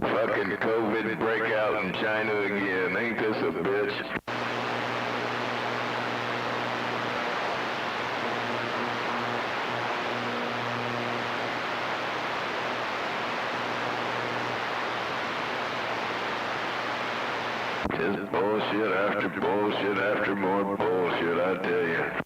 Fucking COVID breakout in China again. Ain't this a bitch? Just bullshit after more bullshit, I tell you.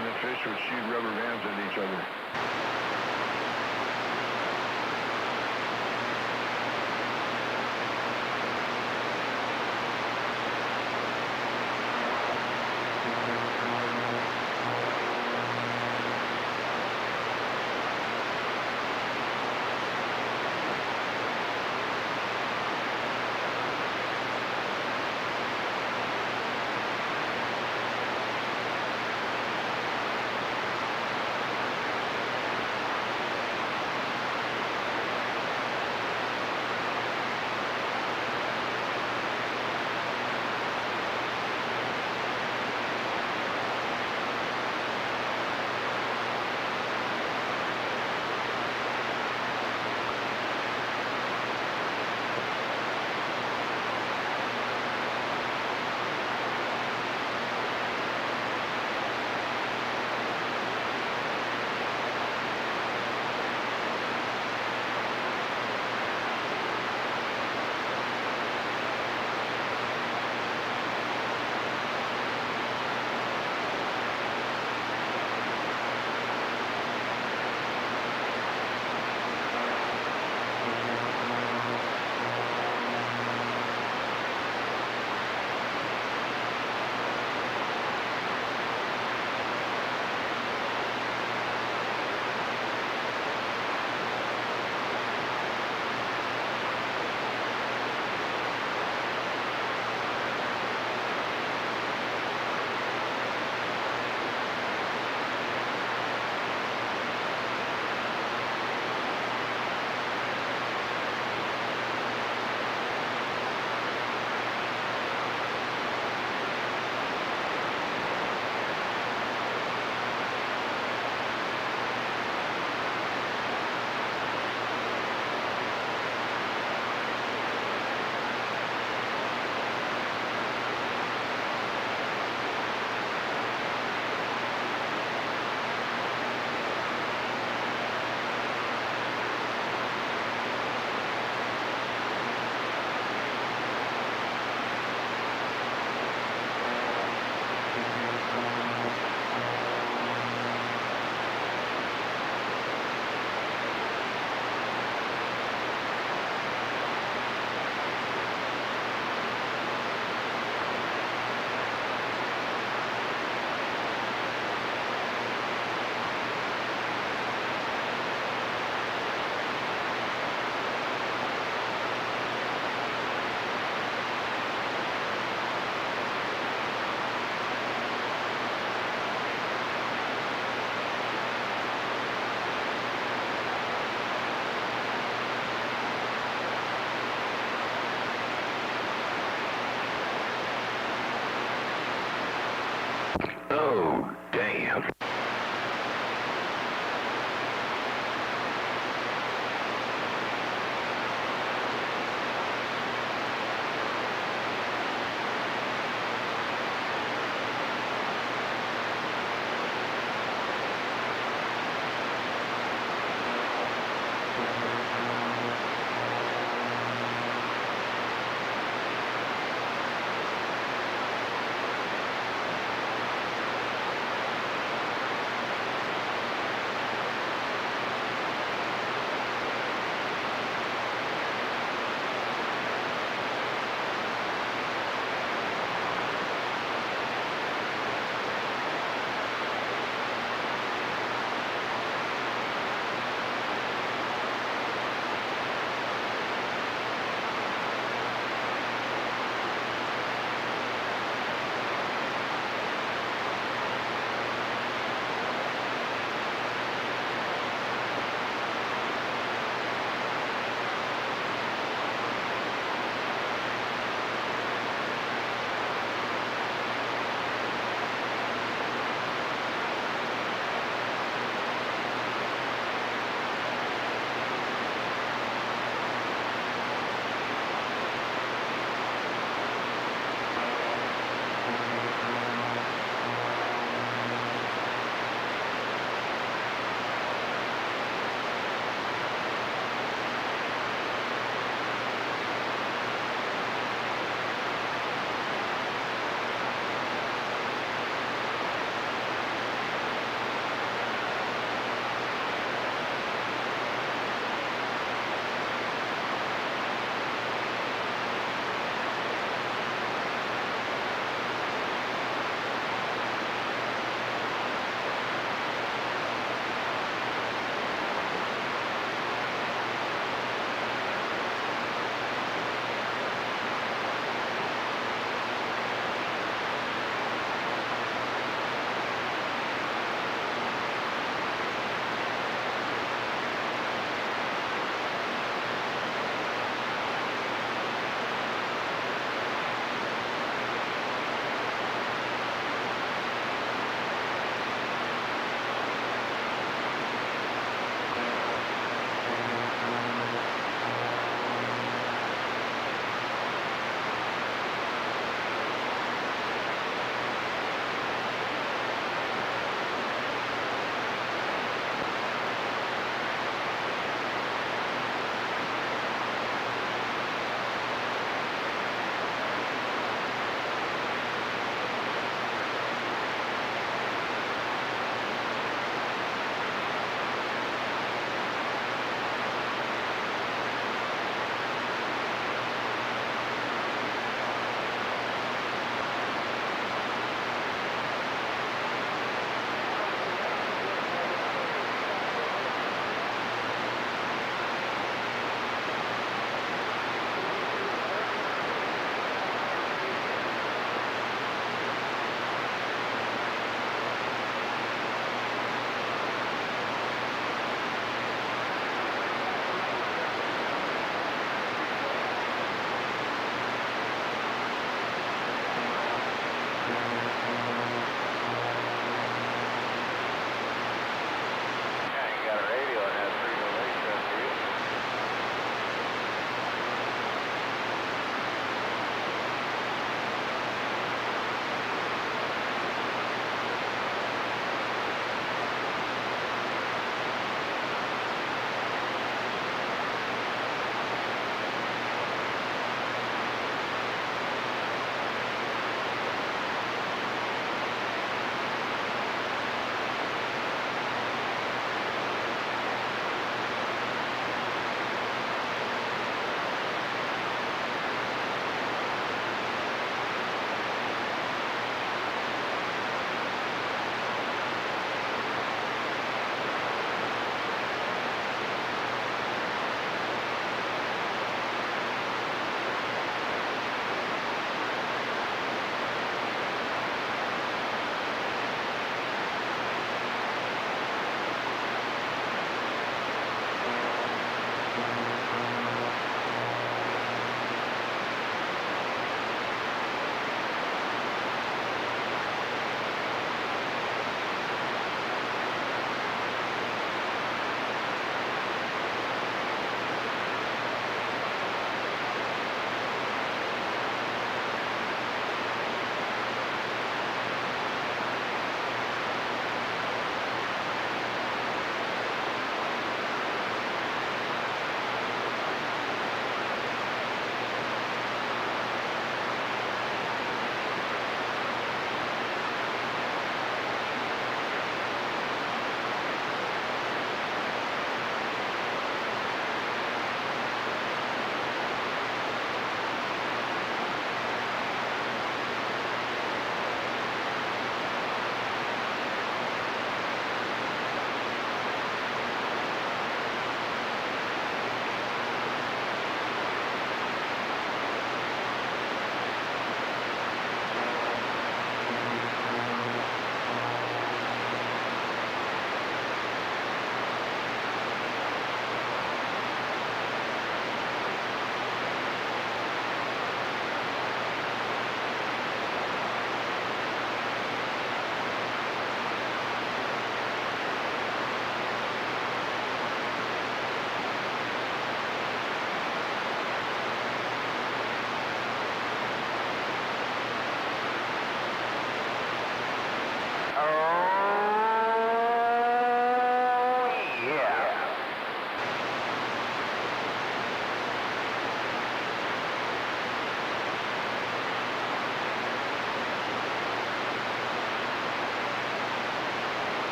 and the fish would shoot rubber bands at each other.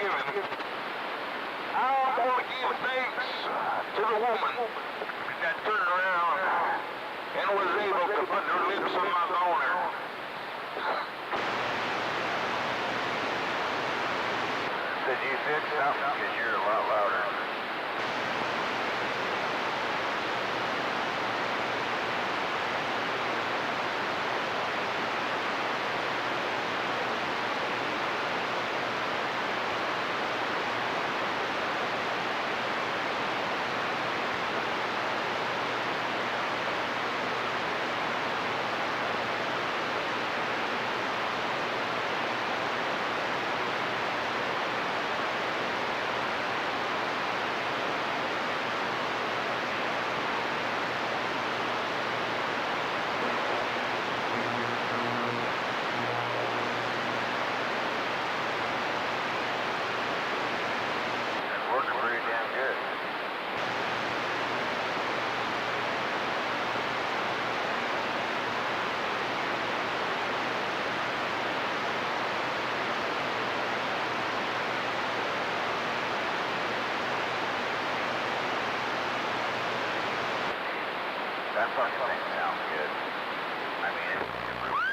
Thanksgiving, I want to give thanks to the woman that turned around and was able to put her lips on my boner. Said you fix something because you're a lot louder. Working pretty damn good. That fucking thing sounds good. I mean, it really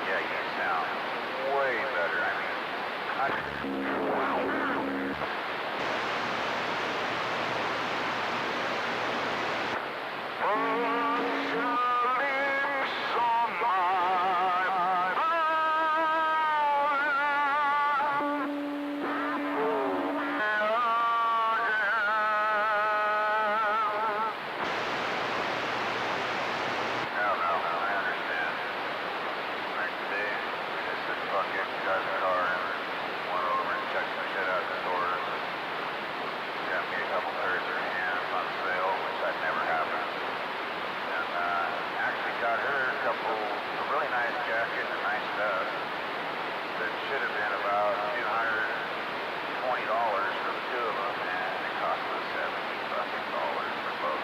yeah, you sound way better. I understand. Like today, we just said fuck it, got in the car and went over and checked some shit out at the stores. Got me a couple pairs of hands on sale, which that never happened. And actually got her a really nice jacket and a nice vest that should have been about $220 for the two of them, and it cost us $70 for both.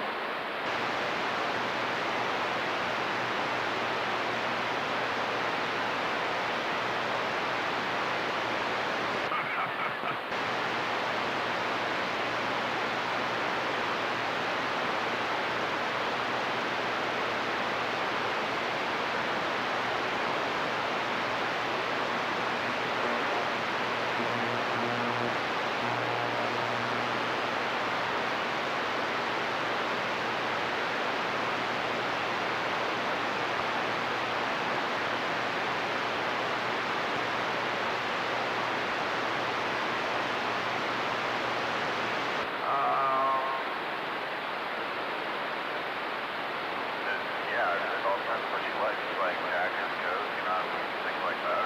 Yeah, there's all kinds of what you like. You like jackets, coats, things like that.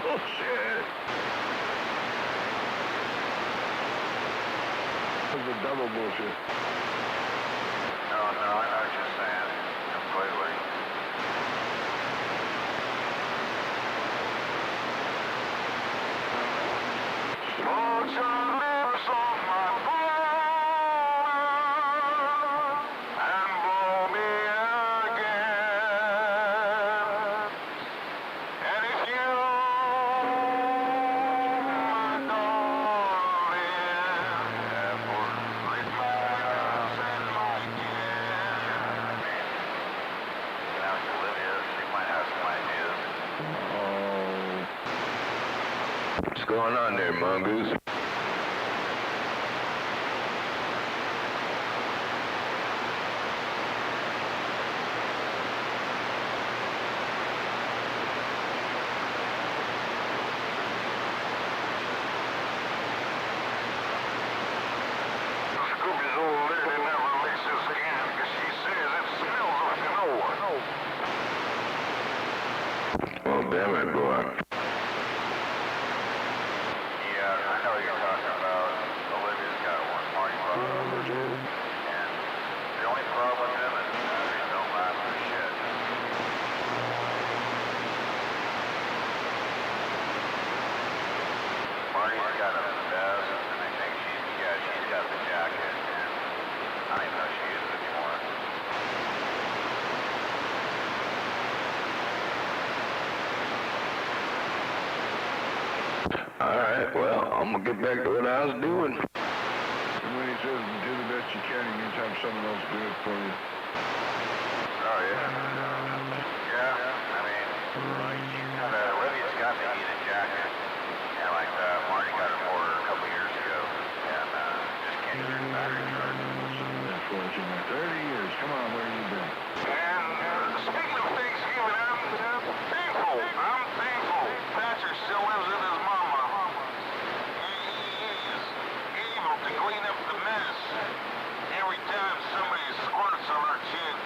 Oh, shit. That's the double bullshit. No, I know what you're saying. Completely. Put your lips on my phone and blow me again. And if you, my darling, ever read my eyes and my skin. Now, Olivia, she might have some ideas. What's going on there, Mongoose? got a vest, and I think she's got the jacket, and I don't even know if she uses it anymore. Alright, well, I'm gonna get back to what I was doing. When he says do the best you can, he means have someone else do it for you. Oh, yeah. Yeah, I mean, Olivia's got the heated jacket. And like Marty got it for her a couple years ago. And just can't get the battery charged. Unfortunately. 30 years. Come on, where you been? And speaking of Thanksgiving, I'm thankful. I'm thankful. Patrick still lives with his mama. He is able to clean up the mess every time somebody squirts on our chin.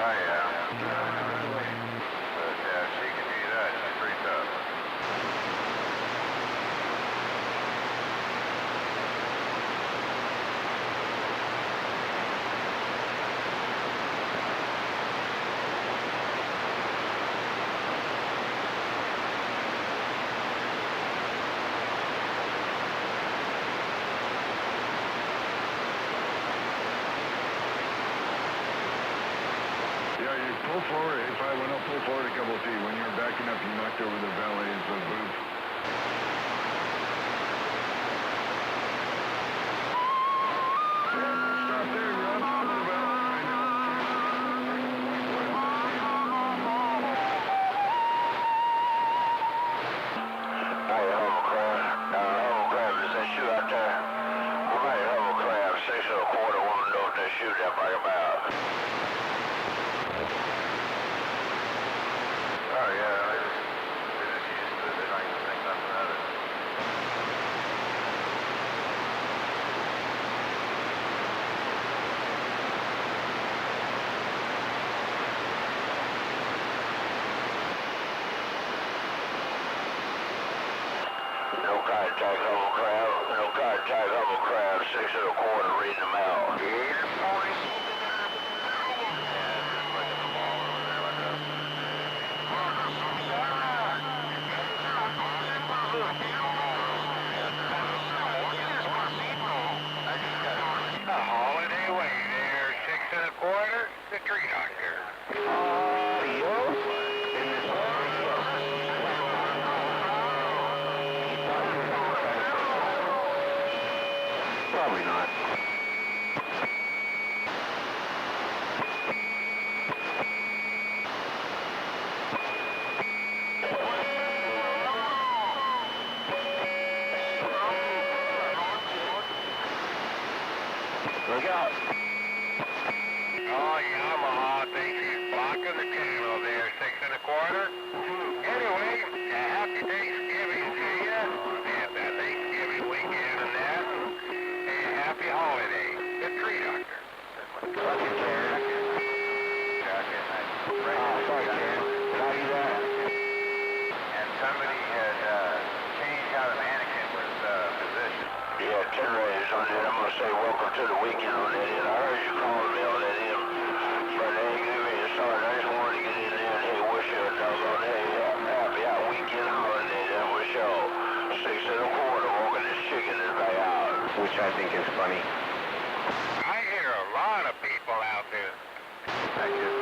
Oh, yeah. But she can do that. She's pretty tough. Yeah, you pull forward. If I went up, pull forward a couple of feet. When you were backing up, you knocked over the valet's booth. Stop there. You're on top of the valet right now. Hey, hovercraft, is that shoe out there? Hey, hovercraft, 6 1/4, want to know if that shoe that bag about. Oh, yeah, they just used to it. They don't even think nothing of it. No contact hovercraft, 6 1/4, reading them out. Holiday Way there, 6 1/4, the tree doctor. Probably not. Look out. Oh, Yamaha thinks he's blocking the channel there, 6 1/4. Anyway, happy Thanksgiving to you. And Thanksgiving weekend and that. And happy holiday. The tree doctor. Fucking Karen. Jacket. Sorry, Karen. Copy that. And somebody had changed how the mannequin was positioned. Yeah, 10 rays on it. I'm going to say welcome to the weekend on that end. I heard you calling me on that end. But hey, give me a start. I just wanted to get in there and hey, wish you a doggone happy out weekend holiday. That was show. 6 1/4 walking this chicken is back out. Which I think is funny. I hear a lot of people out there. Thank you.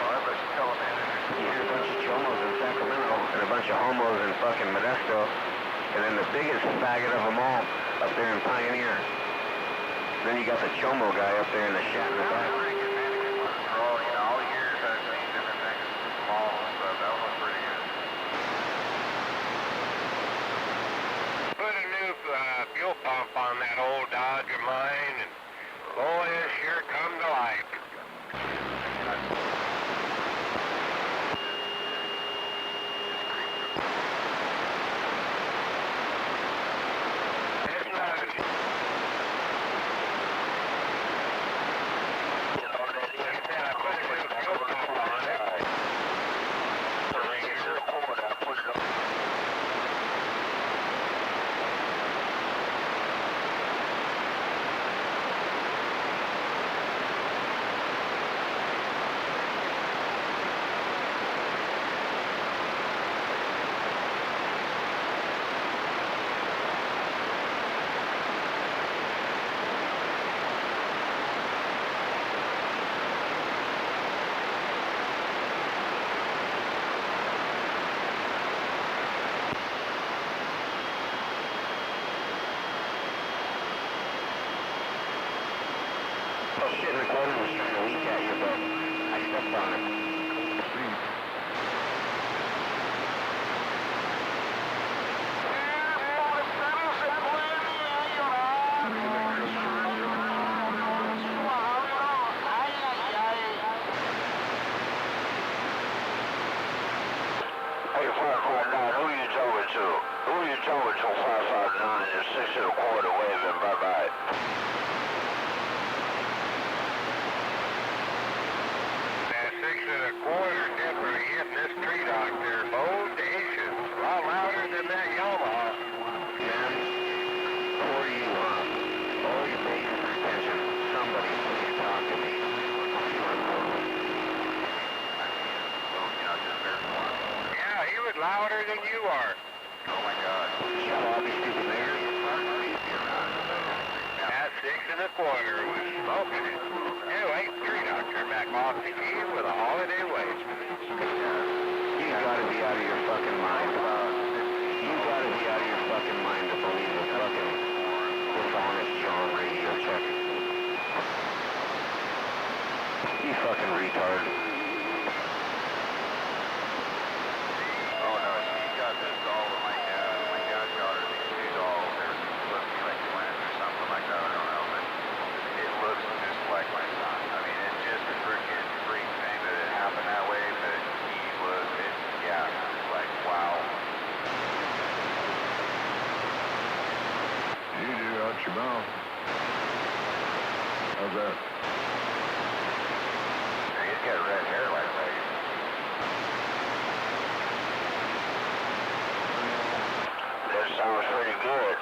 Everybody's telling me that. You hear a bunch of chomos in Sacramento and a bunch of homos in fucking Modesto. And then the biggest faggot of them all up there in Pioneer. Then you got the chomo guy up there in the shack in the back. All the years I've seen different things, small and stuff. That one was pretty good. Put a new fuel pump on that old Dodge of mine, and boy, it sure come to life. little shit in the corner was trying to leak at you, but I stepped on it. See. Hey, 559, who you talking to? Who you talking to, 559? You're 6 1/4 waving, bye-bye. That 6 1/4 definitely hitting this tree dock there. Bodacious. A lot louder than that Yamaha. Man, before you, all you pay your attention, somebody please talk to me. Yeah, he was louder than you are. Oh my God. Shut up, you stupid nigger. That 6 1/4 was smoking it. Anyway, tree doctor back off the key with a holiday wave. You gotta be out of your fucking mind. You gotta be out of your fucking mind to believe a fucking dishonest John radio check. You fucking retard. Oh no, she got this doll with my dad got her these two dolls. They're supposed to be like twins or something like that, I don't know, but it looks just like my son. I mean, it's just a freaking freak thing that it happened that way, but he was, it's like, wow. You do out your mouth. How's that? He's got red hair like that. That sounds pretty good.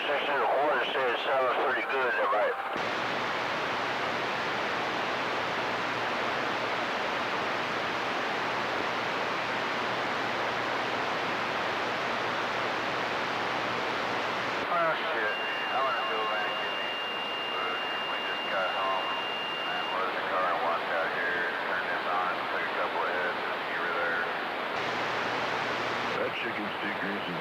6 1/4 said it sounds pretty good, right? Oh shit, I want to go back and get me food. We just got home and loaded the car and walked out here, turned this on, took a couple of hits, and you were there. That chicken's too greasy.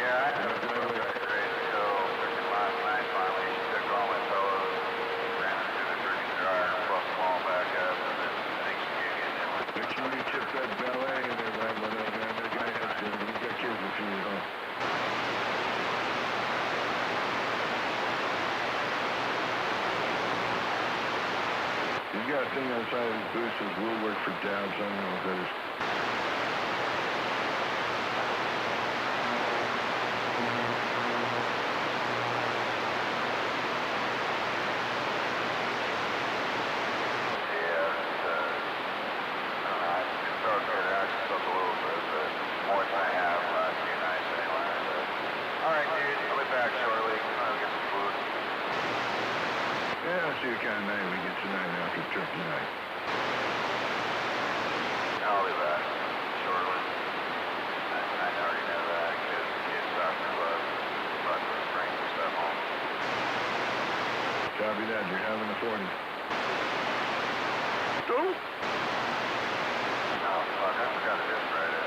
Yeah, I had a ready to go. Freaking last night, finally, she took all my pillows, ran them through the freaking dryer, and fluffed them all back up, and then I think she gave me a new one. Make sure you tip that ballet and that one up, man. That guy has to, he's got kids with you, huh? He's got a thing on the side of his boot that says, "Will work for Dad," so I don't know what that is. Yeah, I'll see what kind of night we get tonight after turkey night. I'll be back shortly. I already know that because the kids soccer club brought those drinks and stuff home. Copy that, you're having a 40. Go! Oh, fuck, I forgot it is Friday.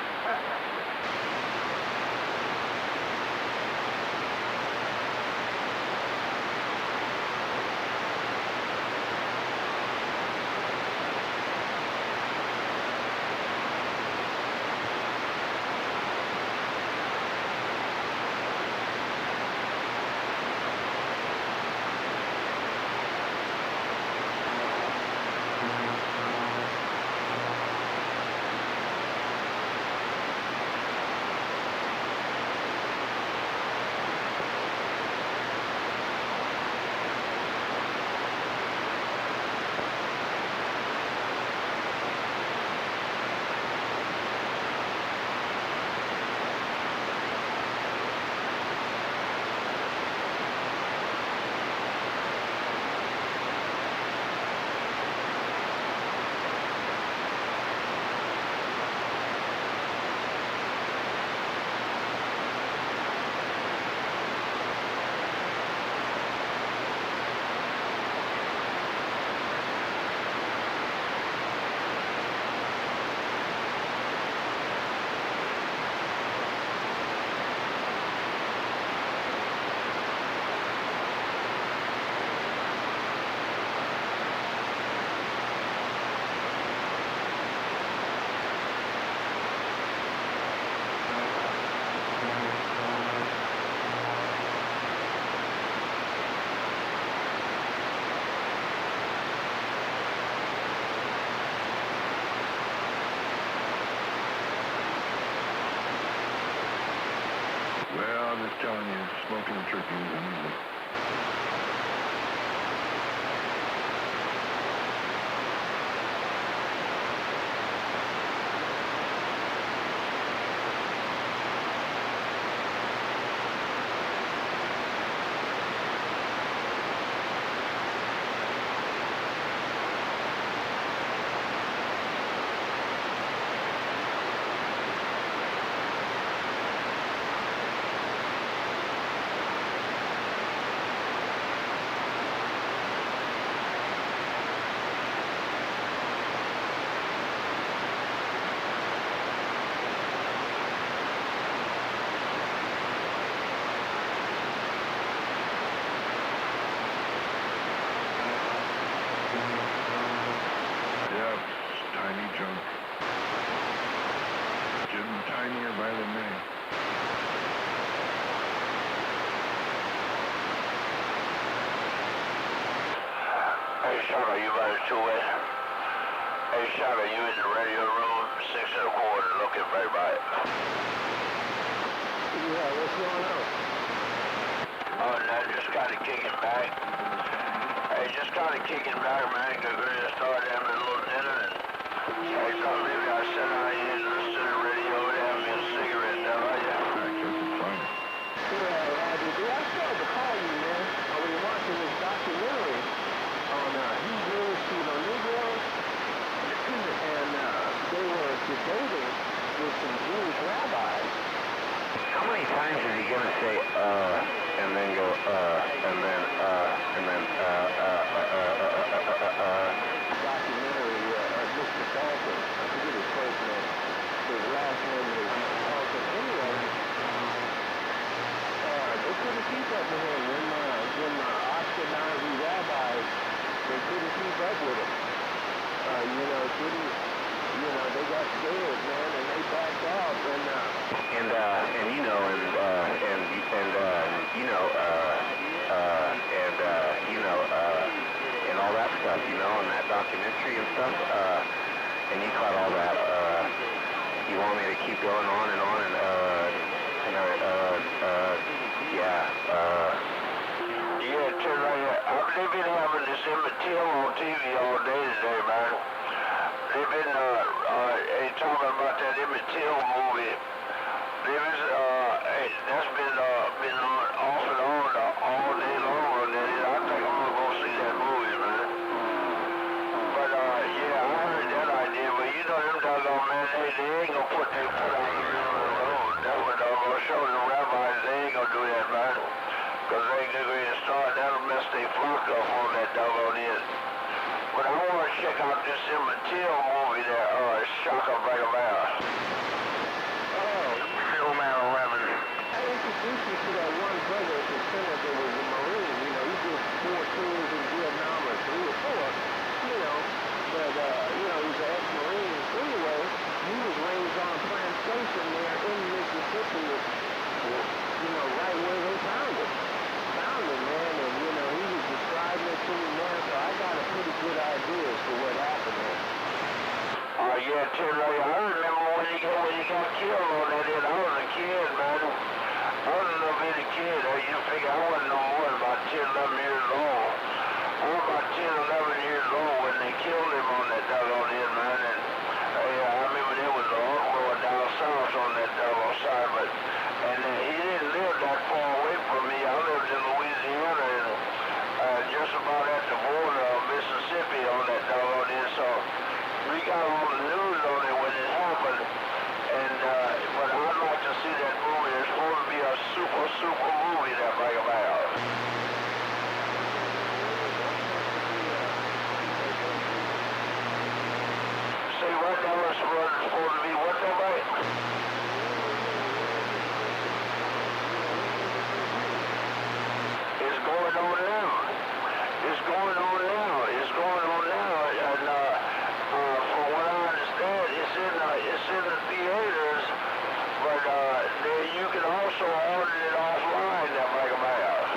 was telling you, smoking a turkey was amazing. Yep, tiny junk. Getting tinier by the minute. Hey, Shaka, you by the two-way? Hey, Shaka, you in the radio room, 6 1/4, looking right by it. Yeah, what's going on? Oh, no, just kind of kicking back. Hey, just kind of kicking back, man, because we're going to start having a little dinner, and I thought maybe I'd sit down here and listen to the radio and have me a cigarette. Now, are you? I guess it's fine. Yeah, Roger. Dude, I started to call you, man. I was watching this documentary on Hebrews, Negroes, and they were debating with some Jewish rabbis. How many times is he going to say, and then go, and then, Documentary, Mr. Dalton, I forget his first name. His last name is Dalton. Anyway, they couldn't keep up with him. When Ashkenazi rabbis, they couldn't keep up with him. They got scared, man, and they backed off, and all that stuff, and that documentary and stuff, and you caught all that, you want me to keep going on and on, they've been having this Emmett Till on TV all day today, man. They've been talking about that Emmett Till movie. That's been on off and on all day long. And I think I'm gonna go see that movie, man. But yeah, I heard that idea. But them doggone man, they ain't gonna put their foot out the middle of the road. That's what I'm gonna show the rabbis. They ain't gonna do that, man. Because they ain't going to start. That'll mess their flock up on that doggone end. But I want to check out this Emmett Till movie there, Shaka Vagabond. Film at 11. I introduced you to that one brother at the center that was a Marine. He did 4 tours in Vietnam or 3 or 4, but, he's an ex-Marine. Anyway, he was raised on a plantation there in Mississippi, right where they found him, man, and, he was describing it to me, man, so I got a pretty good idea as to what happened there. Yeah, Terry, I remember when he got killed on that end. I was a kid, man. I was a little bitty kid. You figure I wasn't no more than about 10, 11 years old. I was about 10, 11 years old when they killed him on that doggone end, man, and I remember there was an uproar down south on that doggone side, and he didn't live that far away from me. I lived in Louisiana and just about at the border of Mississippi on that doggone end, so we got all the news on it when it happened, but I'd like to see that movie. It's supposed to be a super movie, that Vagabond. Say what now it's supposed to be, what that way? It's going on now. It's going on now. It's going on now. And from what I understand, it's in the theaters, but you can also order it offline, that Vagabond.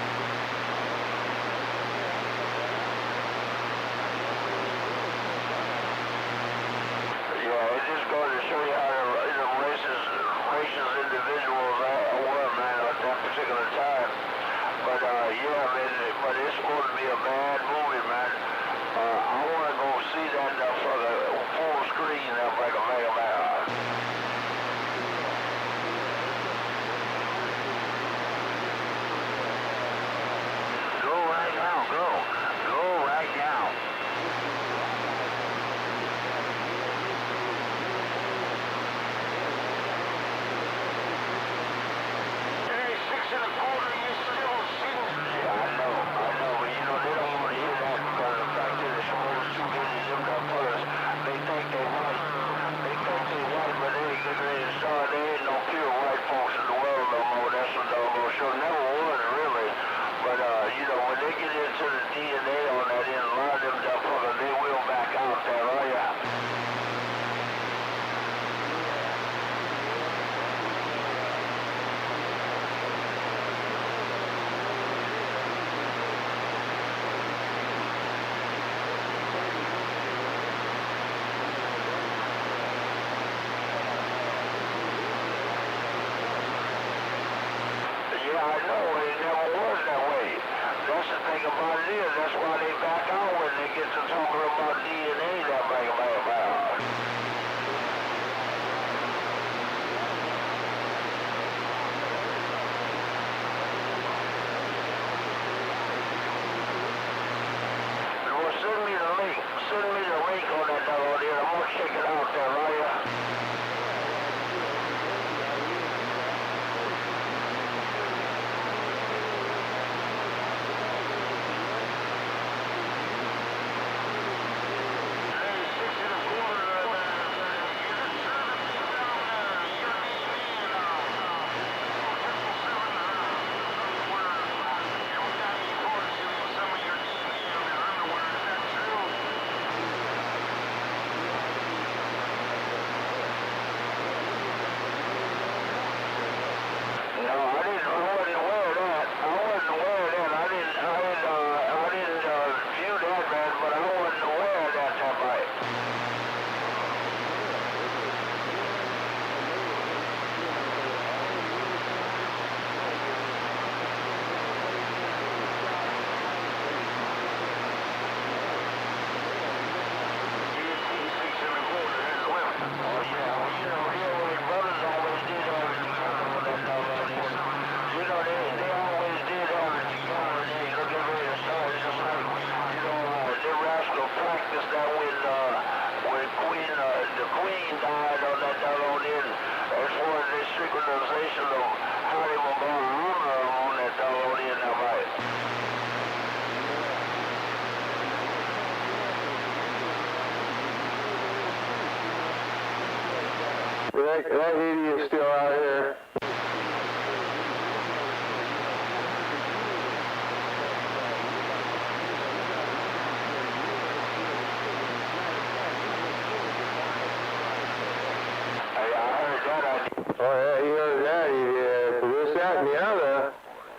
Yeah, it just goes to show you how the races Yeah, I know. It never was that way. That's the thing about it is, that's why they back out when they get to talking about DNA, that bang. Well, send me the link. Send me the link on that download here. I'm gonna check it out there, right? That idiot's still out here. Oh yeah, you heard that idiot. For this, that, and the other,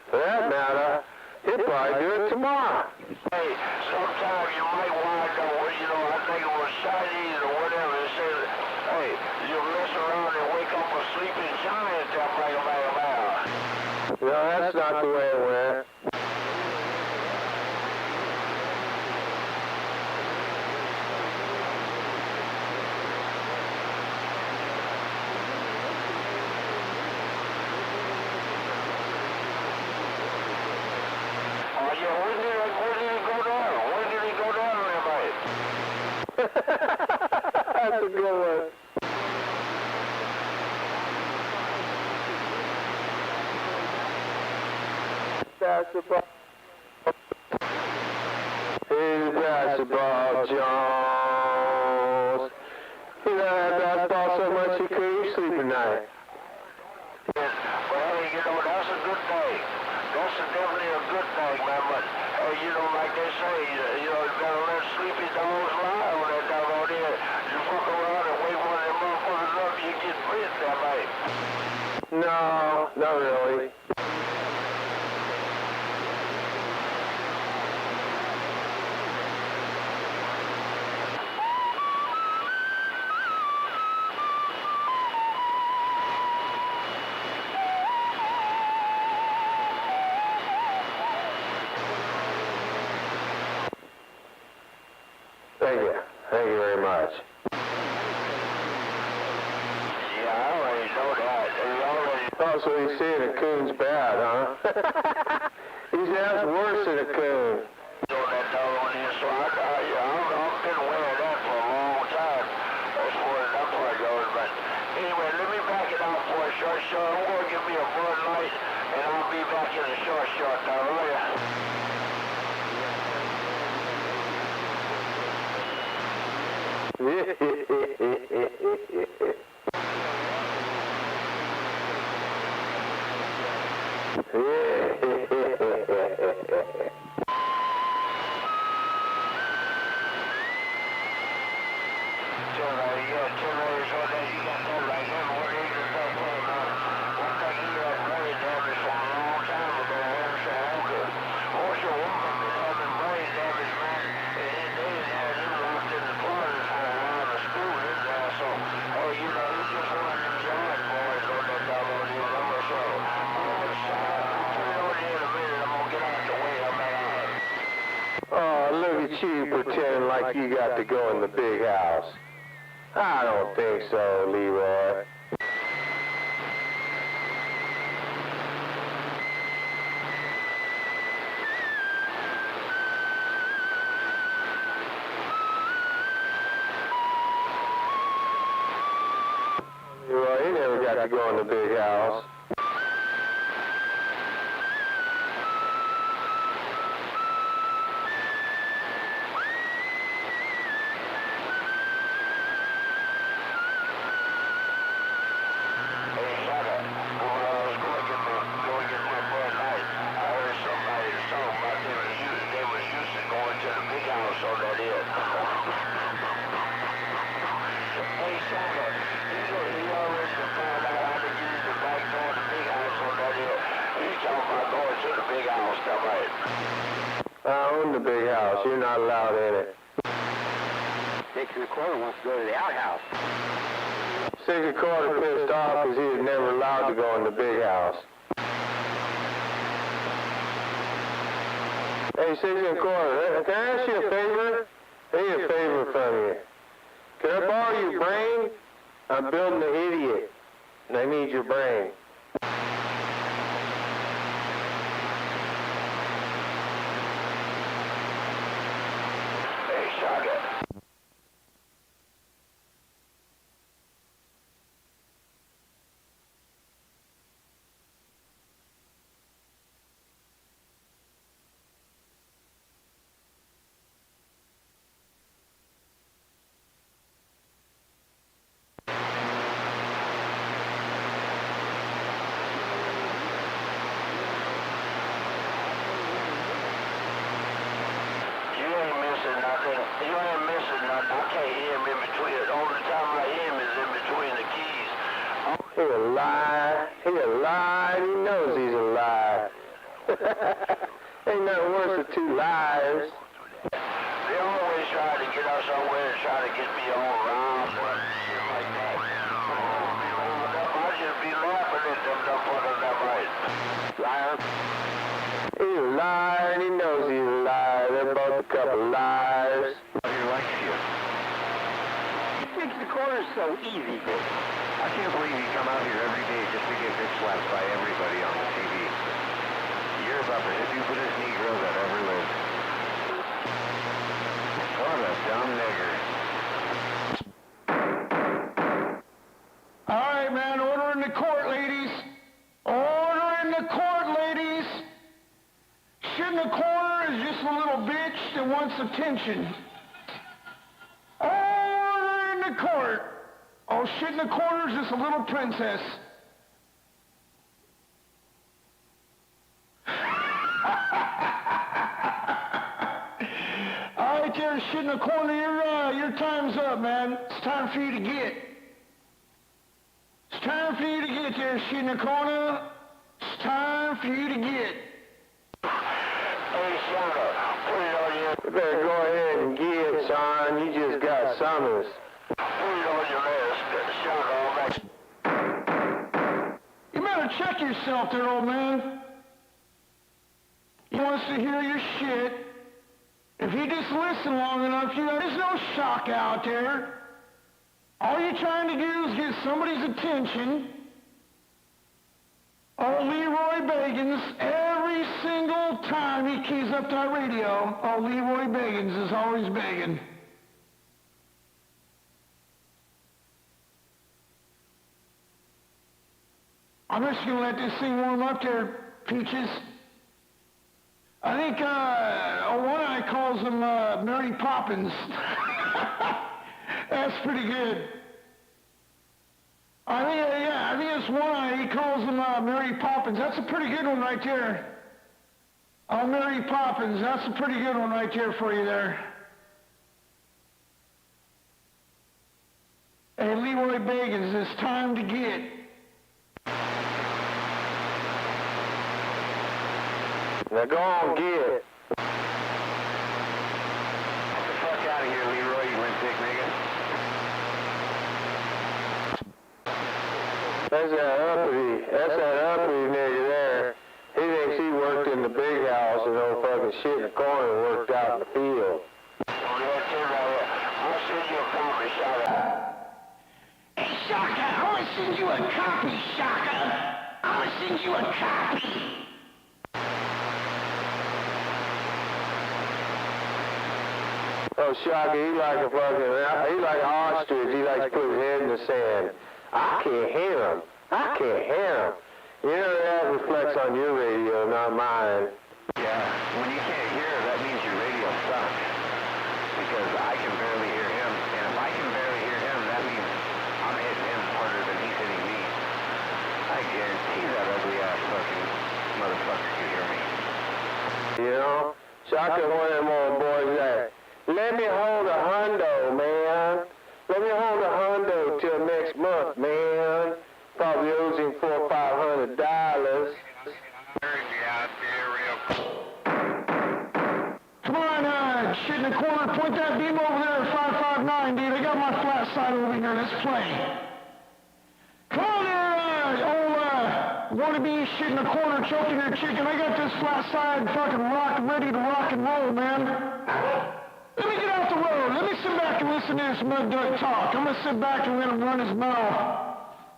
for that matter, he'll probably do it tomorrow. Hey, sometime you might wind up with, I think it was Chinese or whatever. It says, hey, you mess around and wake up a sleeping giant, that bang. No, that's not the way it went. Oh, yeah, when did he go down? When did he go down there, mate? That's a good one. Basketball. Here's basketball, Jones. You know that basketball so much you couldn't sleep at night. But hey, that's a good thing. That's definitely a good thing, man. But hey, like they say, you gotta let sleepy dogs lie on that dog there. You fuck around and wake one of them motherfuckers up, you get bit that way. No, not really. Thank you very much. Yeah, I already know that. Oh, so he's saying a coon's bad, huh? He's that's worse than a coon. So that dog on there, so I've been aware of that for a long time. That's where it goes. But anyway, let me back it out for a short. I'm going to give me a Bud Light, and I'll be back in a short now, will ya? like you got to go in the big house. I don't think so, Leroy. Leroy, you never got to go in the big house. I own the big house. You're not allowed in it. 6 1/4 wants to go to the outhouse. 6 1/4 pissed off because he was never allowed to go in the big house. Hey, 6 1/4, can I ask you a favor? I need a favor from you. Can I borrow your brain? I'm building an idiot, and I need your brain. You ain't missing nothing. I can't hear him in between. The only time I hear him is in between the keys. He a lie. He a lie. He knows he's a lie. Ain't nothing worse than two liars. They always try to get us somewhere and try to get me all around and shit like that. I just be laughing at them fuckers that right. Liar. He's a liar and he knows he's a liar. They're both a couple liars. You like shit. 6 1/4 is so easy, dude. I can't believe you come out here every day just to get bitch slapped by everybody on the TV. You're about the stupidest Negro that ever lived. What a dumb nigger. All right, man, order in the court, ladies. Order in the court, ladies. Shit in the corner is just a little bitch that wants attention. Order in the court. Oh, shit in the corner is just a little princess. All right, there, shit in the corner, your time's up, man. It's time for you to get. It's time for you to get there, shit in the corner. It's time for you to get. Hey, Shonda, put it on your... You better go ahead and get it, son. You just got summons. Put it on your list, Shonda, all that. You better check yourself there, old man. He wants to hear your shit. If you just listen long enough, there's no shock out there. All you're trying to do is get somebody's attention. Old Leroy Bagans, every single time he keys up that radio, old Leroy Bagans is always begging. I'm just going to let this thing warm up there, Peaches. I think One Eye calls him Mary Poppins. That's pretty good. I think it's One Eye. He calls him Mary Poppins. That's a pretty good one right there. Oh, Mary Poppins. That's a pretty good one right there for you there. Hey, Leroy Bagans, it's time to get. Now go on, get it. Get the fuck out of here, Leroy, you limp dick nigga. That's that uppity nigga there. He thinks he worked in the big house and no fucking shit in the corner and worked out in the field. Well, Yeah, tell you right here. I'll send you a copy, Shaka. Hey, Shaka, I'm gonna send you a copy, Shaka. I'm gonna send you a copy. Oh, Shaka, he like a fucking, he like an ostrich. He likes to put his head in the sand. I can't hear him. I can't hear him. You know, that reflects on your radio, not mine. Yeah, when you can't hear, that means your radio sucks. Because I can barely hear him, and if I can barely hear him, that means I'm hitting him harder than he's hitting me. I guarantee that ugly ass fucking motherfucker can hear me. You know, Shaka, one of them old boys that, let me hold a hundo, man. Let me hold a hundo till next month, man. Probably owes him $400 or $500. Come on, shit in the corner. Point that beam over there at 559, dude. I got my flat side over here. Let's play. Come on there, old wannabe shit in the corner choking your chicken. I got this flat side fucking ready to rock and roll, man. Let me get out the road. Let me sit back and listen to this mud duck talk. I'm going to sit back and let him run his mouth.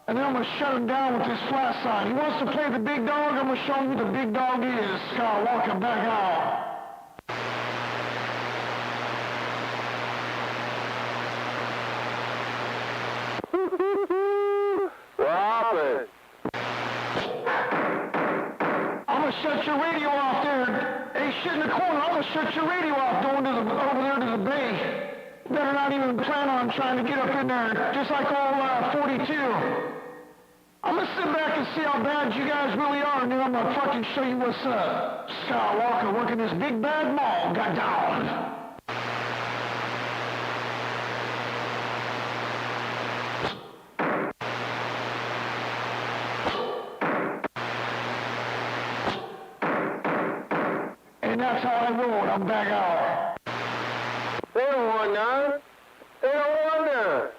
And then I'm going to shut him down with this flat side. He wants to play the big dog. I'm going to show him who the big dog is. Scott, walking back out. What happened? I'm going to shut your radio off there. Hey, shit in the corner. I'm going to shut your radio off going over there to the bay. Better not even plan on trying to get up in there, just like old 42. I'm going to sit back and see how bad you guys really are, and then I'm going to fucking show you what's up. Scott Walker working this big bad mall. Got down. And that's how I roll. I'm back out. They don't want none. They don't want none.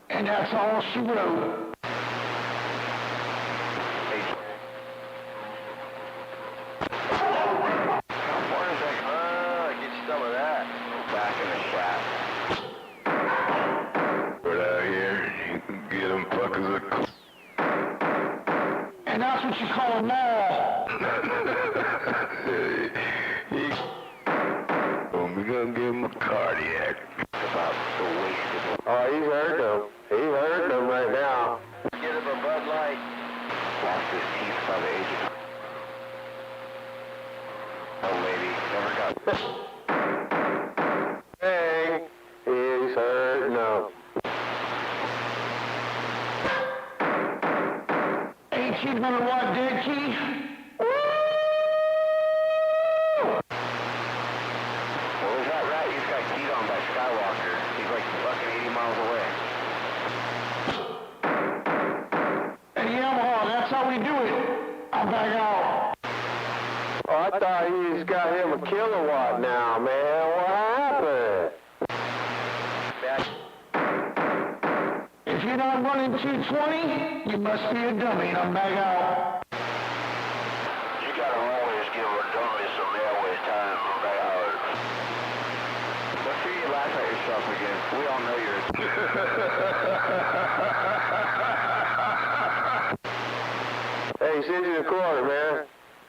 And that's all she wrote. How far is that? Get some of that. Back in the shaft. But out here, you can get them fuckers a... And that's what you call a mall. We're gonna give him a cardiac. About so wasted. Oh, he's hurt them. He's hurt them right now. Get him a Bud Light. Lost his teeth by the age of... Oh, lady, never got... Dang. He's hurting them. 1800 watt dead key. What was that rat you just got keyed on by Skywalker? He's like fucking 80 miles away. At Yamaha, that's how we do it. I'm back out. Oh, I thought he's got him a kilowatt now, man. What happened? If you're not running 220, you must be a dummy, and I'm back out. You gotta always give a dummy some airway time from back out. Let's hear you laugh at yourself again. We all know you're... Hey, send you the quarter, man.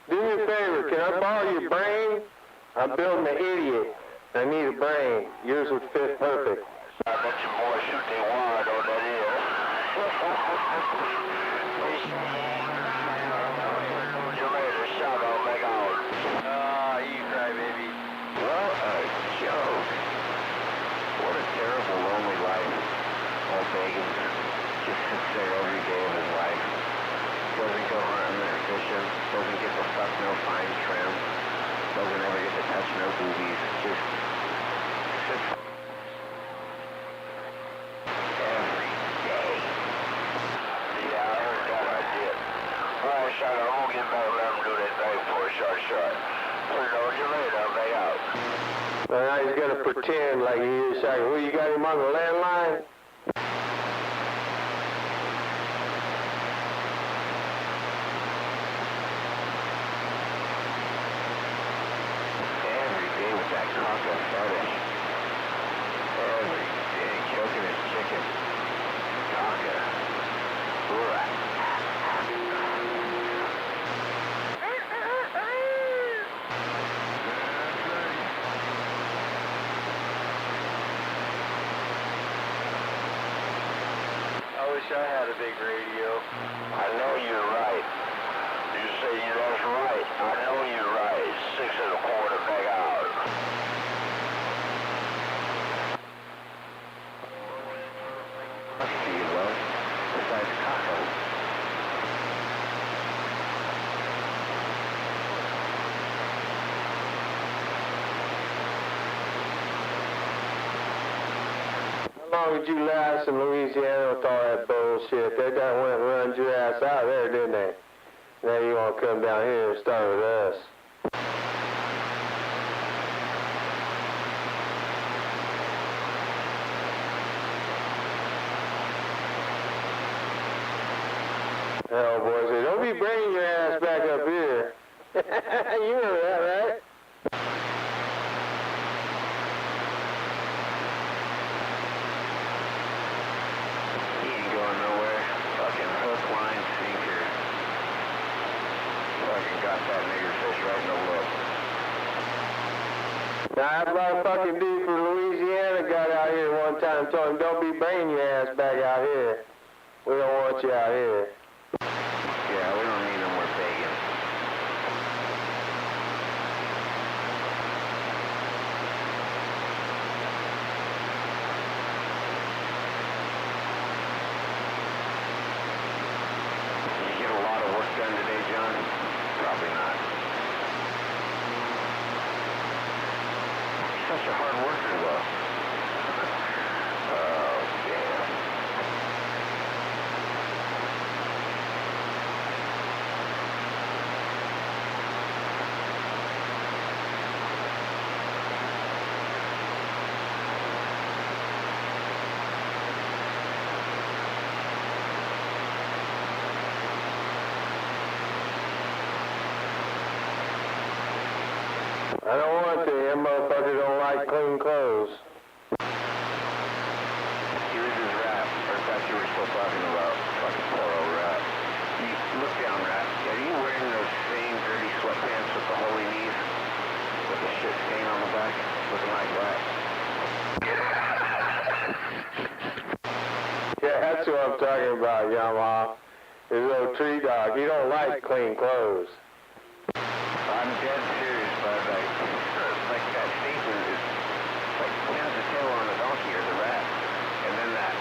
Do me a favor. Can I borrow your brain? I'm building an idiot. I need a brain. Yours would fit perfect. I bet you boys shoot they wide on that ear. You later, shot on back out. Ah, you cry, baby. What a joke. What a terrible, lonely life. All begging. Just sits there every day of his life. Doesn't go hunting or fishing. Doesn't get to fuck no fine trim. Doesn't ever get to touch no boobies. Just sits every short. Put it on your radar, back out. Well, now he's gonna pretend like he is Shaka. Well, you got him on the landline? Every day with that taco fetish. Every day choking his chicken. Taco. Right. I wish I had a big radio. I know you're right. You say that's right. I know you're right. 6 1/4 back out. What do you love besides taco? How long did you last in Louisiana with all that bullshit? They done went and run your ass out there, didn't they? Now you want to come down here and start with us. Hell, boys, say, don't be bringing your ass back up here. You know that, right? He ain't going nowhere. Fucking hook, line, sinker. Fucking got that nigger fish right in the lip. Now, that motherfucking dude from Louisiana got out here one time and told him, don't be bringing your ass back out here. We don't want you out here. Yeah, we don't need no more bacon. Did you get a lot of work done today, John? Probably not. You're such a hard worker, though. Oh, damn. I don't want to. That motherfucker don't like clean clothes. Here's his rap. Or that's what you were still talking about. Fucking poor old rap. Look down, rap. Are you wearing those same dirty sweatpants with the holy knees? With the shit stain on the back? Looking like that. Yeah, that's what I'm talking about, Yamaha. His little tree dog. He don't like clean clothes. I'm dead serious, bud. Like that statement is like has the tail on the donkey or the rat. And then that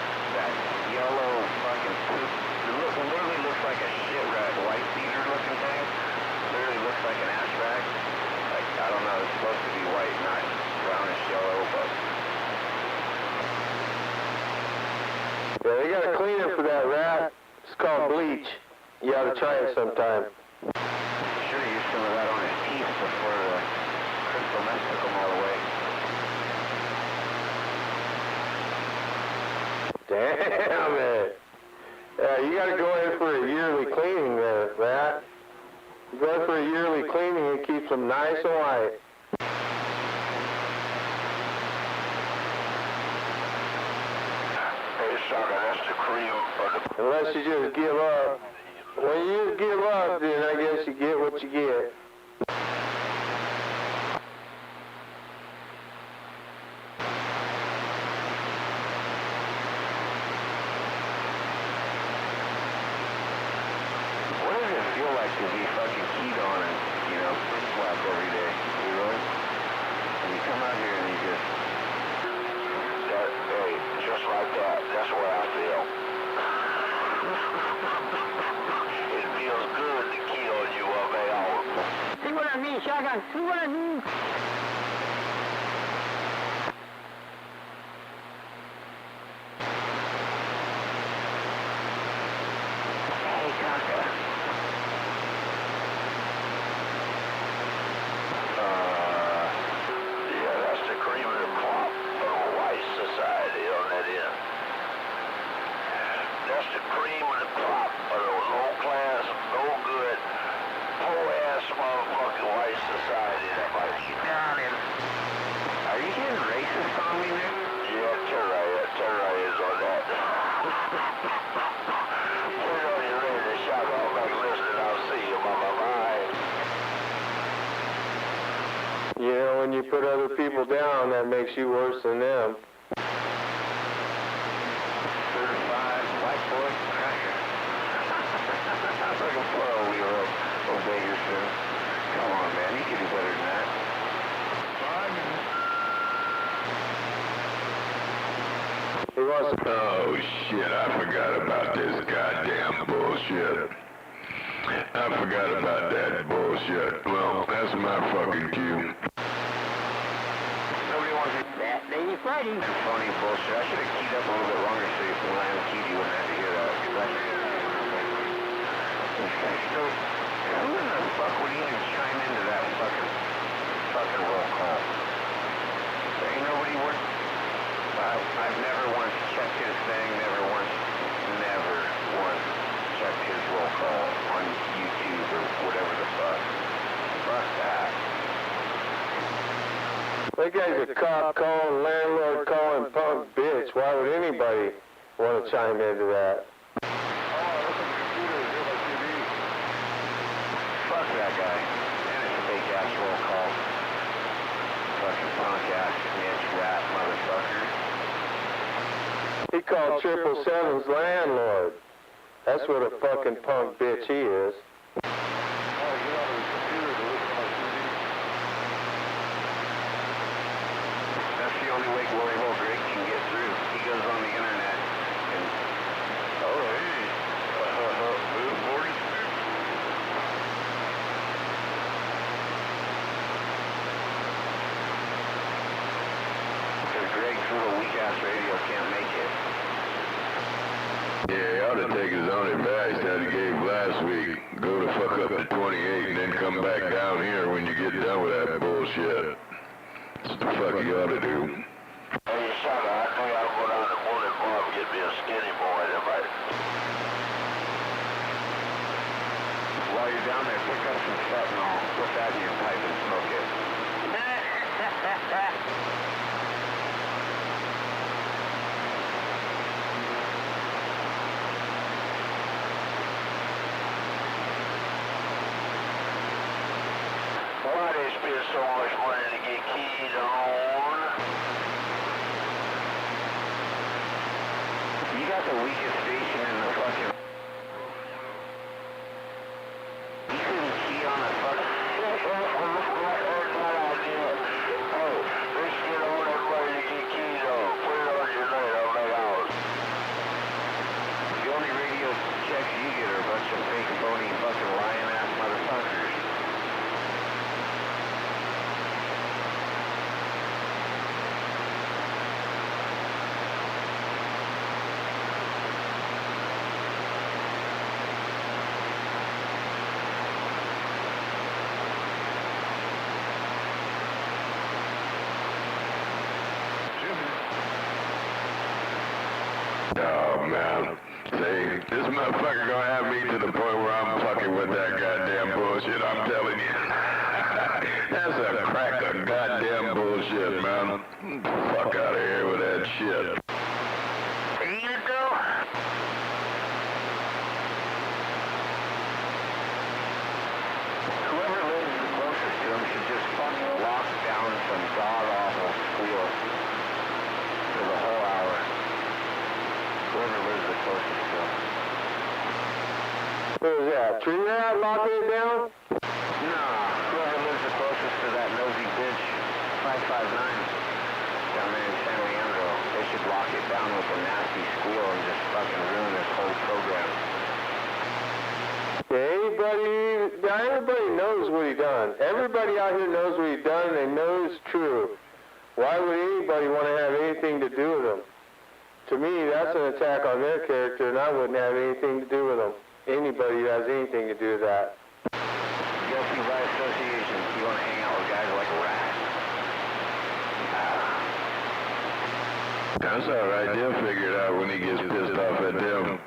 yellow fucking poop. It literally looks like a shit rat, white beater looking thing. Literally looks like an ass rack. Like, I don't know, it's supposed to be white, not brownish yellow, but Yeah, they got a cleaner for that rat. It's called bleach. You ought to try it sometime. sure use some of that on his teeth before Crystal Meth took him all the way. Damn it. Yeah, you got to go in for a yearly cleaning there, rat. You go in for a yearly cleaning, it keeps them nice and white. Hey, sucker, that's the cream or the... Unless you just give up. When you just give up, then I guess you get what you get. What does it feel like to be fucking keyed on and, you know, foot slapped every day? You know? And you come out here and you just... Hey, just like that. That's what I feel. It feels good to key on you up at all. See what I mean, Shotgun? See what I mean? Hey, Kaka. just the cream of the crop of the low class, no good, poor ass motherfucking white society that might be down in. Are you getting racist on me, Nick? Yeah, Terra is on that. Put it on your radio shot, I'll make listening, I'll see you, mama. Bye. You know, when you put other people down, that makes you worse than them. Certified white boy cracker. Sounds like a four-wheeler of Bakersfield. Come on, man, you can do better than that. 5 minutes. He wants to... Oh shit, I forgot about this goddamn bullshit. I forgot about that bullshit. Well, that's my fucking cue. Nobody wants to... That day you fighting. Phony bullshit. I should have keyed up a little bit longer so if when I keyed you wouldn't have to hear that. This guy's still... Who in the fuck would even chime into that fucking roll call? There ain't nobody would... I've never once checked his thing, never once checked his roll call on YouTube or whatever the fuck. Fuck that. That guy's a cop calling, landlord calling, punk bitch. Why would anybody want to chime into that? Oh, look at the computer. Here's my TV. Fuck that guy. And it's a fake ass roll call. Fucking punk ass snitch rat motherfucker. He called 777's landlord. That's what a fucking punk bitch he is. Oh, get out of the computer to listen to my TV. That's the only way Glory Hole Greg can get through. He goes on the internet and... Oh, hey. Move 46. Because Greg through a weak-ass radio can't make it. Yeah, he ought to take his own advice that he gave last week. Go to fuck up to 28 and then come back down here when you get done with that bullshit. That's the fuck you ought to do. Hey, son, I think I'll go down to Bullet Bar and get me a skinny boy that might... While you're down there, pick up some fentanyl, put that in your pipe and smoke it. Why they spend so much money to get keyed on? You got the weakest station in the fucking... You couldn't key on a fucking... Oh, they spend all that money to get keyed on. Put it on your night, I'll make out. The only radio checks you get are a bunch of fake, phony, fucking lying-ass motherfuckers. Oh, man. See, this motherfucker gonna have me to the point where I'm fucking with that goddamn bullshit, I'm telling you. That's a crack of goddamn bullshit, man. Fuck out of here with that shit. Whoever lives the closest to him should just fucking lock down some god-awful squeal for the whole hour. Whoever lives the closest to him. What was that? Trinidad locking it down? Nah, whoever lives the closest to that nosy bitch, 559, down there in San Leandro, they should lock it down with a nasty squeal and just fucking ruin this whole program. Everybody knows what he done. Everybody out here knows what he done and they know it's true. Why would anybody want to have anything to do with him? To me, that's an attack on their character, and I wouldn't have anything to do with them. Anybody who has anything to do with that. Guilty by association. You want to hang out with guys like a rat? That's all right. They'll figure it out when he gets pissed off at them.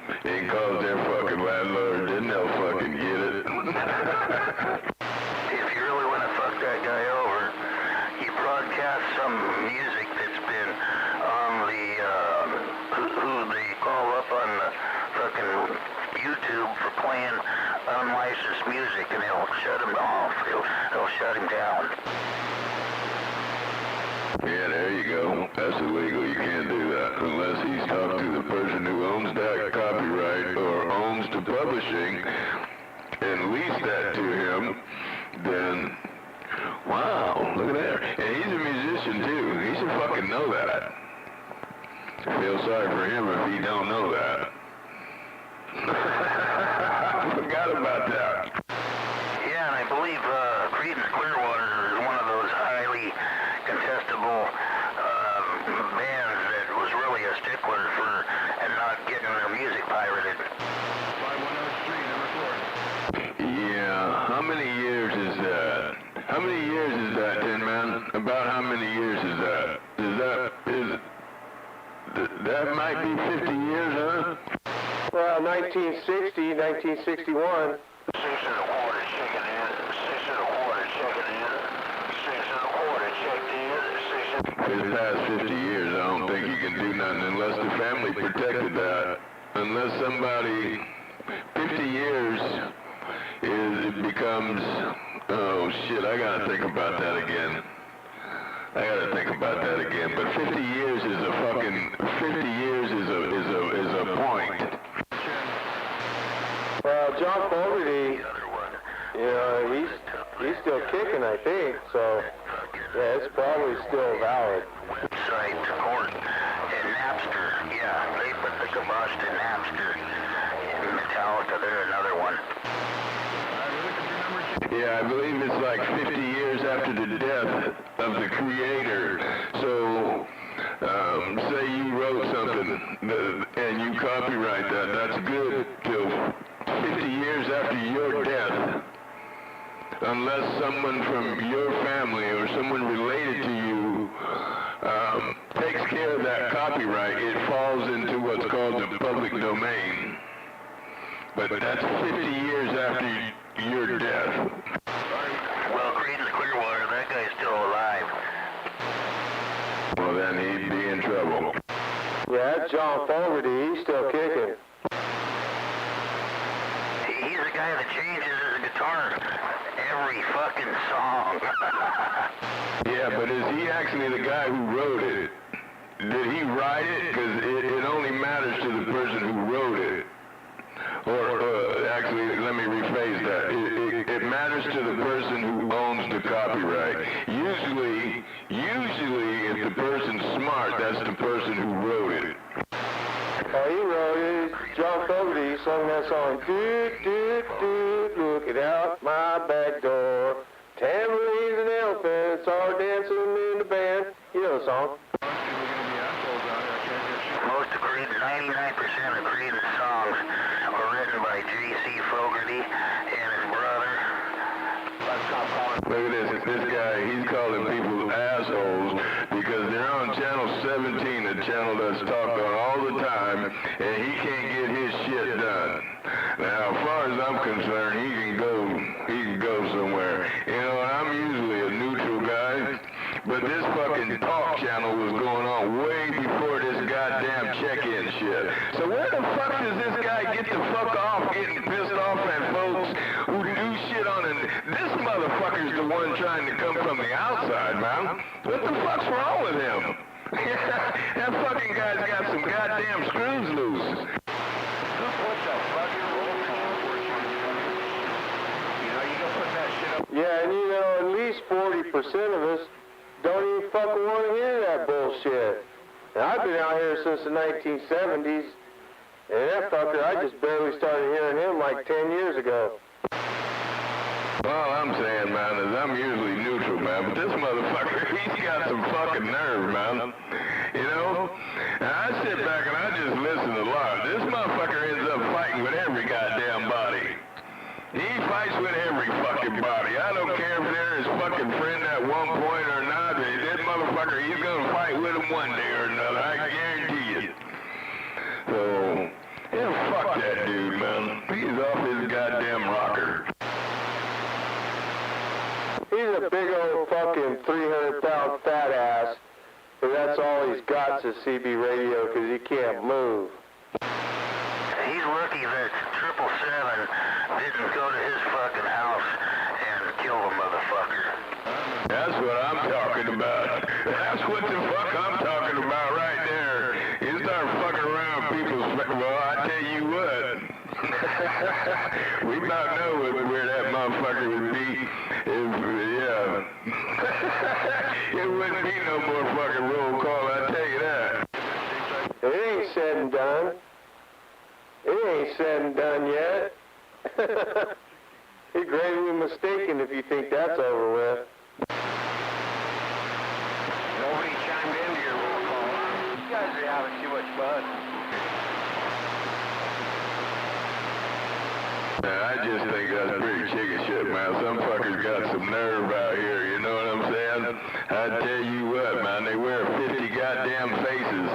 YouTube for playing unlicensed music, and it'll shut him off. It'll shut him down. Yeah, there you go. That's illegal. You can't do that unless he's talked to the person who owns that copyright or owns the publishing and leased that to him. Then, wow, look at there. And he's a musician too. He should fucking know that. I feel sorry for him if he don't know that. I forgot about that. Yeah, and I believe Creedence Clearwater is one of those highly contestable bands that was really a stickler for and not getting their music pirated. 5103, number 4. Yeah, how many years is that? How many years is that, Tin Man? About how many years is that? That might be 50 years, huh? Well, 1960, 1961. 6 1/4 checking in. 6 1/4 checking in. 6 1/4 checked in. 6 For the past 50 years, I don't think you can do nothing unless the family protected that. Unless somebody, 50 years, it becomes, oh shit, I gotta think about that again. But 50 years is a fucking, 50 years is a point. Well, John Fogerty, you know, he's still kicking, I think. So, yeah, it's probably still valid. Website, court, and Napster. Yeah, they put the kibosh to Napster. And Metallica, they're another one. Yeah, I believe it's like 50 years after the death of the creator. So, say you wrote something and you copyright that, that's good till 50 years after your death. Unless someone from your family or someone related to you takes care of that copyright, it falls into what's called the public domain. But that's 50 years after your death. Well, Creedence Clearwater, that guy's still alive. Well, then he'd be in trouble. Yeah, that's John Fogerty, he's still kicking. He's the guy that changes his guitar every fucking song. Yeah, but is he actually the guy who wrote it? Did he write it? Because it only matters to the person who wrote it. Or actually, let me rephrase that. It matters to the person who owns the copyright. Usually, if the person's smart, that's the person who wrote it. Oh, he wrote it. John Fogerty, he sung that song. Doot, doot, doot, looking out my back door. Tambourines and elephants are dancing in the band. You know the song. Most of Creedence, 99% of Creedence songs were written by J.C. Fogerty and his brother. Look at this guy, he's calling people assholes because they're on channel 17, the channel that's talked on all the time, and he can't get his shit done. Now, as far as I'm concerned, he can go somewhere. You know, I'm usually a neutral guy, but this fucking talk channel was going on way before this goddamn check-in shit. So where the fuck does this guy get the fuck off getting pissed off at folks who do shit on it? This motherfucker's the one trying to come from the outside, man. What the fuck's wrong with him? That fucking guy's got some goddamn screws loose. What the fuck is wrong? You know, you can put that shit up. Yeah, and you know, at least 40% of us don't even fucking want to hear that bullshit. And I've been out here since the 1970s, and that fucker, I just barely started hearing him like 10 years ago. All I'm saying, man, is I'm usually neutral, man, but this motherfucker, he's got some fucking nerve, man. You know? And I sit back and I just listen a lot. This motherfucker ends up fighting with every goddamn body. He fights with every fucking body. I don't care if they're his fucking friend at one point or not. This motherfucker, he's gonna fight with him one day or another. I guarantee you. So, yeah, fuck that dude, man. He's off his goddamn rocker. He's a big old fucking 300-pound fat ass, but that's all he's got to CB radio because he can't move. He's lucky that 777 didn't go to his fucking house and kill the motherfucker. That's what I'm talking about. That's what the fuck I'm talking about right there. You start fucking around people's... Well, I tell you what. We about know where that motherfucker would be if, yeah. It wouldn't be no more fucking roll call, I tell you that. It ain't said and done. It ain't said and done yet. You're gravely mistaken if you think that's over with. Nobody chimed into your roll call. You guys are having too much fun. Man, I just think that's pretty chicken shit, man. Some fuckers got some nerve out here, you know what I'm saying? I tell you what, man, they wear 50 goddamn faces.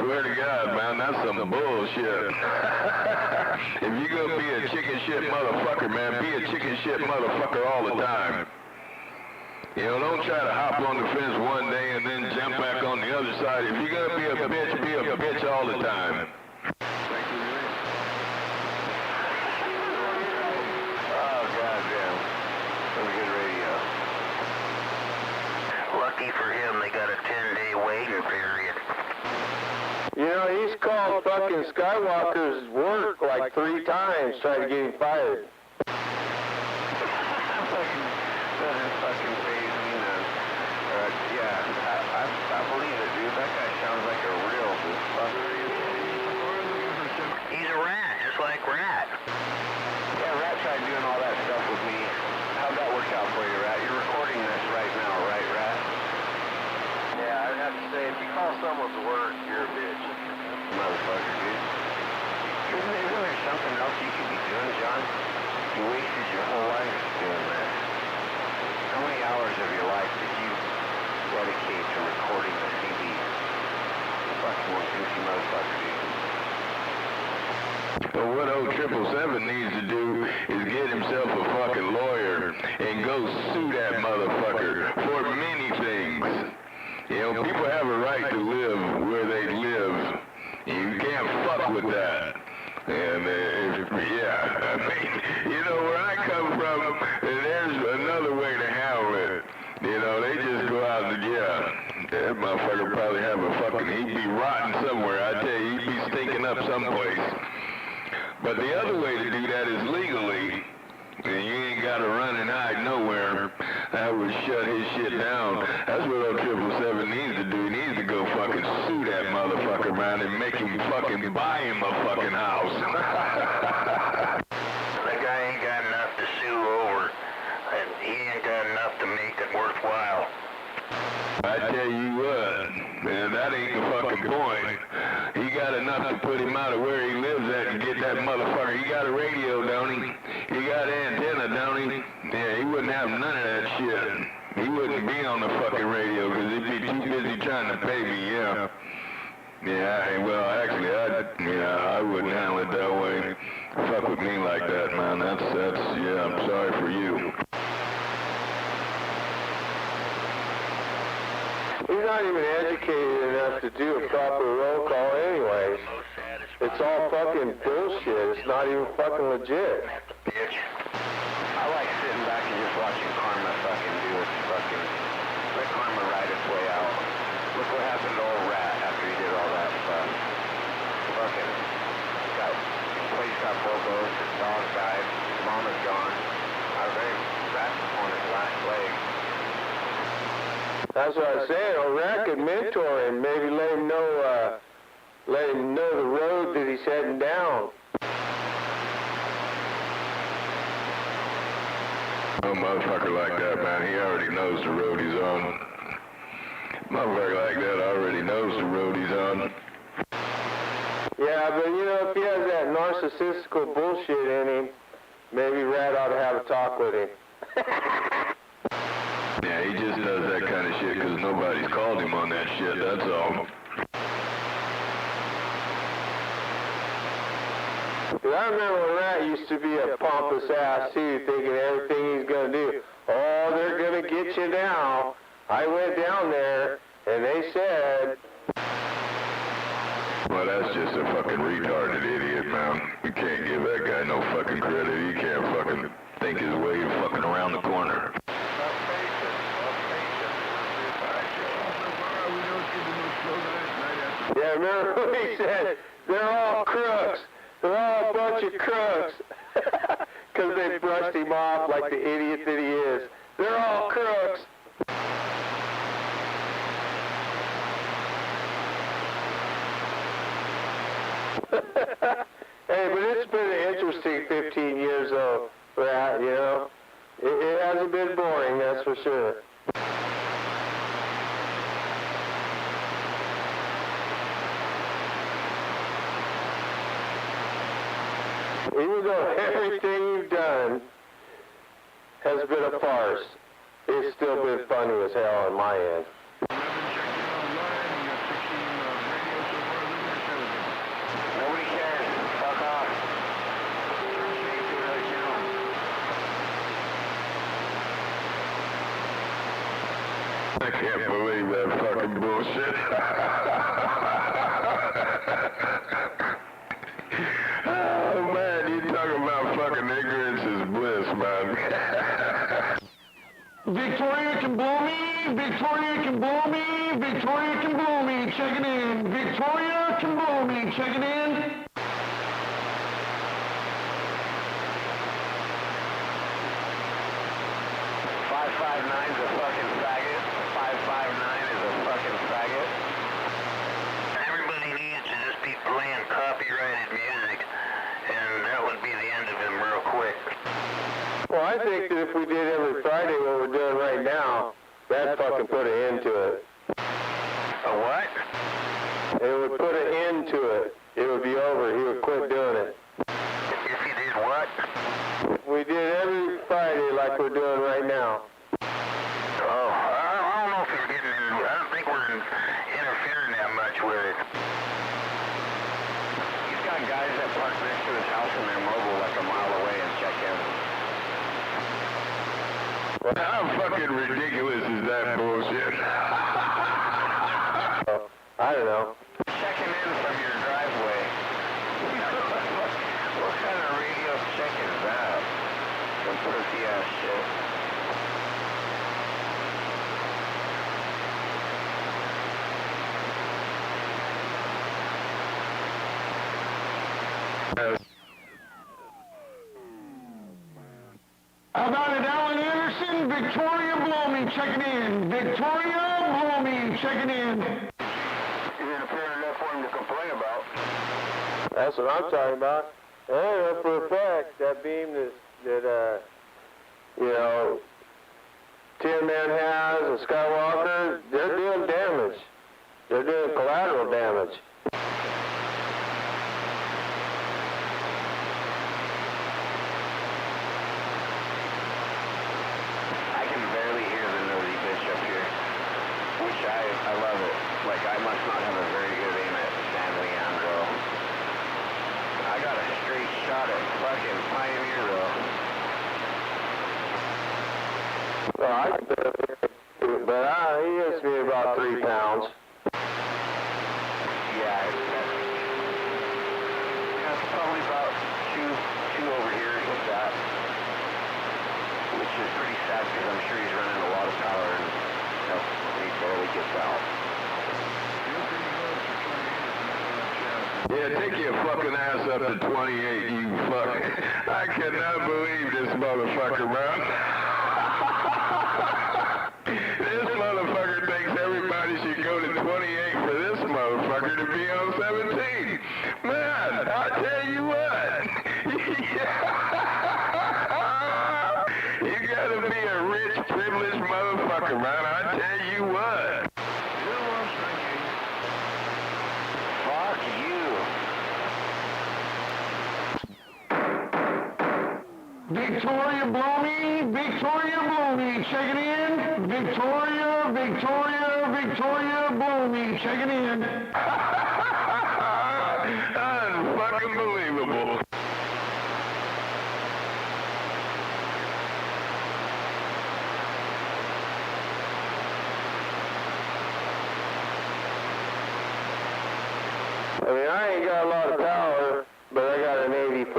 Swear to God, man, that's some bullshit. If you gonna be a chicken shit motherfucker, man, be a chicken shit motherfucker all the time. You know, don't try to hop on the fence one day and then jump back on the other side. If you're gonna be a bitch all the time. Lucky for him, they got a 10-day waiting period. You know, he's called fucking Skywalker's work like 3 times trying to get him fired. Fucking phase me, man. Yeah, I believe it, dude. That guy sounds like a real fucker. He's a rat, just like Rat. Yeah, Rat tried doing all that stuff with me. How'd that work out for you, Rat? You're recording this right now, right, Rat? Yeah, I'd have to say, if you call someone's work, you're a bitch. Motherfucker, dude. Isn't there something else you could be doing, John? You wasted your whole life doing that. How many hours of your life did you dedicate to recording the CD? Fucking one goofy motherfucker, dude. Well, what old 777 needs to do is get himself a fucking lawyer and go sue that motherfucker for many things. You know, people have a right to live where they live. You can't fuck with that. And, yeah, I mean, you know, where I come from, there's another way to handle it. You know, they just go out and, yeah, that motherfucker probably have a fucking, he'd be rotten somewhere. I tell you, he'd be stinking up someplace. But the other way to do that is legally. And you ain't got to run and hide nowhere. That would shut his shit down. That's what old 777 needs to do. He needs to go fucking sue that motherfucker, man, and make him fucking buy him a fucking house. The guy ain't got enough to sue over, and he ain't got enough to make it worthwhile. I tell you what, man, that ain't the fucking point. He got enough to put him out of where he lives at and get that motherfucker. He got a radio, don't he? He got an antenna, don't he? Yeah, he wouldn't have none of that shit. He wouldn't be on the fucking radio because he'd be too busy trying to pay me, yeah. Yeah, well, actually, I wouldn't handle it that way. Fuck with me like that, man. That's, yeah, I'm sorry for you. He's not even educated enough to do a proper roll call anyways. It's all fucking bullshit. It's not even fucking legit. Bitch. I like sitting back and just watching Karma fucking do its fucking... Let Karma ride its way out. Look what happened to old Rat after he did all that stuff. Fucking... His place got bulldozed, his dog died, his mama's gone. I think Rat's on his last leg. That's what I'm saying. A Rat could mentor him, maybe let him know the road that he's heading down. A motherfucker like that, man, he already knows the road he's on. Motherfucker like that already knows the road he's on. Yeah, but you know, if he has that narcissistical bullshit in him, maybe Rat ought to have a talk with him. Yeah, he just does that kind of shit because nobody's called him on that shit, that's all. Cause I remember when Rat used to be a pompous ass too, thinking everything he's gonna do. Oh, they're gonna get you now. I went down there, and they said... Well, that's just a fucking retarded idiot, man. can't give that guy no fucking credit. He can't fucking think his way fucking around the corner. Yeah, remember what he said? They're all crooks. They're all a bunch of crooks. Because they brushed him off like the idiot that he is. They're all crooks. Hey, but it's been an interesting 15 years though, Rat, you know? It hasn't been boring, that's for sure. Even though everything you've done has been a farce, it's still been funny as hell on my end. Nobody cares. Fuck off. I can't believe that fucking bullshit. Oh man, you talking about fucking ignorance is bliss, man. Victoria can blow me, Victoria can blow me, Victoria can blow me, check it in. Victoria can blow me, check it in. 559's a fucking faggot. 559 is a fucking faggot. Everybody needs to just be playing copyrighted music, and that would be the end of him real quick. Well, I think that if we did every Friday what we're doing right now, that'd fucking put an end to it. A what? It would put an end to it. It would be over. He would quit doing it. If he did what? We did every Friday like we're doing right now. Oh, I don't know if he's getting in. I don't think we're interfering that much with it. He's got guys that park next to his house in their mobile like a mile away and check in. How fucking ridiculous is that bullshit? I don't know. Checking in from your driveway. What kind of radio check is that? Some pussy ass shit. How about it, Alan Anderson? Victoria blow me, check it in. Victoria blow me, check it in. You're interfering enough for him to complain about. That's what I'm talking about. And I know for a fact that beam that you know, Tin Man has and Skywalker, they're doing damage. They're doing collateral damage. I can barely hear the nosy bitch up here. Which I love it. Like, I must not have a very good aim at San Leandro. I got a straight shot at fucking Pioneer, though. Well, I can barely hear it, but he hits me about 3 pounds. Yeah, that's probably about two over here, if that. Which is pretty sad because I'm sure he's running a lot of power and he barely gets out. Yeah, take your fucking ass up to 28, you fuck. I cannot believe this motherfucker, man. This motherfucker thinks everybody should go to 28 for this motherfucker to be on 17. Man, I tell you what. You gotta be a rich, privileged motherfucker, man. I tell you what. Fuck you. Victoria blow me, Victoria blow me, check it in. Victoria, Victoria, Victoria blow me, check it in. Unfucking believable. I mean, I ain't got a lot of power, but I got an 85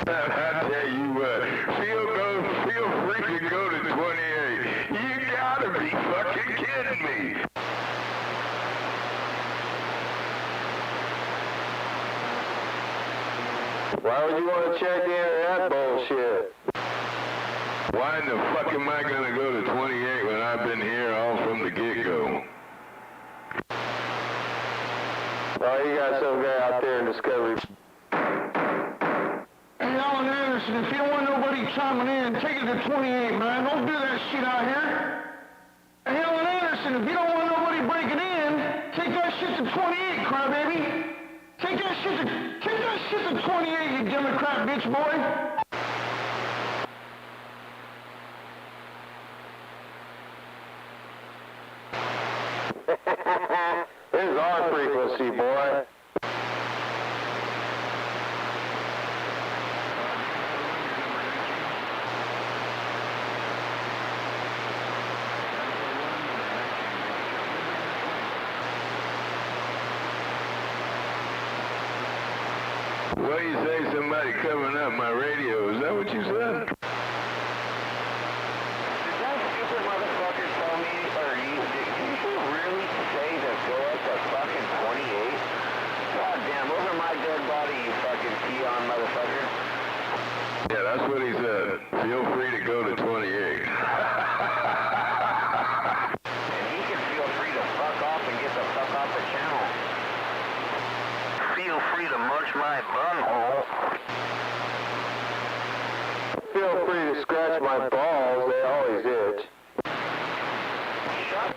I tell you what, feel free to go to 28. You gotta be fucking kidding me. Why would you want to check in that bullshit? Why in the fuck am I gonna go to 28 when I've been here all from the get-go? Oh, you got some guy out there in Discovery. Hey, Alan Anderson, if you don't want nobody chiming in, take it to 28, man. Don't do that shit out here. Hey, Alan Anderson, if you don't want nobody breaking in, take that shit to 28, crybaby. Take that shit to 28, you Democrat bitch boy. This is our frequency, boy. What you say, somebody covering up my radio? Is that what you said? Did that stupid motherfucker tell me, or did you really say to go up to fucking 28? God damn, over my dead body, you fucking peon motherfucker. Yeah, that's what he said. Feel free to go to 28. And he can feel free to fuck off and get the fuck off the channel. Feel free to munch my bunghole. Feel free to scratch my balls, they always itch. Shut.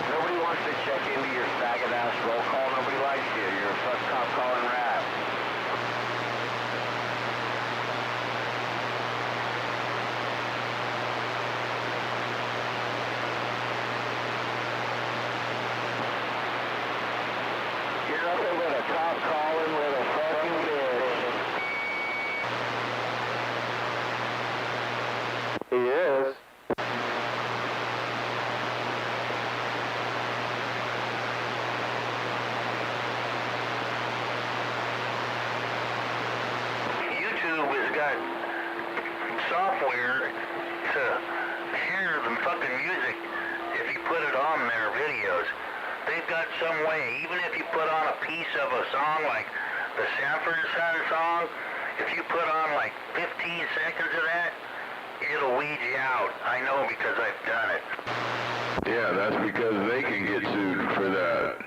Nobody wants to check into your faggot-ass roll call. Nobody likes you. You're a fuck cop calling rap. You're nothing but a cop calling with a fucking bitch. He is. YouTube has got software to hear the fucking music if you put it on their videos. They've got some way, even if you put on a piece of a song like the Sanford and Son song, if you put on like 15 seconds of that, it'll weed you out. I know because I've done it. Yeah, that's because they can get sued for that.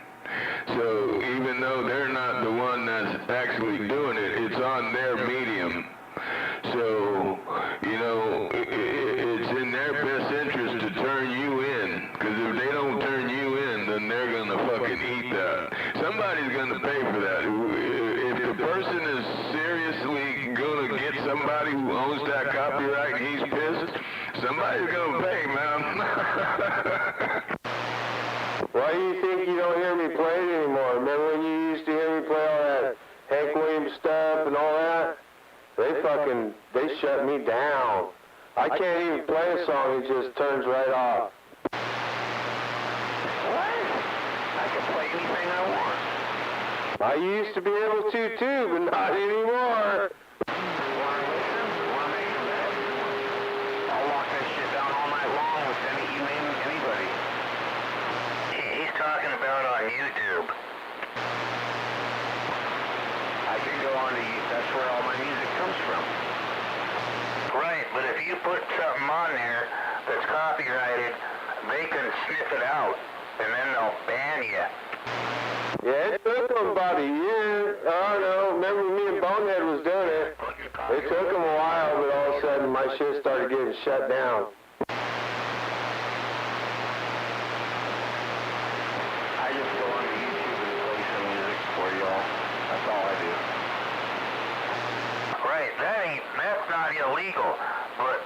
So even though they're not the one that's actually doing it, it's on their medium. So, you know, it's in their best interest to turn you in. Because if they don't turn you in, then they're going to fucking eat that. Somebody's going to pay for that. If the person is seriously going to get somebody who owns that copyright and he's pissed, somebody's going to pay, man. Why do you think you don't hear me play it anymore? Remember when you used to hear me play all that Hank Williams stuff and all that? They shut me down. I can't even play a song, it just turns right off. What? I can play anything I want. I used to be able to too, but not anymore. I'll lock that shit down all night long with anybody. He's talking about on YouTube. I can go on to that's where all my music comes from. Right, but if you put something on there that's copyrighted, they can sniff it out, and then they'll ban you. Yeah, it took them about a year. I don't know. Remember me and Bonehead was doing it. It took them a while, but all of a sudden my shit started getting shut down. I just go on to YouTube and play some music for y'all. That's all I do. Right, that's not illegal, but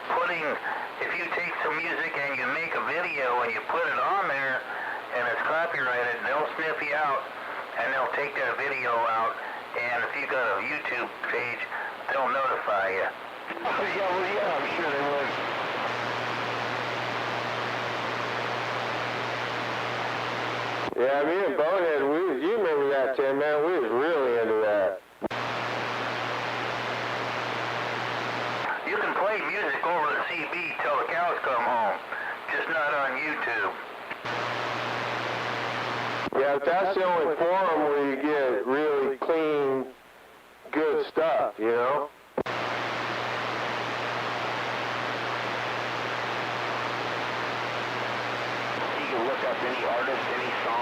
if you take some music and you make a video and you put it on there and it's copyrighted, they'll sniff you out and they'll take that video out, and if you got a YouTube page, they'll notify you. Yeah, I'm sure they would. Yeah, me and Bonehead, you remember that, Tim, man? We was really into that. You can play music over the CB till the cows come home, just not on YouTube. Yeah, but that's the only forum where you get really clean, good stuff, you know? You can look up any artist, any song.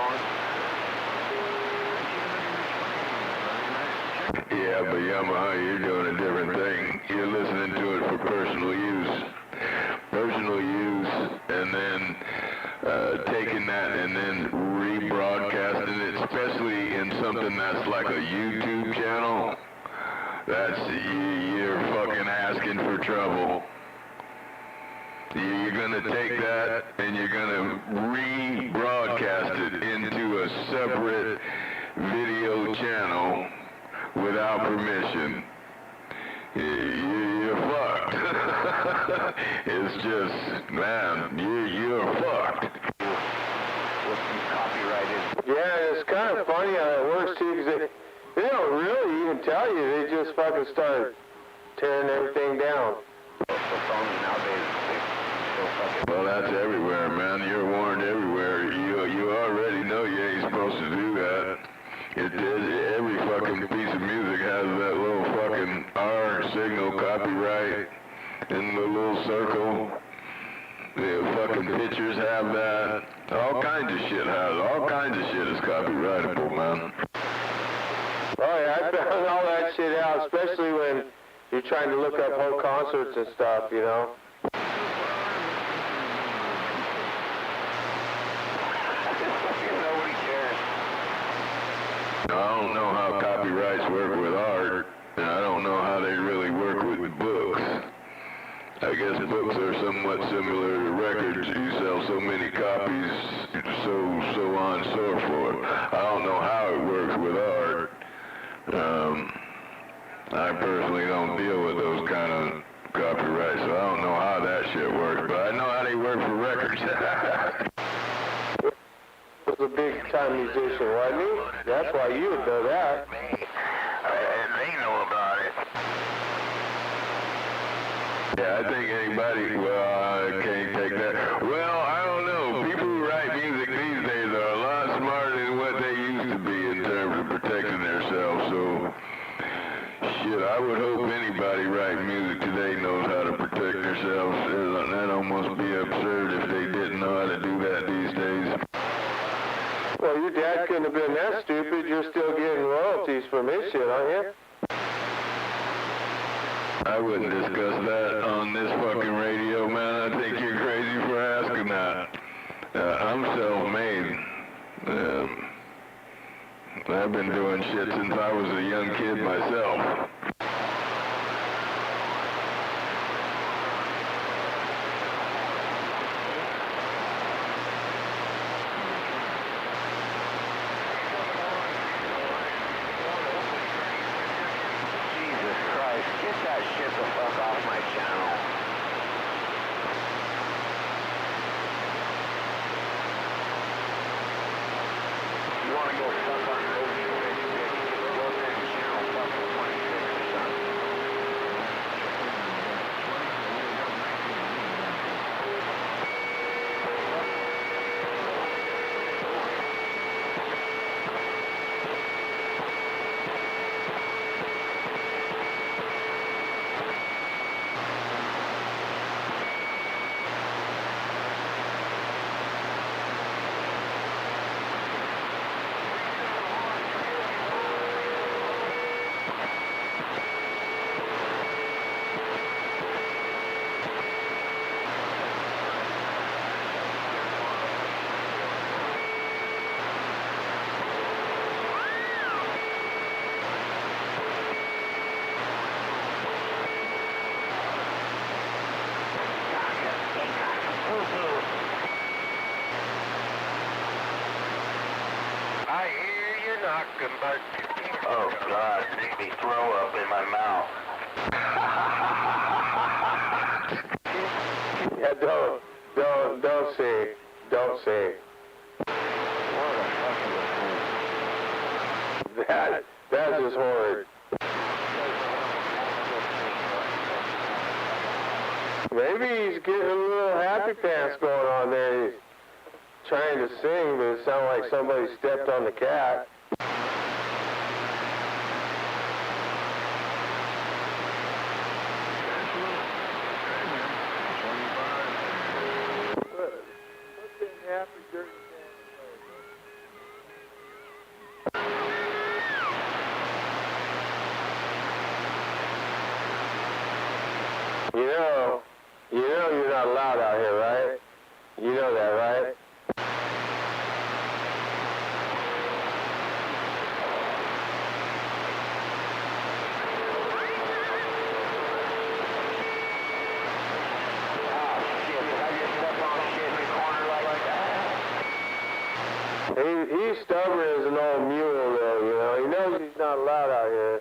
Yeah, but Yamaha, you're doing a different thing. You're listening to it for personal use. Personal use, and then taking that and then rebroadcasting it, especially in something that's like a YouTube channel. You're fucking asking for trouble. You're gonna take that and you're gonna rebroadcast it into a separate video channel without permission. You're fucked. It's just, man, you're fucked. Copyrighted. Yeah, it's kind of funny how it works, too, because they don't really even tell you. They just fucking start tearing everything down. The phones nowadays, they still fucking... Well, that's everywhere, man. You're warned everywhere. You already know you ain't supposed to do that. Every fucking piece of music has that little fucking R signal copyright in the little circle. The fucking pictures have that. All kinds of shit is copyrightable, man. Oh, yeah, I found all that shit out, especially when you're trying to look up whole concerts and stuff, you know? Nobody cares. I don't know how copyrights work with art, and I don't know how they really work with books. I guess books are somewhat similar to records. You sell so many copies, so on and so forth. I don't know how it works with art. I personally don't deal with those kind of copyrights, so I don't know how that shit works, but I know how they work for records. He was a big-time musician, wasn't he? That's why you would know that. And they know about it. Yeah, I think anybody, I can't take that. Well, I don't know. People who write music these days are a lot smarter than what they used to be in terms of protecting themselves, so shit, I would hope anybody writing music today knows how to protect themselves. That'd almost be absurd if they didn't know how to do that these days. Well, your dad couldn't have been that stupid. You're still getting royalties from his shit, aren't you? I wouldn't discuss that on this fucking radio, man. I think you're crazy for asking that. I'm self-made. I've been doing shit since I was a young kid myself. Jesus Christ, get that shit the fuck off my channel. You wanna go fuck on road trip, go to the channel fucking 26 or something. I hear you knocking, but... Oh, God, make me throw up in my mouth. Yeah, don't say. What a fucking That's just horrid. Maybe he's getting a little happy pants going on there. He's trying to sing, but it sounded like somebody stepped on the cat. You know you're not allowed out here, right? You know that, right? He's stubborn as an old mule, though, you know. He knows he's not allowed out here.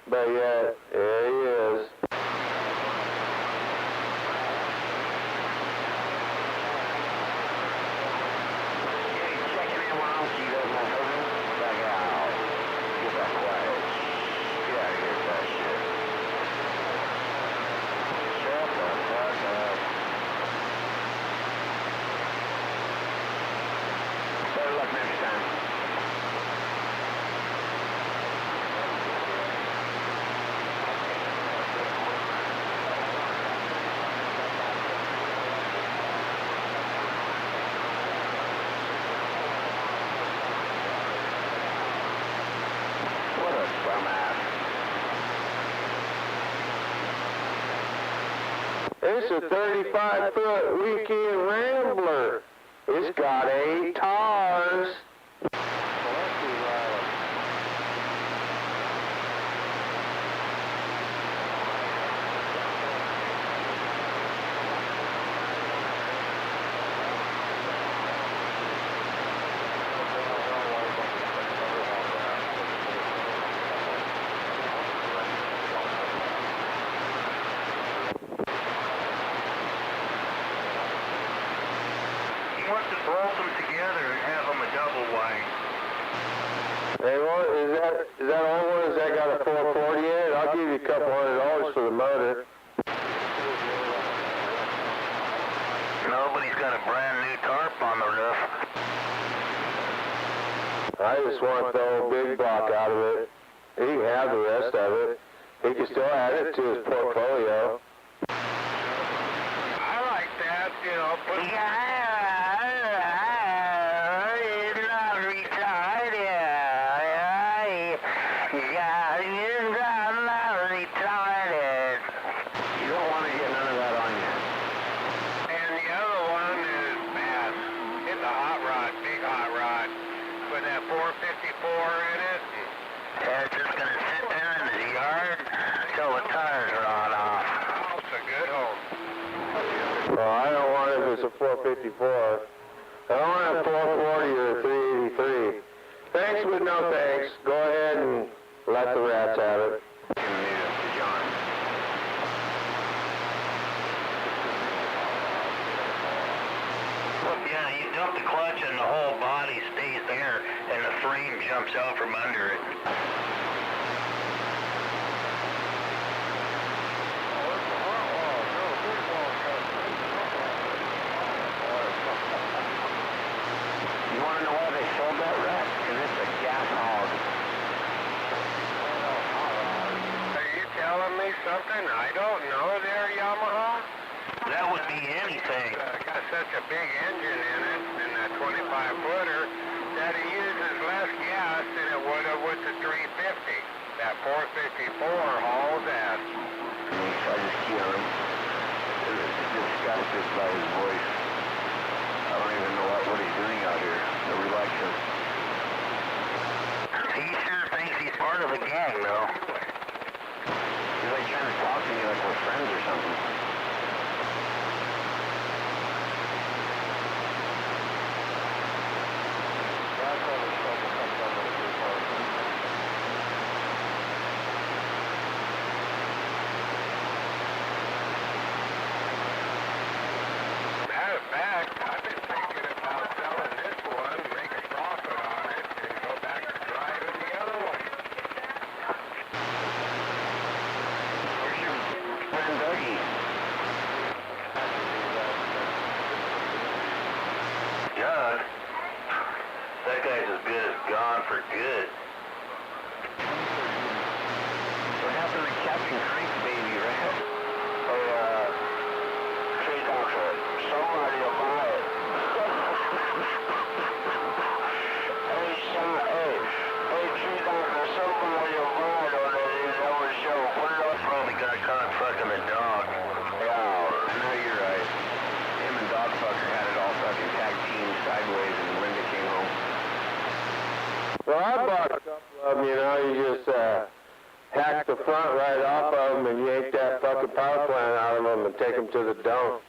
But yet, there he is. It's a 35-foot weekend Rambler. It's got 8 tires. Bolt them together and have them a double wide. Hey, well, is that all one? Has that got a 440 in it? I'll give you a couple $100 for the motor. Nobody's got a brand new tarp on the roof. I just want the old big block out of it. He can have the rest of it. He can still add it to his portfolio. I like that, you know, put Well, I don't want it if it's a 454. I don't want a 440 or a 383. Thanks, but no thanks. Go ahead and let the rats have it. Yeah, you dump the clutch and the whole body stays there and the frame jumps out from under it. Something I don't know there, Yamaha? That would be anything. Got such a big engine in it, in that 25-footer, that it uses less gas than it would have with the 350. That 454 hauls ass. I just hear him. Disgusted by his voice. I don't even know what he's doing out here. The election. He sure thinks he's part of the gang, though. He's like trying to talk to me like we're friends or something. Matter of fact, I've been thinking about selling this one, make a profit on it, and go back to driving the other for good. What happened to Captain Creek, baby, right? Tree doctor, somebody will buy it. Hey, tree doctor, somebody will buy it on that other show. Put it up. Probably got caught fucking the dog. Yeah, I know you're right. Him and Dogfucker had it all fucking tag team sideways and Linda came home. Well, I bought a couple of them, you know, you just hack the front right off of them and yank that fucking power plant out of them and take them to the dump.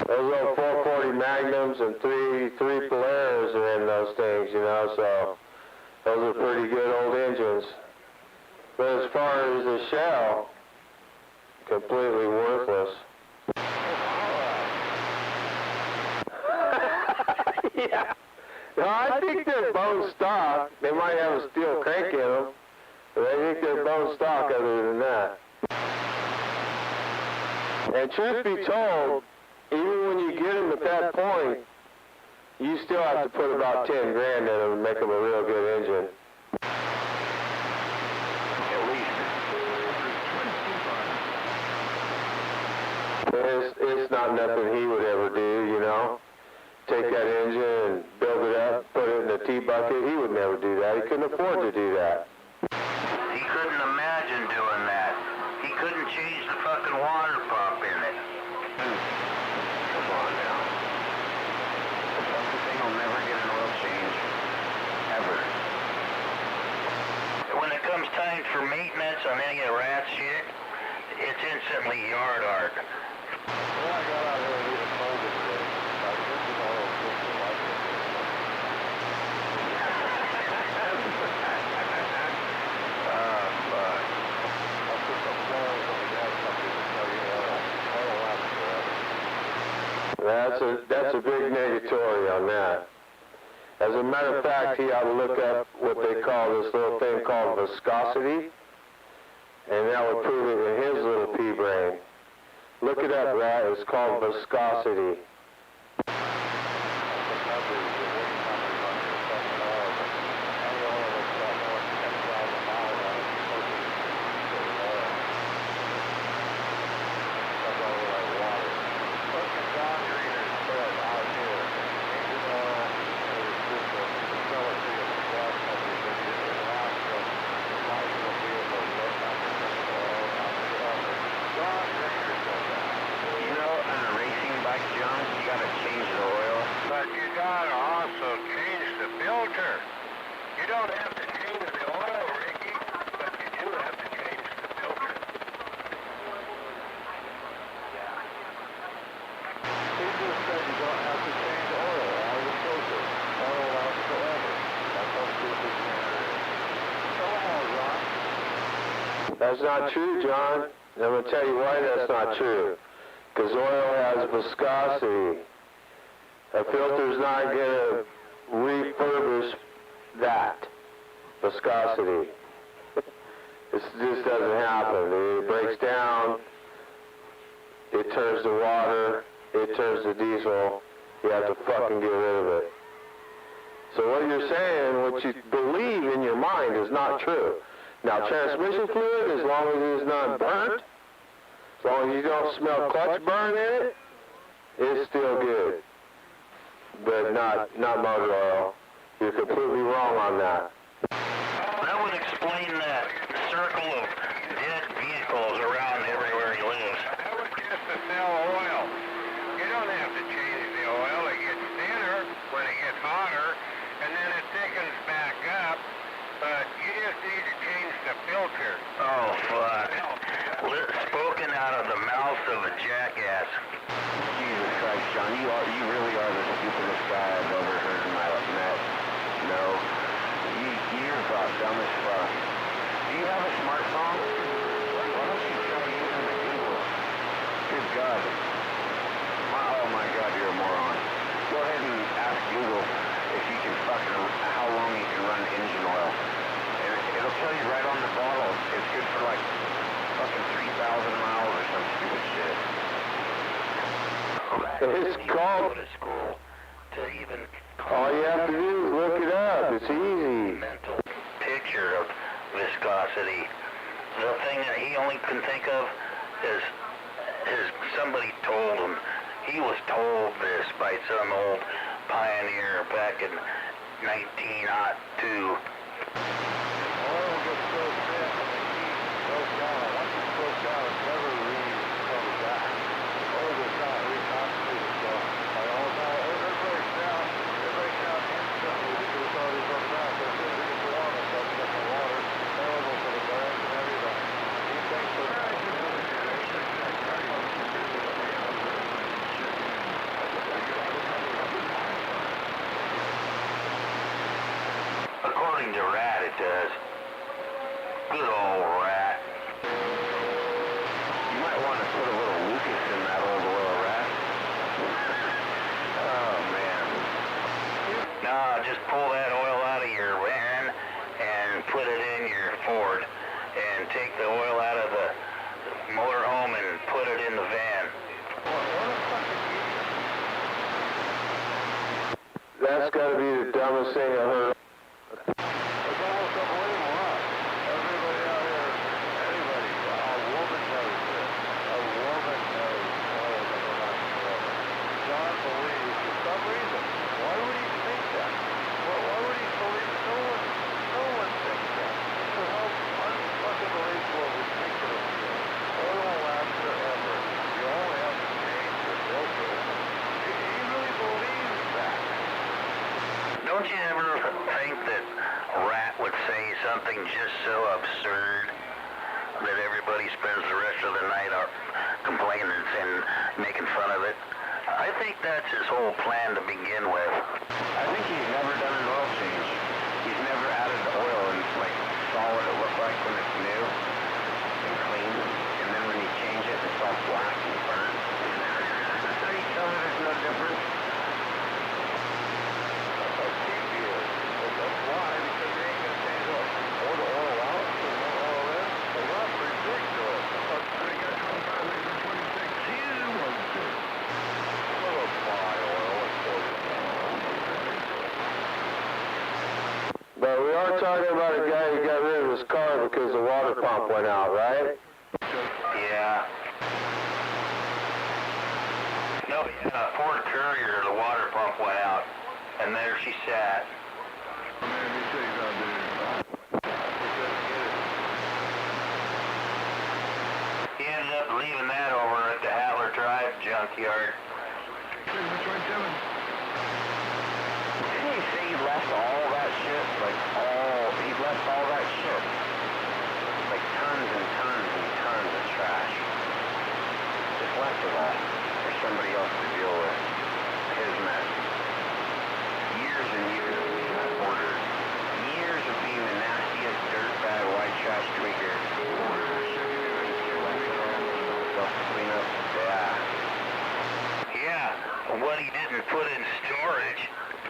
Those little 440 Magnums and three Polaris are in those things, you know, so those are pretty good old engines. But as far as the shell, completely worthless. Yeah. No, I think they're bone stock. They might have a steel crank in them, but I think they're bone stock other than that. And truth be told, even when you get them at that point, you still have to put about 10 grand in them and make them a real good engine. At least. It's not nothing he would ever do, you know. Take that engine and build it up, put it in a T-bucket. He would never do that. He couldn't afford to do that. He couldn't imagine doing that. He couldn't change the fucking water pump in it. Come on now. The fucking thing will never get an oil change. Ever. When it comes time for maintenance on any of the rat shit, it's instantly yard art. Well, I got out here and even told him today. That's a big negatory on that. As a matter of fact, he ought to look up what they call this little thing called viscosity, and that would prove it in his little pea brain. Look it up, Rat. It's called viscosity. That's not true, John. I'm going to tell you why that's not true. Because oil has viscosity. A filter's not going to refurbish that viscosity. It just doesn't happen. It breaks down, it turns to water, it turns to diesel. You have to fucking get rid of it. So what you're saying, what you believe in your mind is not true. Now, transmission fluid, as long as it's not burnt, as long as you don't smell clutch burn in it, it's still good. But not motor oil. You're completely wrong on that. That would explain that circle of dead vehicles around everywhere he lives. That was just to sell oil. You don't have to change the oil. It gets thinner when it gets hotter, and then it thickens back up. But you just need to change the filter. Oh, fuck. Spoken out of the mouth of a jackass. Jesus Christ, John, you really are the stupidest guy I've ever heard in my life. No. You're about dumb as fuck. Do you have a smartphone? Why don't you try using the Google? Good God. Oh my God, you're a moron. Go ahead and ask Google if you can how long you can run engine oil. It'll tell you right on the bottle. It's good for like fucking 3,000 miles or some stupid shit. It's called... Go to school to even have to do is look it up. It's easy. Mental picture of viscosity. The thing that he only can think of is somebody told him. He was told this by some old pioneer back in 1902. Oil gets so thin when the heat goes down. Once it goes down, it never really comes back. Oil does not reconstitute itself. Like all the time, it breaks down instantly because it's already broken down. So as soon as it gets warm, it starts getting water, terrible for the burns and everything. He thinks that According to Rat, it does. Good old Rat. You might want to put a little Lucas in that old oil, Rat. Oh, man. No, just pull that oil out of your van and put it in your Ford, and take the oil out of the motorhome and put it in the van. That's got to be the dumbest thing I've heard. it's almost unbelievable, huh? Everybody out here, anybody, a woman knows this. A woman knows oil never lasts forever. John believes, for some reason, why would he think that? Why would he believe it? No one thinks that. So how unfucking believable, ridiculous it is. Oil will last forever. You only have to change your filter. He really believes that. Don't you ever think that Rat would say something just so absurd that everybody spends the rest of the night complaining and making fun of it? I think that's his whole plan to begin with. I think he's never done an oil change. He's never added oil and saw what it looked like when it's new and clean. And then when you change it, it's all black and burnt. So you tell me there's no difference? That's why, because they ain't gonna change oil. Pour the oil out, put more oil in. Well, that's ridiculous. They got 25 liters and 26. He wants to. Well, buy oil and pour it in. But we are talking about a guy who got rid of his car because the water pump went out, right? Yeah. No, yeah, Ford Courier, the water pump went out, and there she sat. Man, he takes out there. He ended up leaving that over at the Hattler Drive junkyard. Segment 27. Didn't he say he left all that shit? He left all that shit. Like tons and tons and tons of trash. Just left it all for somebody else to deal with. His mess. Years and years of being that order. Years of being the nastiest dirtbag white trash tweaker. Self-clean up. Yeah. Yeah, what he didn't put in storage.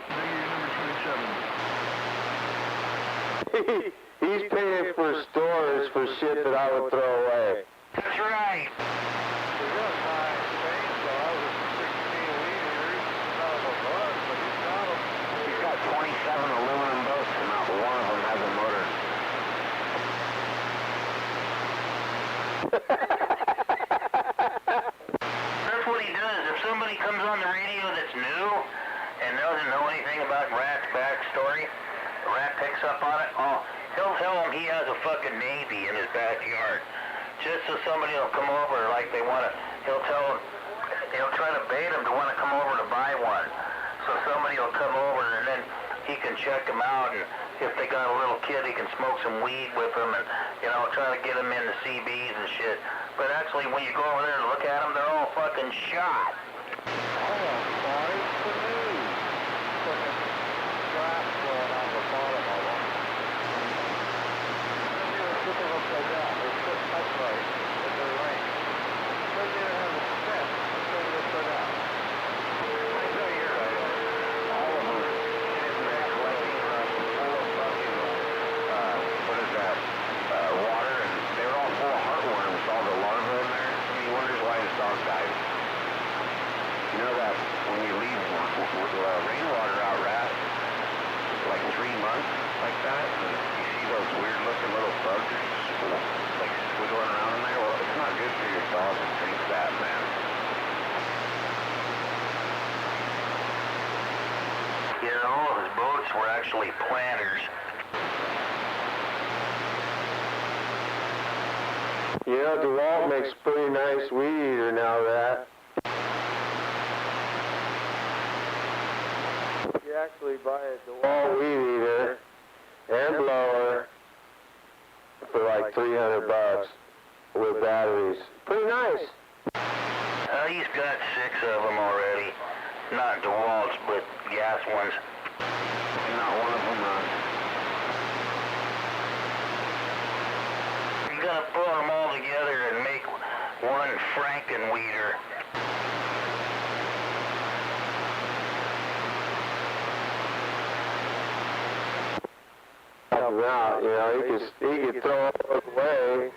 Number 27. He's paying for storage for shit that I would throw away. That's right. The rest my chainsaw was 16 liters. None of them run, but he's got them. He's got 27 aluminum boats and not one of them has a motor. That's what he does. If somebody comes on the radio that's new and doesn't know anything about Rat's backstory, Rat picks up on it, he'll tell him he has a fucking Navy in his backyard. Just so somebody will come over like they want to, he'll try to bait them to want to come over to buy one. So somebody will come over and then he can check them out, and if they got a little kid, he can smoke some weed with them and, try to get them into CBs and shit. But actually, when you go over there and look at them, they're all fucking shot. I want five canoes. Fucking straps going on the bottom of them. They're flip them upside down. They're flipped upright in their length. Doesn't even have a set. It's flip it upside down. I tell you, you're right. All of them. Sitting there collecting full of fucking, What is that? Water, and they were all full of heartworms, all the larvae in there. And he wonders why his dog died. You know that when you leave boats were actually planters. You know, DeWalt makes pretty nice weed eater now, that. You actually buy a DeWalt weed eater and blower for like $300 with batteries. Pretty nice. He's got 6 of them already. Not DeWalt's, but gas ones. Not one of them runs. You're gonna put them all together and make one Frankenweeder. Help him out, you know, he could throw it away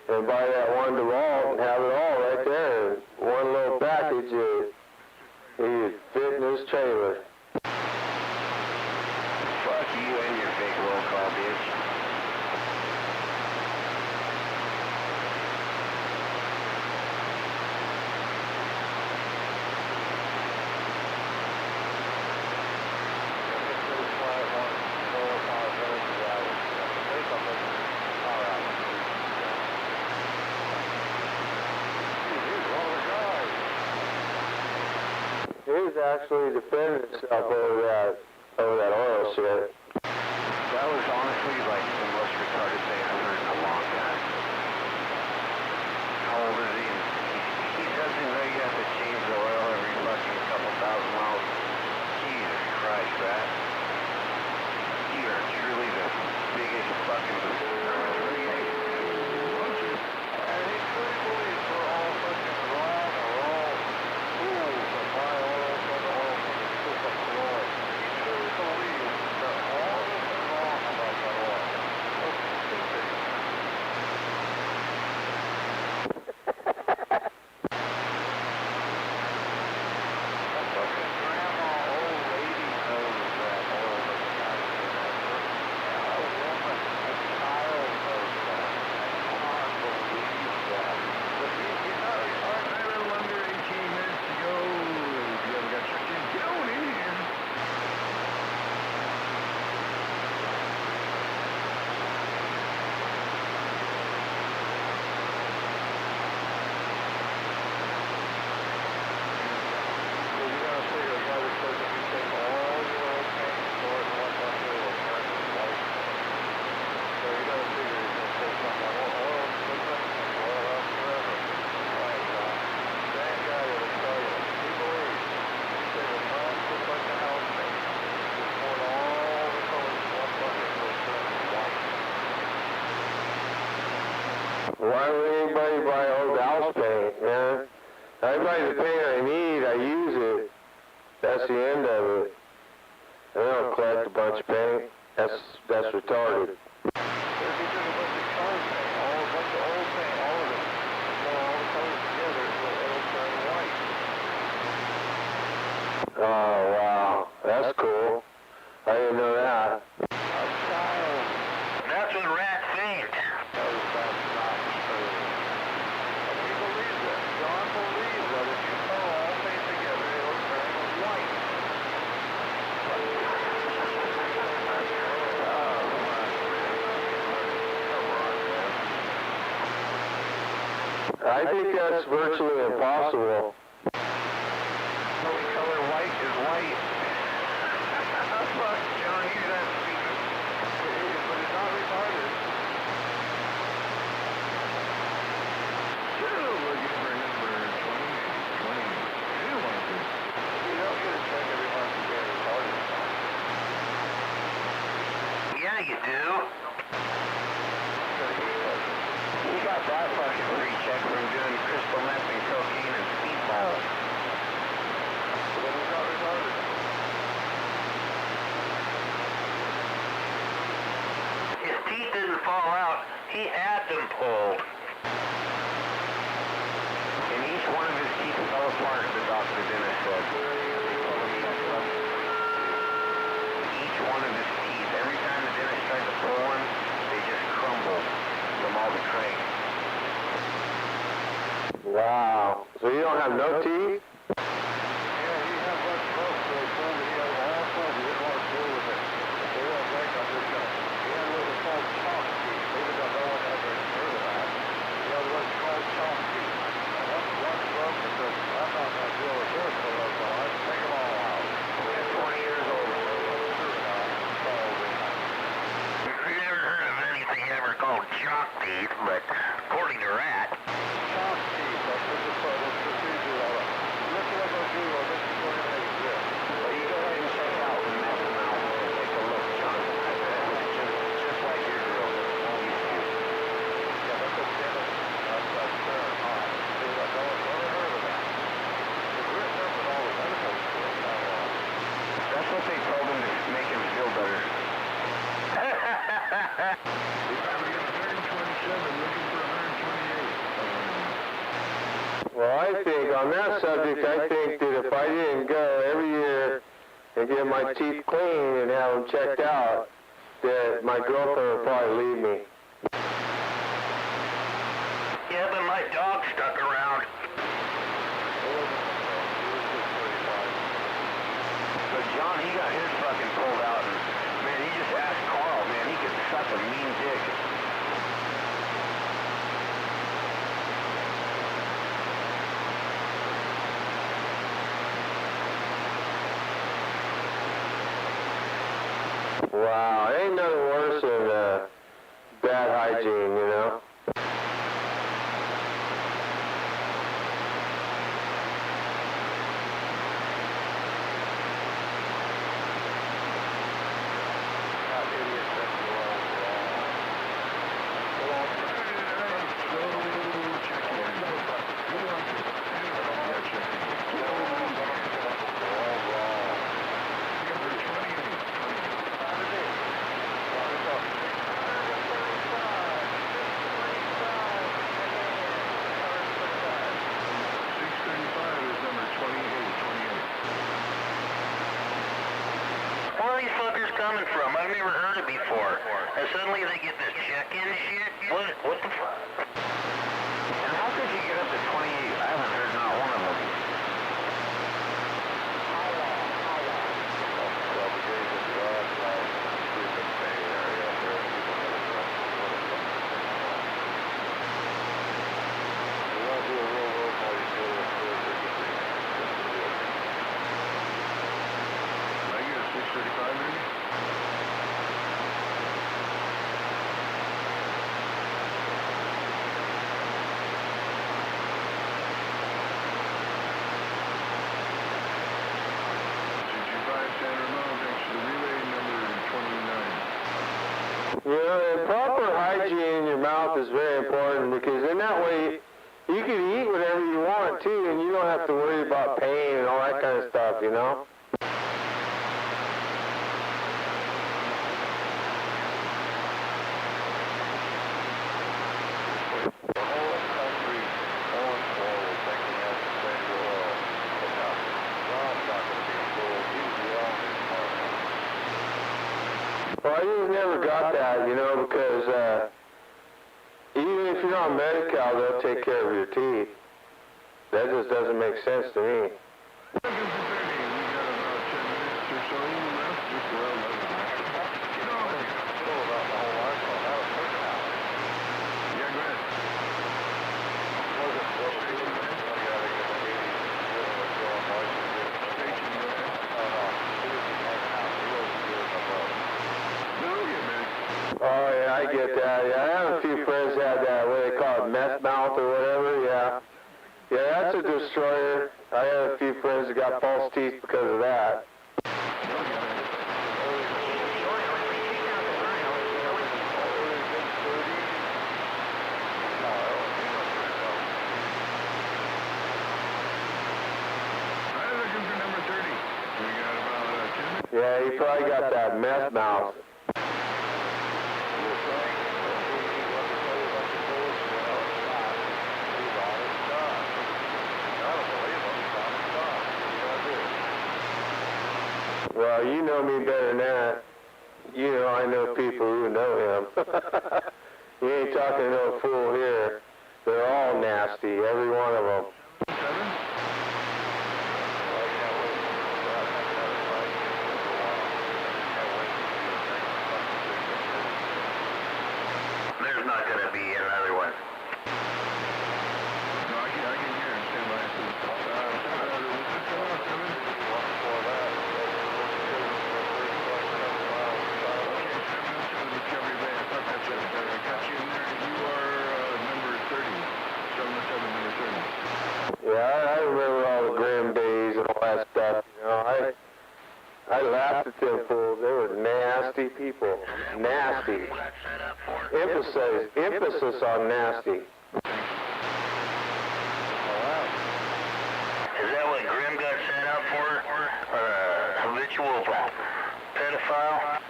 and buy that one DeWalt and have it all right there. One little package, he would fit in his trailer. Fuck you and your big roll call, bitch. He was actually defending himself over that oil shit. That was honestly like the most retarded thing I've heard in a long time. How old is he? He doesn't know you have to change the oil every fucking couple thousand miles. Jesus Christ, Rat. You are truly the biggest fucking booster. Why would anybody buy old house paint, man? I buy the paint I need, I use it. That's the end of it. I don't collect a bunch of paint. That's retarded. Oh, wow. That's cool. I didn't know that. That's what rats think. I think that's virtually impossible. The only color white is white. Fuck, John, he's that stupid. But it's not retarded. Still looking for number 20. You want to. You don't get a check every month for being retarded. Yeah, you do. You got that fucking free check from doing crystal meth and cocaine and speedball. Then he's not retarded. His teeth didn't fall out. He had them pulled. And each one of his teeth fell apart, the doctor dentist said. Each one of his teeth, every time the dentist tried to pull one, they just crumbled from all the crank. Wow. So you don't have no teeth? Yeah, he had less growth, so he pulled it. He had all pulled. He didn't want to deal with street, but according to Rat, Top speed, that's what the procedure all up. Look it up on Google, this is where it exists. well, you go ahead and check out Meth Mouth and take a look, John. I bet it looks just like your drill. Yeah, that's a Dennis. That's Fahrenheit. See, I've never heard of that. It's written up with all the medical stuff. That's what they told him to make him feel better. We got 127 looking for 128. Well, I think on that subject, I think that if I didn't go every year and get my teeth cleaned and have them checked out, that my girlfriend would probably leave me. Yeah, but my dog stuck around. But John, he got his fucking pulled out, and man, he just asked Carl, man, he could suck a mean dick. Wow, ain't nothing worse than bad hygiene, you know? Where are these fuckers coming from? I've never heard it before. And suddenly they get this check-in shit? What the fuck? And how could you get up to 28? I haven't heard not one of them. I get a 635 maybe? You know, and proper hygiene in your mouth is very important because in that way you can eat whatever you want too, and you don't have to worry about pain and all that kind of stuff, you know? The whole country going forward thinking that's the same world. But now, Ron's not going to be fooled. He's wrong this morning. Well, I just never got that, you know, because even if you're not Medi-Cal, they'll take care of your teeth. That just doesn't make sense to me. We got about 10 minutes or so left. Just well, Still about the whole iPhone. That was pretty out. yeah, go ahead. Wasn't so big. I got to get the 80s. What's going on? Station, go ahead. Oh, no. He was just hanging out. He wasn't doing something else. No, get back. Oh, yeah, I get that. Yeah, I have a few friends that had that, what they call it, meth mouth or whatever, yeah. Yeah, that's a destroyer. I have a few friends that got false teeth because of that. I'm looking for number 30. We got about 10 minutes. Yeah, he probably got that meth mouth. Well, you know me better than that. You know I know people who know him. You ain't talking to no fool here. They're all nasty, every one of them. 7? There's not going to be another one. No, I can hear him. Stand by. Discovery Bay. I thought that's it. I got you in there. You are them fools. They were nasty people. Nasty. Emphasis on nasty. Is that what Grim got set up for? Habitual pedophile?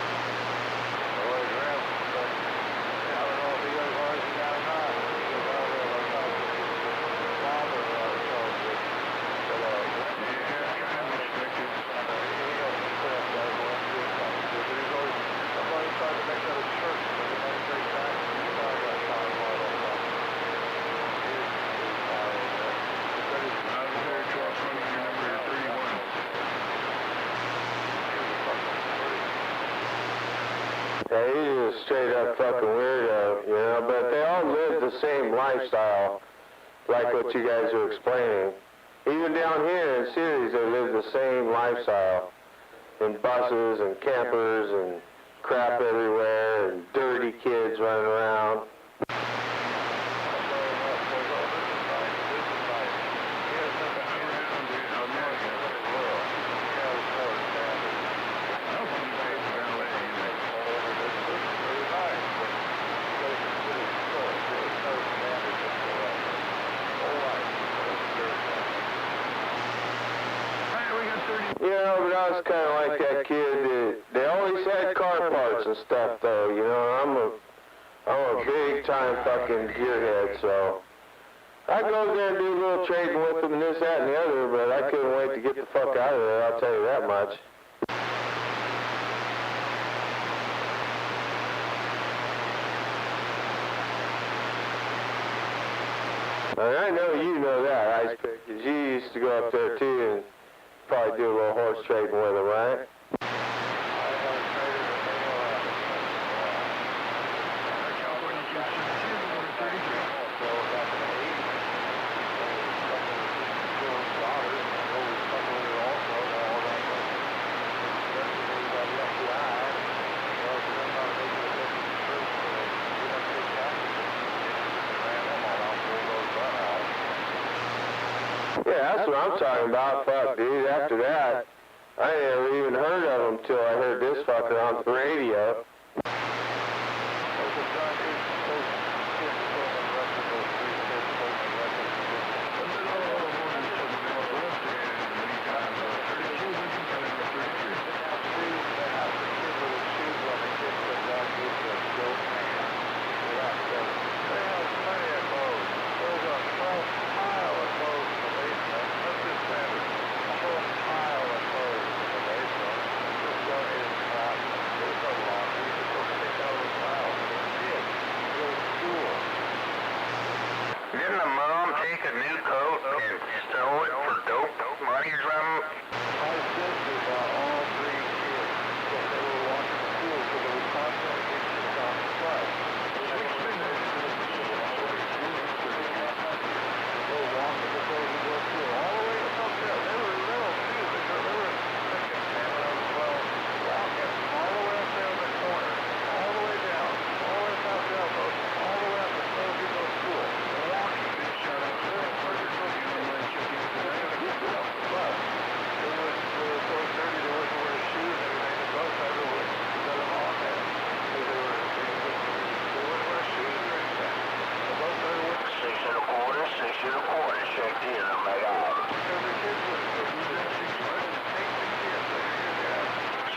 Yeah, he's a straight up fucking weirdo, you know, but they all live the same lifestyle, like what you guys are explaining. Even down here in cities, they live the same lifestyle, in buses and campers and crap everywhere and dirty kids running around. You know, but I was kind of like that kid. They always had car parts and stuff, though. You know, I'm a big time fucking gearhead, so I go there and do a little trading with them and this, that, and the other. But I couldn't wait to get the fuck out of there. I'll tell you that much. And I know you know that, Ice Pick, 'cause you used to go up there too and probably do a little horse trading with them, right? Yeah, that's what I'm talking about. Fuck, dude. After that, I never even heard of him till I heard this fucker on the radio. Didn't the mom take a new coat and stow it for dope money or something? I said about all three kids that they were walking to school because there was constant issues on the bus. They were walking to go to school all the way to Bucktail. They were little too. They were second standing well, walking all the way up there in the corner, all the way down, all the way to South Elbow, all the way up to Soviet School. Walking. Shut up. They were perfect for you. They were off the bus. They were so dirty they wouldn't wear shoes and everything. The bus driver would let them on there. They wouldn't wear shoes or anything. The bus driver wouldn't. 6 1/4, checked in on my God. Every kid was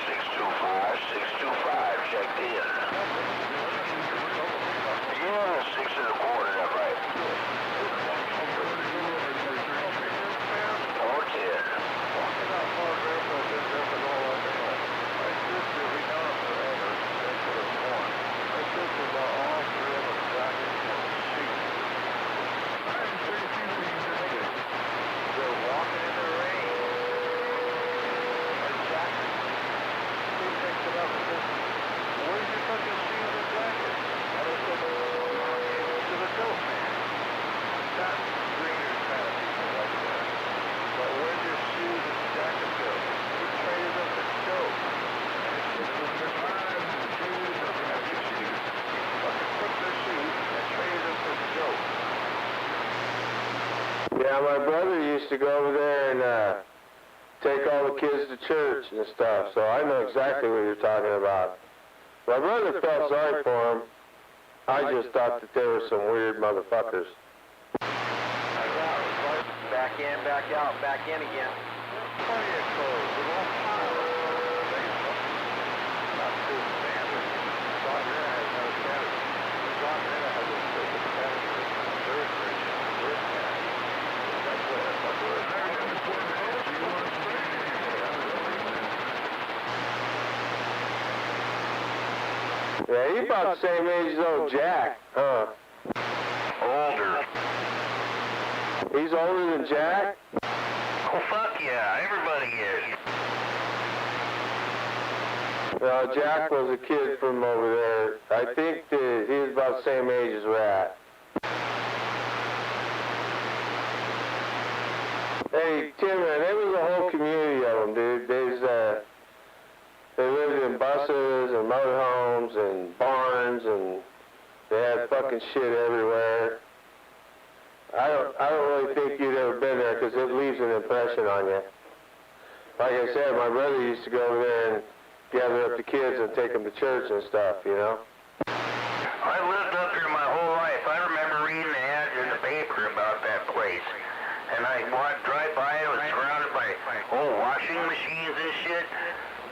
625, checked in. Yeah, 6 1/4, that's right. 410. walking out far barefoot, just jumping all over anyway. My sister, we know them forever. That's what it's born. My sister bought all three of them jackets and shoes. They're walking in the rain. A jacket. He picks it up and says, where's your fucking shoes and jacket? And I said, to the dope man. Not greener kind of people like that. But where'd your shoes and jacket go? We traded them for dope. And it was their time and shoes and fucking took their shoes and traded them for dope. Yeah, my brother used to go over there and take all the kids to church and stuff, so I know exactly what you're talking about. My brother felt sorry for him. I just thought that they were some weird motherfuckers. Back in, back out, back in again. Yeah, he's about the same age as old Jack, huh? Older. He's older than Jack? Oh, fuck yeah, everybody is. Well, Jack was a kid from over there. I think that he was about the same age as Rat. Hey, Tim, man, there was a whole community of them, dude. They lived in buses and motorhomes and barns, and they had fucking shit everywhere. I don't really think you'd ever been there because it leaves an impression on you. Like I said, my brother used to go over there and gather up the kids and take them to church and stuff, you know? I've lived up here my whole life. I remember reading the ads in the paper about that place. And I drive by, it was surrounded by, washing machines and shit.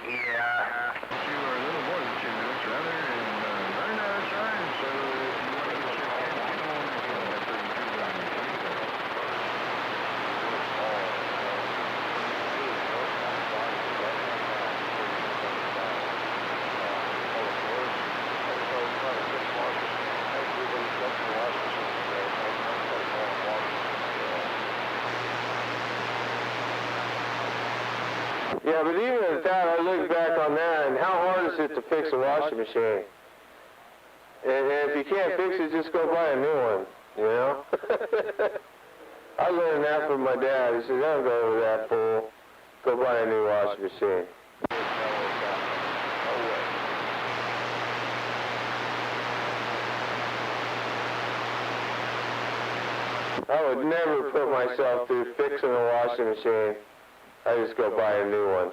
Yeah. You are a little more than 2 minutes, rather, and very nice time, so if you want to check Yeah, but even at that, I look back on that, and how hard is it to fix a washing machine? And if you can't fix it, just go buy a new one, you know? I learned that from my dad. He said, don't go over that fool. Go buy a new washing machine. I would never put myself through fixing a washing machine. I just go buy a new one.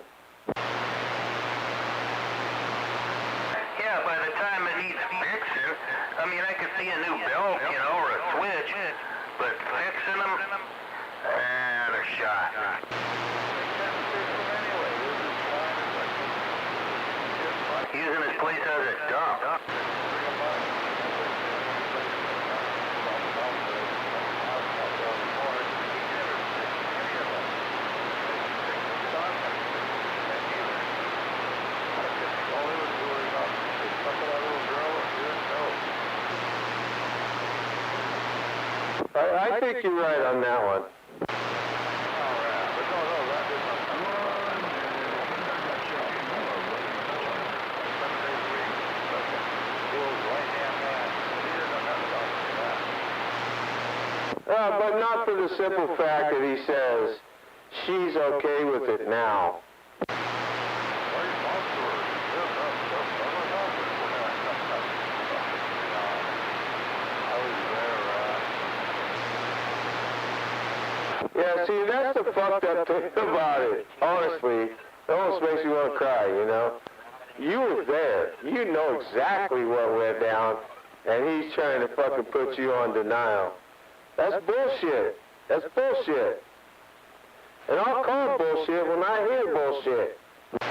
Yeah, by the time it needs fixing, I mean, I could see a new belt, you know, or a switch, but fixing them, they're shot. Using this place as a dump. I think you're right on that one. But not for the simple fact that he says she's okay with it now. Yeah, see, that's the fucked up thing about it. Honestly, it almost makes me want to cry, you know? You were there. You know exactly what went down, and he's trying to fucking put you on denial. That's bullshit. That's bullshit. And I'll call bullshit when I hear bullshit. 918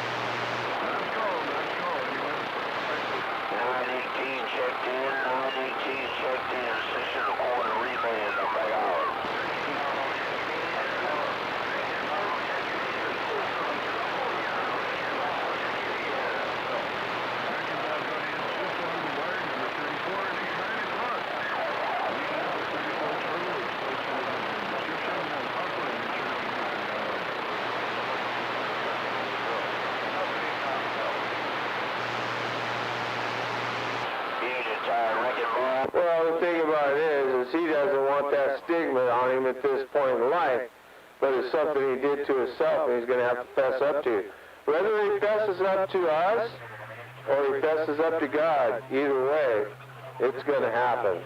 checked in, 918 checked in, 6 1/4 relay in the back hour. Well, the thing about it is he doesn't want that stigma on him at this point in life, but it's something he did to himself and he's going to have to fess up to. Whether he fesses up to us or he fesses up to God, either way, it's going to happen.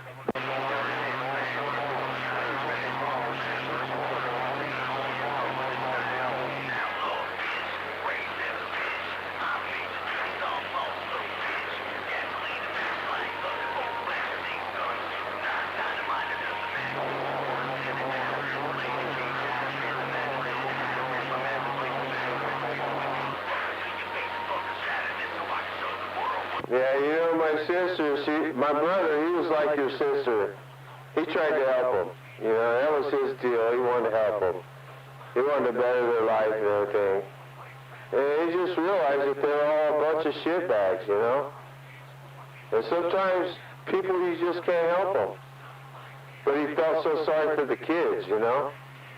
sister, my brother, he was like your sister. He tried to help him. You know, that was his deal. He wanted to help them. He wanted to better their life and everything. And he just realized that they're all a bunch of shitbags, you know? And sometimes people, you just can't help them. But he felt so sorry for the kids, you know?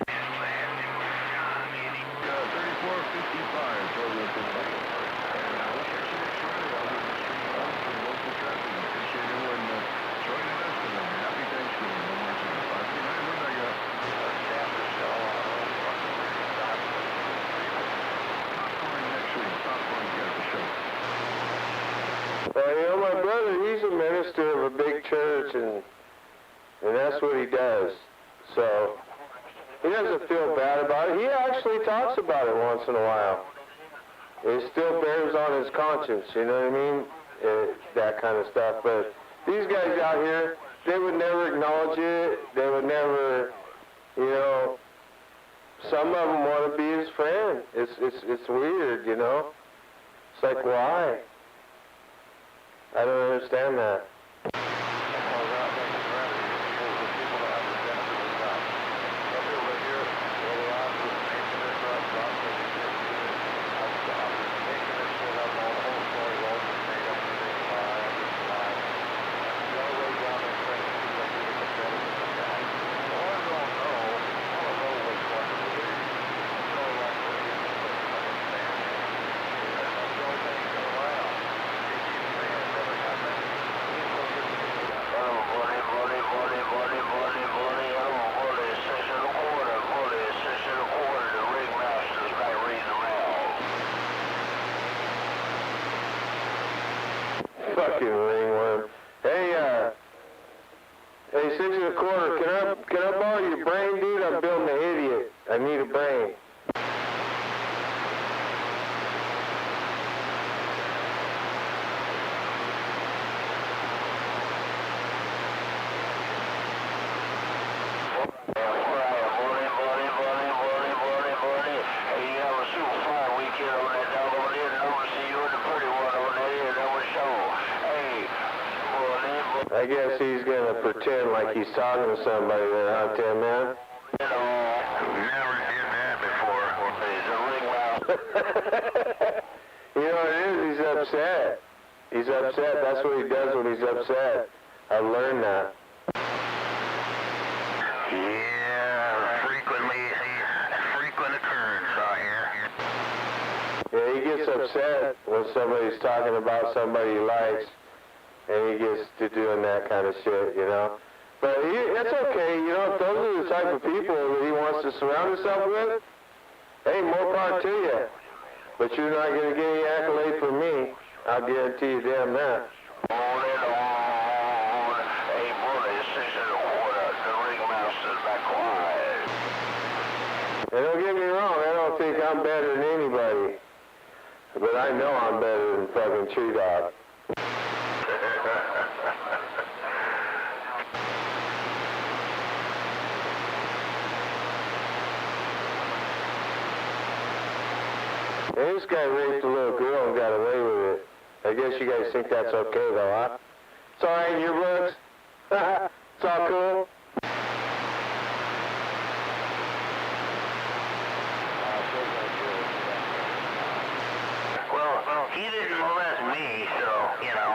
3455 total today. And we'll catch you next Friday. I'll be in the street home for local traffic. Appreciate everyone joining us, and happy Thanksgiving. One more time. 539, what I got? Popcorn next week. Popcorn's got the show. Well, you know, my brother, he's a minister of a big church, and that's what he does. So he doesn't feel bad about it. He actually talks about it once in a while. It still bears on his conscience, you know what I mean? That kind of stuff. But these guys out here, they would never acknowledge it. They would never, you know, some of them want to be his friend. It's weird, you know? It's like, why? I don't understand that. Fucking ringworm. Hey, 6 1/4. Can I borrow your brain, dude? I'm building an idiot. I need a brain. I guess he's gonna pretend like he's talking to somebody there, huh, Tim, man? Never did that before. You know what it is? He's upset. He's upset. That's what he does when he's upset. I've learned that. Yeah, frequent occurrence out here. Yeah, he gets upset when somebody's talking about somebody he likes, and he gets to doing that kind of shit, you know? But it's okay, you know, if those are the type of people that he wants to surround himself with, hey, more power to you. But you're not going to get any accolade from me. I'll guarantee you damn that. And don't get me wrong, I don't think I'm better than anybody. But I know I'm better than fucking Tree Dog. And this guy raped a little girl and got away with it. I guess you guys think that's okay though, huh? It's alright in your books? It's all cool? Well, he didn't molest me, so, you know.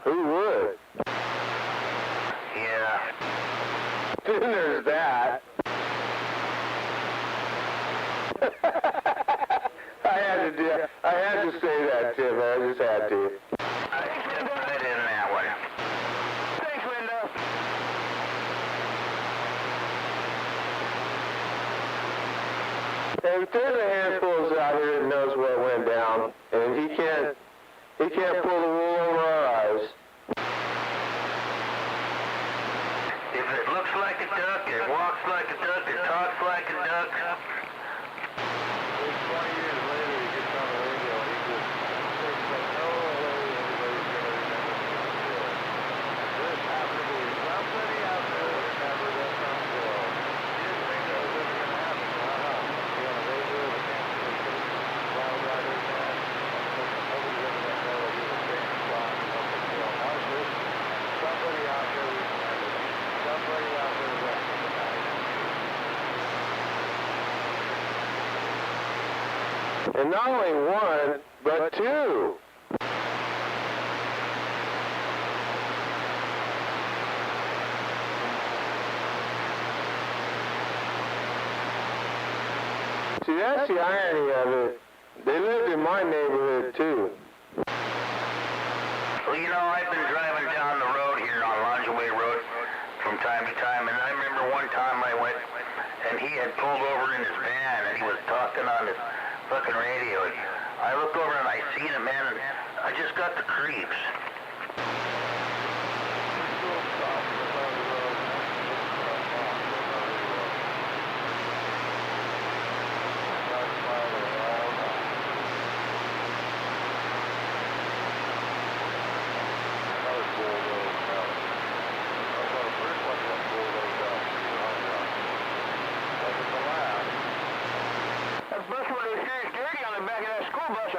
Who would? Yeah. Then there's that. I had to say that, Tim. I just had to. I fit in that one. Thanks, Linda. And there's a handful out here that knows what went down, and he can't pull the wool over our eyes. If it looks like a duck, it walks like a duck, it talks like a duck. 20 years later, he gets on the radio, and he just thinks like, no way anybody's going to remember me. There's happened to be somebody out there that remembers that song still. He didn't think that was ever going to happen. Why not? Be on the radio, the cancer, wild riders, man. Nobody's ever And not only one, but two. See, that's the irony of it. They lived in my neighborhood, too. Well, you know, I've been driving down the road here on Lodgeway Road from time to time, and I remember one time I went, and he had pulled over in his van, and he was talking on his fucking radio. I look over and I seen him, man, and I just got the creeps.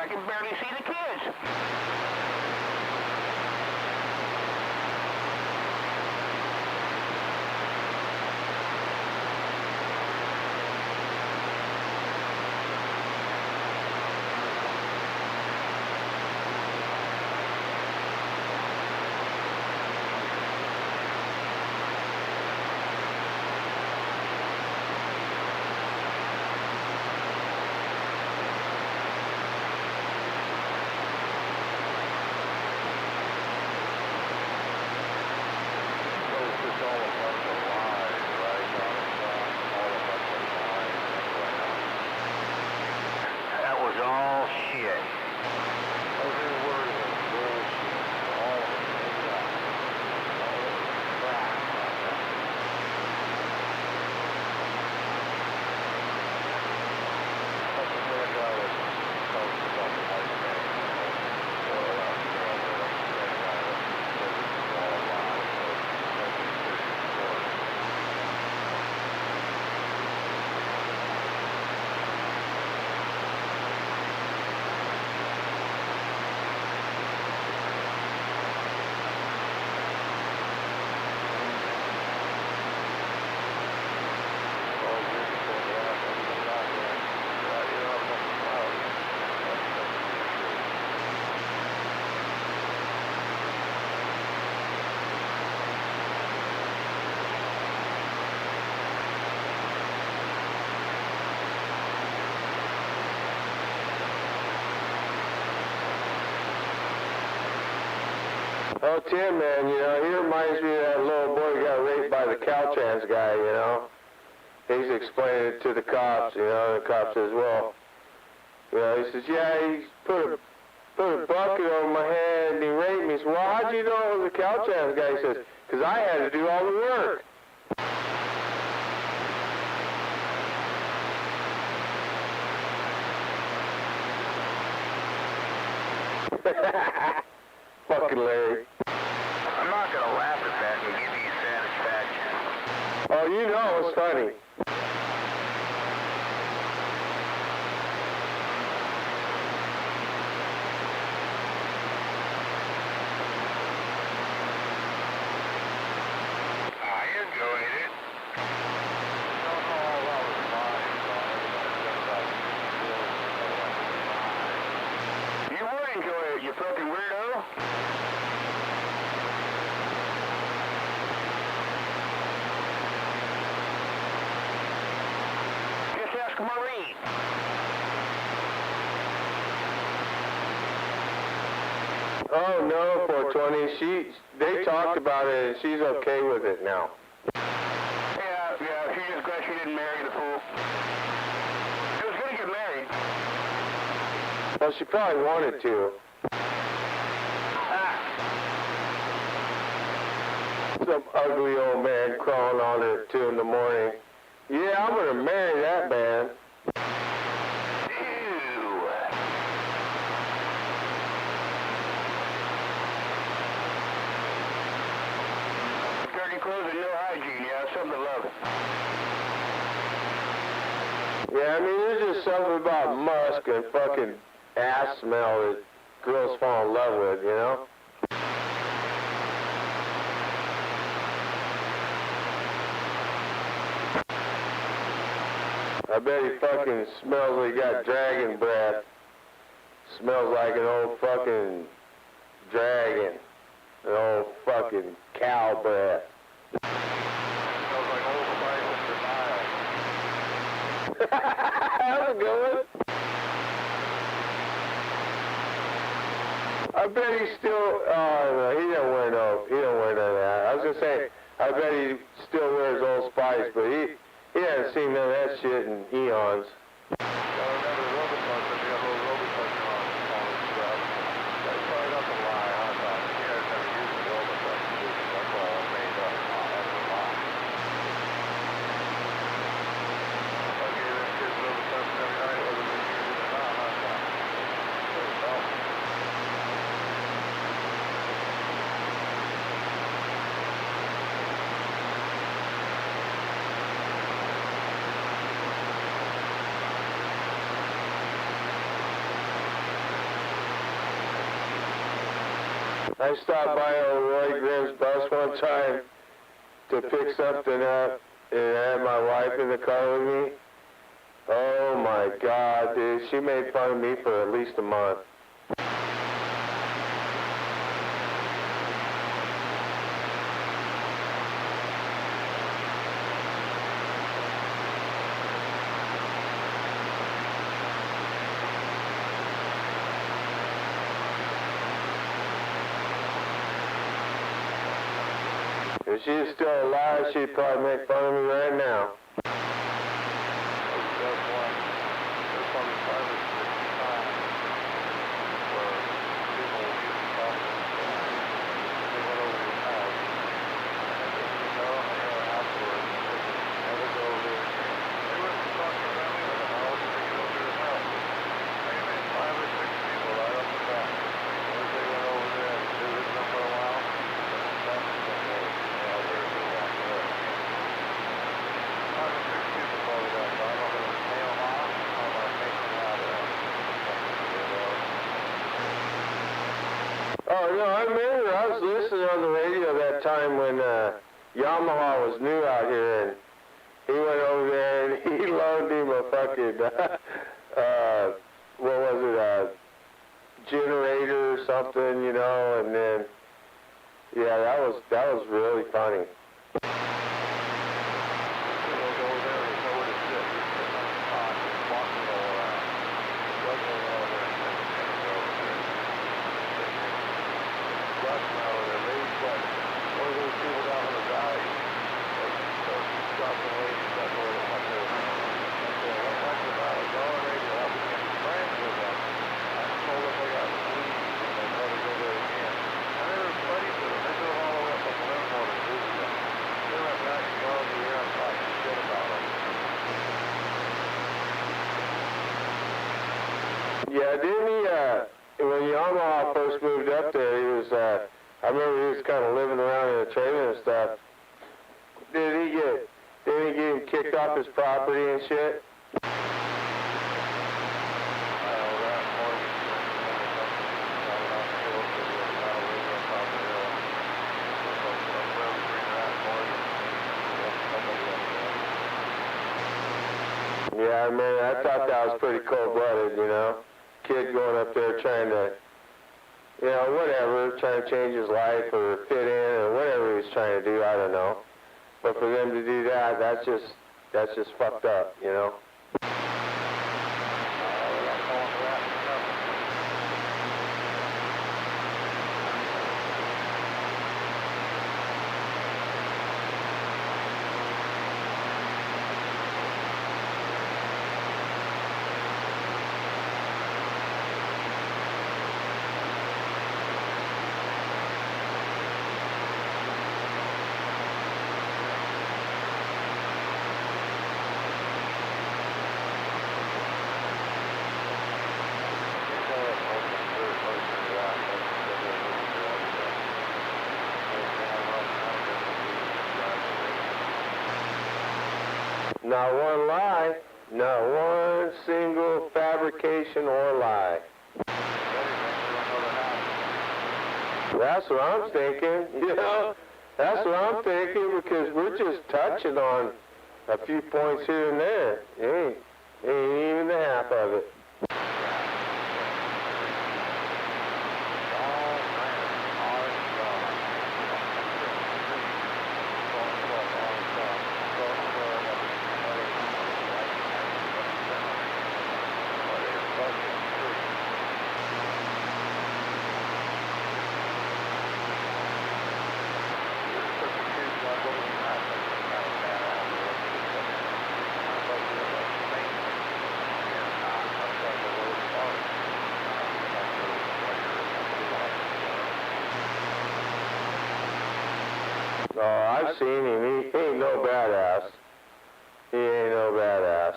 I can barely see the kids. Oh, Tim, man, you know, he reminds me of that little boy who got raped by the Caltrans guy, you know. He's explaining it to the cops, you know, and the cop says, well, you know, he says, yeah, he put a bucket over my head and he raped me. He says, well, how'd you know it was the Caltrans guy? He says, because I had to do all the work. Fucking Larry. I'm not gonna laugh at that and give you satisfaction. Oh, you know it's funny. I enjoyed it. You would enjoy it, you fucking weirdo. Just ask Maureen. Oh no, 420. They talked about it and she's okay with it now. Yeah, she just glad she didn't marry the fool. She was gonna get married. Well, she probably wanted to. Some ugly old man crawling on her at 2 in the morning. Yeah, I'm gonna marry that man. Dirty clothes and no hygiene, yeah, something to love. Yeah, I mean, there's just something about musk and fucking ass smell that girls fall in love with, you know? I bet he fucking smells like he got dragon breath. Smells like an old fucking dragon. An old fucking cow breath. Smells like Old Spice and denial. That's a good one. I bet he still, no, he don't wear none of that. I was gonna say, I bet he still wears Old Spice, but he hasn't seen none of that shit in eons. I remember the Robitussin, they got a little Robitussin on his stuff. That's probably not the lie, huh, Tom? You guys never used the Robitussin, did you? That's all made up, not that's a lie. I gave them kids Robitussin every night, whether they used it or not, huh, Tom? Doesn't help. I stopped by old Roy Grimm's bus one time to pick something up, and I had my wife in the car with me. Oh my God, dude, she made fun of me for at least a month. If she was still alive, she'd probably make fun of me right now. That's one. There's probably 5 or 6 times where people used to talk to them. They went over to his house. And they said, no, afterwards, they said, never go over there again. They went to talk to them in the house, and they get over to his house. They made 5 or 6 people right off the bat. As they went over there and visited them for a while, that's when they go, yeah, there's the one there. 5 or 6 people probably got by. I'm going to nail them off. I'm going to make them out of them. Oh, no, I remember I was listening on the radio that time when Yamaha was new out here, and he went over there and he loaned him a fucking, what was it, generator or something, you know, and then, yeah, that was really funny. Yeah, didn't he, when Yamaha first moved up there, he was, I remember he was kind of living around in a trailer and stuff. Didn't he get him kicked off his property and shit? Yeah, I mean, I thought that was pretty cold-blooded, you know? Kid going up there trying to, you know, whatever, trying to change his life or fit in or whatever he was trying to do, I don't know. But for them to do that, that's just fucked up, you know? Not one lie, not one single fabrication or lie. That's what I'm thinking, you know? That's what I'm thinking, because we're just touching on A few points here and there. Ain't even the half of it. Oh, I've seen him. He ain't no badass. He ain't no badass.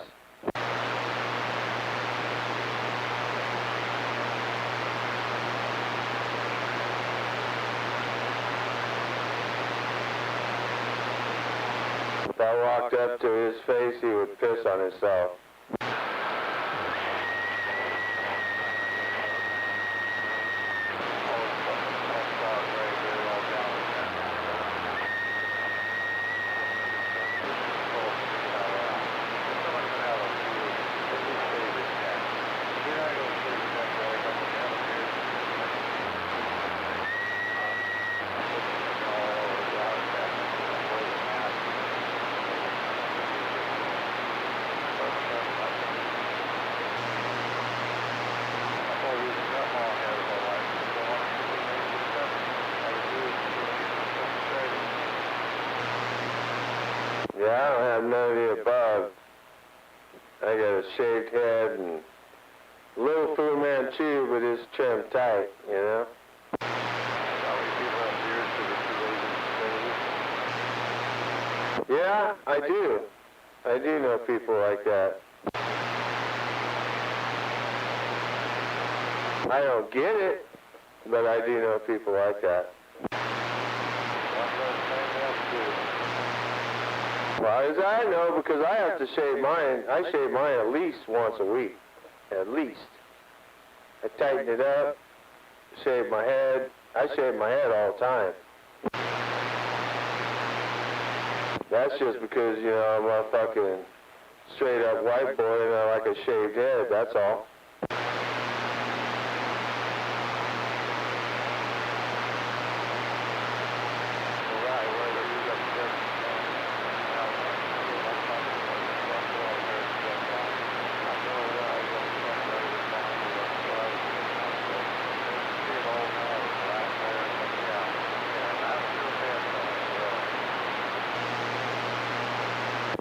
If I walked up to his face, he would piss on himself. Yeah, I don't have none of the above. I got a shaved head and little Fu Manchu, but it's trimmed tight, you know? Yeah, I do. I do know people like that. I don't get it, but I do know people like that. Well, as I know, because I have to shave mine, I shave mine at least once a week. At least. I tighten it up, shave my head. I shave my head all the time. That's just because, you know, I'm a fucking straight up white boy and I like a shaved head, that's all.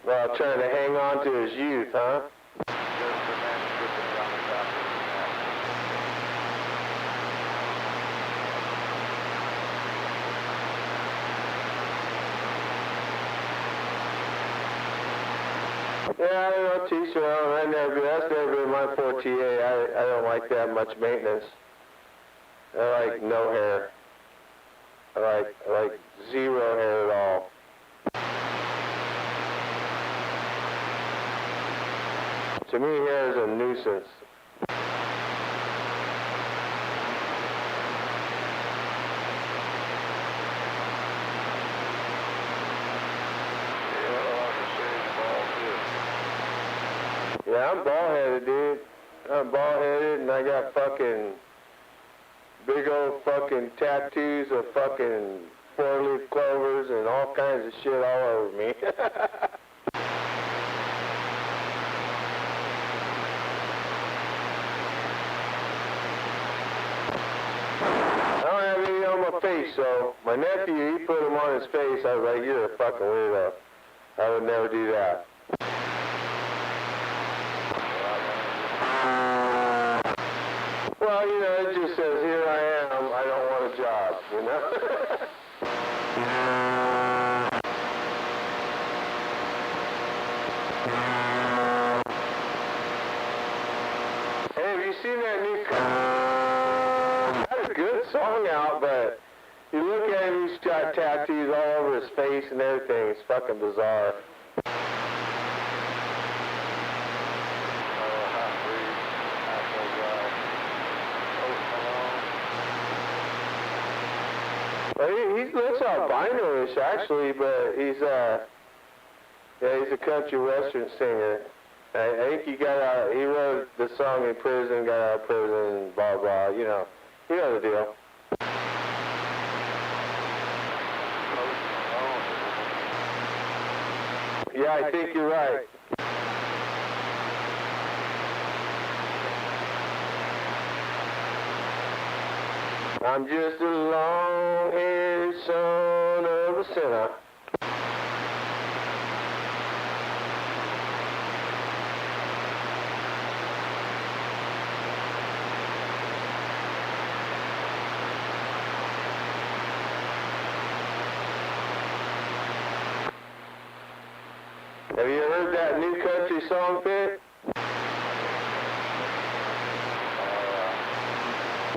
Well, trying to hang on to his youth, huh? Yeah, I don't know, t-shirt on. That's never been my forte. I don't like that much maintenance. I like no hair. I like zero hair at all. To me, hair is a nuisance. Yeah, I'm bald-headed, dude. I'm bald-headed, and I got fucking big old fucking tattoos of fucking four-leaf clovers and all kinds of shit all over me. Face, so my nephew, he put them on his face. I was like, you're a fucking weirdo. I would never do that. Well, you know, it just says, here I am, I don't want a job, you know? Hey, have you seen that new good song out, but you look at him, he's got tattoos all over his face and everything. It's fucking bizarre. Well, he looks albino-ish, actually, but Yeah, he's a country western singer. I think he wrote the song in prison, got out of prison, blah, blah, you know the deal. Yeah, I think you're right. I'm just a long-haired son of a sinner. Have you heard that new country song, Pitt?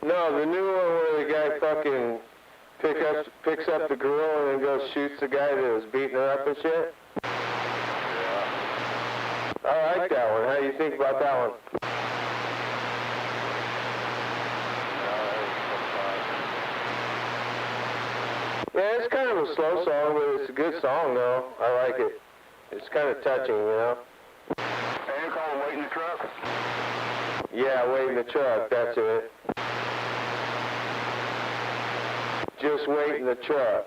No, the new one where the guy fucking picks up the girl and then goes shoots the guy that was beating her up and shit. I like that one. How do you think about that one? Yeah, it's kind of a slow song, but it's a good song, though. I like it. It's kind of touching, you know? And you call it Wait in the Truck? Yeah, Wait in the Truck, that's it. Just wait in the truck.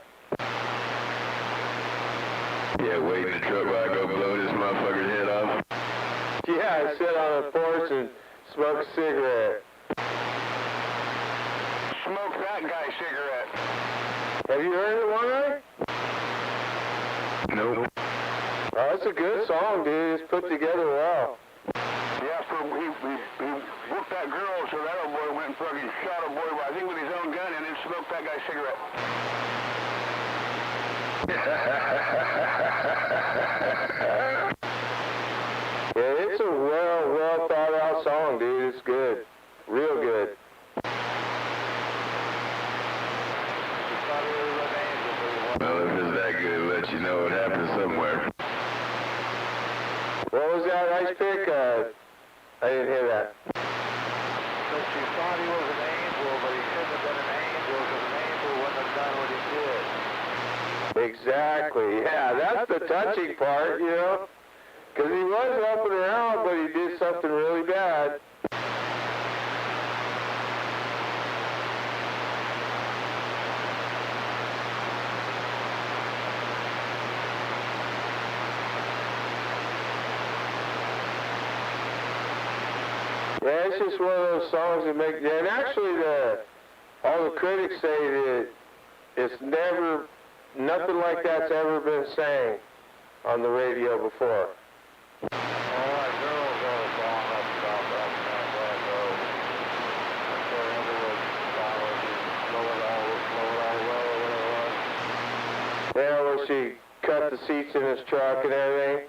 Yeah, wait in the truck while I go blow this motherfucker's head off. Yeah, I sit on a porch and smoke a cigarette. Smoke that guy's cigarette. Have you heard it, One Eye? Nope. Oh, it's a good song, dude. It's put together well. Yeah, he whooped that girl, so that old boy went and fucking shot a boy, I think with his own gun, and then smoked that guy's cigarette. Yeah, it's a well thought out song, dude. It's good. Real good. Well, if it's that good, it lets you know it happened somewhere. What was that ice pick? I didn't hear that. But she thought he was an angel, but he shouldn't have been an angel, because an angel wouldn't have done what he did. Exactly. Yeah, that's the touching part, you know? Because he was helping her out, but he did something really bad. Yeah, it's just one of those songs that make, and actually all the critics say that it's nothing like that's ever been sang on the radio before. Yeah, where she cut the seats in his truck and everything.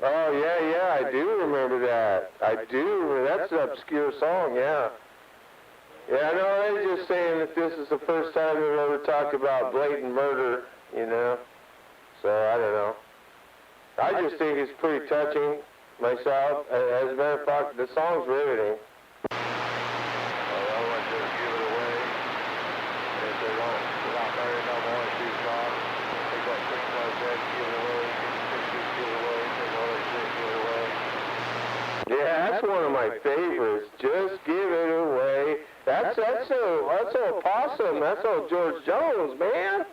Oh, yeah, I do remember that. I do. That's an obscure song, yeah. Yeah, no, they're just saying that this is the first time they've ever talked about blatant murder, you know. So, I don't know. I just think it's pretty touching myself. As a matter of fact, the song's riveting. Yeah, that's one of my favorites. Just give it away. That's old Possum. That's old George Jones, man.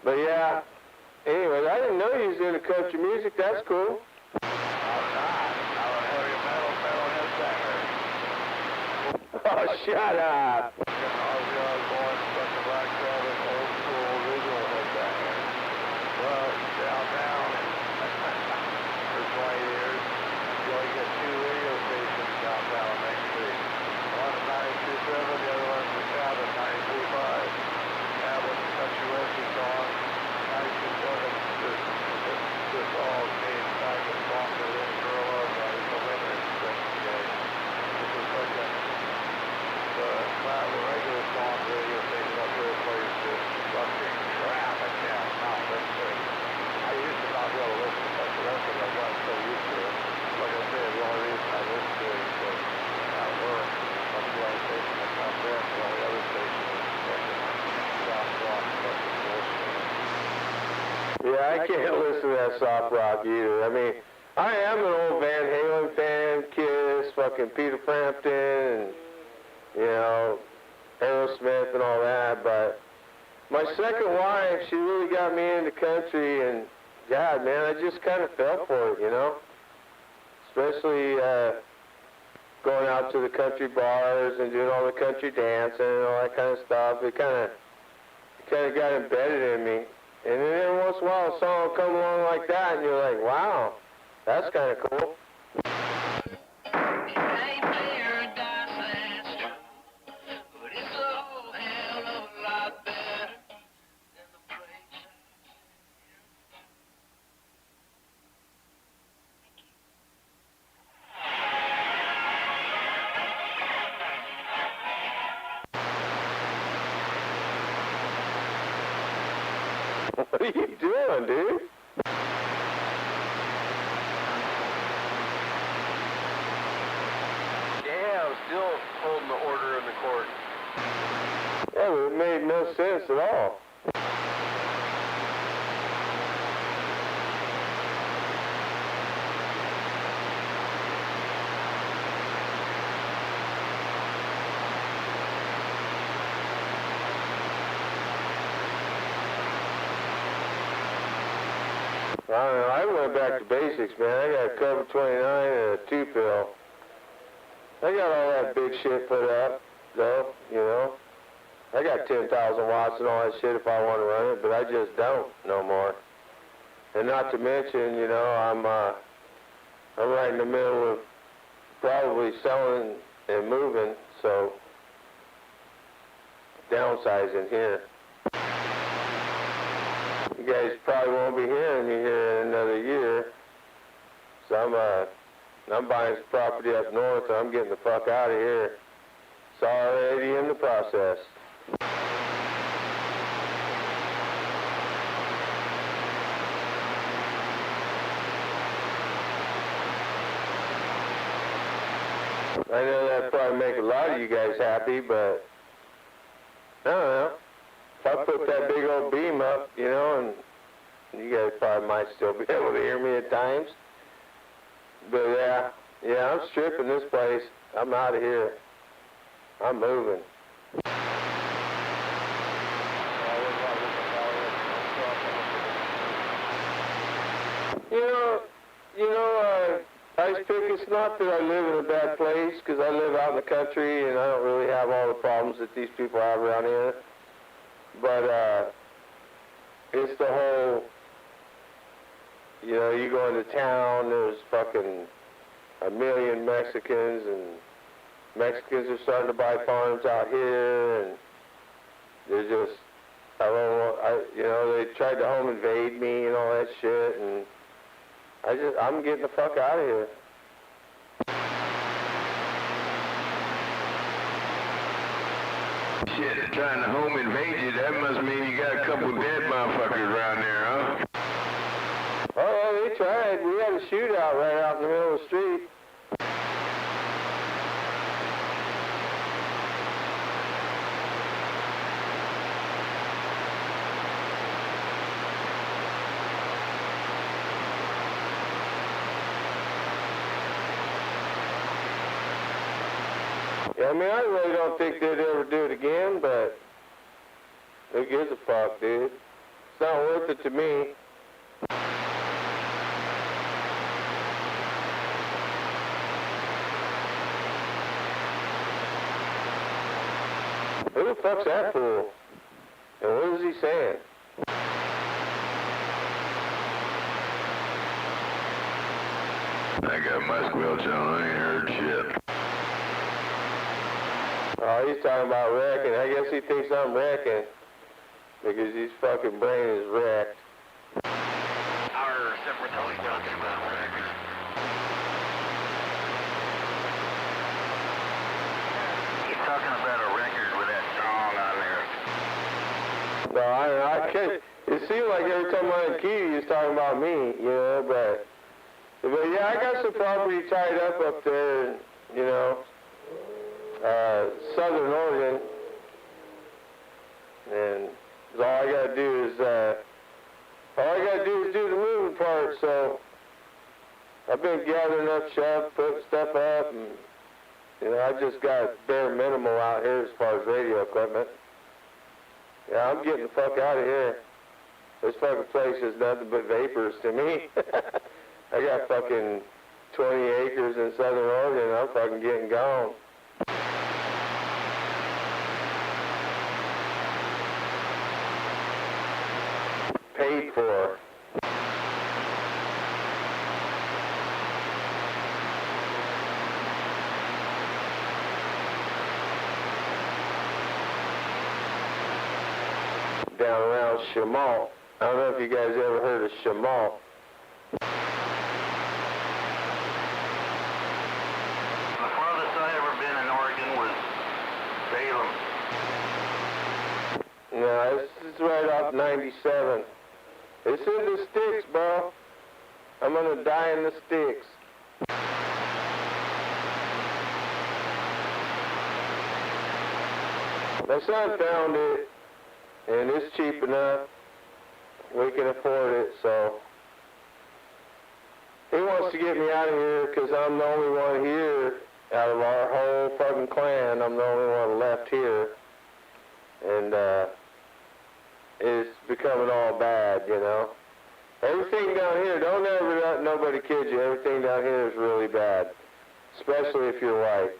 But yeah, anyways, I didn't know he was into country music. That's cool. Oh, shut up. I can't listen to that soft rock either. I mean, I am an old Van Halen fan, Kiss, fucking Peter Frampton, and, you know, Aerosmith and all that, but my second wife, she really got me into country, and God, man, I just kind of fell for it, you know? Especially going out to the country bars and doing all the country dancing and all that kind of stuff. It kind of got embedded in me. And then every once in a while, a song will come along like that, and you're like, wow, that's kind of cool. What are you doing, dude? Yeah, I'm still holding the order in the court. Yeah, but it made no sense at all. I don't know, I went back to basics, man. I got a cover 29 and a 2-pill. I got all that big shit put up, though, you know. I got 10,000 watts and all that shit if I want to run it, but I just don't no more. And not to mention, you know, I'm right in the middle of probably selling and moving, so downsizing here. You guys probably won't be hearing me here in another year. So I'm buying some property up north, and I'm getting the fuck out of here. It's already in the process. I know that'd probably make a lot of you guys happy, but I don't know. If I put that big old beam up, you know, and you guys probably might still be able to hear me at times. But yeah, I'm stripping this place. I'm out of here. I'm moving. You know, Ice Pick, it's not that I live in a bad place, because I live out in the country and I don't really have all the problems that these people have around here. But it's the whole, you know, you go into town, there's fucking a million Mexicans, and Mexicans are starting to buy farms out here, and they're just, you know, they tried to home invade me and all that shit, and I'm getting the fuck out of here. Shit, trying to home invade you, that must mean you got a couple dead motherfuckers around there, huh? Oh, yeah, they tried. We had a shootout right out in the middle of the street. Yeah, I mean, I really don't think they'd ever do it again, but who gives a fuck, dude? It's not worth it to me. Who the fuck's that fool? And what is he saying? I got Musk Welch on, I ain't heard shit. Oh, he's talking about wrecking. I guess he thinks I'm wrecking because his fucking brain is wrecked. Our separate talking about records. He's talking about a record with that song on there. No, I can't. It seemed like every time I had key, he's talking about me, you know, but yeah, I got some property tied up there, you know, Southern Oregon, and all I gotta do is All I gotta do is do the moving part, so I've been gathering up stuff, putting stuff up, and, you know, I just got bare minimal out here as far as radio equipment. Yeah, I'm getting the fuck out of here. This fucking place is nothing but vapors to me. I got fucking 20 acres in Southern Oregon, I'm fucking getting gone. Paid for. Down around Chamal. I don't know if you guys ever heard of Chamal. The farthest I ever been in Oregon was Salem. No, this is right off 97. It's in the sticks, bro. I'm gonna die in the sticks. My son found it, and it's cheap enough. We can afford it, so he wants to get me out of here because I'm the only one here out of our whole fucking clan. I'm the only one left here, and it's becoming all bad, you know. Everything down here, don't ever let nobody kid you. Everything down here is really bad, especially if you're white.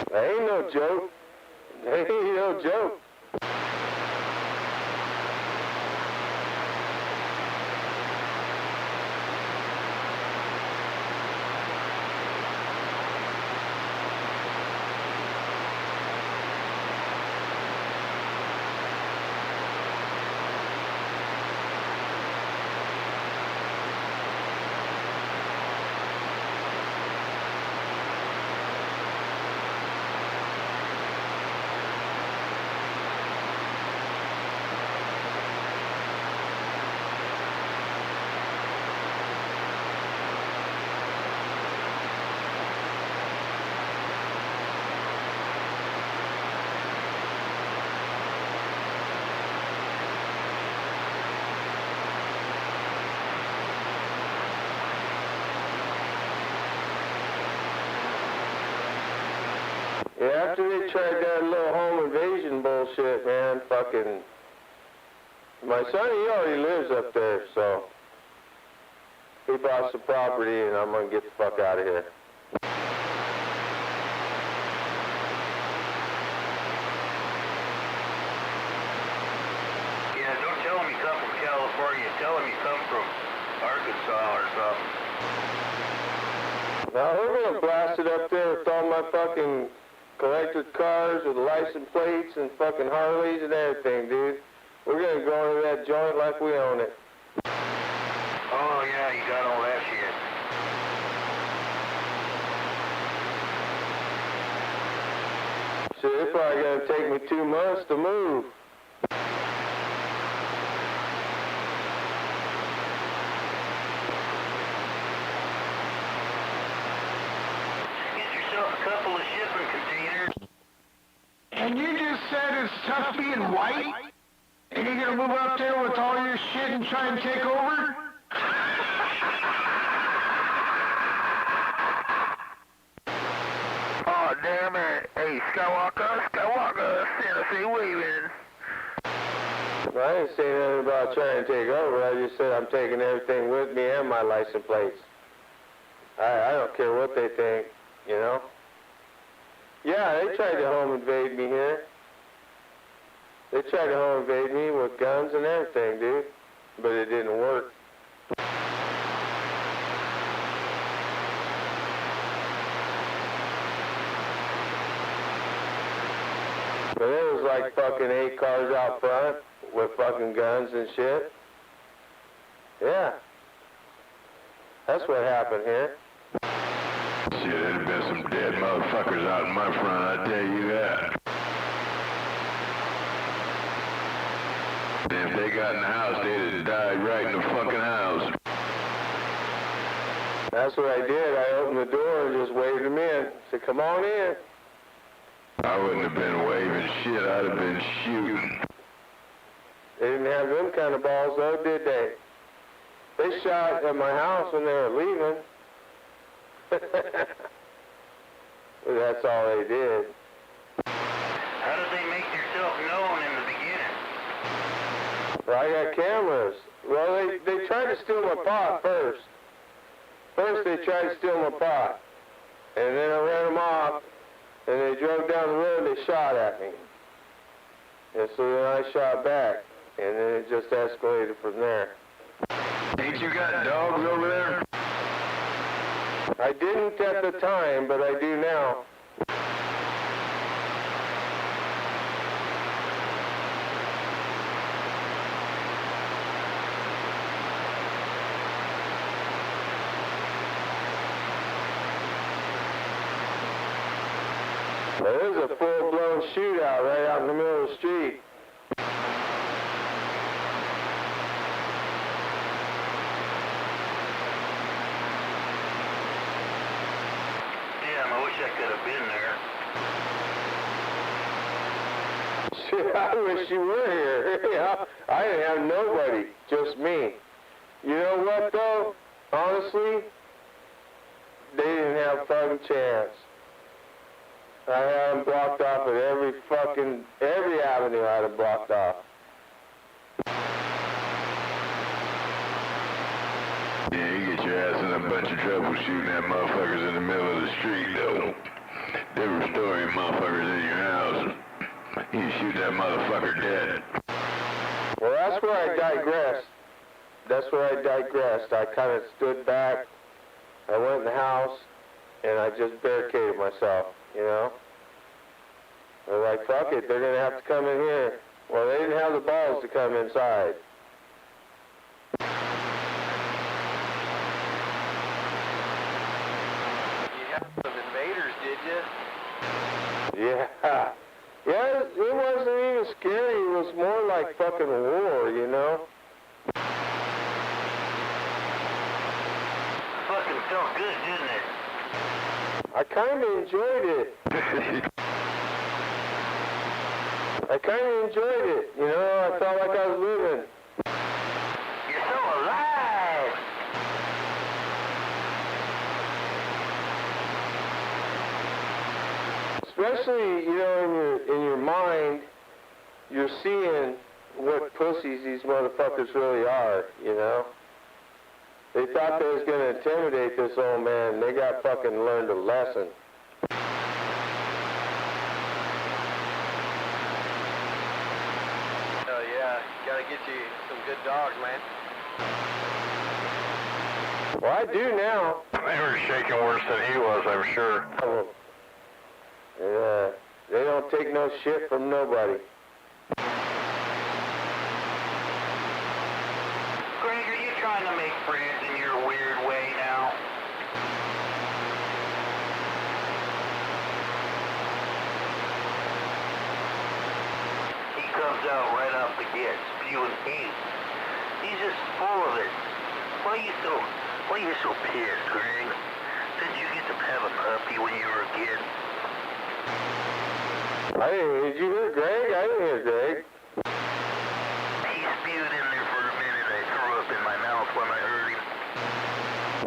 That ain't no joke. That ain't no joke. Yeah, after they tried that little home invasion bullshit, man, fucking... My son, he already lives up there, so... He bought some property, and I'm gonna get the fuck out of here. Yeah, don't tell him you come from California. Tell him you come from Arkansas or something. Now, we're gonna blast it up there with all my fucking collector cars with license plates and fucking Harleys and everything, dude. We're gonna go into that joint like we own it. Oh, yeah, you got all that shit. Shit, it's probably gonna take me 2 months to move. Get yourself a couple of shipping containers. And you just said it's tough being white? And you're gonna move up there with all your shit and try and take over? Oh, damn it. Hey, Skywalker, Tennessee waving. Well, I didn't say nothing about trying to take over. I just said I'm taking everything with me and my license plates. I don't care what they think, you know? Yeah, they tried to home invade me here. They tried to home invade me with guns and everything, dude. But it didn't work. But there was like fucking 8 cars out front with fucking guns and shit. Yeah. That's what happened here. Shit, there'd been some dead motherfuckers out in my front, I tell you that. If they got in the house, they'd have died right in the fucking house. That's what I did. I opened the door and just waved them in. Said, come on in. I wouldn't have been waving shit. I'd have been shooting. They didn't have them kind of balls, though, did they? They shot at my house when they were leaving. That's all they did. How did they make yourself known in the beginning? Well, I got cameras. Well, they tried to steal my pot first. First, they tried to steal my pot. And then I ran them off, and they drove down the road and they shot at me. And so then I shot back, and then it just escalated from there. Ain't you got dogs over there? I didn't at the time, but I do now. There's a full-blown shootout right out in the middle of the street. Damn, I wish I could have been there. Shit, I wish you were here. Yeah, I didn't have nobody, just me. You know what, though? Honestly, they didn't have a fucking chance. I had them blocked off at every avenue I had them blocked off. Yeah, you get your ass in a bunch of trouble shooting at motherfuckers in the middle of the street, though. Different story, motherfuckers in your house. You shoot that motherfucker dead. Well, that's where I digressed. I kind of stood back. I went in the house, and I just barricaded myself, you know? They're like, fuck it, they're going to have to come in here. Well, they didn't have the balls to come inside. You had some invaders, did you? Yeah. Yeah, it wasn't even scary. It was more like fucking war, you know? Fucking felt good, didn't it? I kind of enjoyed it. You know, I felt like I was living. You're so alive! Especially, you know, in your mind, you're seeing what pussies these motherfuckers really are, you know? They thought they was going to intimidate this old man. They got fucking learned a lesson. Oh yeah, gotta get you some good dogs, man. Well, I do now. They were shaking worse than he was, I'm sure. Yeah, they don't take no shit from nobody. Greg, are you trying to make friends in your weird way now? He comes out right off the gate, spewing hate. He's just full of it. Why are you so pissed, Greg? Did you get to have a puppy when you were a kid? Did you hear Greg? I didn't hear Greg. He spewed in there for a minute. I threw up in my mouth when I heard him.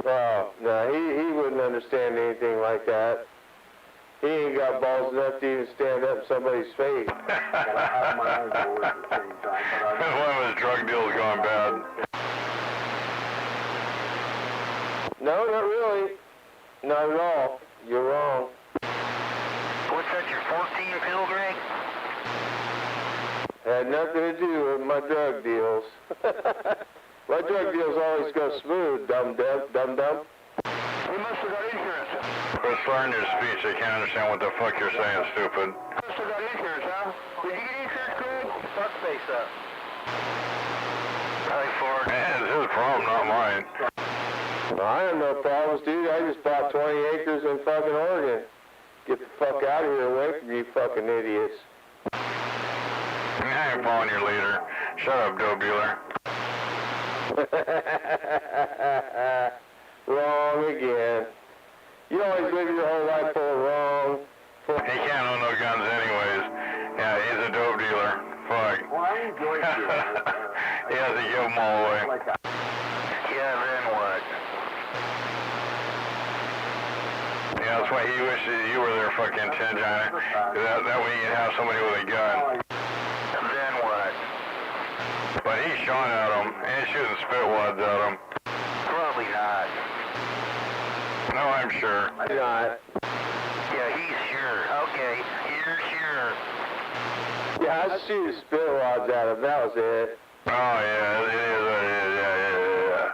Oh, no, he wouldn't understand anything like that. He ain't got balls enough to even stand up in somebody's face. One of his drug deals gone bad. No, not really. Not at all. You're wrong. What's that, your 14 pill, Greg? Had nothing to do with my drug deals. My drug deals always go smooth, dum-dum. We must have got insurance. Quit slurring your speech. They can't understand what the fuck you're saying, stupid. Must have got insurance, huh? Did you get insurance, Greg? Fuck face up. Hi, Ford. Man, it's his problem, not mine. I have no problems, dude. I just bought 20 acres in fucking Oregon. Get the fuck out of here away from you fucking idiots. I ain't following your leader. Shut up, dope dealer. Wrong again. You always live your whole life full of wrong. He can't own no guns anyways. Yeah, he's a dope dealer. Fuck. Well, I enjoyed He has to give them all away. Yeah, then what? Yeah, that's why he wishes you were there, fucking Johnny. That way you can have somebody with a gun. And then what? But he's shot at him, and he's shooting spit wads at him. Probably not. No, I'm sure. Not. Yeah, he's sure. Okay, you're sure. Yeah, I shoot spit wads at him. That was it. Oh, yeah, it is, yeah.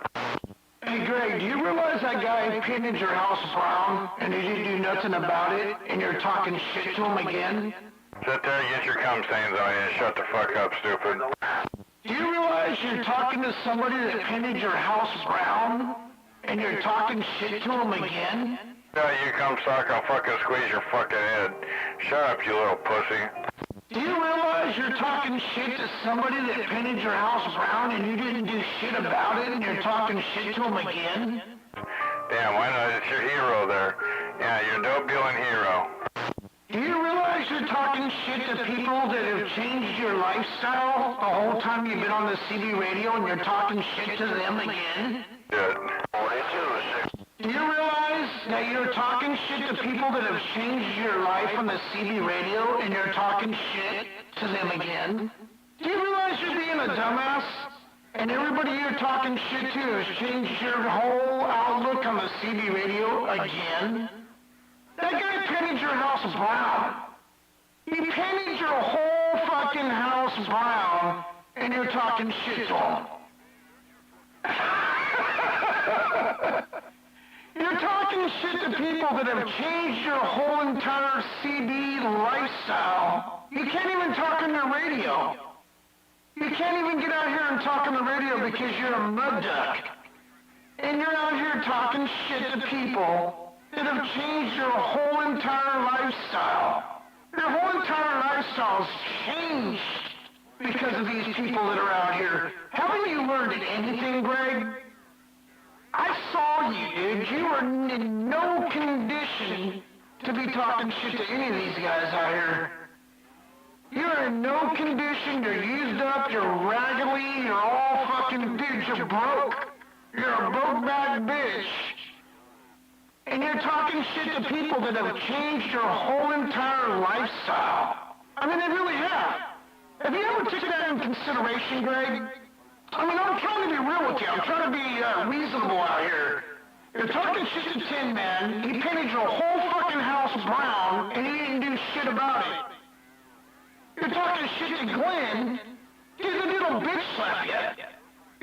Hey, Greg, do you realize that guy painted your house brown and you didn't do nothing about it and you're talking shit to him again? Sit there and get your cum stains on you and shut the fuck up, stupid. Do you realize you're talking to somebody that painted your house brown and you're talking shit to him again? Yeah, you come suck, I'll fucking squeeze your fucking head. Shut up, you little pussy. Do you realize you're talking shit to somebody that painted your house brown and you didn't do shit about it and you're talking shit to him again? Damn, why not? It's your hero there. Yeah, you're a dope dealing hero. Do you realize you're talking shit to people that have changed your lifestyle the whole time you've been on the CB radio and you're talking shit to them again? Good. 42, Do you realize that you're talking shit to people that have changed your life on the CB radio and you're talking shit to them again? Do you realize you're being a dumbass? And everybody you're talking shit to has changed your whole outlook on the CB radio again? That guy painted your house brown. He painted your whole fucking house brown and you're talking shit to him. You're talking shit to people that have changed your whole entire CB lifestyle. You can't even talk on your radio. You can't even get out here and talk on the radio because you're a mud duck. And you're out here talking shit to people that have changed your whole entire lifestyle. Your whole entire lifestyle's changed because of these people that are out here. Haven't you learned anything, Greg? I saw you, dude. You were in no condition to be talking shit to any of these guys out here. You're in no condition. You're used up. You're raggedy. You're all fucking dudes. You're broke. You're a broke-back bitch. And you're talking shit to people that have changed your whole entire lifestyle. I mean, they really have. Have you ever taken that in consideration, Greg? I mean, I'm trying to be real with you. I'm trying to be reasonable out here. You're talking shit to Tin Man. He painted your whole fucking house brown, and he didn't do shit about it. You're talking shit to Glenn. He's a little bitch slap you.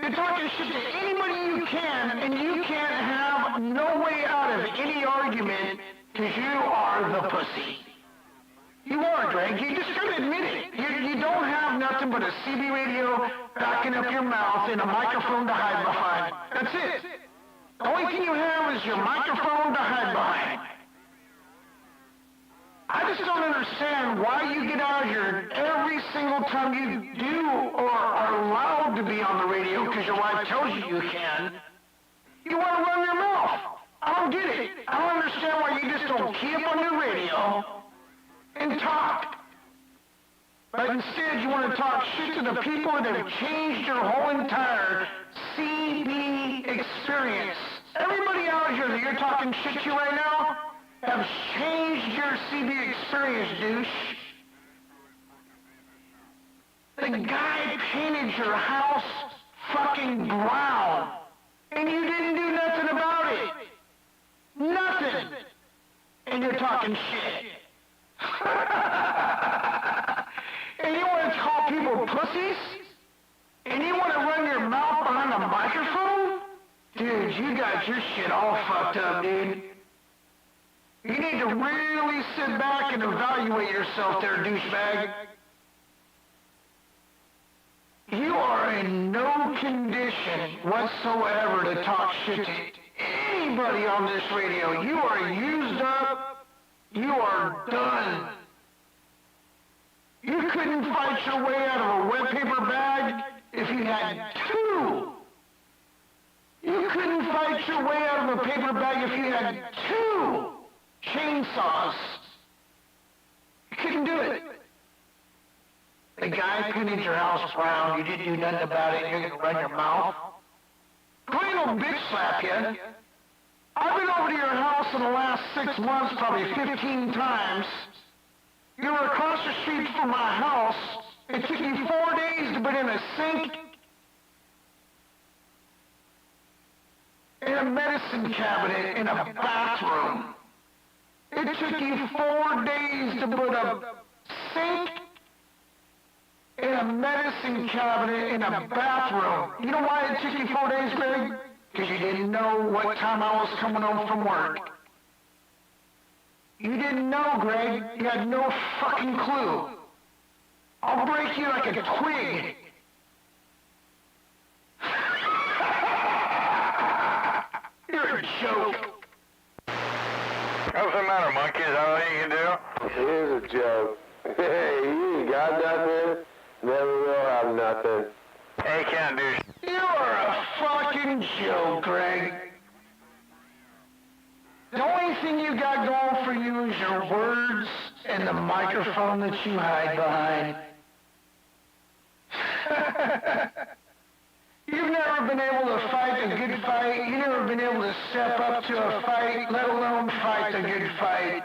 You're talking shit to anybody you can, and you can't have no way out of any argument because you are the pussy. You are, Greg. You just gotta admit it. You don't have nothing but a CB radio backing up your mouth and a microphone to hide behind. That's it. The only thing you have is your microphone to hide behind. I just don't understand why you get out here every single time you do or are allowed to be on the radio because your wife tells you you can. You want to run your mouth. I don't get it. I don't understand why you just don't key up on your radio and talk. But instead you want to talk shit to the people that have changed your whole entire CB experience. Everybody out here that you're talking shit to right now have changed your CB experience, douche. The guy painted your house fucking brown, and you didn't do nothing about it. Nothing. And you're talking shit. And you want to call people pussies? And you want to run your mouth behind a microphone? Dude, you got your shit all fucked up, dude. You need to really sit back and evaluate yourself there, douchebag. You are in no condition whatsoever to talk shit to anybody on this radio. You are used up. You are done. You couldn't fight your way out of a wet paper bag if you had two. You couldn't fight your way out of a paper bag if you had 2 chainsaws. You couldn't do it. The guy painted your house brown, you didn't do nothing about it, you're gonna run your mouth. Glenn will bitch slap you. I've been over to your house in the last 6 months probably 15 times. You were across the street from my house. It took you 4 days to put in a sink and a medicine cabinet in a bathroom. It took you 4 days to put a sink and a medicine cabinet in a bathroom. You know why it took you 4 days, Greg? Because you didn't know what time I was coming home from work. You didn't know, Greg. You had no fucking clue. I'll break you like a twig. You're a joke. What's the matter, monkey? Is that all you can do? It is a joke. Hey, you ain't got nothing. Never will have nothing. Hey, can't do You're a fucking joke, Greg. The only thing you got going for you is your words and the microphone that you hide behind. You've never been able to fight a good fight. You've never been able to step up to a fight, let alone fight a good fight.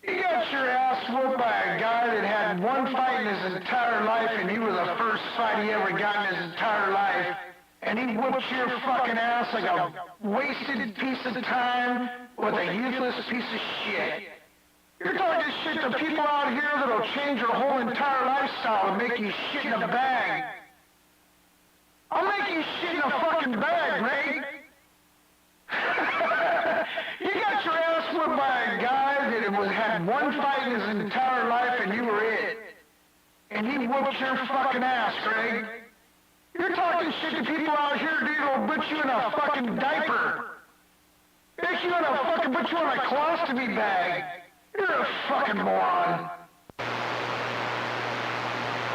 You got your ass whooped by a guy that had 1 fight in his entire life, and you were the first fight he ever got in his entire life. And he whooped your fucking ass like a wasted piece of time with a useless piece of shit. You're talking shit to people out here that'll change your whole entire lifestyle and make you shit in a bag. I'll make you shit in a fucking bag, Ray. You got your ass whooped by a guy that had 1 fight in his entire life and you were it. And he whooped your fucking ass, Greg. You're talking shit to people out here, dude, who'll put you in a fucking diaper. Put you in a colostomy bag. You're a fucking moron.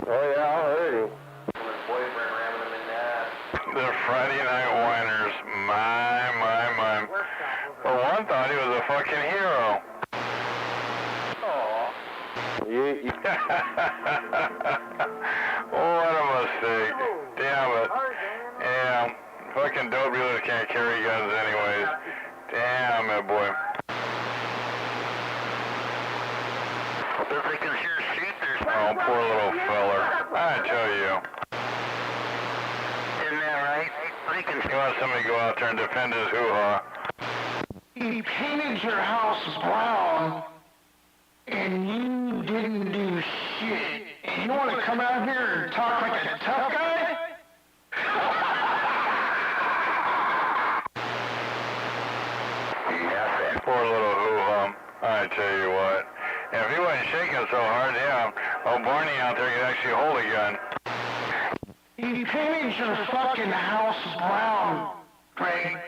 Oh yeah, I heard you. His boyfriend ramming him in the ass. the Friday Night Whiners. My. For one, thought he was a fucking hero. What a mistake. Damn it. Yeah, fucking dope dealers can't carry guns anyways. Damn it, boy. If they can hear shit, there's Oh, poor little feller. I tell you. isn't that right? They can He wants somebody to go out there and defend his hoo-ha. He painted your house brown, and you didn't do shit. And you want to come out here and talk like a tough guy? Poor little hoo-ha. I tell you what. If he wasn't shaking so hard, yeah, old Barney out there could actually hold a gun. He painted your fucking house brown, Greg.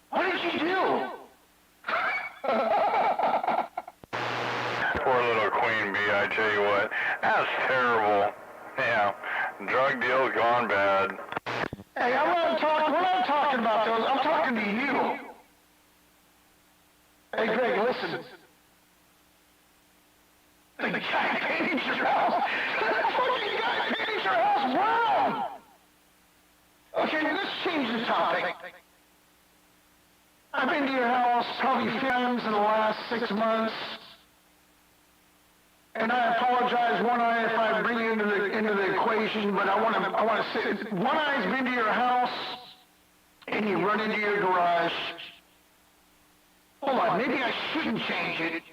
What did you do? Poor little Queen Bee, I tell you what. That's terrible. Yeah, drug deal's gone bad. Hey, we're not talking about those. I'm talking to you. Hey, Greg, listen. The guy painted your house. The fucking guy painted your house brown. Okay, let's change the topic. I've been to your house probably 5 times in the last 6 months. And I apologize, One Eye, if I bring you into the equation, but I want to say, One Eye's been to your house, and you run into your garage. Hold on, maybe I shouldn't change it.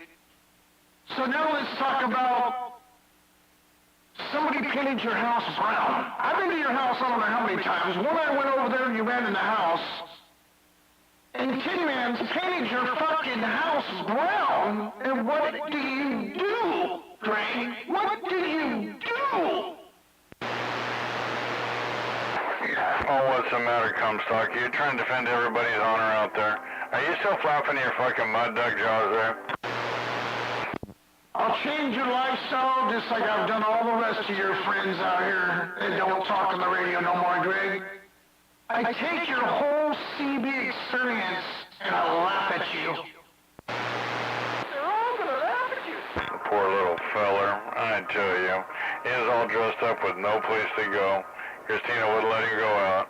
So now let's talk about somebody painted your house brown. I've been to your house I don't know how many times. One Eye went over there and you ran in the house. And Tin Man's painted your fucking house brown. And what do you do, Greg? What do you do? Oh, what's the matter, Comstock? You're trying to defend everybody's honor out there. Are you still flapping your fucking mud duck jaws there? I'll change your lifestyle just like I've done all the rest of your friends out here that don't talk on the radio no more, Greg. I take your whole CB experience and I laugh at you. They're all gonna laugh at you. Poor little feller, I tell you. He was all dressed up with no place to go. Christina wouldn't let him go out.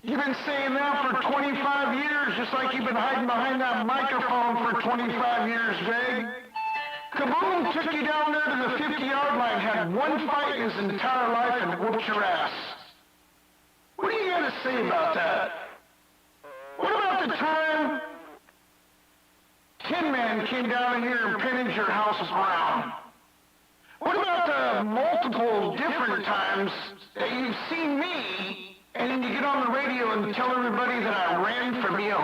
You've been saying that for 25 years, just like you've been hiding behind that microphone for 25 years, Greg. Kaboom took you down there to the 50-yard line, had one fight in his entire life, and whooped your ass. What do you got to say about that? What about the time Tin Man came down here and painted your house brown? What about the multiple different times that you've seen me and then you get on the radio and tell everybody that I ran from you?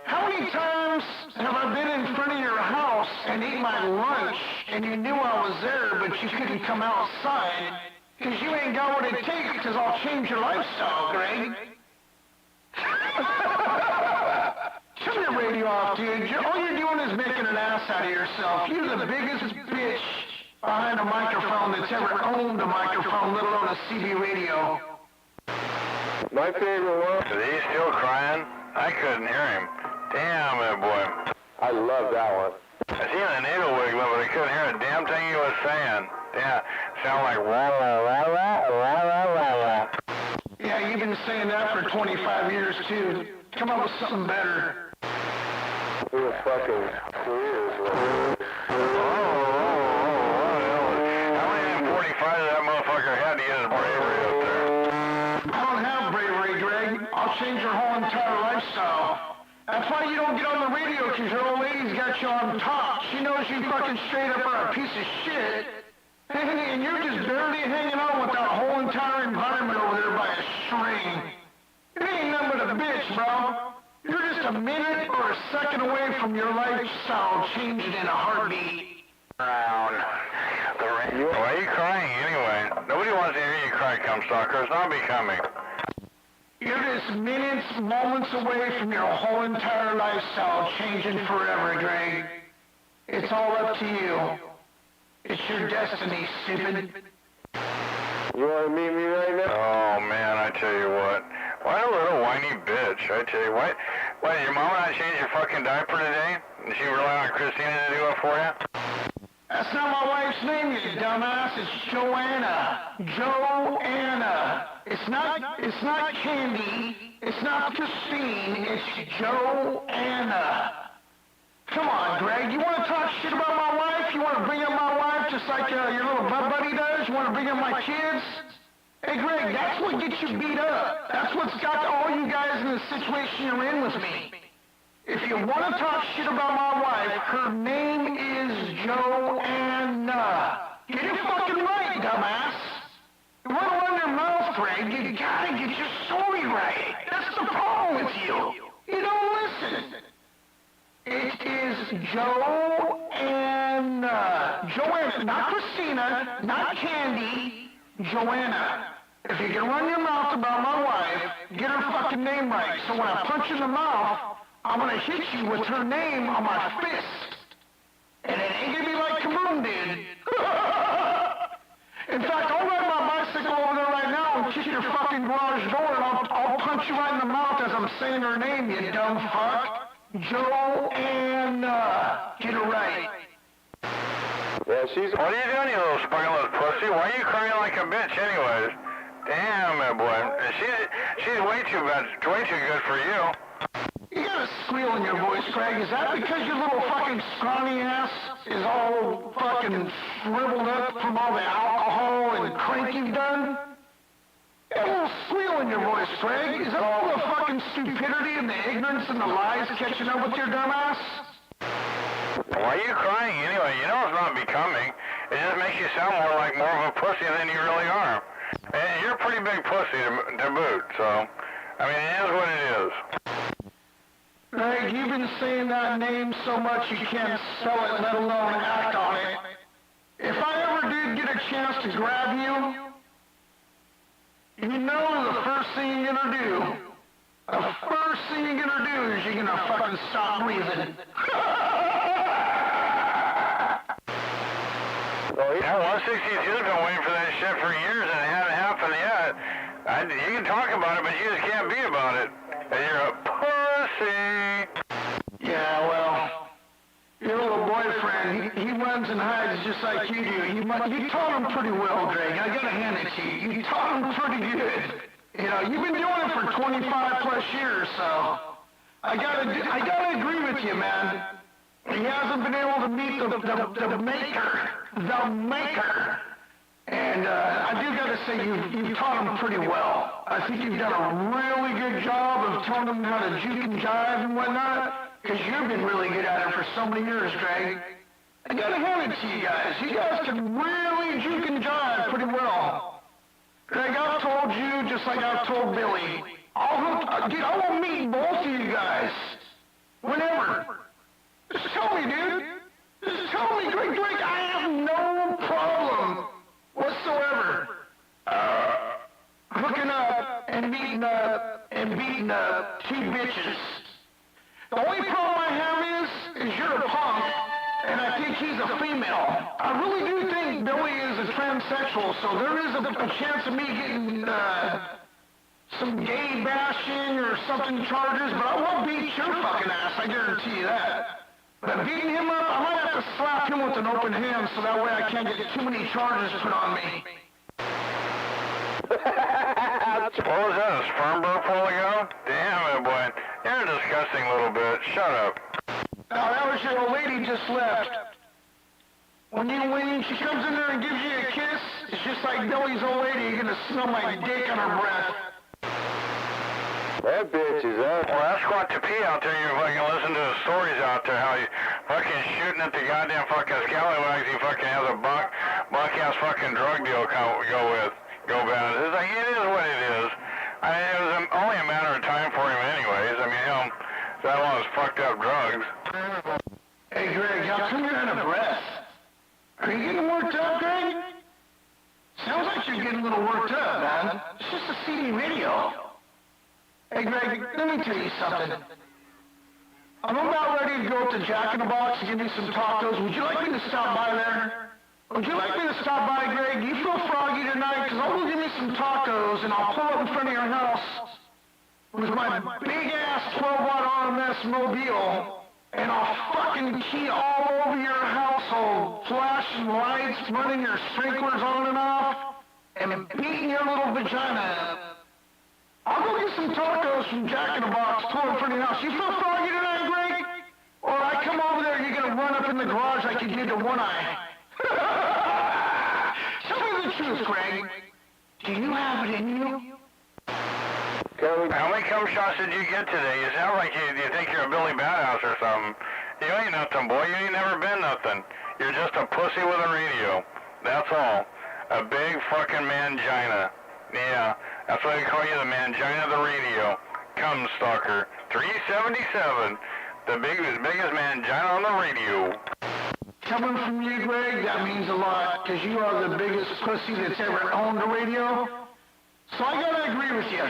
How many times have I been in front of your house and ate my lunch and you knew I was there but you couldn't come outside because you ain't got what it takes because I'll change your lifestyle, Greg? Turn your radio off, dude. All you're doing is making an ass out of yourself. You're the biggest bitch behind a microphone that's ever owned a microphone, let alone a CB radio. My favorite one. Is he still crying? I couldn't hear him. Damn, that boy. I love that one. I seen the needle wiggle, but I couldn't hear a damn thing he was saying. Yeah, sound like wah wah wah wah wah wah wah. Yeah, you've been saying that for 25 years, too. Come up with something better. He was fucking weird. How many M45 did that motherfucker have to get his bravery up there? I don't have bravery, Greg. I'll change your whole entire lifestyle. That's why you don't get on the radio, because your old lady's got you on top. She knows you fucking straight up are a piece of shit. And you're just barely hanging on with that whole entire environment over there by a string. It ain't nothing but a bitch, bro. You're just a minute or a second away from your lifestyle changing in a heartbeat. Around the ring. Why are you crying anyway? Nobody wants to hear you cry, Comstocker. It's not becoming. You're just minutes, moments away from your whole entire lifestyle changing forever, Greg. It's all up to you. It's your destiny, stupid. You want to meet me right now? Oh, man, I tell you what. What a little whiny bitch, I tell you what. Why, did your mama not change your fucking diaper today? Did she rely on Christina to do it for you? That's not my wife's name, you dumbass. It's Joanna. Joanna. It's not Candy. It's not Christine. It's Joanna. Come on, Greg. You want to talk shit about my wife? You want to bring up my wife just like your little buddy does? You want to bring up my kids? Hey, Greg, that's what gets you beat up. That's what's got all you guys in the situation you're in with me. If you want to talk shit about my wife, her name is Joanna. Get it fucking right, dumbass. You want to run your mouth, Greg, you gotta get your story right. That's the problem with you. You don't listen. It is Joanna. Joanna, not Christina, not Candy, Joanna. If you can run your mouth about my wife, get her fucking name right. So when I punch you in the mouth, I'm gonna hit you with her name on my fist. And it ain't gonna be like Kaboom did. In fact, I'll ride my bicycle over there right now and kick your fucking garage door and I'll punch you right in the mouth as I'm saying her name, you dumb fuck. Joanna. Get it right. Yeah, she's... What are you doing, you little spineless pussy? Why are you crying like a bitch anyways? Damn, that boy. She's way too good for you. You got a squeal in your voice, Craig. Is that because your little fucking scrawny ass is all fucking shriveled up from all the alcohol and crank you've done? You got a little squeal in your voice, Craig. Is that all the fucking stupidity and the ignorance and the lies catching up with your dumb ass? Why are you crying anyway? You know it's not becoming. It just makes you sound more of a pussy than you really are. And you're a pretty big pussy to boot, so, I mean, it is what it is. Greg, you've been saying that name so much you can't spell it, let alone act on it. If I ever did get a chance to grab you, you know the first thing you're gonna do. The first thing you're gonna do is you're gonna fucking stop breathing. Well, yeah, 162's been waiting for that shit for years and it hasn't happened yet. You can talk about it, but you just can't be about it. And you're a pussy. Yeah, well, your little boyfriend, he runs and hides just like you do. You taught him pretty well, Greg. I gotta hand it to you. You taught him pretty good. You know, you've been doing it for 25 plus years, so I gotta agree with you, man. He hasn't been able to meet the maker. And I do gotta say, you've taught him pretty well. I think you've done a really good job of telling him how to juke and jive and whatnot, because you've been really good at it for so many years, Greg. I gotta hand it to you guys. You guys can really juke and jive pretty well. Greg, I've told you, just like I've told Billy, I will meet both of you guys. Whenever. Just tell me, dude. Just tell me, Greg, I have no problem whatsoever hooking up and beating up two bitches. The only problem I have is you're a punk, and I think he's a female. I really do think Billy is a transsexual, so there is a chance of me getting some gay bashing or something charges, but I won't beat your fucking ass, I guarantee you that. But beating him up, I might have to slap him with an open hand so that way I can't get too many charges put on me. What was that, a sperm burp while ago? Damn it, boy. You're a disgusting little bit. Shut up. Now, that was your old lady just left. When she comes in there and gives you a kiss, it's just like Billy's old lady. You're gonna smell my dick on her breath. That bitch is up. Well, that's what to pee out there. You fucking listen to the stories out there, how you fucking shooting at the goddamn fucking scallywags. He fucking has a buck-ass fucking drug deal go bad. It's like, it is what it is. I mean, it was only a matter of time for him anyways. I mean, that one was fucked up drugs. Hey, Greg, how come you're out of breath? Are you getting worked up, Greg? Sounds like you're getting a little worked up, man. It's just a CD video. Hey, Greg, let me tell you something. I'm about ready to go up to Jack in the Box and give me some tacos. Would you like me to stop by there? Would you like me to stop by, Greg? You feel froggy tonight? Because I'll go give me some tacos and I'll pull up in front of your house with my big-ass 12-watt RMS mobile and I'll fucking key all over your household, flashing lights, running your sprinklers on and off, and beating your little vagina up. I'll go get some tacos from Jack in the Box, pull in front of your house. You feel froggy tonight, Greg? Or I come over there, you're going to run up in the garage like you did to One Eye. Tell me the truth, Greg. Do you have it in you? How many cum shots did you get today? You sound like you think you're a Billy Badass or something. You ain't nothing, boy. You ain't never been nothing. You're just a pussy with a radio. That's all. A big fucking mangina. Yeah, that's why they call you the mangina of the radio. Cum stalker. 377. The biggest mangina on the radio. Coming from you, Greg, that means a lot, because you are the biggest pussy that's ever owned a radio. So I gotta agree with you.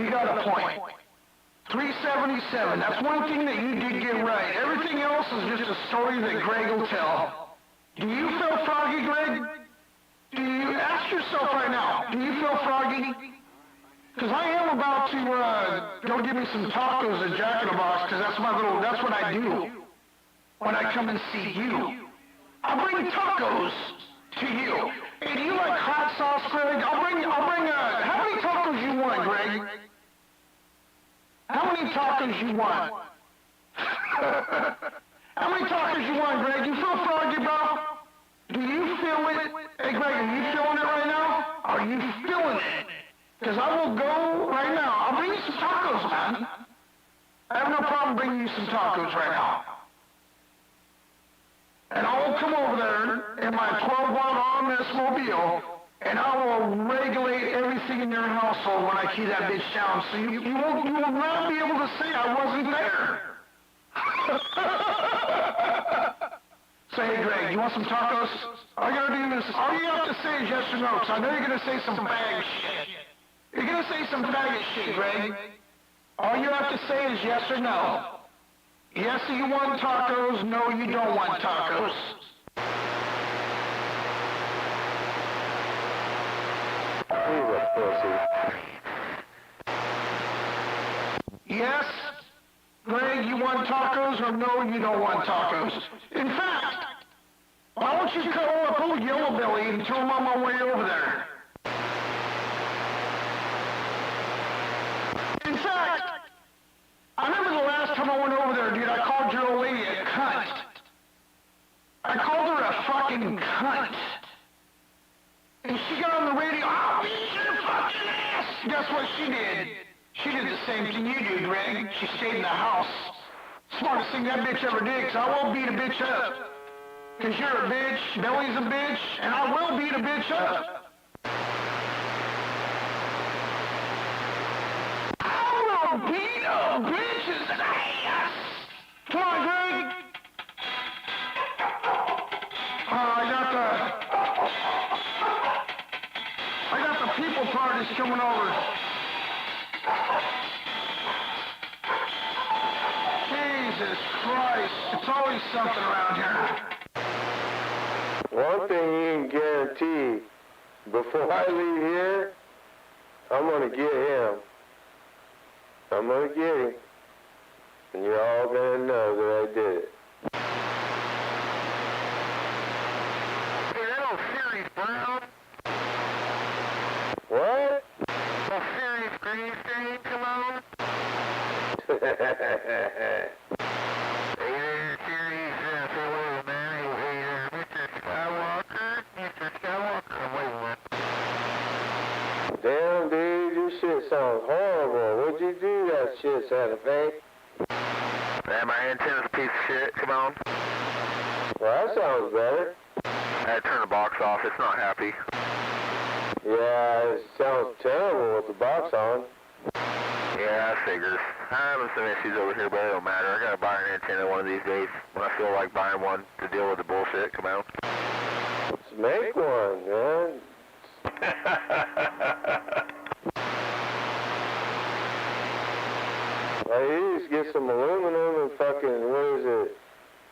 You got a point. 377, that's one thing that you did get right. Everything else is just a story that Greg will tell. Do you feel froggy, Greg? Do you ask yourself right now, do you feel froggy? Because I am about to go give me some tacos at Jack in the Box, because that's what I do when I come and see you. I'll bring tacos to you. Hey, do you like hot sauce, Greg? I'll bring, how many tacos you want, Greg? How many tacos you want? How many tacos you want, Greg? You feel froggy, bro? Do you feel it? Hey, Greg, are you feeling it right now? Are you feeling it? Because I will go right now. I'll bring you some tacos, man. I have no problem bringing you some tacos right now. And I will come over there in my 12-watt RMS mobile, and I will regulate everything in your household when I key that bitch down. So you will not be able to say I wasn't there. So, hey, Greg, you want some tacos? All you gotta do is, all you have to say is yes or no, because I know you're gonna say some fag shit. You're gonna say some faggot shit, Greg. All you have to say is yes or no. Yes, you want tacos. No, you don't want tacos. pussy. Yes, Greg, you want tacos, or no, you don't want tacos? In fact, why don't you call up old Yellow Belly and tell him I'm on my way over there? In fact, I remember the last time I went over there, dude, I called your old lady a cunt. I called her a fucking cunt. And she got on the radio, I'll beat your fucking ass! Guess what she did? She did the same thing you do, Greg. She stayed in the house. Smartest thing that bitch ever did, 'cause I will beat a bitch up. 'Cause you're a bitch, Belly's a bitch, and I will beat a bitch up. I will beat a bitch's ass! Come on, Greg! I got the people parties coming over. Jesus Christ, it's always something around here. One thing you can guarantee, before I leave here, I'm gonna get him. I'm gonna get him. And you're all gonna know that I did it. Hey, that old Series Brown, What? old Series Green thing, come on. Hey there, Series, say wait, man. Hey there, Mr. Skywalker. Mr. Skywalker, wait a minute. Damn, dude, your shit sounds horrible. What'd you do that shit, Santa Fe? Man, my antenna's a piece of shit, come on. Well, that sounds better. I had to turn the box off, it's not happy. Yeah, it sounds terrible with the box on. Yeah, I figures. I'm having some issues over here, but it don't matter. I gotta buy an antenna one of these days when I feel like buying one to deal with the bullshit, come on. Let's make one, man. All you do is get some aluminum and fucking, what is it,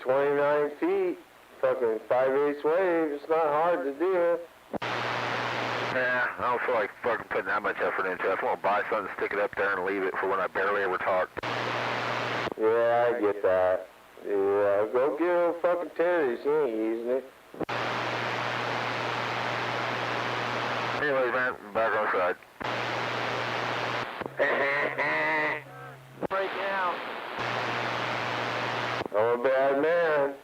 29 feet, fucking 5/8 wave. It's not hard to do. Yeah, I don't feel like fucking putting that much effort into it. I just want to buy something, stick it up there, and leave it for when I barely ever talk. Yeah, I get that. Yeah, go get him fucking Terry's. He ain't using it. Anyways, man, back outside. Breaking out. I'm a bad man.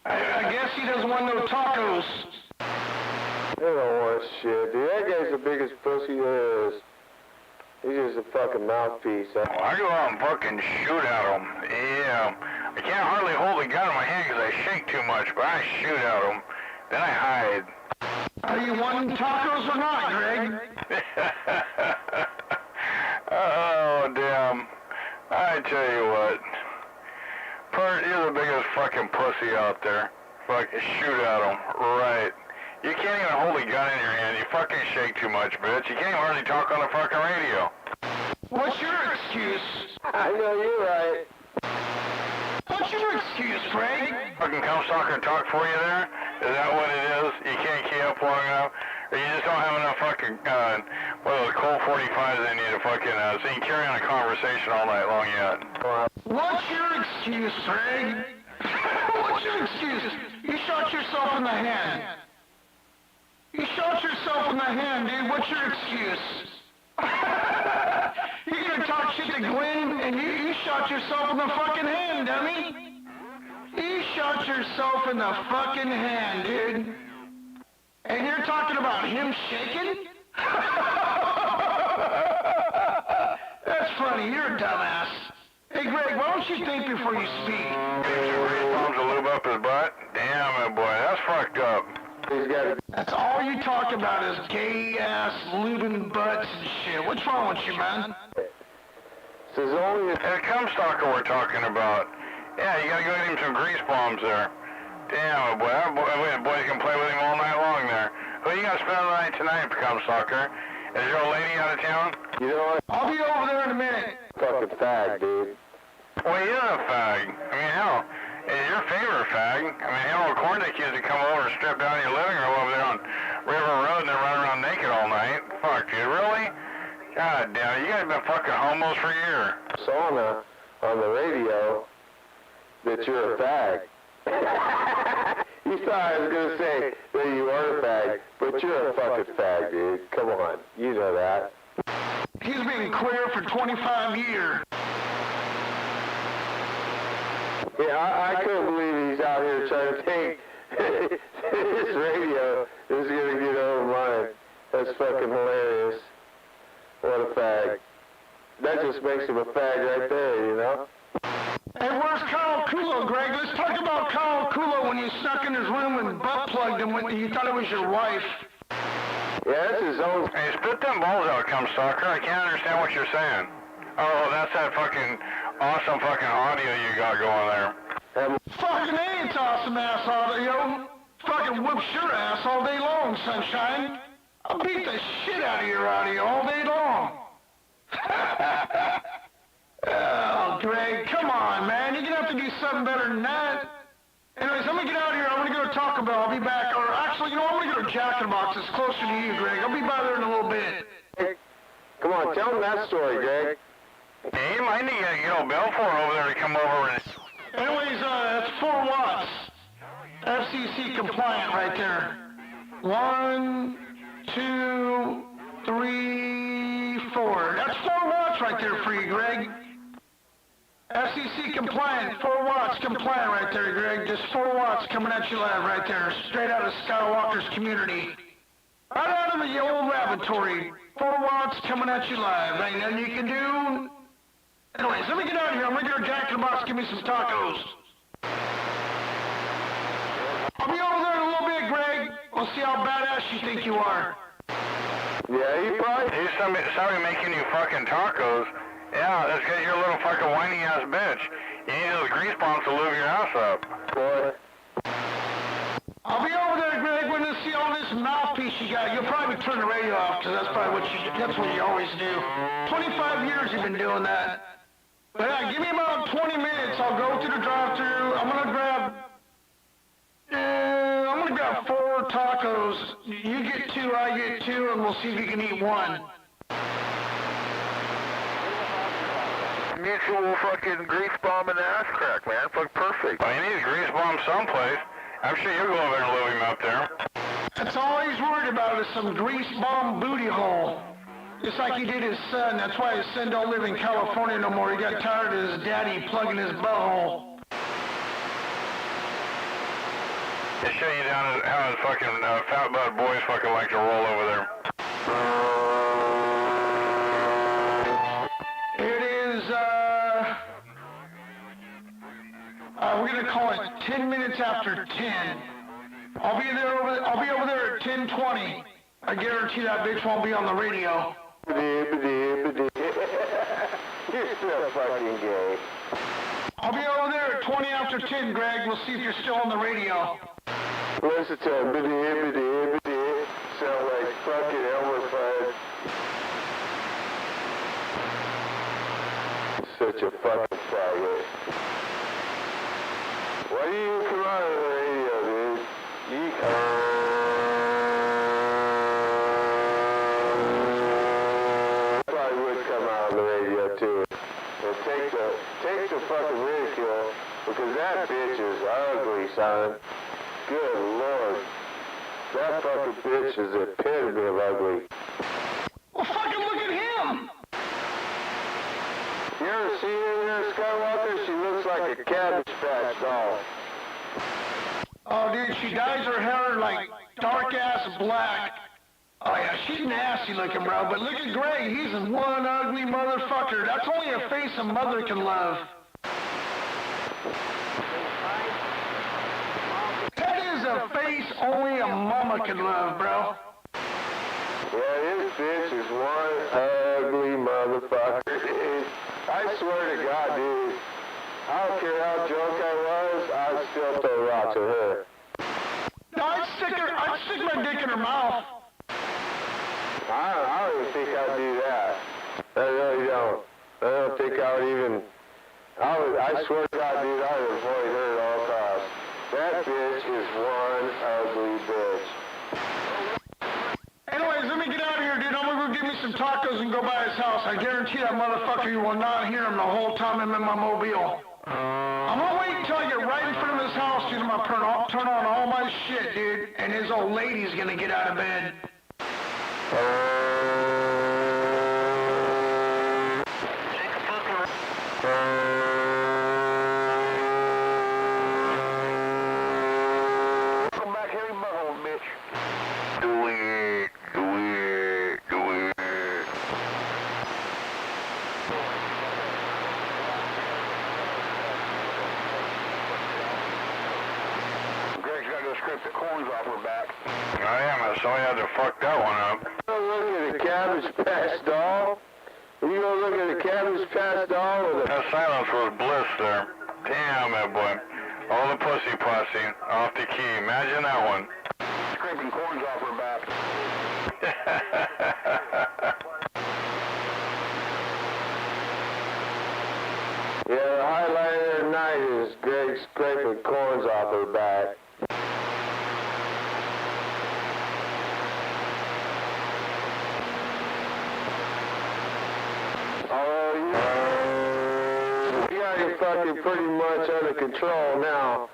I guess he doesn't want no tacos. They don't want shit, dude. That guy's the biggest pussy there is. He's just a fucking mouthpiece. Huh? I go out and fucking shoot at them. Yeah. I can't hardly hold the gun in my hand because I shake too much, but I shoot at them. Then I hide. Are you wanting tacos or not, Greg? Oh, damn. I tell you what. You're the biggest fucking pussy out there. Fucking shoot at them. Right. You can't even hold a gun in your hand. You fucking shake too much, bitch. You can't even hardly talk on the fucking radio. What's your excuse? I know you're right. What's your excuse, Greg? Fucking come stalk and talk for you there? Is that what it is? You can't keep up long enough? Or you just don't have enough fucking, those Colt 45s in you to fucking, so you can carry on a conversation all night long yet? What's your excuse, Greg? What's your excuse? You shot yourself in the hand. You shot yourself in the hand, dude. What's your excuse? You're gonna talk shit to Glenn, and you shot yourself in the fucking hand, dummy. You shot yourself in the fucking hand, dude. And you're talking about him shaking? That's funny. You're a dumbass. Hey, Greg, why don't you think before you speak? Bombs to lube up his butt? Damn it, boy. That's fucked up. He's got That's all you talk about is gay-ass lubing butts and shit. What's wrong with you, man? This is only a That Comstocker we're talking about. Yeah, you gotta go get him some grease bombs there. Damn it, boy. That boy can play with him all night long there. Who you gonna spend the night tonight, Comstocker? Is your old lady out of town? You know what? I'll be over there in a minute. Fucking fag, dude. Well, he is a fag. I mean, hell, is your favorite fag? I mean, hell, according to kids that come over and strip down your living room over there on River Road and then run around naked all night. Fuck, dude, really? God damn, you guys been fucking homos for a year. Saw on the radio that you're a fag. You thought I was gonna say that you weren't a fag, but you're a fucking fag, dude. Come on, you know that. He's been queer for 25 years. Yeah, I couldn't believe he's out here trying to think this radio is gonna get over mine. That's fucking hilarious. What a fag. That just makes him a fag right there, you know? Hey, where's Kyle Kulo, Greg? Let's talk about Kyle Kulo when you snuck in his room and butt plugged him when you thought it was your wife. Yeah, that's his own. Hey, spit them balls out, Cumstalker. I can't understand what you're saying. Oh, that's that fucking awesome fucking audio you got going there. Fucking A, it's awesome ass audio. Fucking whoops your ass all day long, sunshine. I'll beat the shit out of your audio all day long. Oh, Greg, come on, man. You're gonna have to do something better than that. Anyways, I'm gonna get out of here. I'm gonna go to Taco Bell. I'll be back. Or actually, you know, I'm gonna go to Jack in the Box. It's closer to you, Greg. I'll be by there in a little bit. Hey, come on, tell him that story, Greg. Hey, you might need to get old Belfort over there to come over and... Anyways, that's 4 watts. FCC compliant right there. 1, 2, 3, 4. That's 4 watts right there for you, Greg. FCC compliant, 4 watts compliant right there, Greg. Just 4 watts coming at you live right there, straight out of Skywalker's community. Right out of the old laboratory. 4 watts coming at you live. Ain't nothing you can do. Anyways, let me get out of here. I'm gonna go to Jack in the Box, give me some tacos. I'll be over there in a little bit, Greg. We'll see how badass you think you are. Yeah, you probably... He's somebody making you fucking tacos. Yeah, that's because you're a little fucking whiny ass bitch. You need those grease bombs to lube your ass up. Boy. I'll be over there, Greg, when I see all this mouthpiece you got. You'll probably turn the radio off, because that's probably that's what you always do. 25 years you've been doing that. But yeah, give me about 20 minutes. I'll go to the drive-thru. I'm gonna grab 4 tacos. You get 2, I get 2, and we'll see if you can eat 1. Mutual fucking grease bomb and ass crack, man. Fuck perfect. Well, you need a grease bomb someplace. I'm sure you'll go over there and lube him up there. That's all he's worried about is some grease bomb booty hole. Just like he did his son. That's why his son don't live in California no more. He got tired of his daddy plugging his butthole. Just show you down how his fucking fat butt boys fucking like to roll over there. It is, we're gonna call it 10 minutes after 10. I'll be over there at 10:20. I guarantee that bitch won't be on the radio. You're so fucking gay. I'll be over there at 20 after 10, Greg. We'll see if you're still on the radio. Listen to him. Sound like fucking Elmer Fudd. Such a fucking faggot. Why do you come out of the radio, dude? You probably would come out of the radio too. And take the fucking ridicule, because that bitch is ugly, son. Good Lord. That fucking bitch is the epitome of ugly. Well, fucking look at him! You ever seen her there, Skywalker? She looks like a Cabbage Patch doll. Oh, dude, she dyes her hair like dark-ass black. Oh, yeah, she's nasty looking, bro. But look at Greg. He's one ugly motherfucker. That's only a face a mother can love. That is a face only a mama can love, bro. Yeah, this bitch is one ugly motherfucker. I swear to God, dude. I don't care how drunk I was, I'd still throw rocks at her. No, I'd stick my dick in her mouth. I don't even think I'd do that. I really don't. I don't think I would even... I swear to God, dude, I would avoid her at all costs. That bitch is one ugly bitch. some tacos and go by his house. I guarantee that motherfucker you will not hear him the whole time I'm in my mobile. I'm gonna wait until I get right in front of his house, dude. I'm gonna turn on all my shit, dude. And his old lady's gonna get out of bed. Come back here and butthole, bitch. Do it. Greg's got to go scrape the corns off her back. I am. So I had to fuck that one up. Go look at the Cabbage Patch doll. You go look at the Cabbage Patch doll with a... That silence was bliss there. Damn, that boy. All the pussy posse off the key. Imagine that one. scraping corns off her back. Yeah, the highlight of the night is Greg scraping corns off her back. Oh, you got him fucking pretty much under control now.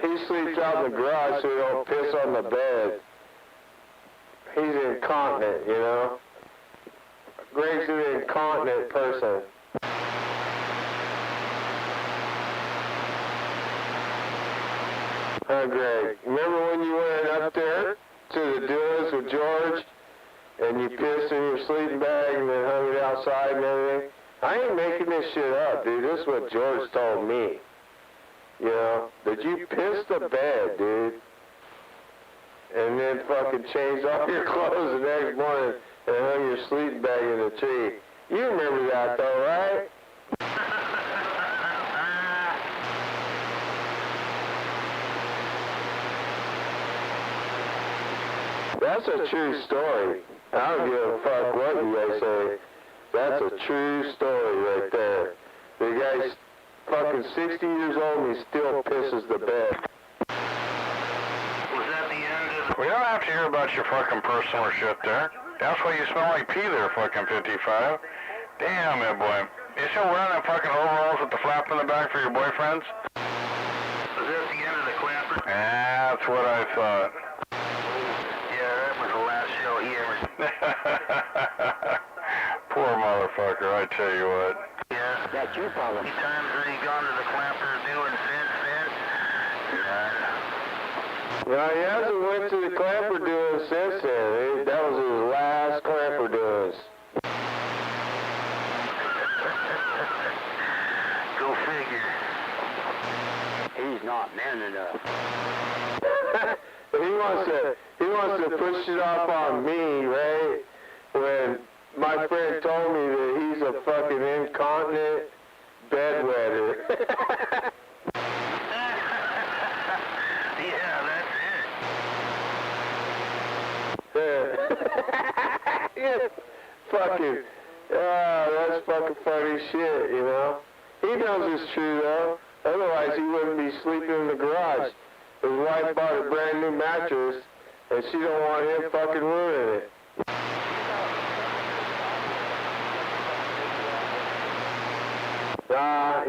He sleeps out in the garage so he don't piss on the bed. He's incontinent, you know? Greg's an incontinent person. Huh, Greg? Remember when you went up there to the dunes with George and you pissed in your sleeping bag and then hung it outside and everything? I ain't making this shit up, dude. This is what George told me. You know, that you pissed the bed, dude. And then fucking changed all your clothes the next morning and hung your sleeping bag in the tree. You remember that though, right? That's a true story. I don't give a fuck what you guys say. That's a true story right there. The guy's fucking 60 years old and he still pisses the bed. Was that the end of We don't have to hear about your fucking personal shit there. That's why you smell like pee there, fucking 55. Damn it, boy. You still wearing that fucking overalls with the flap in the back for your boyfriends? Was that the end of the clapper? That's what I thought. Yeah, that was the last show he ever... Poor motherfucker, I tell you what. Yeah. That's your problem. How many times has he gone to the clapper doing since then? No, he hasn't went to the Clamper doings since then. That was his last Clamper doings. Go figure. He's not man enough. he wants to push it off on me, right? When my friend told me that he's a fucking incontinent bedwetter. Yeah, that's Yeah. Fucking, that's fucking funny shit, you know? He knows it's true, though. Otherwise, he wouldn't be sleeping in the garage. His wife bought a brand new mattress, and she don't want him fucking ruining it.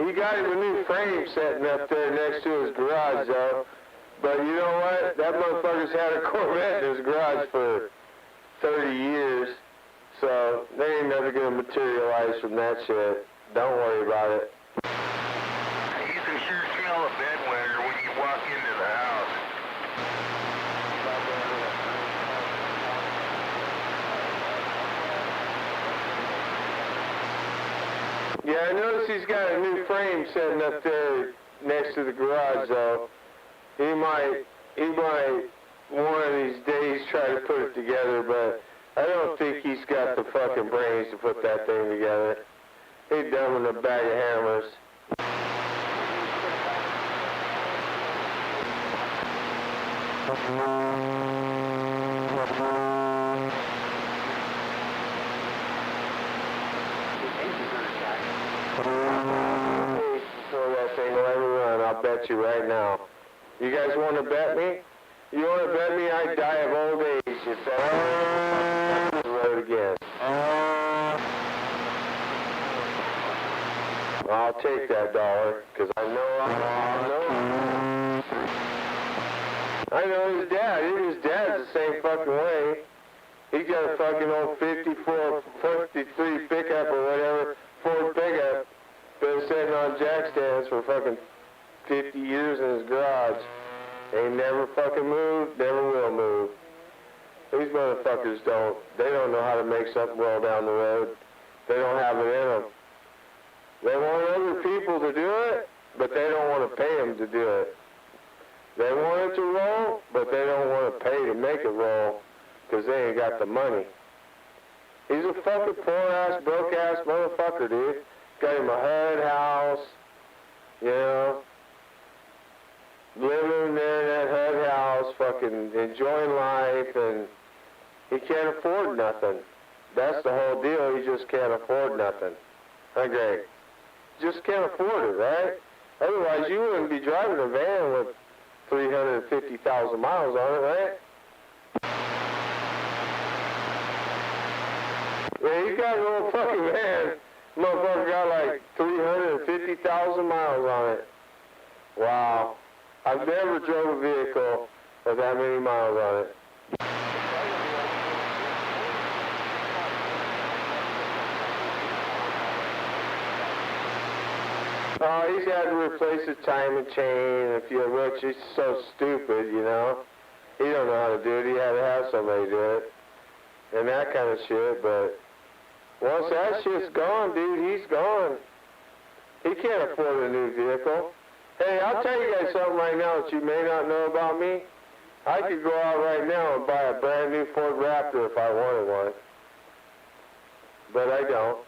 He got him a new frame setting up there next to his garage, though. But you know what? That motherfucker's had a Corvette in his garage for 30 years. So they ain't never gonna materialize from that shit. Don't worry about it. You can sure smell a bedwetter when you walk into the house. Yeah, I noticed he's got a new frame setting up there next to the garage, though. He might one of these days try to put it together, but I don't think he's got the fucking brains to put that thing together. He's done with a bag of hammers. Throw that thing, let me run. I'll bet you right now. You guys want to bet me? You want to bet me I die of old age if that ready to again. I'll take that $1, because I know his dad. His dad's the same fucking way. He's got a fucking old 54, 53 pickup or whatever, Ford pickup, been sitting on jack stands for fucking 50 years in his garage. Ain't never fucking moved, never will move. These motherfuckers they don't know how to make something well down the road. They don't have it in them. They want other people to do it, but they don't want to pay them to do it. They want it to roll, but they don't want to pay to make it roll, because they ain't got the money. He's a fucking poor-ass, broke-ass motherfucker, dude. Got him a HUD house, you know, living there in that HUD house, fucking enjoying life, and he can't afford nothing. That's the whole deal. He just can't afford nothing. Okay. Just can't afford it, right? Otherwise, you wouldn't be driving a van with 350,000 miles on it, right? Yeah, you got a little fucking van. Motherfucker got like 350,000 miles on it. Wow. I've never drove a vehicle with that many miles on it. Oh, he's had to replace his timing chain, which is so stupid, you know. He don't know how to do it. He had to have somebody do it. And that kind of shit, but once that shit's gone, dude, he's gone. He can't afford a new vehicle. Hey, I'll tell you guys something right now that you may not know about me. I could go out right now and buy a brand new Ford Raptor if I wanted one. But I don't.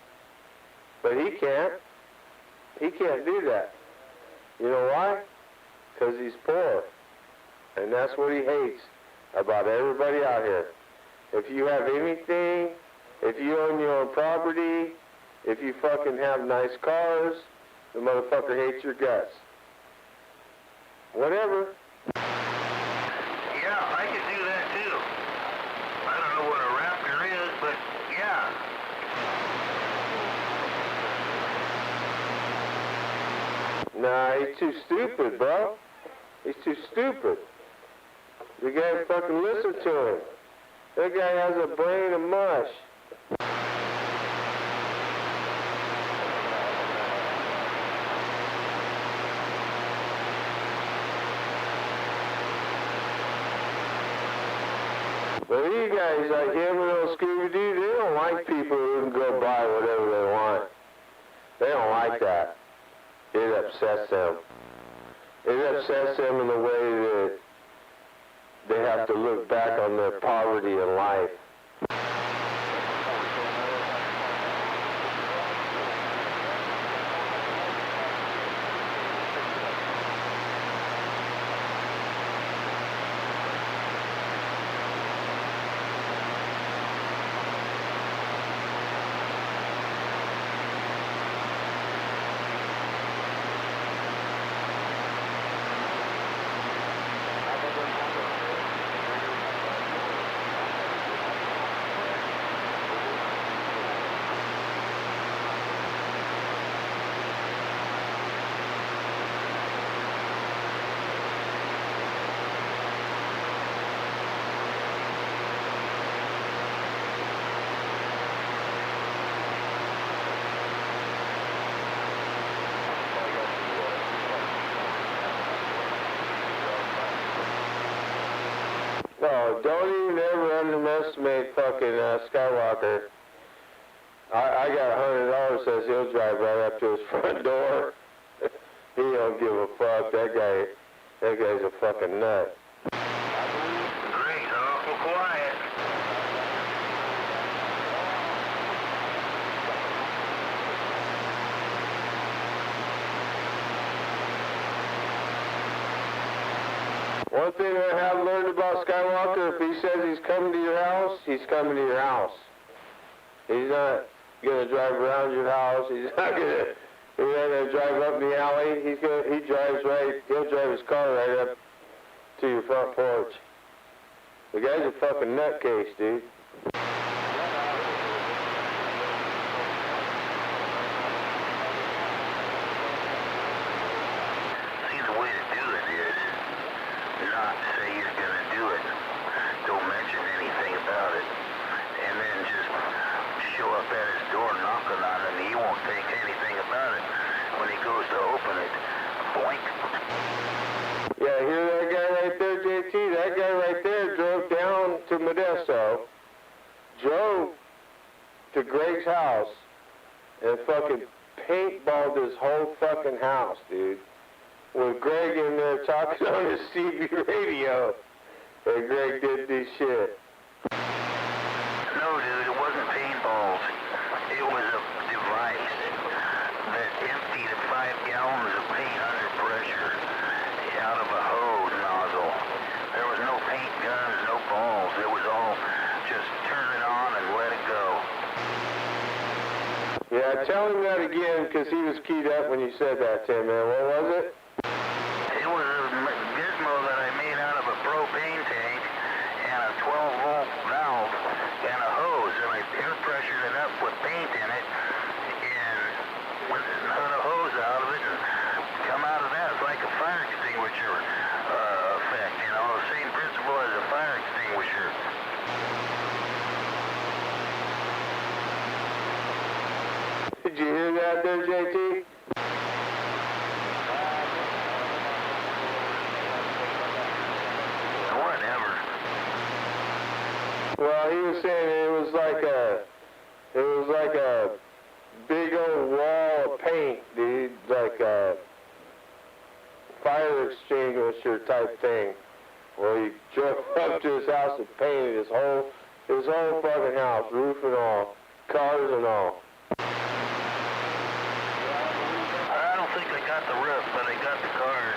But he can't. He can't do that. You know why? Because he's poor. And that's what he hates about everybody out here. If you have anything, if you own your own property, if you fucking have nice cars, the motherfucker hates your guts. Whatever. Yeah, I could do that too. I don't know what a Raptor is, but yeah. Nah, he's too stupid, bro. He's too stupid. You gotta fucking listen to him. That guy has a brain of mush. But these guys like him and old Scooby-Doo, they don't like people who can go buy whatever they want. They don't like that. It upsets them. It upsets them in the way that they have to look back on their poverty in life. No, don't even ever underestimate fucking Skywalker. I got $100 says he'll drive right up to his front door. He don't give a fuck. That guy's a fucking nut. Great, awful quiet. One thing I have learned about Skywalker, if he says he's coming to your house, he's coming to your house. He's not going to drive around your house. He's not going to drive up the alley. He'll drive his car right up to your front porch. The guy's a fucking nutcase, dude. to Modesto, drove to Greg's house, and fucking paintballed his whole fucking house, dude. With Greg in there talking on his CB radio. And Greg did this shit. No, dude, it wasn't paintballs. It was a device that emptied 5 gallons of paint under pressure out of a hose nozzle. There was no paint guns, no balls. It was all just turn it on and let it go. Yeah, tell him that again, because he was keyed up when you said that, Tim, man. What was it? It was a gizmo that I made out of a propane tank and a 12-volt valve and a hose, and I air pressured it up with paint in it and let a hose out of it and come out of that. It's like a fire extinguisher effect, you know, the same principle as a fire extinguisher. Did you hear that there, JT? Whatever. Well, he was saying it was like a big old wall of paint, dude, like a fire extinguisher type thing. Well, he drove up to his house and painted his whole fucking house, roof and all, cars and all. I don't think I got the roof, but I got the car.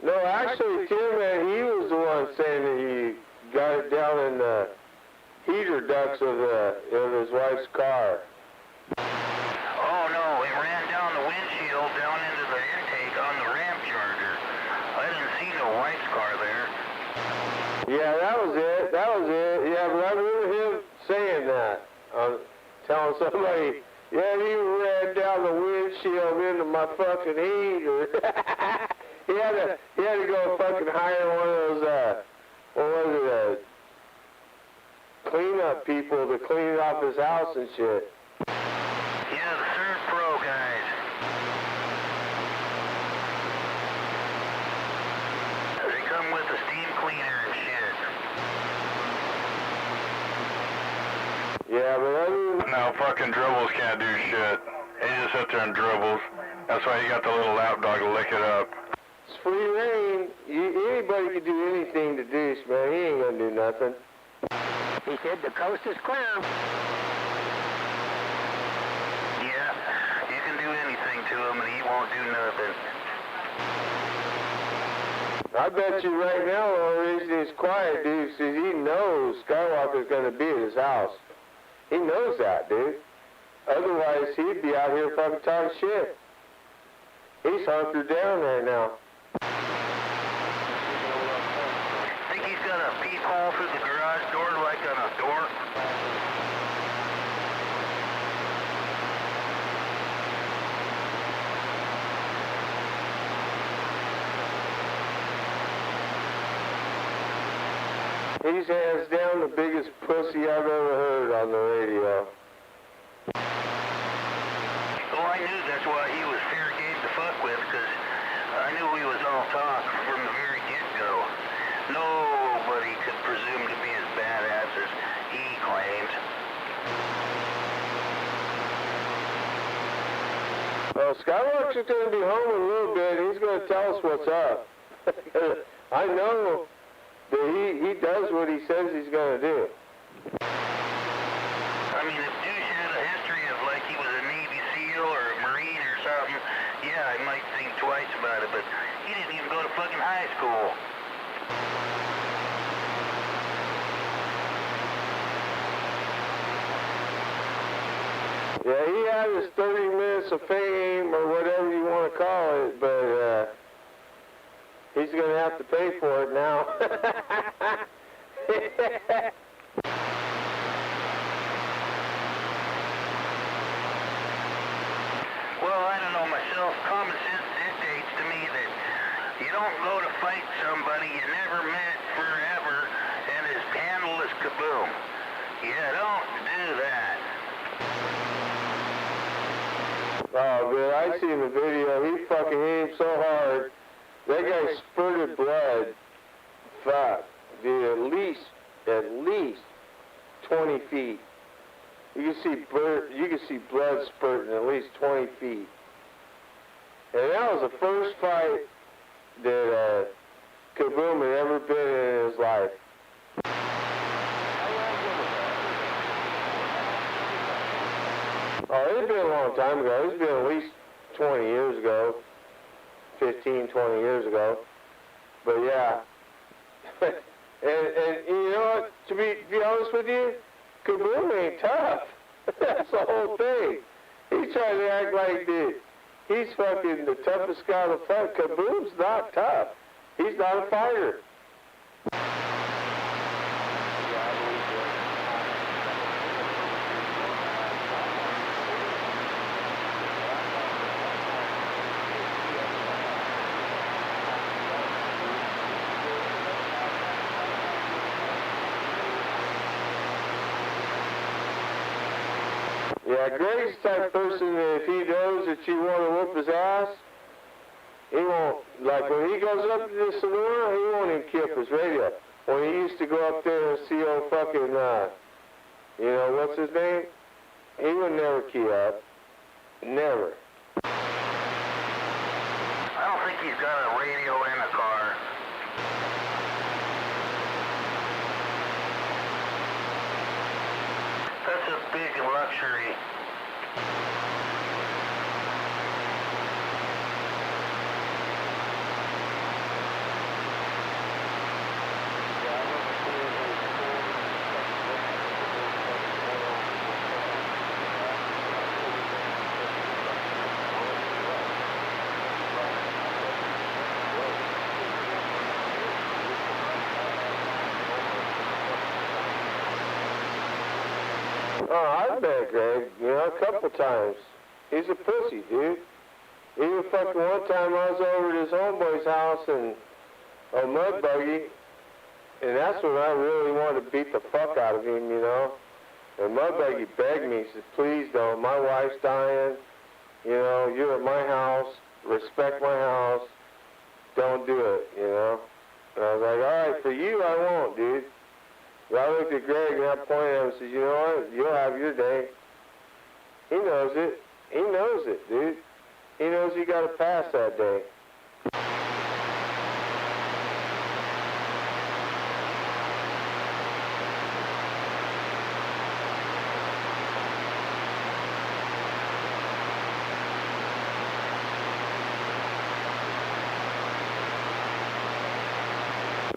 No, actually, Tim, man, he was the one saying that he got it down in the heater ducts of his wife's car. Oh no, it ran down the windshield down into the intake on the ramp charger. I didn't see no wife's car there. Yeah, that was it. Yeah, but I remember him saying that. Telling somebody, yeah, he ran down the windshield into my fucking heater. he had to go fucking hire one of those, cleanup people to clean off his house and shit. Yeah, the Surf Pro guys. They come with a steam cleaner and shit. Yeah, but No, fucking dribbles can't do shit. He just sits there and dribbles. That's why you got the little lap dog to lick it up. it's free reign. Anybody can do anything to Deuce, man. He ain't gonna do nothing. He said the coast is clear. Yeah, you can do anything to him and he won't do nothing. I bet you right now the only reason he's quiet, dude, is he knows Skywalker's gonna be at his house. He knows that, dude. Otherwise, he'd be out here fucking talking shit. He's hunkered down right now. Think he's got a peephole through the garage door like on a door? He's hands down the biggest pussy I've ever heard on the radio. Well, I knew that's why he was fair game to fuck with, because I knew he was all talk from the very get-go. Nobody could presume to be as badass as he claims. Well, Skywalker's going to be home in a little bit. He's going to tell us what's up. I know that he does what he says he's going to do. I mean, if Douche had a history of like he was a Navy SEAL or a Marine or something, yeah, I might think twice about it, but he didn't even go to fucking high school. Yeah, he had his 30 minutes of fame or whatever you want to call it, but he's going to have to pay for it now. Well, I don't know myself. Common sense dictates to me that you don't go to fight somebody you never met forever and his handle is kaboom. You don't do that. Oh, man, I seen the video. He fucking hit him so hard. That guy spurted blood. Fuck. Dude, at least 20 feet. You can see blood spurting at least 20 feet. And that was the first fight that Kaboom had ever been in his life. Oh, it's been a long time ago. It's been at least 20 years ago. 15, 20 years ago. But yeah. and you know what? To be honest with you, Kaboom ain't tough. That's the whole thing. He's trying to act like he's fucking the toughest guy to fight. Kaboom's not tough. He's not a fighter. Yeah, Greg's the type of person that if he knows that you want to whoop his ass, he won't, like when he goes up to the Sonora, he won't even key up his radio. When he used to go up there and see old fucking, you know, what's his name? He would never key up. Never. I don't think he's got a radio in the car. That's a big luxury. Oh, I've met Greg, you know, a couple times. He's a pussy, dude. Even fucking one time I was over at his homeboy's house in a mud buggy, and that's when I really wanted to beat the fuck out of him, you know. And mud buggy begged me, he said, please don't, my wife's dying, you know, you're at my house, respect my house, don't do it, you know. And I was like, all right, for you I won't, dude. But I looked at Greg and I pointed at him and said, you know what, you'll have your day. He knows it. He knows it, dude. He knows he got to pass that day.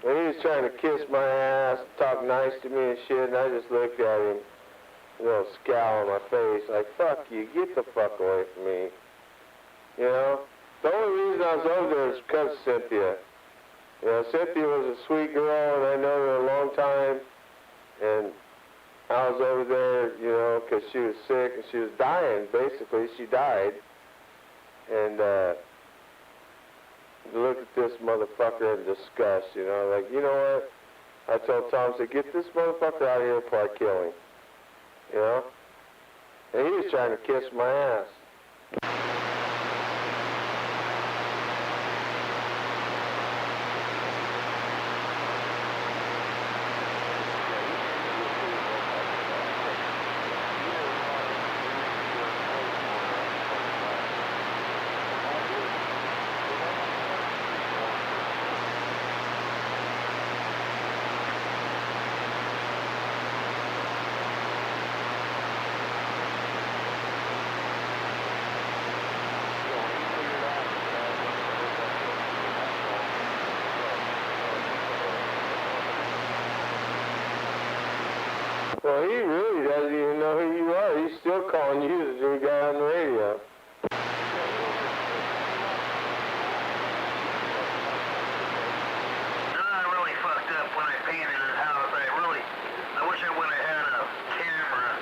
And he was trying to kiss my ass, talk nice to me and shit, and I just looked at him, a little scowl on my face, like, fuck you, get the fuck away from me. You know? The only reason I was over there is because of Cynthia. You know, Cynthia was a sweet girl, and I know her a long time, and I was over there, you know, because she was sick, and she was dying, basically. She died. And, look at this motherfucker in disgust, you know, like, you know what? I told Tom, I said, get this motherfucker out of here before I kill him. You know? And he was trying to kiss my ass. Well, he really doesn't even know who you are. He's still calling you the new guy on the radio. I really fucked up when I painted his house. I wish I would have had a camera.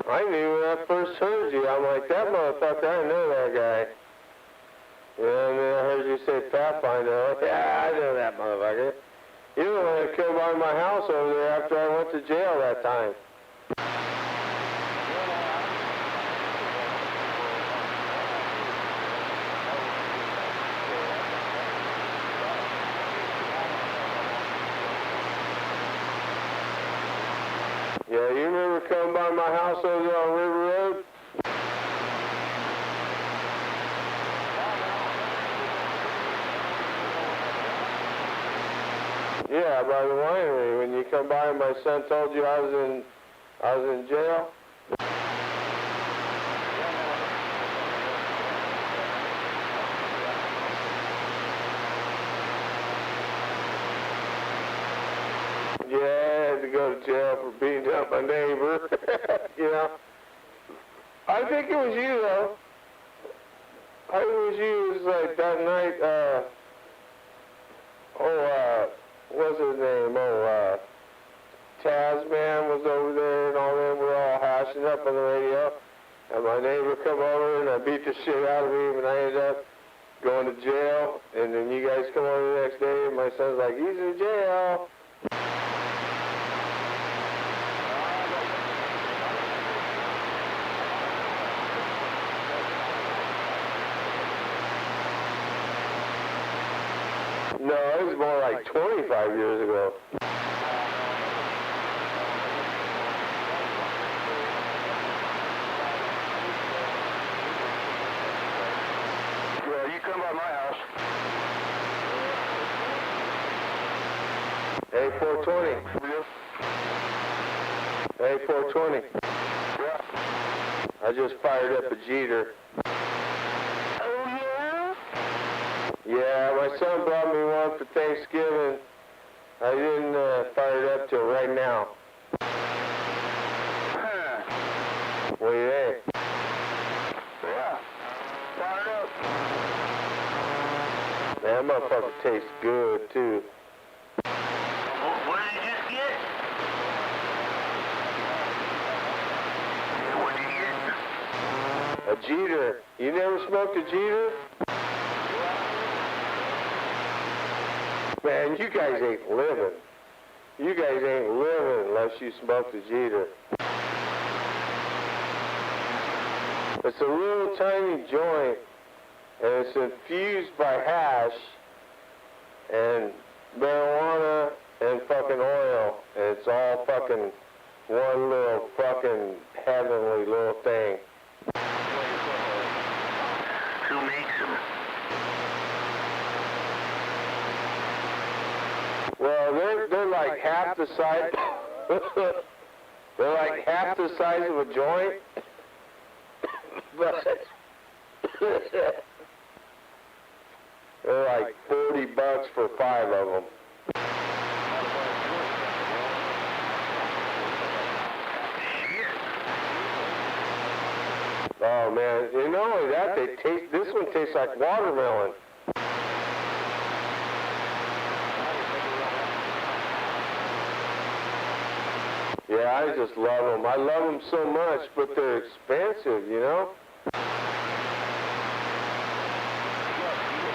I knew when I first heard you. I'm like, that motherfucker, I know that guy. Yeah, and then I heard you say Pathfinder. Yeah, I know that motherfucker. You were the one that came by my house over there after I went to jail that time. Yeah, you remember coming by my house over there on River Road? Yeah, by the winery. When you come by, my son told you I was in jail. Yeah, I had to go to jail for beating up my neighbor. You know. I think it was you, though. I think it was you. It was like that night, what's his name? Tasman was over there and all them were all hashing up on the radio. And my neighbor come over and I beat the shit out of him and I ended up going to jail. And then you guys come over the next day and my son's like, he's in jail. No, it was more like 25 years ago. Yeah, you come by my house. Hey, 420. Hey, 420. Yeah. I just fired up a Jeter. Yeah, my son brought me one for Thanksgiving. I didn't fire it up till right now. What do you think? Yeah. Fire it up. Man, that motherfucker tastes good, too. What did you just get? What did you get? A Jeter. You never smoked a Jeter? Man, you guys ain't living. You guys ain't living unless you smoke the Jeter. It's a little tiny joint, and it's infused by hash and marijuana and fucking oil, and it's all fucking one little fucking heavenly little thing. Who makes them? Well, they're like half the size. They're like half the size of a joint, but they're like $40 for 5 of them. Oh man! And not only that, they taste. This one tastes like watermelon. Yeah, I just love them. I love them so much, but they're expensive, you know?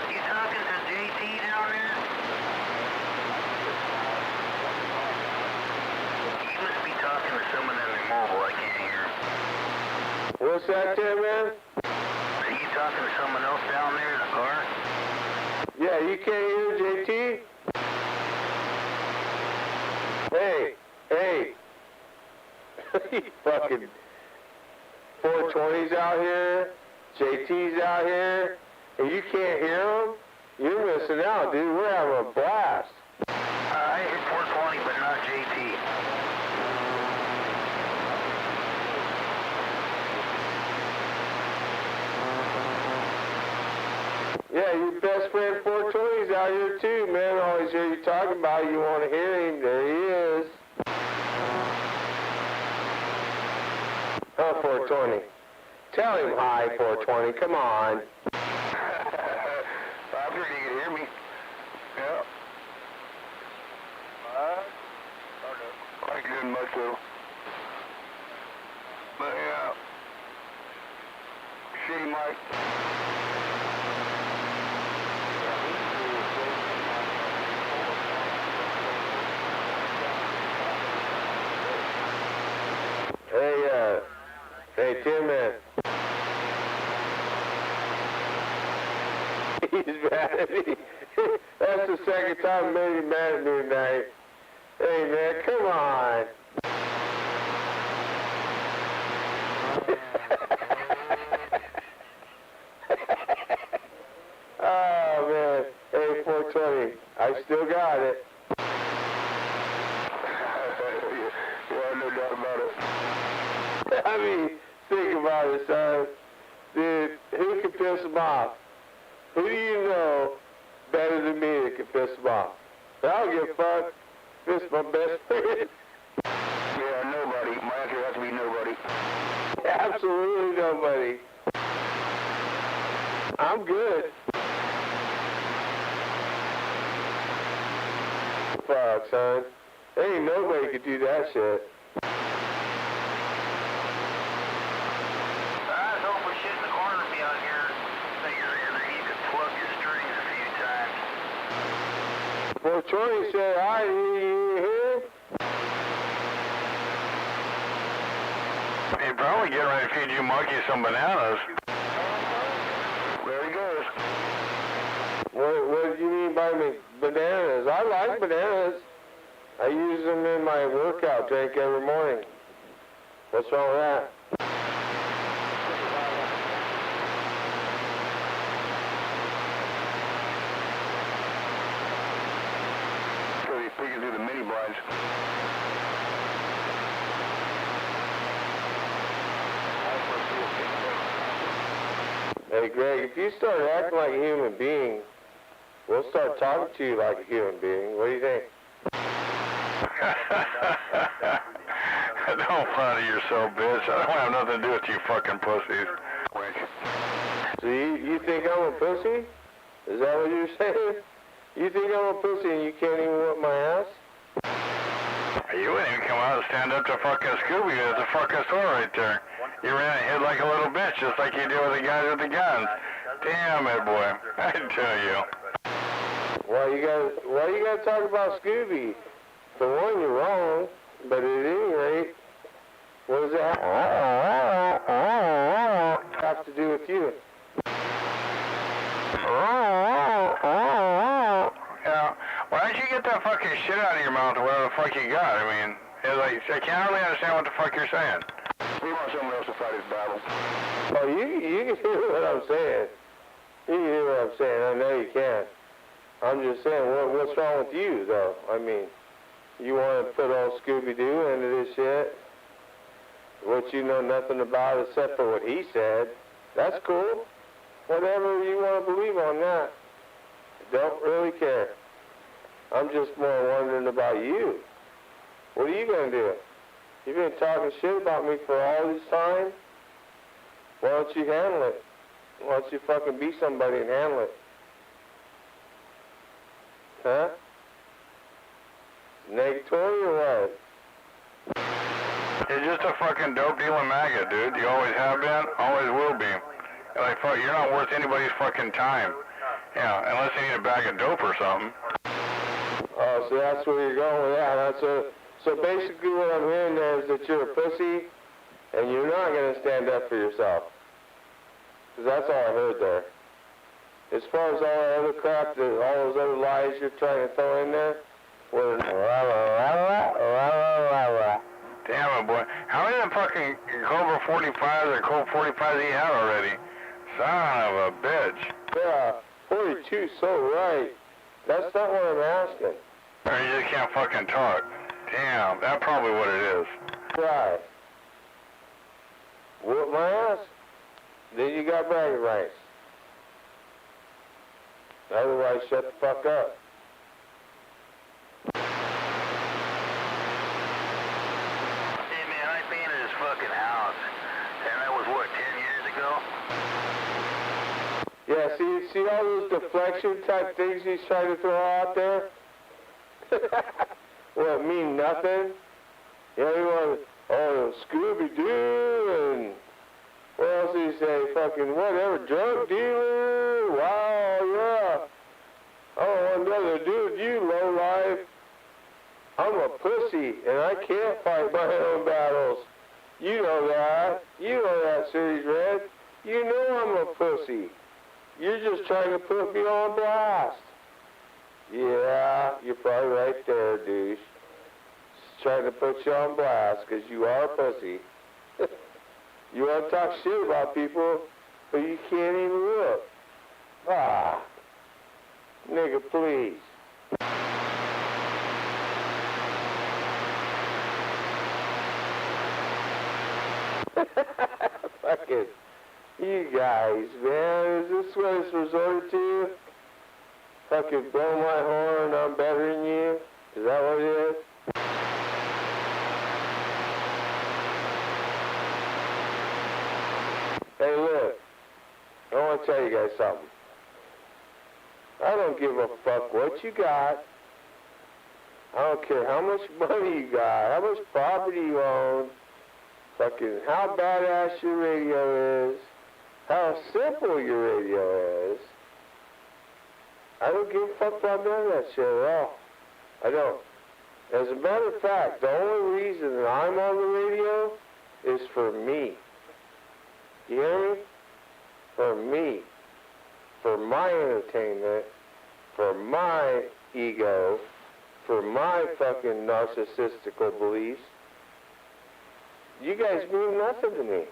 You talking to JT down there? You must be talking to someone on their mobile. I can't hear him. What's that, Tim, man? Are you talking to someone else down there in the car? Yeah, you can't hear JT? Hey, hey. Fucking 420's out here, JT's out here, and you can't hear them? You're missing out, dude. We're having a blast. I hit 420, but not JT. Yeah, your best friend 420's out here too, man. I always hear you talking about it. You want to hear him. There he is. Oh, 420. Tell him hi, 420. Come on. I figured you could hear me. Yeah. I couldn't much though. But yeah. Shitty mic. He's mad at me. That's the second time made him mad at me tonight. Hey, man, come on. Oh, man. Hey, 420. I still got it. Yeah, no doubt about it. I mean, think about it, son. Dude, who can piss him off? Who do you know better than me that can piss him off? I don't give a fuck. This is my best friend. Yeah, nobody. My answer has to be nobody. Absolutely nobody. I'm good. Fuck, son. There ain't nobody could do that shit. I was hoping shit in the corner would be out here that you could plug your strings a few times. Well, Troy said, "Hi, you here?" He'd probably get ready to feed you monkeys some bananas. There he goes. What do you mean by bananas? I like bananas. I use them in my workout drink every morning. What's wrong with that? So he's peeking through the mini blinds. Hey, Greg, if you start acting like a human being, we'll start talking to you like a human being. What do you think? Don't flatter yourself, bitch. I don't have nothing to do with you fucking pussies. So you think I'm a pussy? Is that what you're saying? You think I'm a pussy and you can't even whip my ass? You wouldn't even come out and stand up to fucking Scooby at the fucking store right there. You ran and hid like a little bitch, just like you do with the guys with the guns. Damn it, boy. I tell you. Why you gotta talk about Scooby? For one, you're wrong, but at any rate, what does that have to do with you? Yeah. Why don't you get that fucking shit out of your mouth or whatever the fuck you got? I mean, it's like, I can't really understand what the fuck you're saying. We want someone else to fight his battle. Oh, you can hear what I'm saying. You can hear what I'm saying. I know you can. I'm just saying, what's wrong with you, though? I mean, you want to put old Scooby-Doo into this shit? What you know nothing about except for what he said. That's cool. Whatever you want to believe on that. Don't really care. I'm just more wondering about you. What are you going to do? You've been talking shit about me for all this time. Why don't you handle it? Why don't you fucking be somebody and handle it? Huh? Negatory or what? You're just a fucking dope dealing maggot, dude. You always have been, always will be. Like, fuck, you're not worth anybody's fucking time. Yeah, unless you need a bag of dope or something. Oh, so that's where you're going with that. So basically what I'm hearing there is that you're a pussy and you're not going to stand up for yourself. Because that's all I heard there. As far as all that other crap, all those other lies you're trying to throw in there, were Damn it, boy. How many of the fucking Cobra 45s or Colt 45s do you have already? Son of a bitch. Yeah, 42's so right. That's not what I'm asking. Or you just can't fucking talk. Damn, that's probably what it is. Right. Whoop my ass? Then you got bragging rights. Otherwise, shut the fuck up. Hey man, I painted his fucking house. And that was what, 10 years ago? Yeah, see all those deflection type things he's trying to throw out there? Well, mean nothing. You know, he wanted, Scooby-Doo, and what else did he say? Fucking whatever, drug dealer, wow, yeah. I don't want nothing to do with you, lowlife. I'm a pussy, and I can't fight my own battles. You know that. You know that, Series Red. You know I'm a pussy. You're just trying to put me on blast. Yeah, you're probably right there, douche. Just trying to put you on blast because you are a pussy. You want to talk shit about people, but you can't even look. Ah, nigga, please. Fucking, you guys, man, is this what it's resorted to? Fucking blow my horn, I'm better than you? Is that what it is? Hey, look, I want to tell you guys something. I don't give a fuck what you got. I don't care how much money you got, how much property you own, fucking how badass your radio is, how simple your radio is. I don't give a fuck about none of that shit at all. I don't. As a matter of fact, the only reason that I'm on the radio is for me. You hear me? For me. For my entertainment. For my ego. For my fucking narcissistical beliefs. You guys mean nothing to me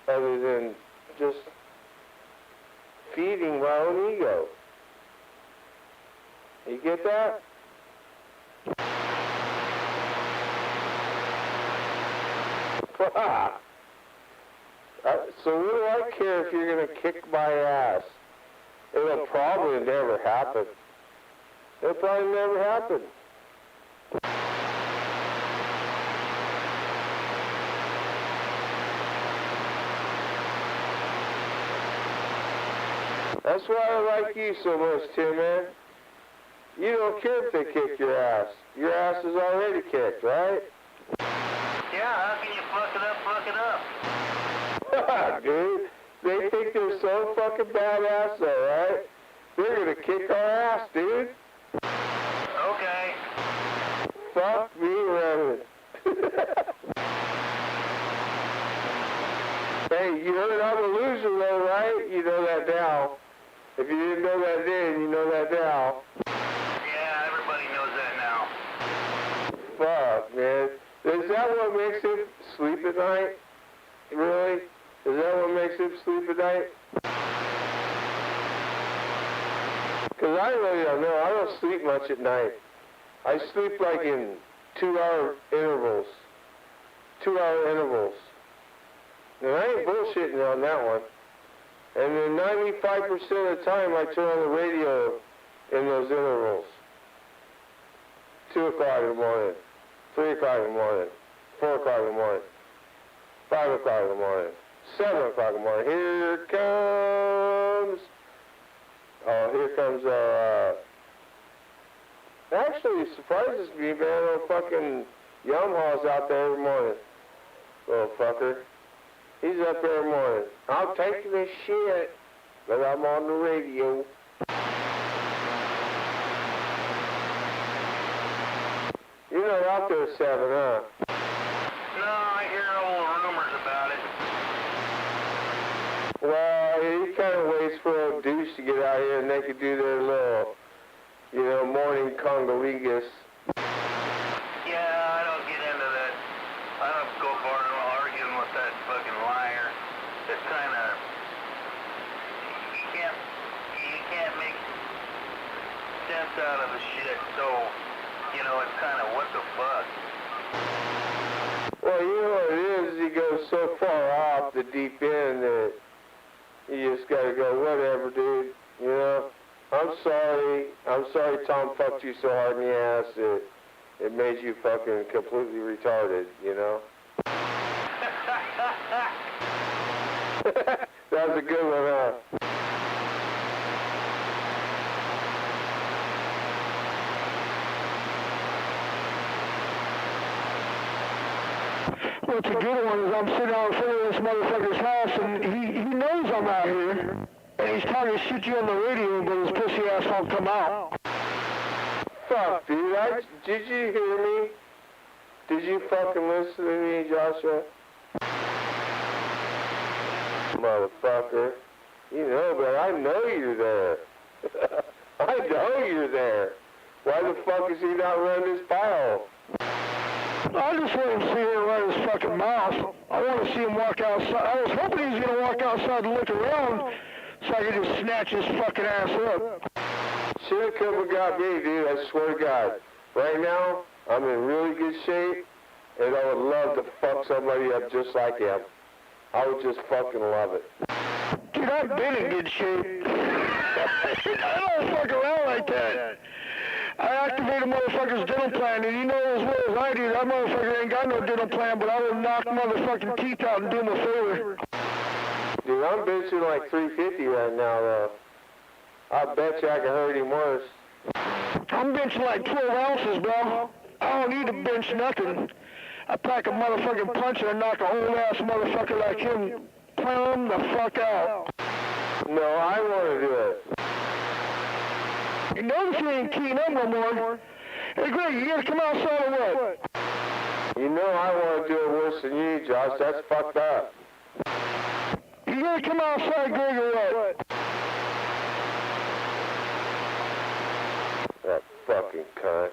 other than just feeding my own ego. You get that? So what do I care if you're going to kick my ass? It'll probably never happen. It'll probably never happen. That's why I like you so much, Tim, man. You don't care if they kick your ass. Your ass is already kicked, right? Yeah, how can you fuck it up? Dude, they think they're so fucking badass, though, right? They're gonna kick our ass, dude. Okay. Fuck me, Reverend. Hey, you heard I'm a loser, though, right? You know that now. If you didn't know that then, you know that now. Yeah, everybody knows that now. Fuck, man. Is that what makes him sleep at night? Really? Is that what makes him sleep at night? Because I really don't know. I don't sleep much at night. I sleep like in 2-hour intervals. 2-hour intervals. And I ain't bullshitting on that one. And then 95% of the time I turn on the radio in those intervals. 2 o'clock in the morning, 3 o'clock in the morning, 4 o'clock in the morning, 5 o'clock in the morning, 7 o'clock in the morning. Here comes... Oh, here comes, actually, it surprises me, man, little fucking Yamaha's out there every morning. Little fucker. He's up there every morning. I'm taking this shit, but I'm on the radio. You're not out there at 7, huh? No, I hear old rumors about it. Well, he kind of waits for a douche to get out here and they could do their little, morning congoligas. Yeah, I don't get into that. I don't go far arguing with that fucking liar. It's kind of... You can't make sense out of the shit, so... it's kind of what the fuck. Well, you know what it is? He goes so far off the deep end that you just gotta go, whatever, dude. I'm sorry Tom fucked you so hard in the ass that it made you fucking completely retarded, That was a good one, huh? What's a good one is I'm sitting out in front of this motherfucker's house and he knows I'm out here. And he's trying to shoot you on the radio, but his pussy ass won't come out. Fuck, dude. Did you hear me? Did you fucking listen to me, Joshua? Motherfucker. You know, but I know you're there. I know you're there. Why the fuck is he not running his pile? I just want to see him run his fucking mouth. I want to see him walk outside. I was hoping he was going to walk outside and look around so I could just snatch his fucking ass up. Should have come and got me, dude. I swear to God. Right now, I'm in really good shape, and I would love to fuck somebody up just like him. I would just fucking love it. Dude, I've been in good shape. I don't fuck around like that. I activate a motherfucker's dental plan, and you know as well as I do, that motherfucker ain't got no dental plan, but I will knock motherfucking teeth out and do him a favor. Dude, I'm benching like 350 right now, though. I bet you I can hurt him worse. I'm benching like 12 ounces, bro. I don't need to bench nothing. I pack a motherfucking punch and I knock a old-ass motherfucker like him plumb the fuck out. No, I want to do it. You notice you ain't keying up no more. Hey, Greg, you gotta come outside or what? You know I want to do it worse than you, Josh. That's fucked up. You gotta come outside, Greg, or what? That fucking cunt.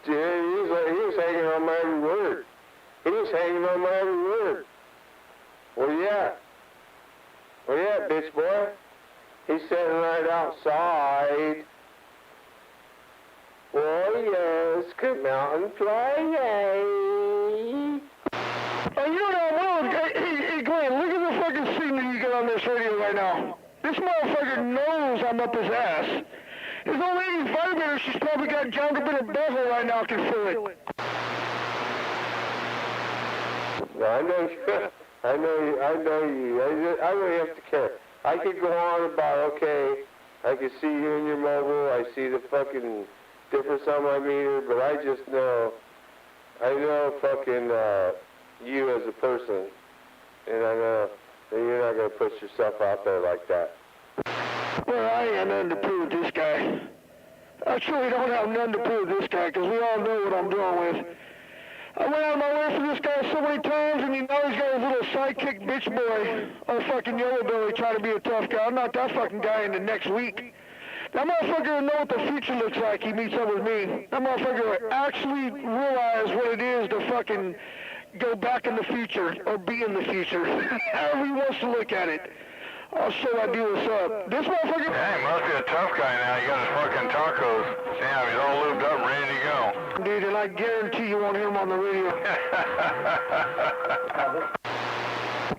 Dude, he was hanging on my every word. He was hanging on my every word. Where you at? Where you at, bitch boy? He's sitting right outside. Warriors, come out and play. Oh, you know what I will? Hey, Glenn, look at the fucking signal you got on this radio right now. This motherfucker knows I'm up his ass. His old lady's vibrator, she's probably got jammed up in her bezel right now, can feel it. No, I know you. I know you. I really have to care. I could go on about, okay, I can see you in your mobile, I see the fucking difference on my meter, but I just know, I know fucking you as a person, and I know that you're not going to put yourself out there like that. Well, I ain't got nothing to prove with this guy. I truly don't have nothing to prove with this guy, because we all know what I'm doing with. I went out of my way for this guy so many times, and you know he's got his little sidekick bitch boy on fucking Yellow Belly trying to be a tough guy. I'll knock that fucking guy in the next week. That motherfucker will know what the future looks like. He meets up with me. That motherfucker will actually realize what it is to fucking go back in the future, or be in the future. However he wants to look at it. I'll show that dude what's up. This motherfucker... Yeah, he must be a tough guy now. He got his fucking tacos. Damn, he's all lubed up, ready to go. Dude, and I guarantee you won't hear him on the radio.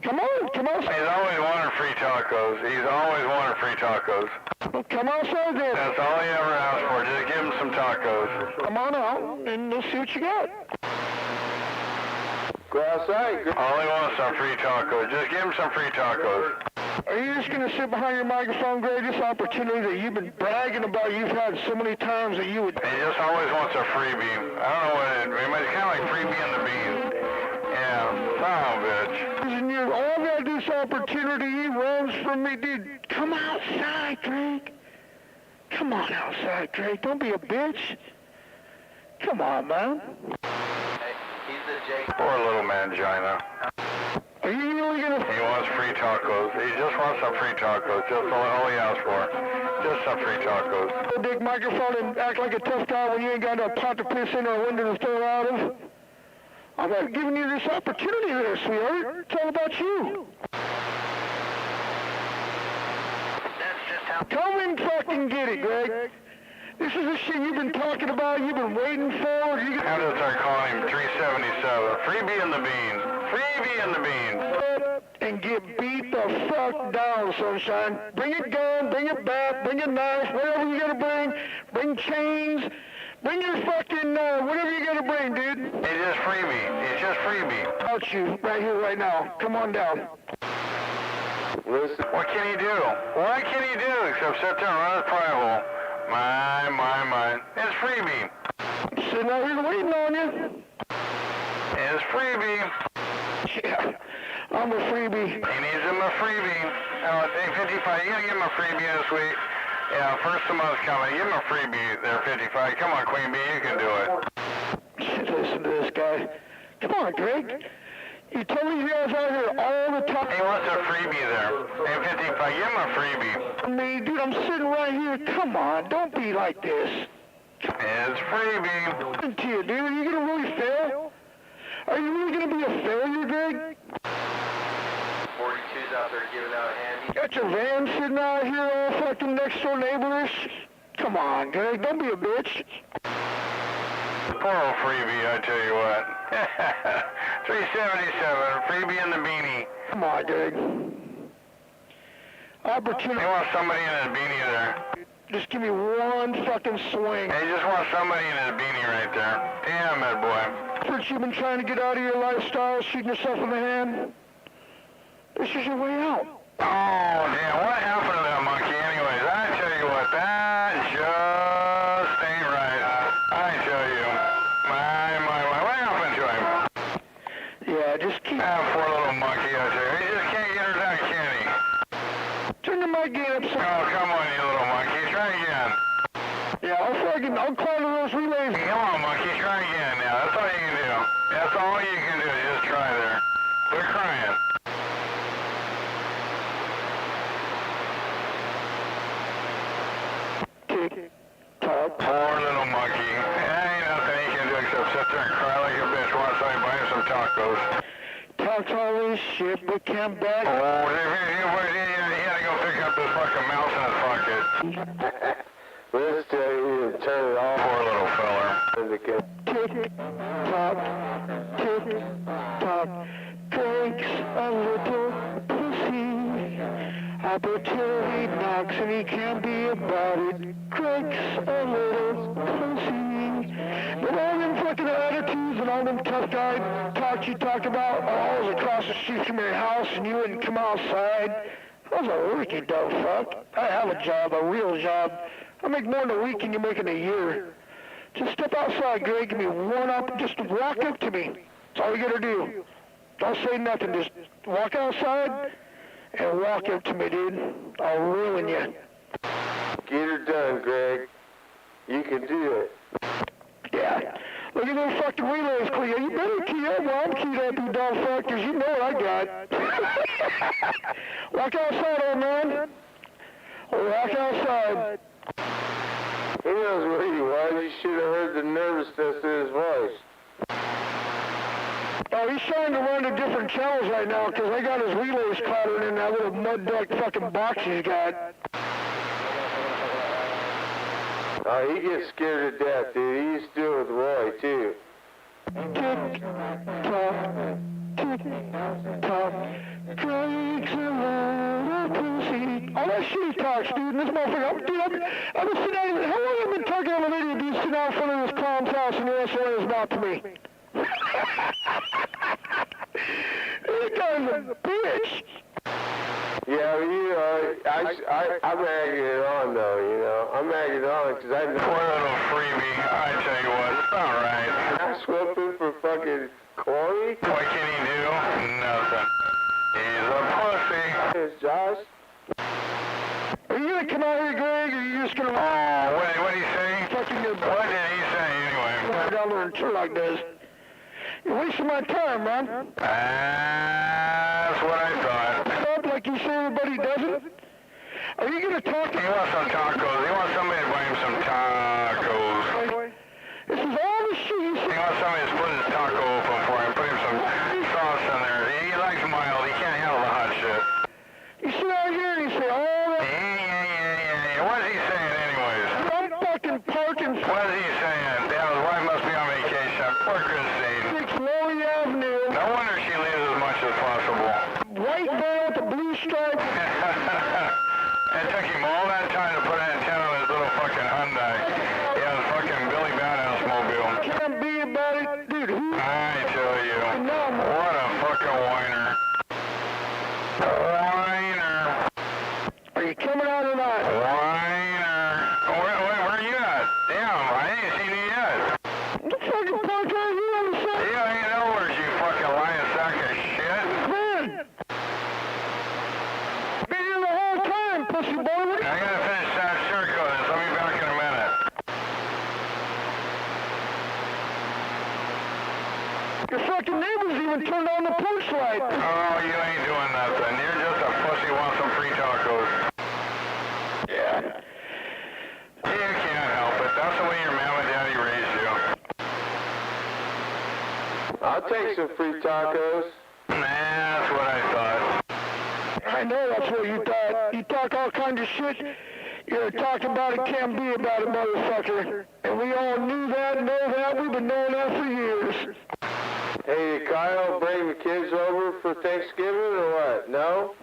Come on. He's always wanted free tacos. He's always wanted free tacos. Well, come outside then. That's all he ever asked for. Just give him some tacos. Come on out, and let's see what you got. Go outside. All he wants is some free tacos. Just give him some free tacos. Are you just going to sit behind your microphone, Greg? This opportunity that you've been bragging about you've had so many times that you would... He just always wants a freebie. I don't know what it is. It's kind of like freebie in the beans. Yeah, son of a bitch. And you've all got this opportunity. He runs from me. Dude, come outside, Greg. Come on outside, Greg. Don't be a bitch. Come on, man. Hey, he's the Jake. Poor little mangina. Are you really going to... He wants free tacos. He just wants some free tacos. Just all he asked for. Just some free tacos. Big microphone and act like a tough guy when you ain't got no pot to piss in or a window to throw out of? I'm not giving you this opportunity there, sweetheart. It's all about you. That's just how... Come and fucking get it, Greg. This is the shit you've been talking about, you've been waiting for. You Have to start calling him 377. Freebie in the beans. Freebie in the beans. and get beat the fuck down, sunshine. Bring a gun, bring a bat, bring a knife, whatever you gotta bring. Bring chains. Bring your fucking, whatever you gotta bring, dude. He's just freebie. He's just freebie. Out you, right here, right now. Come on down. Listen. What can he do? What can he do except sit there and run his pry hole? My. It's freebie. Sitting out here waiting on you. It's freebie. Yeah, I'm a freebie. He needs him a freebie. Oh, it's 855. You gotta give him a freebie this week. Yeah, first of the month's coming. Give him a freebie there, 55. Come on, Queen Bee, you can do it. Listen to this guy. Come on, Greg. You tell these guys out here all the time. He wants a freebie there. M55, give him a freebie. I mean, dude, I'm sitting right here. Come on, don't be like this. It's freebie. Listen to you, dude. Are you gonna really fail? Are you really gonna be a failure, Greg? 42's out there giving out handy. Got your van sitting out here all fucking next door neighborish? Come on, Greg, don't be a bitch. Poor old freebie, I tell you what. 377, freebie in the beanie. Come on, Greg. Opportunity. He wants somebody in his beanie there. Just give me one fucking swing. He just wants somebody in his beanie right there. Damn it, boy. Since you've been trying to get out of your lifestyle, shooting yourself in the hand, this is your way out. Oh, damn, what happened to that monkey anyways? I tell you what, that just ain't right. I tell you. What happened to him? Yeah, just keep... That poor little monkey, I tell you. He just can't get her down, can he? Turn the mic gain up some... Oh, come on, you little monkey. Try again. Yeah, I'll climb to those relays. Come on, monkey. Try again now. That's all you can do. That's all you can do is just try there. Quit crying. Tick, tock. Poor little monkey. Ain't nothing he can do except sit there and cry like a bitch while somebody buy him some tacos. Talks all this shit, but can't back. Oh, he had to go pick up this fucking mouse in his pocket. Let's tell you to turn it off. Poor little feller. Tick, tock, tick, tock. Drake's a little pussy. Opportunity knocks and he can't be about it. Craig's a little pussy. But all them fucking attitudes and all them tough guy talks you talked about are always across the street from your house and you wouldn't come outside. That was a work, you dumb fuck. I have a job, a real job. I make more in a week than you make in a year. Just step outside, Greg. Give me one up. Just walk up to me. That's all you gotta do. Don't say nothing. Just walk outside and walk up to me, dude. I'll ruin you. Get her done, Greg. You can do it. Yeah. Look at those fucking relays, Cleo. You better key up while I'm keyed up, you dumb fuck, 'cause you know what I got. Walk outside, old man. Walk outside. He knows where he was. You should have heard the nervousness in his voice. Oh, he's trying to run to different channels right now because I got his relays caught in that little mud duck fucking box he's got. Oh, he gets scared to death, dude. He used to do it with Roy, too. Tick, tock, tick, tock. Drake's a little pussy. All that shit he talks, dude. And this motherfucker, dude, I've been sitting out, how long have you been talking on the radio, dude, sitting out in front of this clown's house and you're answering his mouth to me? This guy's a bitch. Yeah, you know, I'm egging it on, though, you know. I'm egging it on because I know. Poor little freebie. I tell you what, it's not right. I'm swimming for fucking Corey. What can he do? Nothing. He's a pussy. It's Josh. Are you gonna come out here, Greg, or are you just gonna... Oh, what did he say? Fucking good. What did he say anyway? Dollar and Turlock does. You're wasting my time, man. That's what I thought. Up like you say everybody doesn't. Are you gonna talk? He wants some tacos. He wants somebody to buy him some tacos. This is all the shit you He say. wants somebody to split his taco open for him, put him some sauce in there. He likes mild. He can't handle the hot shit. You sit out here and you say all that. Yeah. What is he saying anyways? I'm fucking parking What is he saying? Yeah, his wife must be on vacation. Poor Christine. 6 Lowry Avenue. No wonder she leaves as much as possible. White van with the blue stripe. It took him all that time to put an antenna on his little fucking Hyundai. Yeah, his fucking Billy Badass mobile. Can't be about it. Dude, who? I tell you. No, What a fucking whiner. Whiner. are you coming out or not? Whiner. Where are you at? Damn, I ain't seen you yet. I'm fucking parked right here on the side. You ain't nowhere, you fucking lying sack of shit. Man. Been here the whole time, pussy boy. I gotta finish that circle and so I'll be back in a minute. Your fucking neighbor's even turned on the porch light. Oh, you ain't doing nothing. You're just a pussy wants some free tacos. Yeah. You can't help it. That's the way your mama and daddy raised you. I'll take some free tacos. Nah, that's what I thought. I know that's what you thought. You talk all kinds of shit. You're talking about it, can't be about it, motherfucker. And we all knew that, know that. We've been knowing that for years. Hey, did Kyle bring the kids over for Thanksgiving or what? No?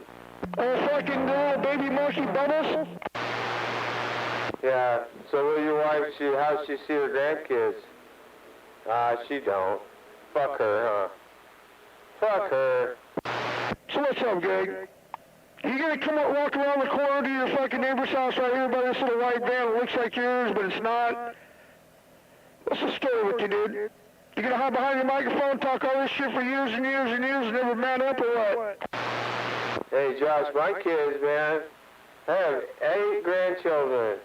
Oh, fucking little baby monkey bubbles? Yeah, so will your wife, how's she see her grandkids? She don't. Fuck her, huh? Fuck her. So what's up, Greg? You gonna come up, walk around the corner to your fucking neighbor's house right here by this little white van that looks like yours, but it's not? What's the story with you, dude? You gonna hide behind your microphone, talk all this shit for years and years and years, and never man up or what? Hey, Josh, my kids, man, I have 8 grandchildren.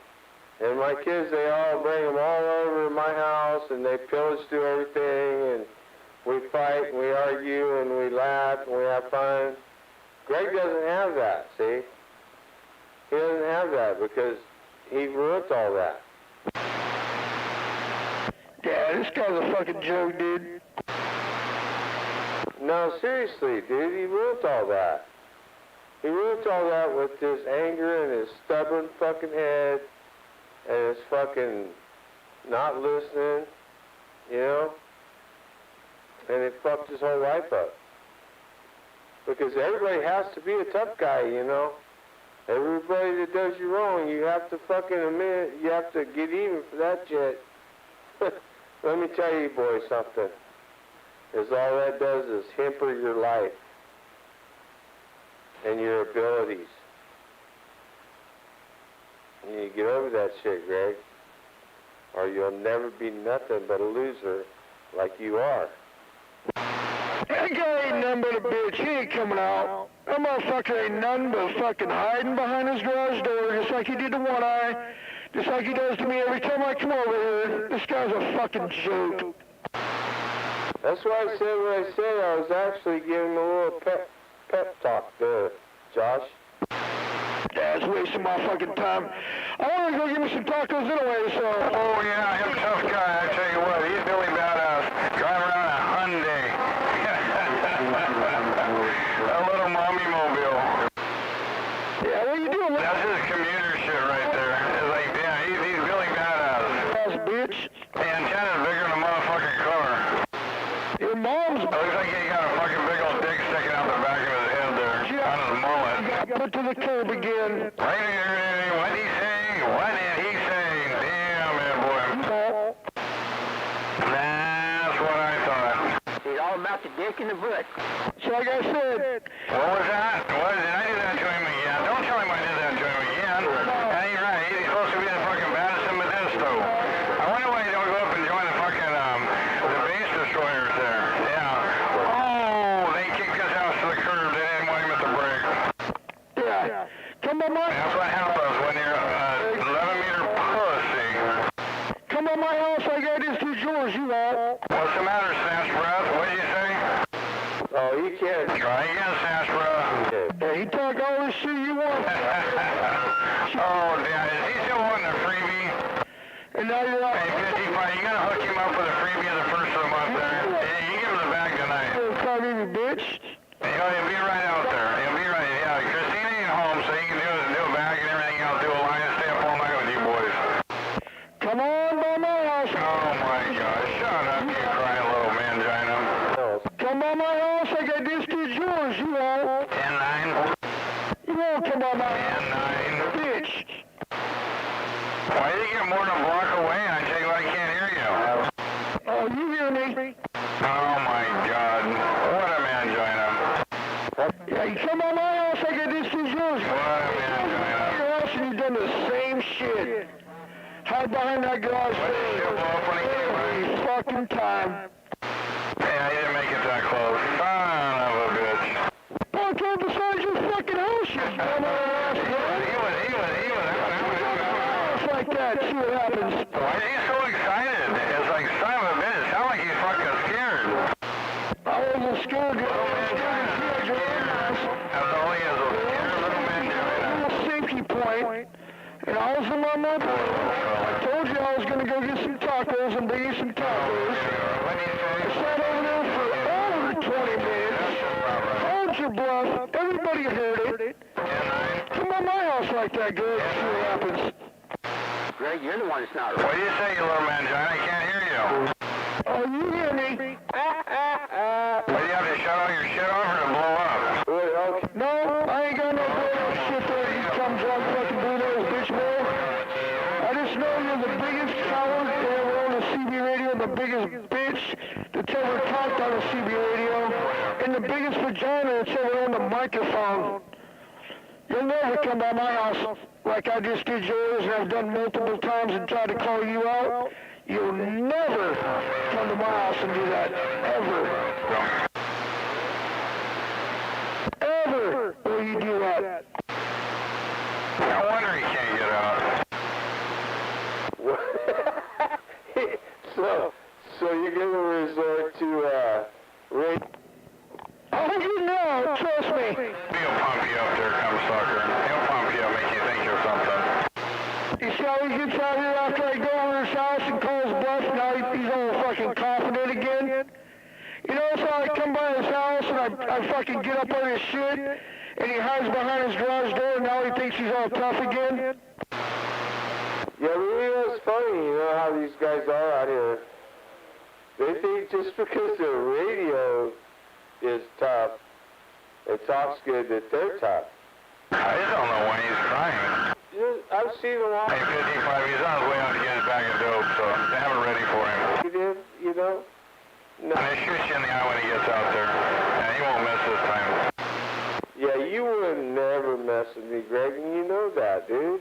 And my kids, they all bring them all over to my house, and they pillage through everything, and we fight, and we argue, and we laugh, and we have fun. Greg doesn't have that, see? He doesn't have that because he ruined all that. Yeah, this guy's a fucking joke, dude. No, seriously, dude, he ruined all that. He ruined all that with his anger and his stubborn fucking head and his fucking not listening, you know? And it fucked his whole life up. Because everybody has to be a tough guy, you know? Everybody that does you wrong, you have to fucking admit, you have to get even for that shit. Let me tell you boys something. Is all that does is hamper your life and your abilities. You need to get over that shit, Greg. Or you'll never be nothing but a loser like you are. That guy ain't nothing but a bitch. He ain't coming out. That motherfucker ain't nothing but fucking hiding behind his garage door just like he did to One Eye. Just like he does to me every time I come over here. This guy's a fucking joke. That's why I said what I said. I was actually giving him a little pep talk there, Josh. Yeah, it's wasting my fucking time. I want to go get me some tacos anyway, so... Oh, yeah, him tough guy. I tell you what, he's really badass. Driving around a Hyundai. A little mommy mobile. Yeah, what are you doing? That's his commuter shit right there. It's like, damn, he's really badass. Ass bitch. The antenna's bigger than a motherfucking car. Your mom's... It looks like he got a fucking big old dick sticking out the back of his head there. On his mullet. Put to the curb again. Right here, what did he say? What did he say? Damn, man, boy. That's what I thought. He's all about the dick in the butt. So like I said... What was that? What did I do that to him again? Don't tell him I did that to him again. That ain't right. He's supposed to be the fucking baddest in Modesto. I wonder why he don't go up and join the fucking, the base destroyers there. Yeah. Oh, they kicked his house to the curb. They didn't want him at the brake. Yeah. Come on, my... That's what happens when you're a 11-meter pussy. Come on my house, I got this to yours, you won't. What's the matter, Sash Breath? What did you say? Oh, you can't. Try again, Sash Breath. Yeah, he talk all this shit you want. Oh, Dad, is he still wanting a freebie? And now you're out. Hey, 55, you gotta hook him up with a freebie the first of the month there. Yeah, you give him the bag tonight. Call me, bitch. He'll be right out there. He'll be right. Yeah, Christina ain't home, so he can do a bag and everything else, do a line and stay up all night with you boys. Come on by my house. Oh my God, shut up, you crying little mangina. Come by my house, I got this to yours, you won't. 10-9. You won't come by my house. 10-9. Bitch. Why did you get more than a block away? I tell you what, I can't hear you. Oh, you hear me? Oh my God, what a mangina. Yeah, you come by my house, I got this to yours. What a mangina. Your house and you've done the same shit. Hide behind that garage What did you blow up when he came by? every fucking time. Yeah, he didn't make it that close. Son of a bitch. I came beside your fucking house, you dumbass. It's like that, see what happens. Why is he so excited? It's like, son of a bitch, it sounds like he's fucking scared. I wasn't scared. I told you I was gonna go get some tacos and bring you some tacos. I sat over there for over 20 minutes. Hold your bluff. Everybody heard it. Come by my house like that, Greg. See what happens. Greg, you're the one that's not What do you say, you little man, John? I can't hear you. Oh, you hear me? Why do you have to shut all your shit off or to blow up? Wait, okay. No, I ain't got no blow shit there. You come drunk fucking do those bitch boy. I just know you're the biggest coward that ever owned a CB radio, the biggest bitch that's ever talked on a CB radio, and the biggest vagina that's ever owned a microphone. You'll never come by my house like I just did yours and I've done multiple times and tried to call you out. You'll never come to my house and do that. Ever. Ever will you do that. No wonder he can't get out. So you're gonna resort to rape? Oh, you know, trust me. He'll pump you up there, come sucker. He'll pump you up, make you think you're something. You see how he gets out here after I go over his house and call his bluff? Now he's all fucking confident again. You know, so I come by his house and I fucking get up on his shit and he hides behind his garage door and now he thinks he's all tough again. Yeah, radio's funny, you know how these guys are out here. They think just because their radio is tough and talks good that they're tough. I just don't know when he's trying. I've seen him all. Hey, 55, he's on his way out to get his bag of dope, so they have it ready for him. You did, you know? No. And they shoot you in the eye when he gets out there. And he won't miss this time. Yeah, you would never mess with me, Greg, and you know that, dude.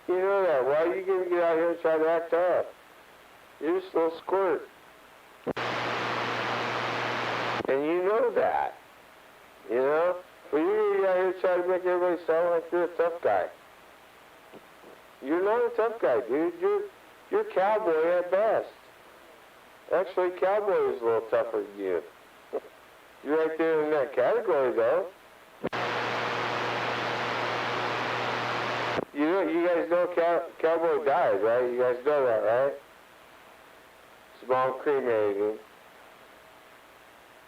You know that. Why are you gonna get out here and try to act tough? You're just a little squirt. And you know that. You know? Well, you're gonna get out here and try to make everybody sound like you're a tough guy. You're not a tough guy, dude. You're cowboy at best. Actually, cowboy is a little tougher than you. You're right there in that category, though. You guys know cowboy dies, right? You guys know that, right? Small cremated.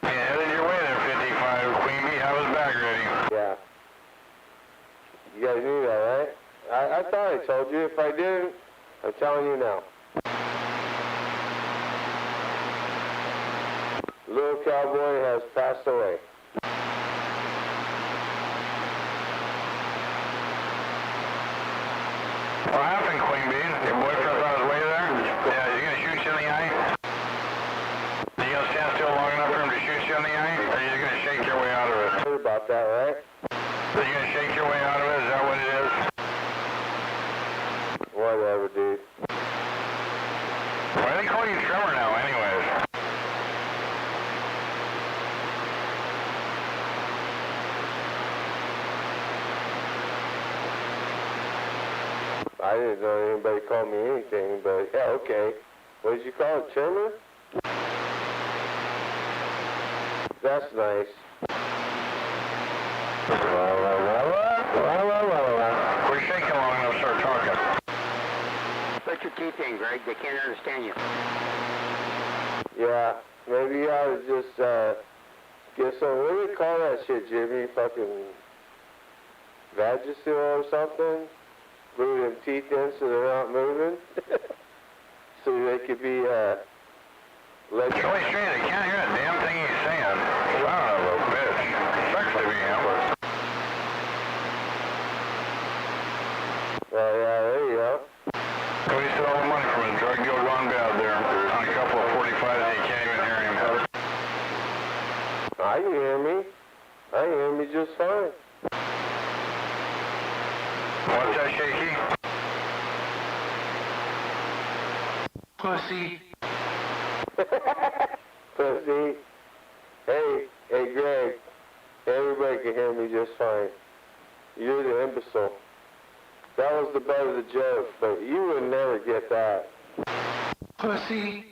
Yeah, headed your way there, 55. Queen Bee, have his bag ready. Yeah. You guys knew that, right? I thought I told you. If I didn't, I'm telling you now. Little cowboy has passed away. What happened, Queen Bee? Your boyfriend's on his way there? Yeah, is he gonna shoot you in the eye? Are you gonna stand still long enough for him to shoot you in the eye? Or are you gonna shake your way out of it? Heard about that, right? Are you gonna shake your way out of it? Is that what it is? Whatever, dude. Why do they call you Trevor now, anyways? I didn't know anybody called me anything, but yeah, okay. What did you call it, Trimmer? That's nice. We're shaking long enough to start talking. Put your teeth in, Greg. They can't understand you. Yeah, maybe you ought to just get some, what do they call that shit, Jimmy? Fucking Vagisil or something? Glue them teeth in so they're not moving? So they could be, It's really strange. I can't hear a damn thing he's saying. Son of a bitch. Sucks to be him. well, yeah, there you go. Cody stole all the money from his drug deal gone bad there. On a couple of 45s and you can't even hear him. I can hear me. I can hear me just fine. What's that, Shaky? Pussy. Pussy. Hey, Greg. Everybody can hear me just fine. You're the imbecile. That was the butt of the joke, but you would never get that. Pussy.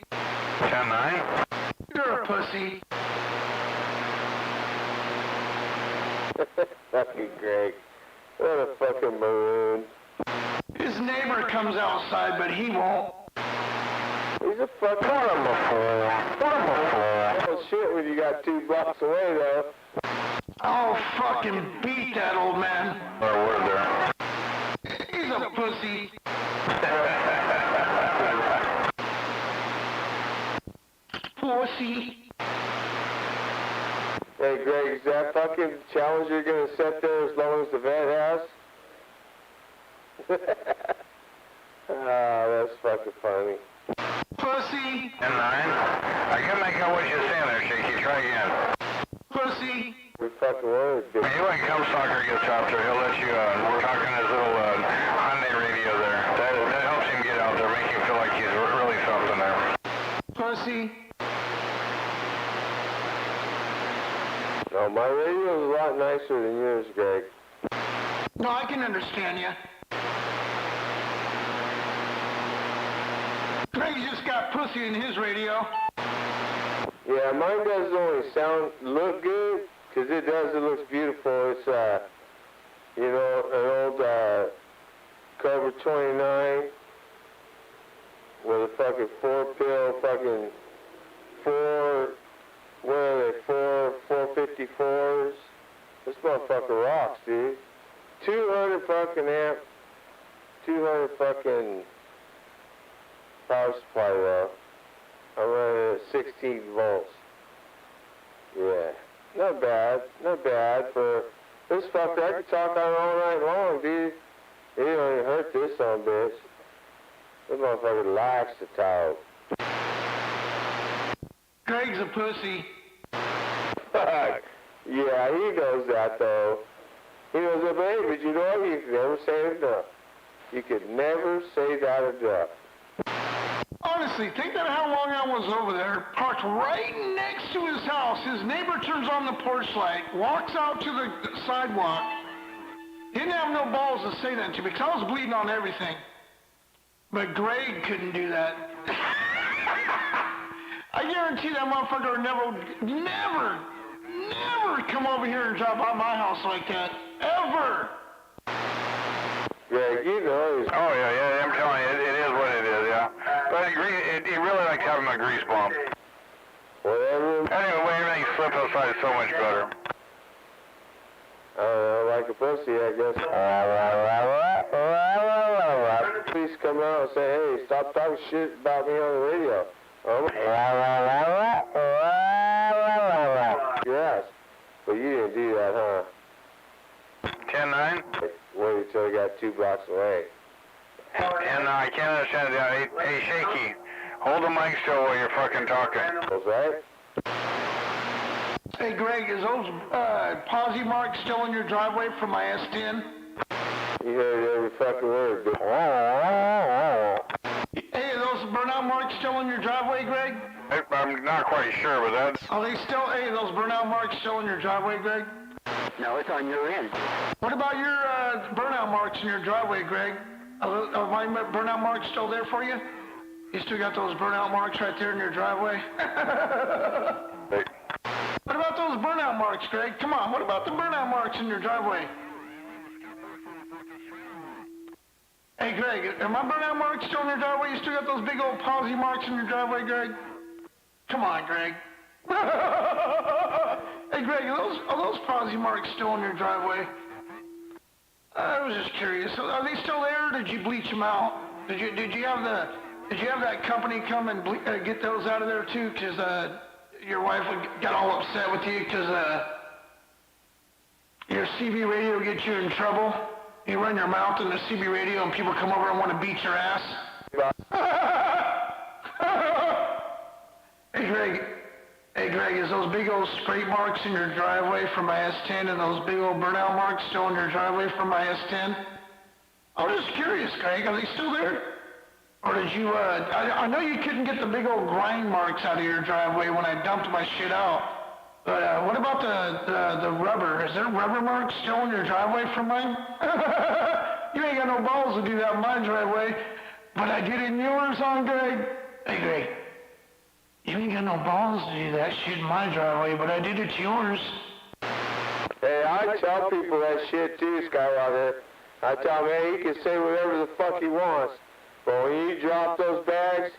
10-9? You're a pussy. Fucking Greg. What a fucking maroon. His his neighbor comes outside, but he won't. He's a fucking oh shit when you got 2 blocks away though. I'll fucking beat that old man. Or were there? He's a pussy. Pussy. Hey Greg, is that fucking challenge you're gonna set there as long as the vet has? Ah, that's fucking funny. Pussy. 10-9. I can't make out what you're saying there, Shaky. Try again. Pussy. We fucking wanted to. When you and Soccer gets out there, he'll let you, we're talking his little Hyundai radio there. That helps him get out there, make him feel like he's really something there. Pussy. No, my radio's a lot nicer than yours, Greg. No, I can understand you. Greg just got pussy in his radio. Yeah, mine doesn't only look good, because it does, it looks beautiful. It's, you know, an old, Cobra 29 with a fucking 4-pill, fucking 454s. This motherfucker rocks, dude. 200 fucking amp, 200 fucking power supply though. I'm running at 16 volts. Yeah, not bad for this fucker. I could talk on all night long, dude. It don't even hurt this son of a bitch. This motherfucker likes to talk. Greg's a pussy. Fuck. Yeah, he knows that though. He knows that, baby, but you know what? You could never say it enough. You could never say that enough. Honestly, think about how long I was over there, parked right next to his house. His neighbor turns on the porch light, walks out to the sidewalk. He didn't have no balls to say that to me because I was bleeding on everything. But Greg couldn't do that. I guarantee that motherfucker would never come over here and drop by my house like that. Ever. Greg, you know he's... Oh, yeah, I'm telling you, it is what it is, yeah. But he really likes having a grease bump. Whatever. Anyway, the way everything slips outside is so much better. I don't know, like a pussy, I guess. Please come out and say, hey, stop talking shit about me on the radio. Yes, but you didn't do that, huh? 10-9. Wait until you got 2 blocks away. And I can't understand it. Hey, Shaky, hold the mic still while you're fucking talking. What's that? Hey, Greg, is those posi marks still in your driveway from my S10? You heard every fucking word, dude. Hey, are those burnout marks still in your driveway, Greg? I'm not quite sure, but that's... Are they still, hey, those burnout marks still in your driveway, Greg? No, it's on your end. What about your burnout marks in your driveway, Greg? Are my burnout marks still there for you? You still got those burnout marks right there in your driveway? Hey. What about those burnout marks, Greg? Come on, what about the burnout marks in your driveway? Hey, Greg, are my burnout marks still in your driveway? You still got those big old posi marks in your driveway, Greg? Come on, Greg. Hey, Greg, are those posi marks still in your driveway? I was just curious. Are they still there, or did you bleach them out? Did you have that company come and get those out of there too? Because your wife got all upset with you because your CB radio gets you in trouble. You run your mouth in the CB radio, and people come over and want to beat your ass. Hey, Greg, is those big old scrape marks in your driveway from my S10 and those big old burnout marks still in your driveway from my S10? I was just curious, Greg. Are they still there? Or did you, I know you couldn't get the big old grind marks out of your driveway when I dumped my shit out. But what about the rubber? Is there rubber marks still in your driveway from mine? You ain't got no balls to do that in my driveway. But I did it in yours, huh, Greg? Hey, Greg. You ain't got no balls to do that shit in my driveway, but I did it to yours. Hey, I tell people that shit too, Skywalker. I tell him, hey, he can say whatever the fuck he wants. But when you drop those bags,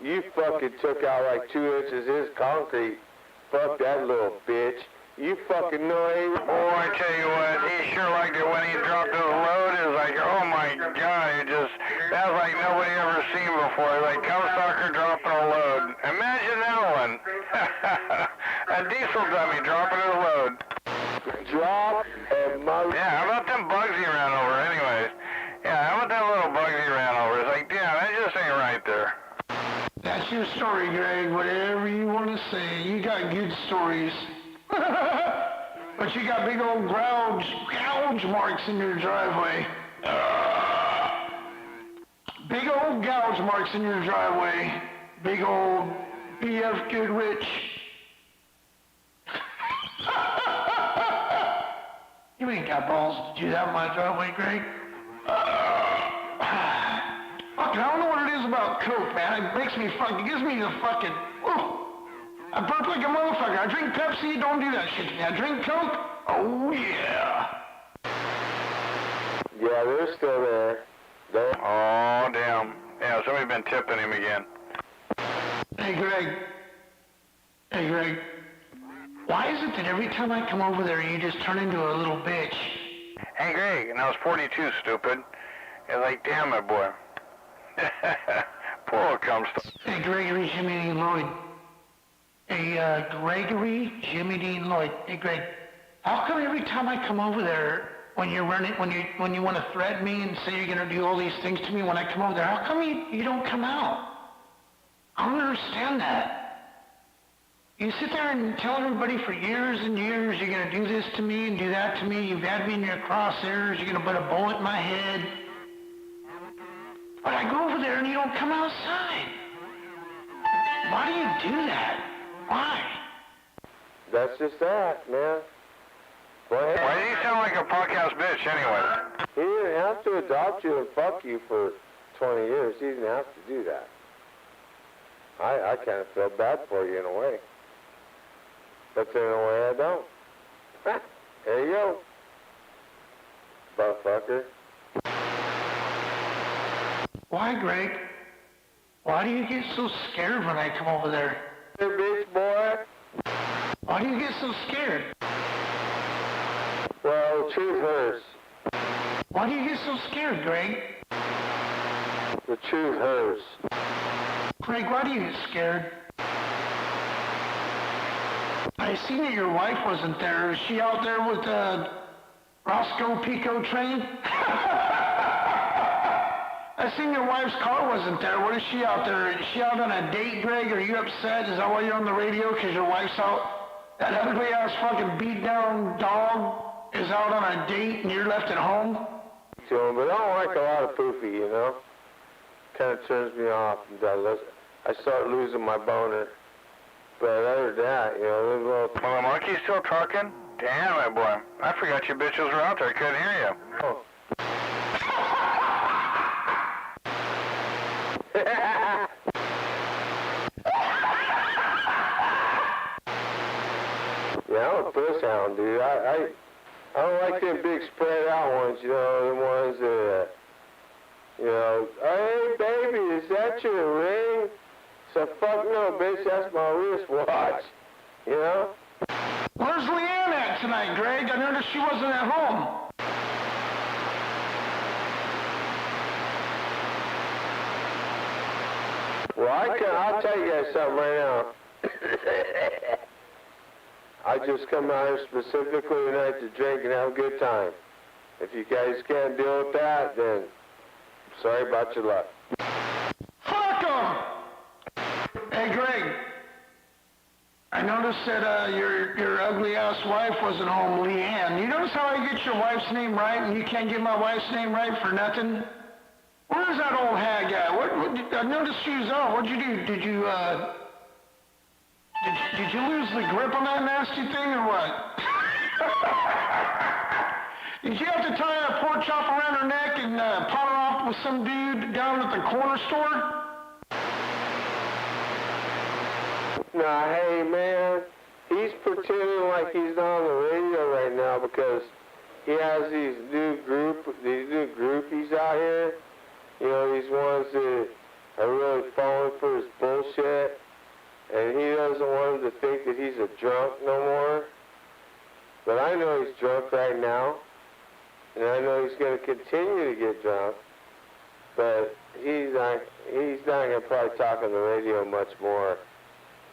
you fucking took out like 2 inches of his concrete. Fuck that little bitch. You fucking know he... Oh, I tell you what, he sure liked it when he dropped his load. It was like, oh my God, that was like nobody ever seen before. Like Conestocker dropping a load. Imagine that one. A diesel dummy dropping a load. Drop and mother... Yeah, how about them bugs he ran over anyways? Yeah, how about that little bugs he ran over? It's like, damn, that just ain't right there. That's your story, Greg. Whatever you want to say. You got good stories. But you got big old gouge marks in your driveway. Big old gouge marks in your driveway. Big old BF Goodrich. You ain't got balls to do that in my driveway, Greg. Fuck, I don't know what it is about Coke, man. It makes me fucking, it gives me the fucking, I burp like a motherfucker. I drink Pepsi, don't do that shit to me. I drink Coke, oh yeah. Yeah, they're still there. Oh, damn. Yeah, somebody's been tipping him again. Hey, Greg. Why is it that every time I come over there, you just turn into a little bitch? Hey, Greg, and I was 42, stupid. It's like, damn it, boy. Poor old Comstock. Hey, Gregory Jimmy Dean Lloyd. Hey, Gregory Jimmy Dean Lloyd. Hey, Greg, how come every time I come over there, when you want to threaten me and say you're going to do all these things to me when I come over there, how come you don't come out? I don't understand that. You sit there and tell everybody for years and years you're going to do this to me and do that to me. You've had me in your crosshairs. You're going to put a bullet in my head. But I go over there and you don't come outside. Why do you do that? Why? That's just that, man. Why do you sound like a podcast bitch anyway? He didn't have to adopt you and fuck you for 20 years. He didn't have to do that. I kind of feel bad for you in a way. But then in a way I don't. There you go. Motherfucker. Why, Greg? Why do you get so scared when I come over there? Hey, bitch boy. Why do you get so scared? Well, the truth hurts. Why do you get so scared, Greg? The truth hurts. Greg, why do you get scared? I seen that your wife wasn't there. Is she out there with Roscoe Pico train? I seen your wife's car wasn't there. What is she out there? Is she out on a date, Greg? Are you upset? Is that why you're on the radio? Because your wife's out? That ugly ass fucking beat down dog is out on a date and you're left at home? To him, but I don't like a lot of poofy, you know? Kind of turns me off. I start losing my boner. But other than that, you know, Well, the monkey's still talking? Damn it, boy. I forgot you bitches were out there. I couldn't hear you. Oh. Yeah, I'm a puss hound, dude. I don't like them big spread out ones, you know, the ones that, you know, hey baby, is that your ring? So fuck no, bitch, that's my wristwatch, you know? Where's Leanne at tonight, Greg? I noticed she wasn't at home. Well, I'll tell you guys something right now. I just come out here specifically tonight to drink and have a good time. If you guys can't deal with that, then sorry about your luck. Fuck 'em! Hey, Greg. I noticed that your ugly-ass wife wasn't home, Leanne. You notice how I get your wife's name right and you can't get my wife's name right for nothing? Where's that old hag at? I noticed she was out. What'd you do? Did you lose the grip on that nasty thing or what? Did you have to tie a pork chop around her neck and pot her off with some dude down at the corner store? Nah, hey man, he's pretending like he's not on the radio right now because he has these new groupies out here. You know, these ones that are really falling for his bullshit. And he doesn't want them to think that he's a drunk no more. But I know he's drunk right now. And I know he's going to continue to get drunk. But he's not going to probably talk on the radio much more.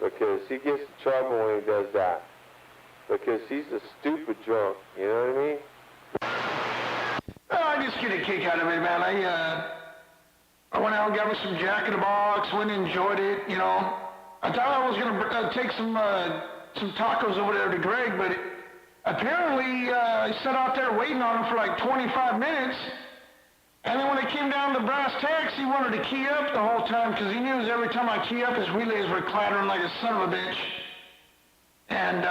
Because he gets in trouble when he does that. Because he's a stupid drunk. You know what I mean? I just get a kick out of it, man. I went out and got me some Jack in the Box, went and enjoyed it, you know. I thought I was going to take some tacos over there to Greg, but apparently I sat out there waiting on him for like 25 minutes. And then when it came down to brass tacks, he wanted to key up the whole time because he knew every time I key up, his relays were clattering like a son of a bitch. And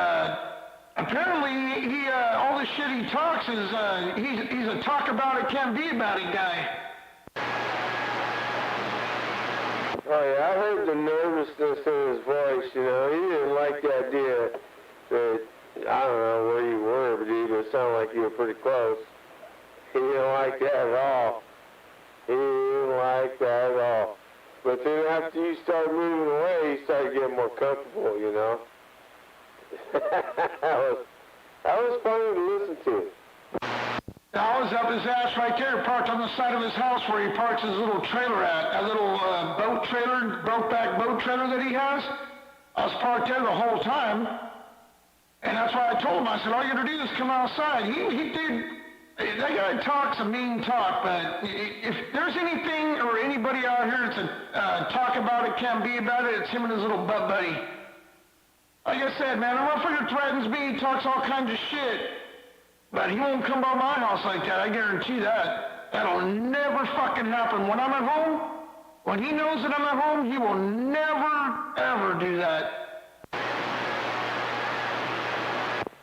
apparently he all the shit he talks is he's a talk about it, can't be about it guy. Oh yeah, I heard the nervousness in his voice, you know. He didn't like the idea that, I don't know where you were, but it sounded like you were pretty close. He didn't like that at all. He didn't like that at all. But then after you started moving away, he started getting more comfortable, you know. that was funny to listen to. I was up his ass right there, parked on the side of his house where he parks his little trailer at, a little boat trailer, broke-back boat trailer that he has. I was parked there the whole time, and that's why I told him, I said, all you gotta do is come outside. He did, that guy talks a mean talk, but if there's anything or anybody out here that's a talk about it, can't be about it, it's him and his little butt buddy. Like I said, man, the motherfucker threatens me, he talks all kinds of shit. But he won't come by my house like that, I guarantee that. That'll never fucking happen. When I'm at home, when he knows that I'm at home, he will never, ever do that.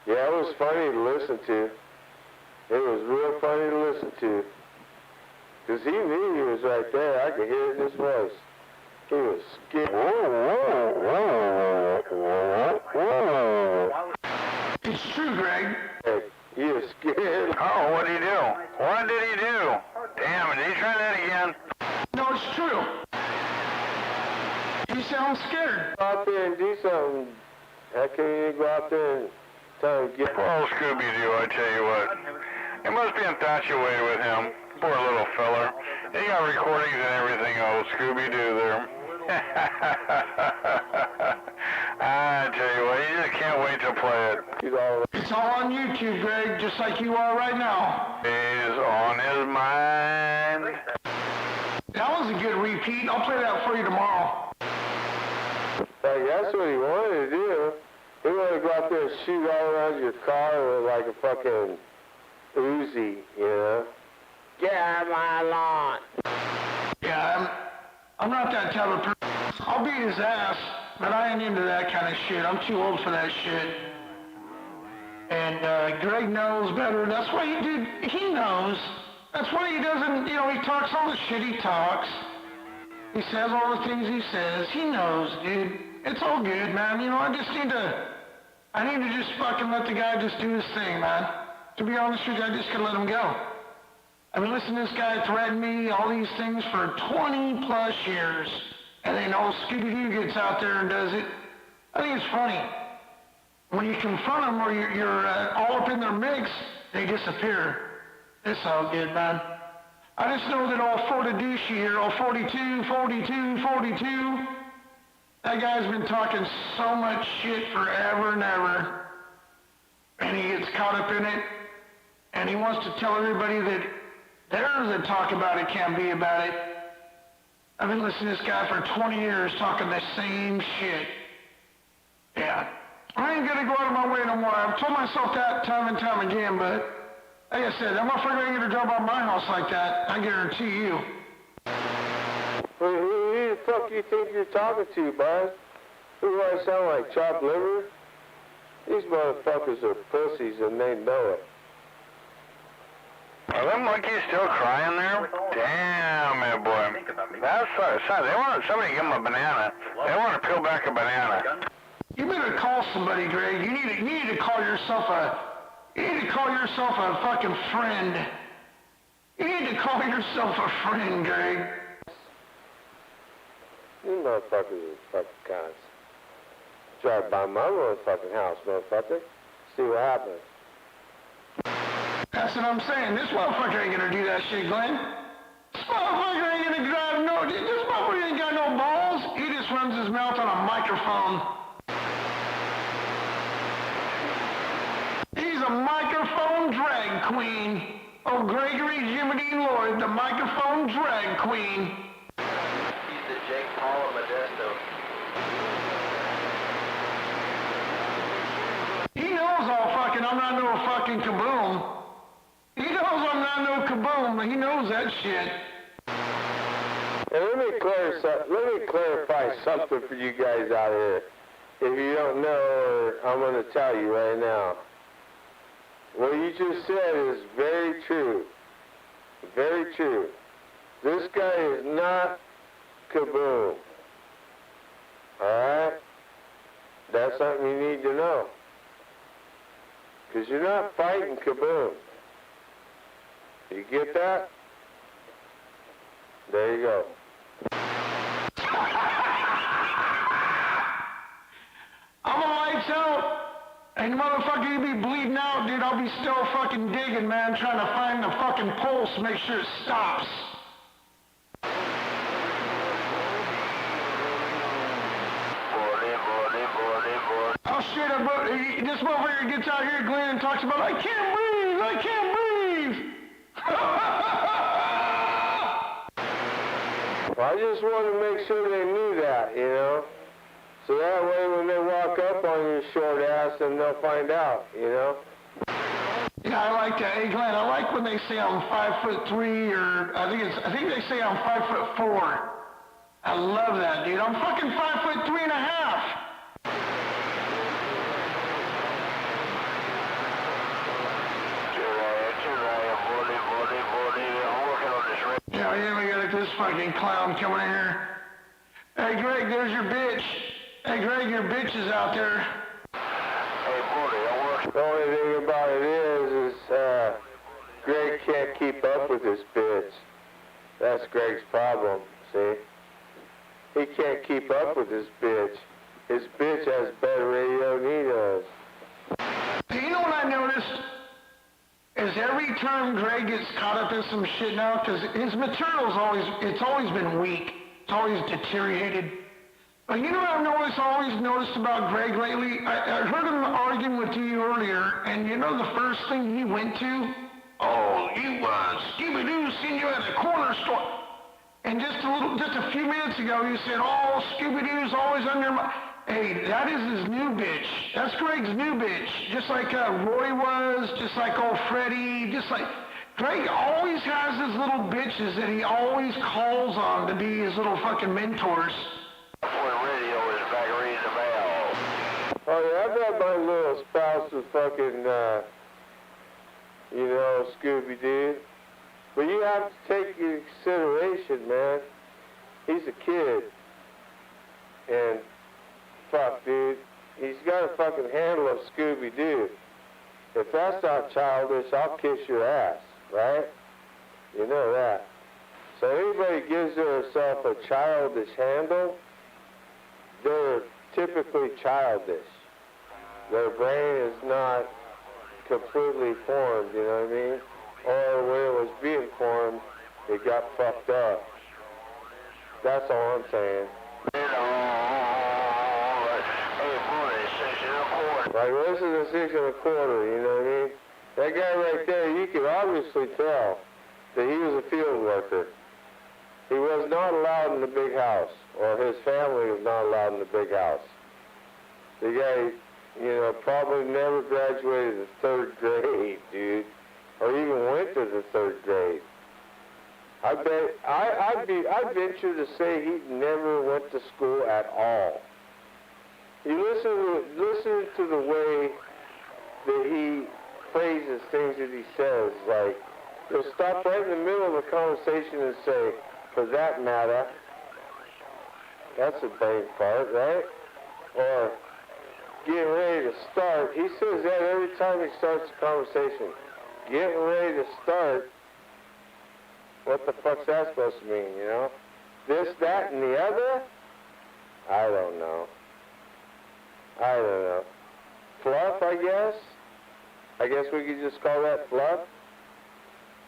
Yeah, it was funny to listen to. It was real funny to listen to. Because he knew he was right there. I could hear it in his voice. He was scared. It's true, Greg. Hey, he was scared. Oh, what did he do? What did he do? Damn, did he try that again? No, it's true. You sound scared. Go out there and do something. How can you go out there and tell him to get... Poor old Scooby-Doo, I tell you what. It must be infatuated with him. Poor little feller. He got recordings and everything, old Scooby-Doo there. I tell you what, you just can't wait to play it. It's all on YouTube, Greg, just like you are right now. He's on his mind. That was a good repeat. I'll play that for you tomorrow. Like, that's what he wanted to do. He wanted to go out there and shoot all around your car with like a fucking Uzi, you know? Get out of my lawn. Yeah, I'm not that type of person. I'll beat his ass, but I ain't into that kind of shit. I'm too old for that shit. And Greg knows better. That's why he knows. That's why he doesn't, you know, he talks all the shit he talks. He says all the things he says. He knows, dude. It's all good, man. You know, I need to just fucking let the guy just do his thing, man. To be honest with you, I just gotta let him go. I've been listening to this guy threaten me, all these things for 20 plus years. And then old Scooby-Doo gets out there and does it. I think it's funny. When you confront them or you're all up in their mix, they disappear. It's all good, man. I just know that all 42 here, all 42, that guy's been talking so much shit forever and ever. And he gets caught up in it. And he wants to tell everybody that there's a talk about it, can't be about it. I've been listening to this guy for 20 years talking the same shit. Yeah. I ain't gonna go out of my way no more. I've told myself that time and time again, but like I said, that motherfucker ain't gonna drive by my house like that. I guarantee you. Who the fuck you think you're talking to, bud? Who do I sound like, chopped liver? These motherfuckers are pussies and they know it. Are them monkeys still crying there? Damn it, boy. That's sad. They want somebody to give them a banana. They want to peel back a banana. You better call somebody, Greg. You need to call yourself You need to call yourself a fucking friend. You need to call yourself a friend, Greg. You motherfuckers are fucking cunts. Drive by my motherfucking house, motherfucker. See what happens. That's what I'm saying. This motherfucker ain't gonna do that shit, Glenn. This motherfucker ain't gonna drive this motherfucker ain't got no balls. He just runs his mouth on a microphone. He's a microphone drag queen. Oh, Gregory Jiminy Lloyd, the microphone drag queen. He's the Jake Paul of Modesto. He knows I'm not no fucking kaboom. He knows I'm not no kaboom. He knows that shit. And let me clarify something for you guys out here. If you don't know, I'm going to tell you right now. What you just said is very true. Very true. This guy is not kaboom. Alright? That's something you need to know. Because you're not fighting kaboom. You get that? There you go. I'm a lights out. And motherfucker, you be bleeding out, dude. I'll be still fucking digging, man, trying to find the fucking pulse, make sure it stops. Oh shit, this motherfucker gets out here, Glenn, and talks about, I can't breathe, I can't breathe. Well, I just wanted to make sure they knew that, you know? So that way when they walk up on your short ass, then they'll find out, you know? Yeah, I like that. Hey, Glenn, I like when they say I'm 5'3", or I think they say I'm 5'4". I love that, dude. I'm fucking 5'3.5". Yeah, we got this fucking clown coming in here. Hey, Greg, there's your bitch. Hey, Greg, your bitch is out there. Hey, buddy, I work. The only thing about it is Greg can't keep up with this bitch. That's Greg's problem, see? He can't keep up with this bitch. His bitch has better radio than he does. Hey, you know what I noticed? Is every time Greg gets caught up in some shit now, because his material's always been weak. It's always deteriorated. But you know what I've always noticed about Greg lately? I heard him arguing with you earlier, and you know the first thing he went to? Oh, you, Scooby-Doo seen you at the corner store. And just a few minutes ago, you said, oh, Scooby-Doo's always under my... Hey, that is his new bitch. That's Greg's new bitch. Just like Roy was, just like old Freddie, just like... Greg always has his little bitches that he always calls on to be his little fucking mentors. That's when radio is back reading the mail. Oh yeah, I thought my little spouse was fucking, Scooby-Doo. But you have to take into consideration, man. He's a kid. And, fuck, dude. He's got a fucking handle of Scooby-Doo. If that's not childish, I'll kiss your ass, right? You know that. So anybody gives herself a childish handle, they're typically childish. Their brain is not completely formed, you know what I mean? Or when it was being formed, it got fucked up. That's all I'm saying. Like, this is a 6 1/4, you know what I mean? That guy right there, you can obviously tell that he was a field worker. He was not allowed in the big house, or his family was not allowed in the big house. The guy, probably never graduated the 3rd grade, dude, or even went to the 3rd grade. I'd venture to say he never went to school at all. You listen to the way that he phrases things that he says, like, he'll stop right in the middle of a conversation and say, for that matter, that's a brain fart, right? Or getting ready to start. He says that every time he starts a conversation. Getting ready to start. What the fuck's that supposed to mean, you know? This, that, and the other? I don't know. I don't know. Fluff, I guess? I guess we could just call that fluff?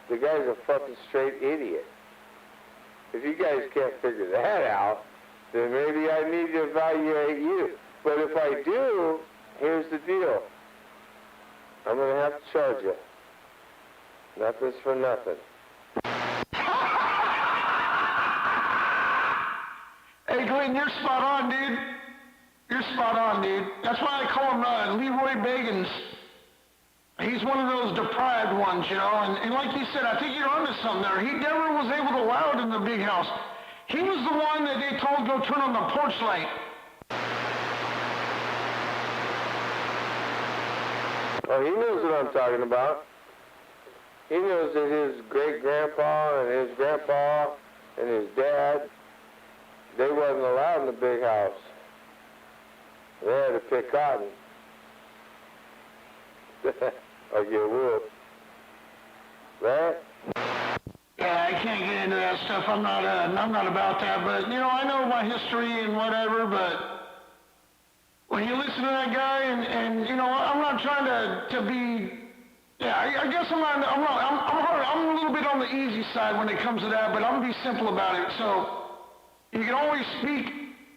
The guy's a fucking straight idiot. If you guys can't figure that out, then maybe I need to evaluate you. But if I do, here's the deal. I'm going to have to charge you. Nothing's for nothing. Hey, Glenn, you're spot on, dude. You're spot on, dude. That's why I call him Leroy Bagans. He's one of those deprived ones, you know, and like you said, I think you're onto something there. He never was able to allow it in the big house. He was the one that they told go turn on the porch light. Oh, he knows what I'm talking about. He knows that his great-grandpa and his grandpa and his dad, they wasn't allowed in the big house. They had to pick cotton. Or get wood. Right? Yeah, I can't get into that stuff. I'm not about that. But you know, I know my history and whatever. But when you listen to that guy, and you know, I'm not trying to be. Yeah, I guess I'm a little bit on the easy side when it comes to that. But I'm gonna be simple about it. So you can always speak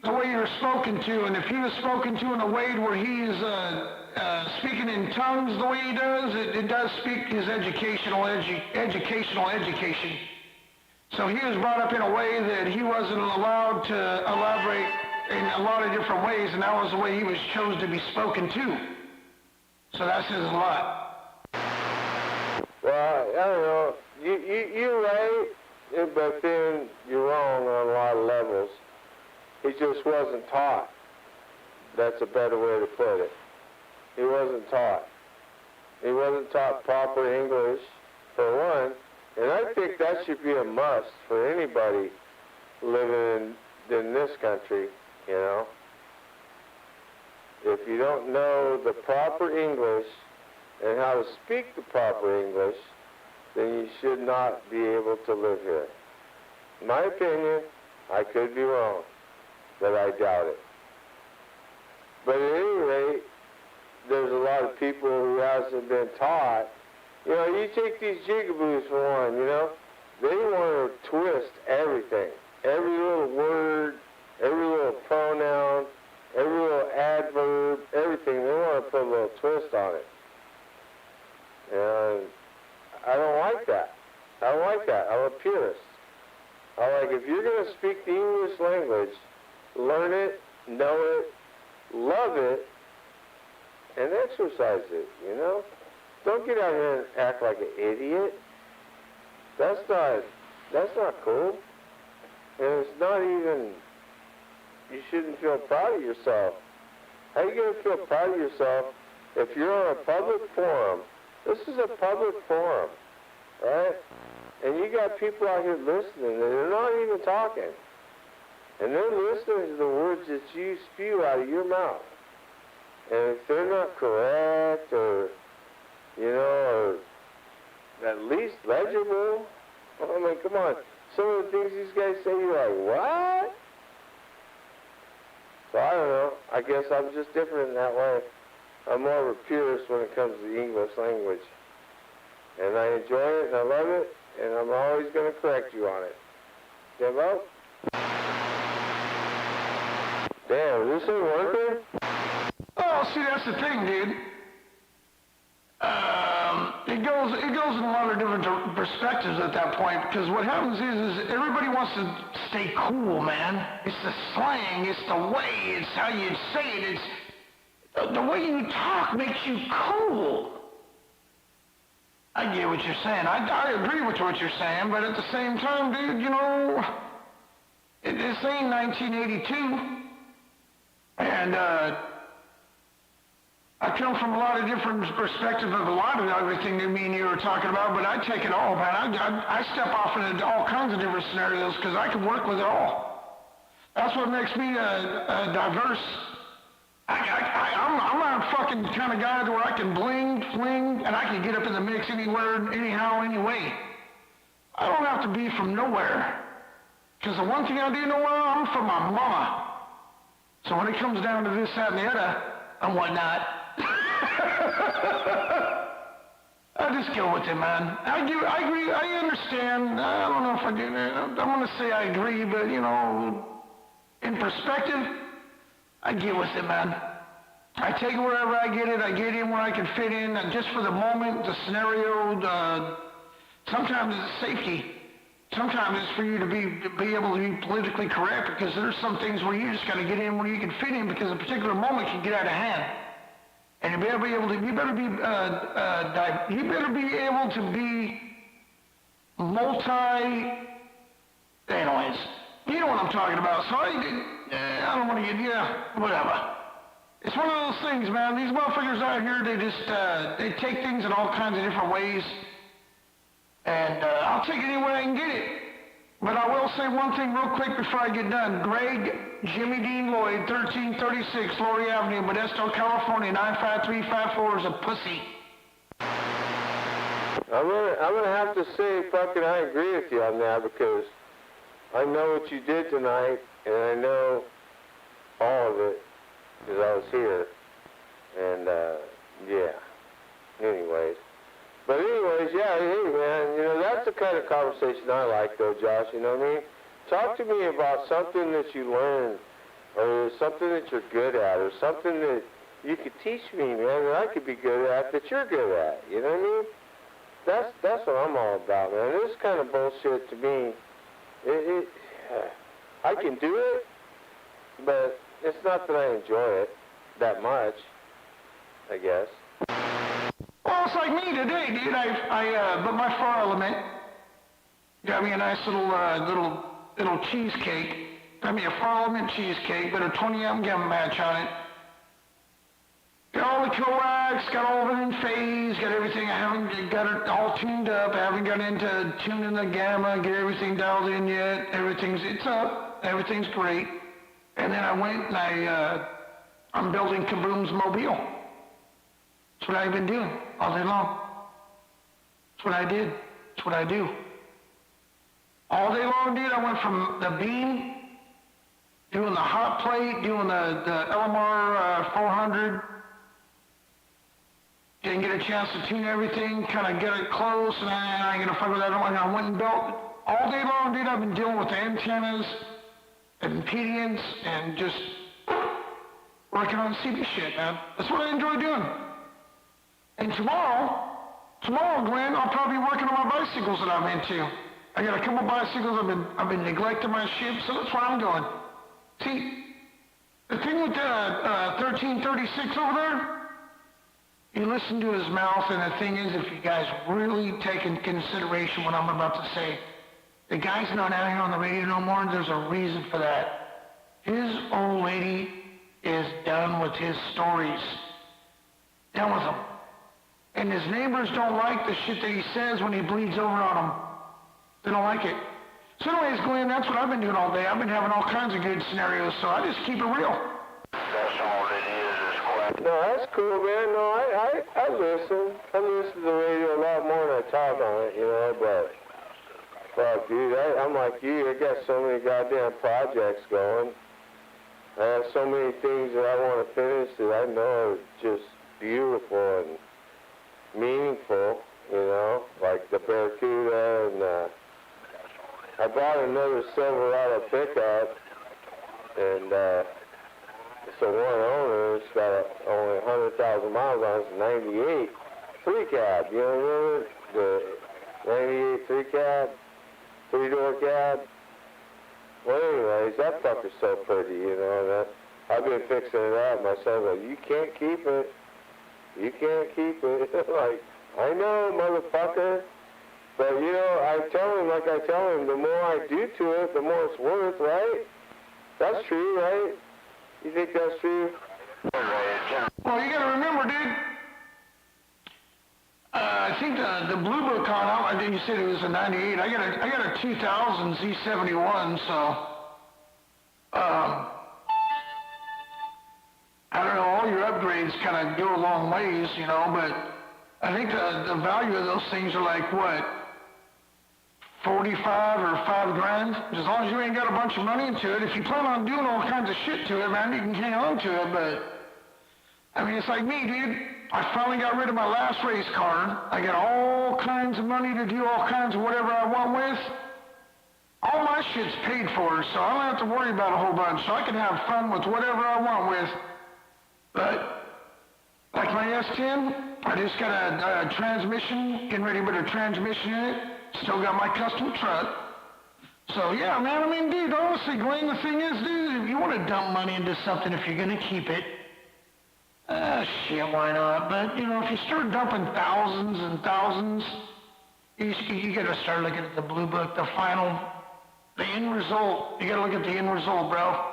the way you're spoken to, and if he was spoken to in a way where he's speaking in tongues the way he does, it does speak his educational education. So he was brought up in a way that he wasn't allowed to elaborate in a lot of different ways, and that was the way he was chosen to be spoken to. So that says a lot. Well, I don't know. You're right, but then you're wrong on a lot of levels. He just wasn't taught. That's a better way to put it. He wasn't taught. He wasn't taught proper English, for one, and I think that should be a must for anybody living in this country, you know. If you don't know the proper English and how to speak the proper English, then you should not be able to live here. In my opinion, I could be wrong, but I doubt it. But at any rate, there's a lot of people who hasn't been taught. You know, you take these jigaboos for one, you know, they want to twist everything. Every little word, every little pronoun, every little adverb, everything. They want to put a little twist on it. And I don't like that. I don't like that. I'm a purist. I like, if you're going to speak the English language, learn it, know it, love it, and exercise it, you know? Don't get out here and act like an idiot. That's not cool. And it's not even, you shouldn't feel proud of yourself. How are you going to feel proud of yourself if you're on a public forum? This is a public forum, right? And you got people out here listening, and they're not even talking. And they're listening to the words that you spew out of your mouth. And if they're not correct or, you know, or at least legible, I mean, come on. Some of the things these guys say, you're like, what? So I don't know. I guess I'm just different in that way. I'm more of a purist when it comes to the English language. And I enjoy it, and I love it, and I'm always going to correct you on it. Devo? Damn, is this thing working? Oh, see, that's the thing, dude. It goes in a lot of different perspectives at that point, because what happens is everybody wants to stay cool, man. It's the slang, it's the way, it's how you say it, it's the way you talk makes you cool. I get what you're saying. I agree with what you're saying, but at the same time, dude, you know, this ain't 1982, and I come from a lot of different perspectives of a lot of everything that me and you were talking about, but I take it all, man. I step off into all kinds of different scenarios because I can work with it all. That's what makes me a diverse I'm not a fucking kind of guy where I can bling, fling, and I can get up in the mix anywhere, anyhow, anyway. I don't have to be from nowhere. Because the one thing I do know well, I'm from my mama. So when it comes down to this, that, and the other, and whatnot, I just go with it, man. I agree, I understand. I don't know if I do. I'm going to say I agree, but, you know, in perspective, I get with it, man. I take it wherever I get it. I get in where I can fit in. And just for the moment, the scenario, sometimes it's safety. Sometimes it's for you to be able to be politically correct, because there's some things where you just got to get in where you can fit in, because a particular moment can get out of hand. And you better be able to be anyways, you know what I'm talking about. So I don't want to get, whatever. It's one of those things, man. These motherfuckers out here, they just, they take things in all kinds of different ways. And I'll take it any way I can get it. But I will say one thing real quick before I get done. Greg, Jimmy Dean Lloyd, 1336 Laurie Avenue, Modesto, California, 95354 is a pussy. I'm gonna have to say, fucking, I agree with you on that, because I know what you did tonight, and I know all of it, because I was here. And, yeah. Anyways. But anyways, yeah, hey, man, you know, that's the kind of conversation I like, though, Josh, you know what I mean? Talk to me about something that you learned, or something that you're good at, or something that you could teach me, man, that I could be good at, that you're good at, you know what I mean? That's what I'm all about, man. This kind of bullshit, to me, I can do it, but it's not that I enjoy it that much, I guess. Well, it's like me today, dude. I built my 4-element. Got me a nice little cheesecake. Got me a 4-element cheesecake, got a 20-amp gamma match on it. Got all the coax, got all of it in phase, got everything. I haven't got it all tuned up. I haven't got into tuning the gamma, get everything dialed in yet. It's up. Everything's great. And then I went and I'm building Kaboom's Mobile. That's what I've been doing all day long. That's what I did. That's what I do. All day long, dude, I went from the beam, doing the hot plate, doing the LMR 400. Didn't get a chance to tune everything, kind of get it close, and I ain't gonna fuck with that. I went and built all day long, dude. I've been dealing with the antennas, impedance, and just working on CB shit, man. That's what I enjoy doing. And tomorrow, Glenn, I'll probably be working on my bicycles that I'm into. I got a couple bicycles. I've been neglecting my ship, so that's where I'm going. See, the thing with 1336 over there, you listen to his mouth, and the thing is, if you guys really take in consideration what I'm about to say, the guy's not out here on the radio no more, and there's a reason for that. His old lady is done with his stories. Done with them. And his neighbors don't like the shit that he says when he bleeds over on them. They don't like it. So anyways, Glenn, that's what I've been doing all day. I've been having all kinds of good scenarios, so I just keep it real. That's all it is quiet. No, that's cool, man. No, I listen. I listen to the radio a lot more than I talk on it, you know, but fuck, dude, I'm like you. I got so many goddamn projects going. I have so many things that I want to finish that I know are just beautiful and meaningful, you know, like the Barracuda, and I bought another Silverado pickup, and it's a one owner. It's got only 100,000 miles on it. It's a 98 three cab. You know, the 98 three cab, 3-door cab. Well, anyways, that fucker's so pretty, you know. I've been fixing it up myself. Like, you can't keep it. You can't keep it. Like, I know, motherfucker. But, you know, I tell him, the more I do to it, the more it's worth, right? That's true, right? You think that's true? Well, you gotta remember, dude. I think the Blue Book on it, I think you said it was a 98. I got a 2000 Z71, so, I don't know. just kind of go a long ways, you know, but I think the value of those things are like, what, 45 or 5 grand? As long as you ain't got a bunch of money into it. If you plan on doing all kinds of shit to it, man, you can hang on to it, but I mean, it's like me, dude. I finally got rid of my last race car. I got all kinds of money to do all kinds of whatever I want with. All my shit's paid for, so I don't have to worry about a whole bunch, so I can have fun with whatever I want with. But, like my S10, I just got a transmission, getting ready to put a transmission in it. Still got my custom truck. So, yeah, man, I mean, dude, honestly, Glenn, the thing is, dude, if you want to dump money into something, if you're going to keep it, shit, why not? But, you know, if you start dumping thousands and thousands, you got to start looking at the blue book, the end result. You got to look at the end result, bro.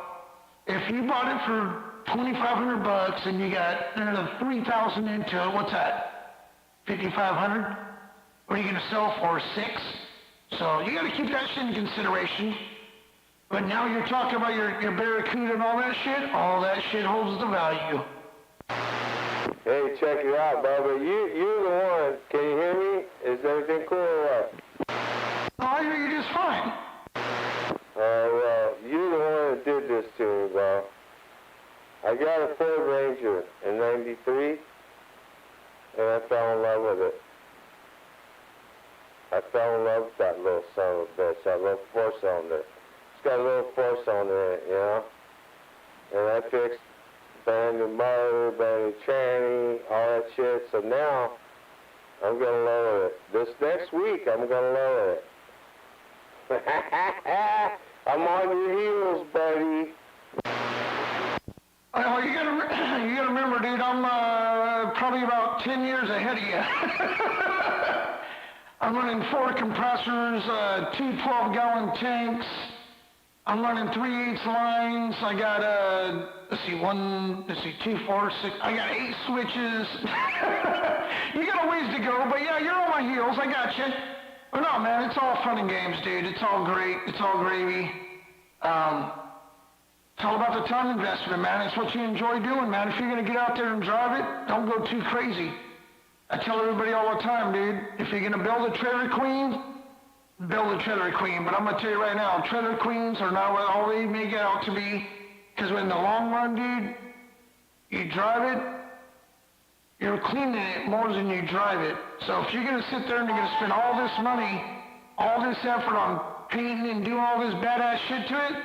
If you bought it for $2,500 and you got another $3,000 into it, what's that? $5,500? What are you going to sell for? 6? So you got to keep that shit in consideration. But now you're talking about your Barracuda and all that shit holds the value. Hey, check it out, Bubba. You're the one. Can you hear me? Is everything cool or what? Oh, I hear you just fine. Well, you're the one that did this to me, bro. I got a Ford Ranger in '93, and I fell in love with it. I fell in love with that little son of a bitch, that little 4-cylinder. It's got a little 4-cylinder in it, you know? And I fixed brand new motor, brand new tranny, all that shit. So now, I'm going to lower it. This next week, I'm going to lower it. I'm on your heels, buddy. Oh, you gotta remember, dude, I'm probably about 10 years ahead of you. I'm running 4 compressors, 2 12-gallon tanks. I'm running 3/8 lines. I got, 2, 4, 6. I got 8 switches. You got a ways to go, but yeah, you're on my heels. I got you. But no, man, it's all fun and games, dude. It's all great. It's all gravy. It's all about the time investment, man. It's what you enjoy doing, man. If you're going to get out there and drive it, don't go too crazy. I tell everybody all the time, dude, if you're going to build a trailer queen, build a trailer queen. But I'm going to tell you right now, trailer queens are not what all they make it out to be. Because in the long run, dude, you drive it, you're cleaning it more than you drive it. So if you're going to sit there and you're going to spend all this money, all this effort on painting and doing all this badass shit to it,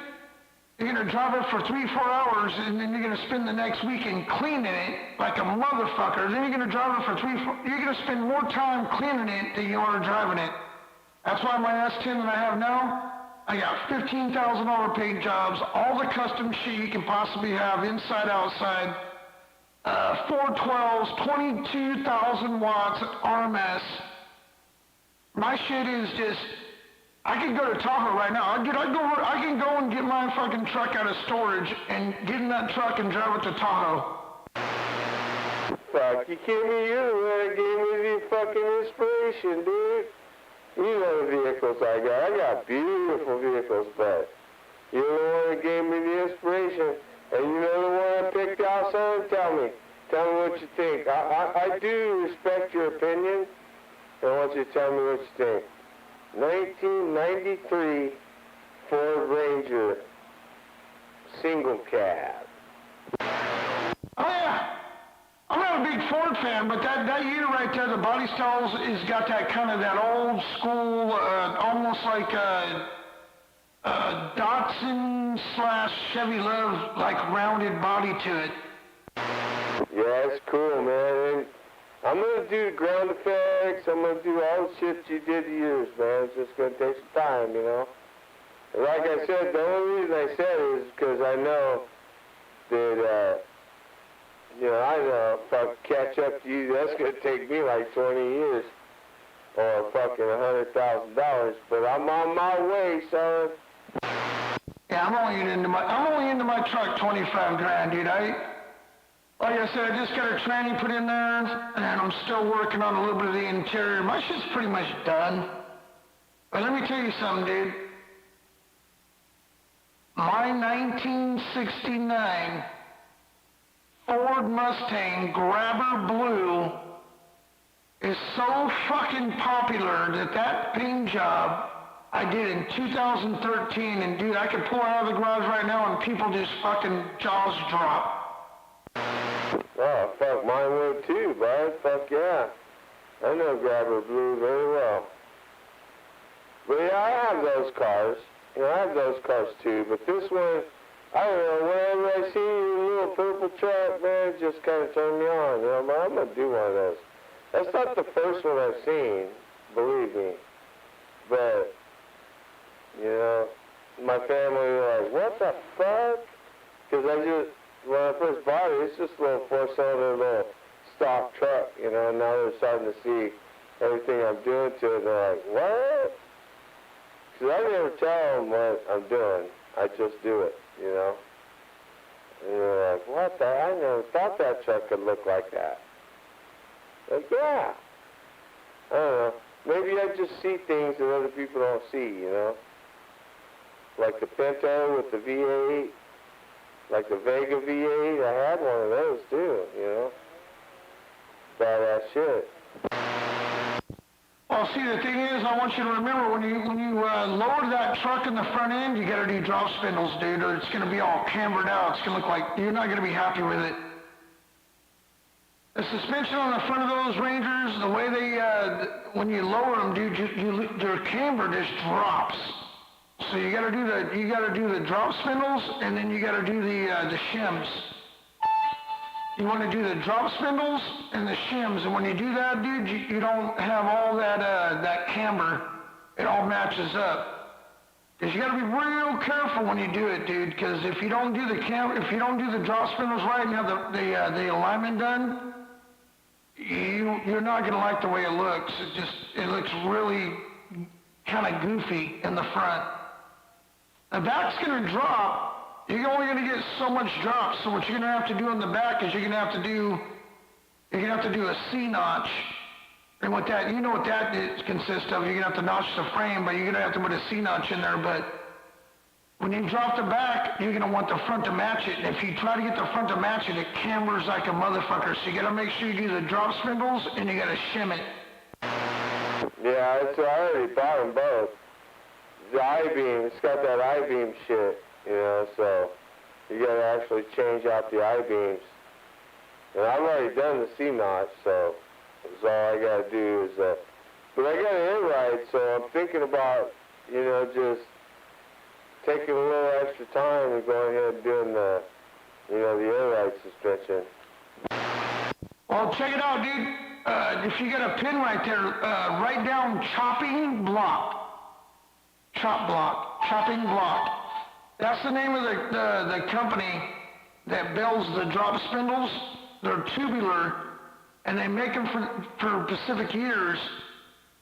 you're going to drive it for 3-4 hours, and then you're going to spend the next weekend cleaning it like a motherfucker. Then you're going to drive it for 3-4... You're going to spend more time cleaning it than you are driving it. That's why my S10 that I have now, I got $15,000 paint jobs, all the custom shit you can possibly have, inside, outside. 412s, 22,000 watts RMS. My shit is just... I could go to Tahoe right now. Dude, I can go and get my fucking truck out of storage and get in that truck and drive it to Tahoe. Fuck, you kidding me? You're the one that gave me the fucking inspiration, dude. You know the vehicles I got. I got beautiful vehicles, but you're the one that gave me the inspiration. And you know the one I picked out, son? Tell me what you think. I do respect your opinion. I want you to tell me what you think. 1993 Ford Ranger single cab. Oh yeah, I'm not a big Ford fan, but that unit right there, the body styles, has got that kind of that old school, almost like Datsun / Chevy Love, like rounded body to it. Yeah, it's cool, man. And I'm going to do ground effects. I'm going to do all the shit you did to yours, man. It's just going to take some time, you know. And like I said, the only reason I said it is because I know that, I know if I catch up to you, that's going to take me like 20 years or fucking $100,000. But I'm on my way, son. Yeah, I'm only into my truck 25 grand, dude. Like I said, I just got a tranny put in there, and I'm still working on a little bit of the interior. My shit's pretty much done. But let me tell you something, dude. My 1969 Ford Mustang Grabber Blue is so fucking popular that paint job I did in 2013, and dude, I could pull it out of the garage right now and people just fucking jaws drop. Oh, fuck, mine would too, bud. Fuck yeah. I know Grabber Blue very well. But yeah, I have those cars. You know, I have those cars too, but this one, I don't know, whenever I see your little purple truck, man, it just kind of turned me on. You know, but I'm going to do one of those. That's not the first one I've seen, believe me. But, you know, my family were like, what the fuck? Because when I first bought it, it's just a little four-cylinder, little stock truck, you know, and now they're starting to see everything I'm doing to it. They're like, what? Because I never tell them what I'm doing. I just do it, you know. And they're like, what the? I never thought that truck could look like that. Like, yeah. I don't know. Maybe I just see things that other people don't see, you know. Like the Pinto with the V8. Like the Vega V8. I had one of those too, you know. Badass shit. Well, see, the thing is, I want you to remember when you lower that truck in the front end, you got to do drop spindles, dude, or it's going to be all cambered out. It's going to look like you're not going to be happy with it. The suspension on the front of those Rangers, the way they, when you lower them, dude, their camber just drops. So you got to do the drop spindles, and then you got to do the shims. You want to do the drop spindles and the shims, and when you do that, dude, you don't have all that camber. It all matches up. Because you got to be real careful when you do it, dude. Because if you don't do the drop spindles right and have the alignment done, you're not gonna like the way it looks. It looks really kind of goofy in the front. The back's gonna drop. You're only going to get so much drop, so what you're going to have to do in the back is you're going to have to do a C-notch. And what that, you know what that consists of. You're going to have to notch the frame, but you're going to have to put a C-notch in there. But when you drop the back, you're going to want the front to match it. And if you try to get the front to match it, it cambers like a motherfucker. So you got to make sure you do the drop spindles, and you got to shim it. Yeah, I already bought them both. The I-beam, it's got that I-beam shit. You know, so you gotta actually change out the I-beams. And I've already done the C-notch, so all I gotta do is, but I got an air ride, so I'm thinking about, you know, just taking a little extra time and going ahead and doing the, you know, the air ride suspension. Well, check it out, dude. If you got a pin right there, write down chopping block. Chopping block. That's the name of the company that builds the drop spindles. They're tubular, and they make them for Pacific years,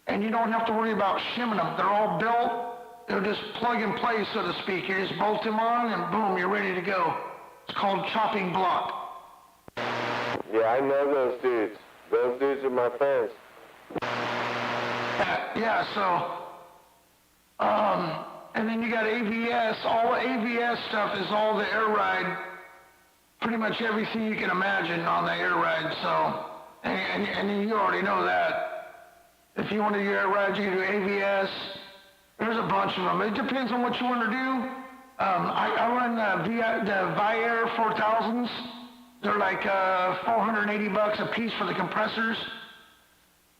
and you don't have to worry about shimming them. They're all built. They're just plug and play, so to speak. You just bolt them on, and boom, you're ready to go. It's called chopping block. Yeah, I know those dudes. Those dudes are my friends. Yeah, so, and then you got AVS. All the AVS stuff is all the air ride. Pretty much everything you can imagine on the air ride. So, and you already know that. If you want to do air rides, you can do AVS. There's a bunch of them. It depends on what you want to do. I run the Viair 4000s. They're like $480 a piece for the compressors.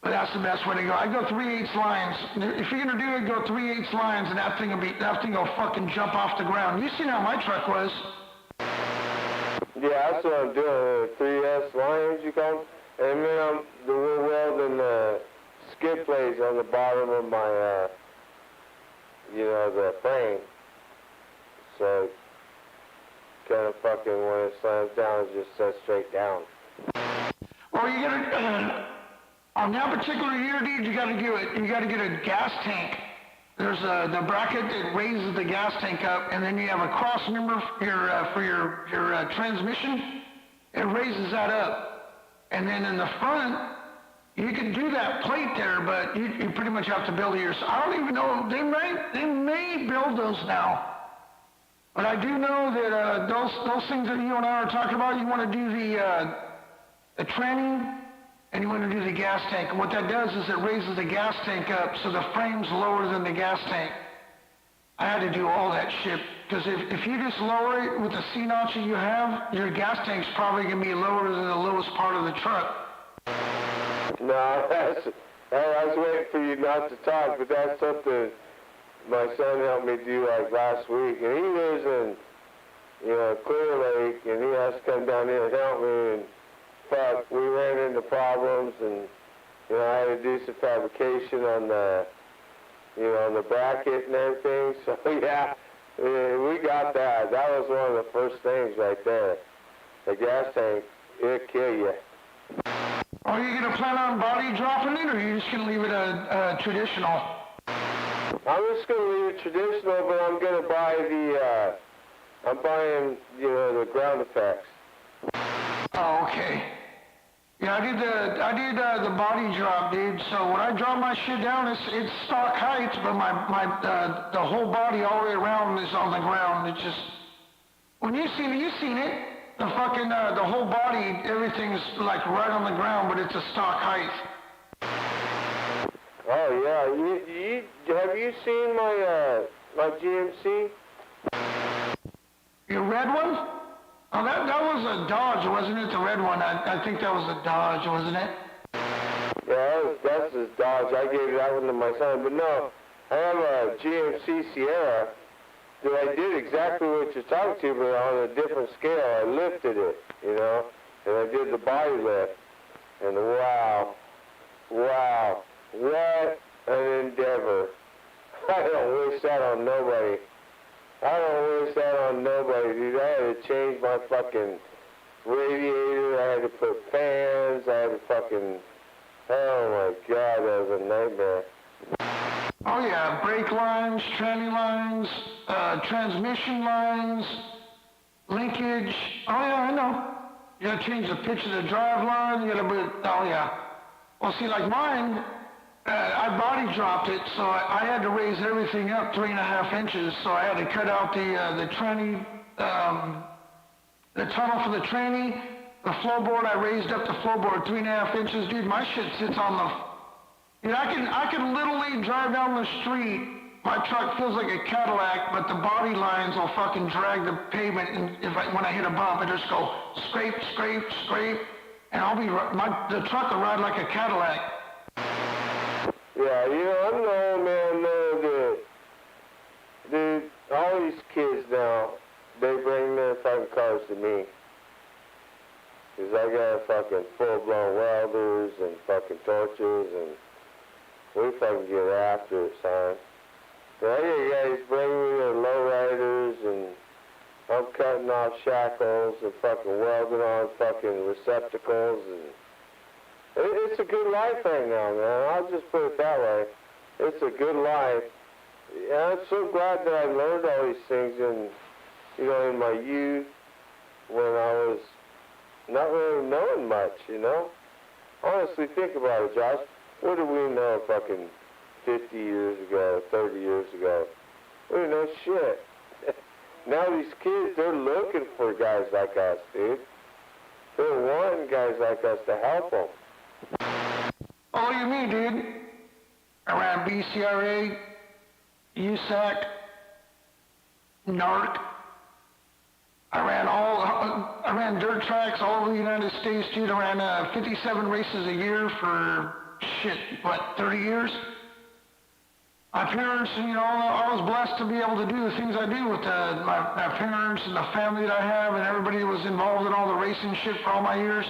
But that's the best way to go. I go 3/8 lines. If you're gonna do it, go 3/8 lines, and that thing will fucking jump off the ground. You seen how my truck was? Yeah, that's what I'm doing. 3S lines, you call them, and then I'm welding the skid plates on the bottom of my, you know, the frame. So kind of fucking when it slams down, it just sets straight down. Well, you gotta. On that particular year, dude, you gotta do it. You gotta get a gas tank. There's the bracket that raises the gas tank up, and then you have a cross member for your transmission. It raises that up, and then in the front, you can do that plate there, but you pretty much have to build it yourself. I don't even know. They may build those now. But I do know that those things that you and I are talking about, you want to do the tranny, and you want to do the gas tank. And what that does is it raises the gas tank up so the frame's lower than the gas tank. I had to do all that shit, because if you just lower it with the C-notch that you have, your gas tank's probably going to be lower than the lowest part of the truck. No, I was waiting for you not to talk, but that's something my son helped me do like last week, and he lives in, Clear Lake, and he has to come down here and help me, and fuck, we ran into problems, and, I had to do some fabrication on the, on the bracket and everything, so yeah, we got that. That was one of the first things right there. The gas tank, it'll kill you. Are you going to plan on body dropping it, or are you just going to leave it traditional? I'm just going to leave it traditional, but I'm going to buy I'm buying, the ground effects. Oh, okay. Yeah, I did the body drop, dude. So when I drop my shit down, it's stock height, but the whole body all the way around is on the ground. It's just, when you've seen it. The fucking, the whole body, everything's like right on the ground, but it's a stock height. Oh yeah, have you seen my GMC? Your red one? Oh, that was a Dodge, wasn't it? The red one. I think that was a Dodge, wasn't it? Yeah, that's a Dodge. I gave that one to my son, but no, I have a GMC Sierra. I did exactly what you're talking to, but on a different scale. I lifted it, and I did the body lift, and wow, what an endeavor. I don't wish that on nobody. Dude. I had to change my fucking radiator, I had to put fans, I had to fucking, oh my God, that was a nightmare. Oh yeah, brake lines, tranny lines, transmission lines, linkage. Oh yeah, I know. You gotta change the pitch of the drive line, you gotta put, oh yeah. Well see, like mine, I body dropped it, so I had to raise everything up 3.5 inches, so I had to cut out the tranny, the tunnel for the tranny, the floorboard, I raised up the floorboard 3.5 inches. Dude, my shit sits on the... Dude, I can literally drive down the street. My truck feels like a Cadillac, but the body lines will fucking drag the pavement, and when I hit a bump, it just go scrape, scrape, scrape, and the truck will ride like a Cadillac. Yeah, I'm the old man now, dude, all these kids now, they bring their fucking cars to me. Because I got fucking full-blown welders and fucking torches, and we fucking get after it, son. I get guys bringing me their lowriders, and I'm cutting off shackles and fucking welding on fucking receptacles, and it's a good life right now, man. I'll just put it that way. It's a good life. And I'm so glad that I learned all these things in my youth when I was not really knowing much, Honestly, think about it, Josh. What did we know fucking 50 years ago, 30 years ago? We didn't know shit. Now these kids, they're looking for guys like us, dude. They're wanting guys like us to help them. Oh, you mean, dude? I ran BCRA, USAC, NARC. I ran dirt tracks all over the United States, dude. I ran 57 races a year for, 30 years? My parents, I was blessed to be able to do the things I do with my parents and the family that I have, and everybody that was involved in all the racing shit for all my years.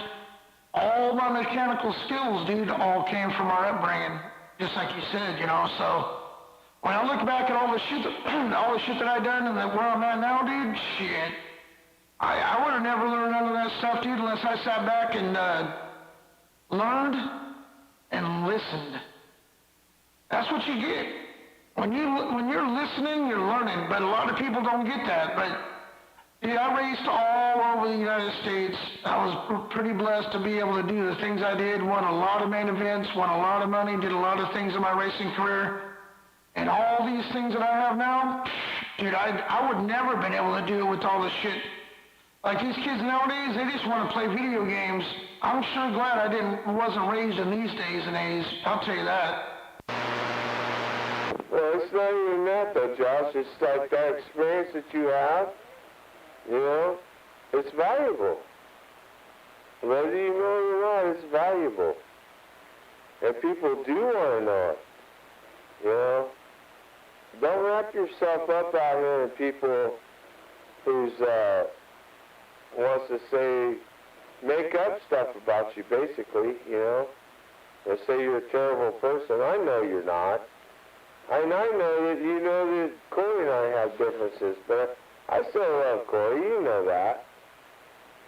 All my mechanical skills, dude, all came from our upbringing, just like you said, so when I look back at all the shit that I done and where I'm at now, dude, shit, I would have never learned none of that stuff, dude, unless I sat back and learned and listened. That's what you get. When you're listening, you're learning, but a lot of people don't get that. But yeah, I raced all over the United States. I was pretty blessed to be able to do the things I did, won a lot of main events, won a lot of money, did a lot of things in my racing career. And all these things that I have now, Dude, I would never been able to do it with all this shit. Like these kids nowadays, they just want to play video games. I'm sure glad I wasn't raised in these days and age. I'll tell you that. Well, it's not even that though, Josh. It's like that experience that you have, you know, it's valuable. Whether you know it or not, it's valuable. And people do want to know it, you know. Don't wrap yourself up out here in people who's, wants to say, make up stuff about you, basically, you know. They say you're a terrible person. I know you're not. And I know that you know that Corey and I have differences, but I still love Corey, you know that.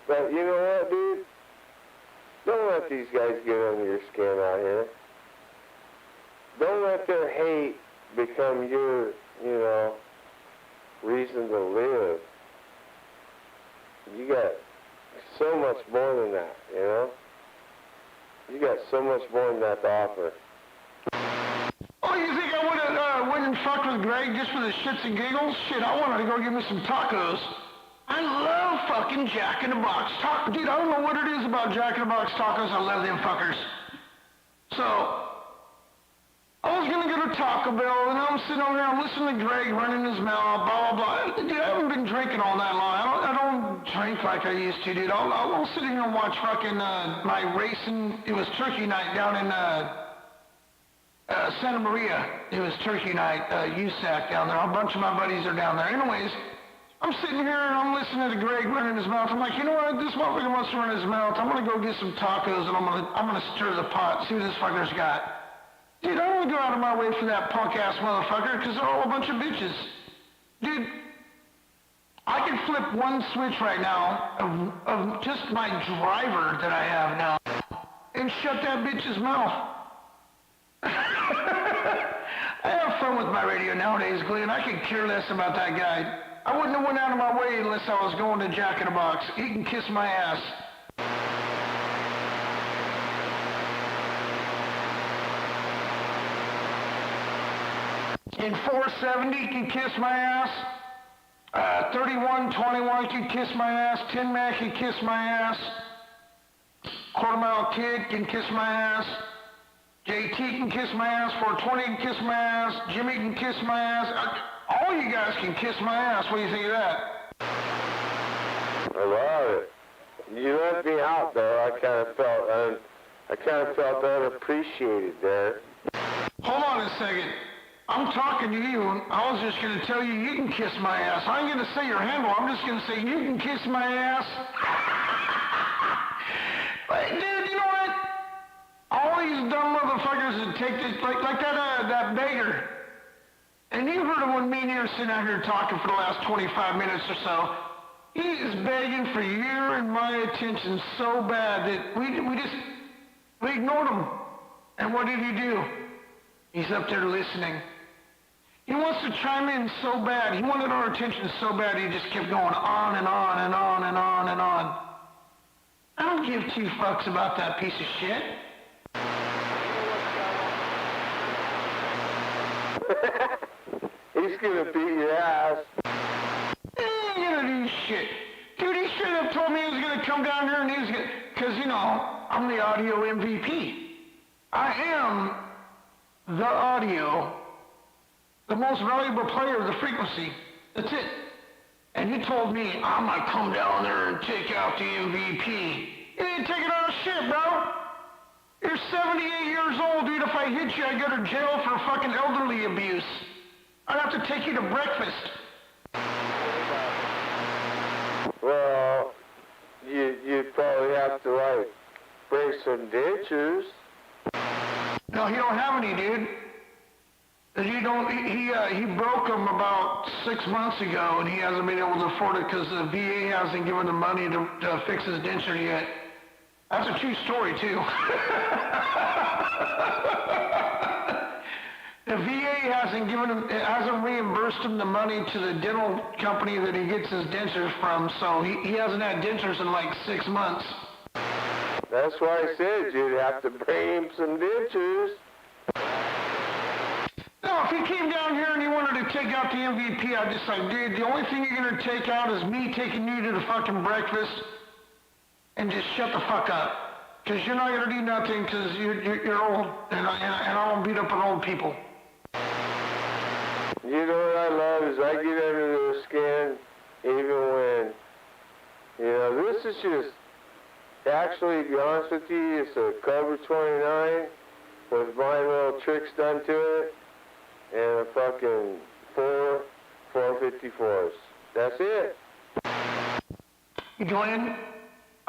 But you know what, dude? Don't let these guys get under your skin out here. Don't let their hate become your, you know, reason to live. You got so much more than that, you know? You got so much more than that to offer. Oh, you think I would have went and fucked with Greg just for the shits and giggles? Shit, I wanted to go get me some tacos. I love fucking Jack in the Box tacos. Dude, I don't know what it is about Jack in the Box tacos. I love them fuckers. So, I was gonna go to Taco Bell, and I'm sitting over there, I'm listening to Greg running his mouth, blah, blah, blah. Dude, I haven't been drinking all that long. I don't drink like I used to, dude. I'll sit here and watch fucking my racing. It was turkey night down in Santa Maria. It was turkey night, USAC down there. A bunch of my buddies are down there. Anyways, I'm sitting here and I'm listening to Greg running his mouth. I'm like, you know what? This motherfucker wants to run his mouth. I'm gonna go get some tacos and I'm gonna stir the pot, see what this fucker's got. Dude, I don't want to go out of my way for that punk-ass motherfucker because they're all a bunch of bitches. Dude, I can flip one switch right now of just my driver that I have now and shut that bitch's mouth. I have fun with my radio nowadays, Glenn. I could care less about that guy. I wouldn't have went out of my way unless I was going to Jack in the Box. He can kiss my ass. In 470 can kiss my ass. 3121 can kiss my ass. 10 Mac can kiss my ass. Quarter Mile Kid can kiss my ass. JT can kiss my ass. 420 can kiss my ass. Jimmy can kiss my ass. All you guys can kiss my ass. What do you think of that? I love it. You left me out though. I kind of felt unappreciated there. Hold on a second. I'm talking to you. I was just going to tell you you can kiss my ass. I ain't going to say your handle. I'm just going to say you can kiss my ass. But, dude, you know what? All these dumb motherfuckers that take this, like that beggar. And you heard him when me and you were sitting out here talking for the last 25 minutes or so. He is begging for your and my attention so bad that we ignored him. And what did he do? He's up there listening. He wants to chime in so bad. He wanted our attention so bad he just kept going on and on and on and on and on. I don't give two fucks about that piece of shit. He's gonna beat your ass. He ain't gonna do shit. Dude, he straight up told me he was gonna come down here and he was gonna, cause you know, I'm the audio MVP. I am the audio, the most valuable player of the frequency. That's it. And he told me, I'm gonna come down there and take out the MVP. You ain't taking out shit, bro. You're 78 years old, dude. If I hit you, I go to jail for fucking elderly abuse. I'd have to take you to breakfast. Well, you'd probably have to, like, bring some dentures. No, he don't have any, dude. He broke them about 6 months ago, and he hasn't been able to afford it because the VA hasn't given him money to fix his denture yet. That's a true story, too. The VA hasn't reimbursed him the money to the dental company that he gets his dentures from, so he hasn't had dentures in like 6 months. That's why I said you'd have to bring him some dentures. No, if he came came down here and he wanted to take out the MVP, I just like, dude, the only thing you're going to take out is me taking you to the fucking breakfast and just shut the fuck up. Because you're not going to do nothing because you're old and I don't beat up on old people. You know what I love is I get under their skin even when, you know, this is just, actually, to be honest with you, it's a Cobra 29 with my little tricks done to it and a fucking 4 454s. That's it. Glenn,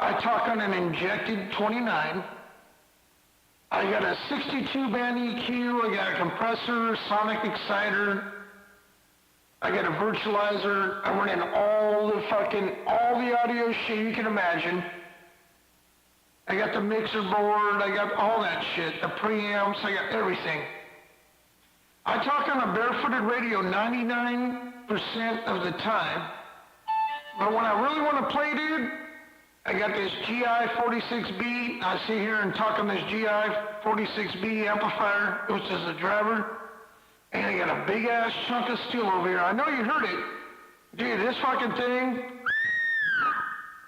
I talk on an injected 29. I got a 62 band EQ, I got a compressor, sonic exciter, I got a virtualizer, I'm running all the audio shit you can imagine. I got the mixer board, I got all that shit, the preamps, I got everything. I talk on a barefooted radio 99% of the time, but when I really want to play, dude, I got this GI-46B. I sit here and talk on this GI-46B amplifier, which is a driver. And I got a big-ass chunk of steel over here. I know you heard it. Dude, this fucking thing,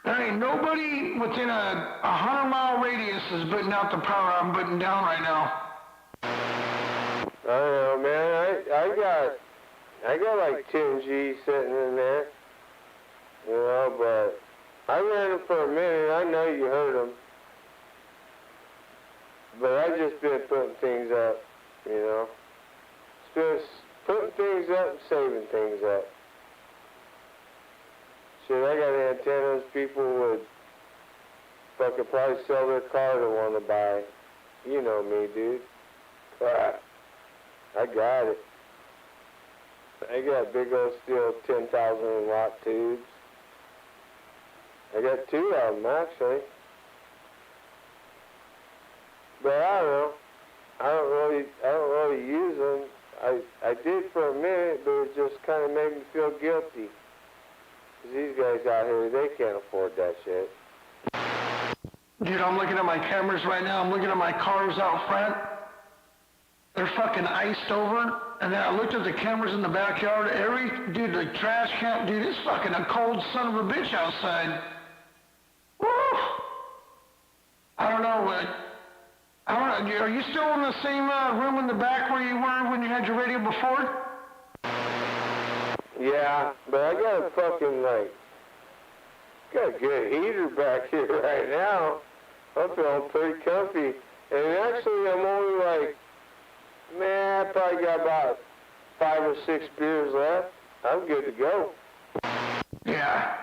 there ain't nobody within a 100-mile radius is putting out the power I'm putting down right now. I don't know, man. I got like 10 G sitting in there. You know, but I ran them for a minute. I know you heard them. But I just been putting things up, you know. Just putting things up and saving things up. Shit, I got antennas people would fucking probably sell their car to want to buy. You know me, dude. I got it. I got big old steel 10,000 watt tubes. I got 2 of them, actually. But I don't know. I don't really use them. I did for a minute, but it just kind of made me feel guilty. 'Cause these guys out here, they can't afford that shit. Dude, I'm looking at my cameras right now. I'm looking at my cars out front. They're fucking iced over. And then I looked at the cameras in the backyard. Dude, the trash can, dude, it's fucking a cold son of a bitch outside. Woo! I don't know, are you still in the same room in the back where you were when you had your radio before? Yeah, but I got a fucking, got a good heater back here right now. I'm feeling pretty comfy. And actually, I'm only I probably got about 5 or 6 beers left. I'm good to go. Yeah.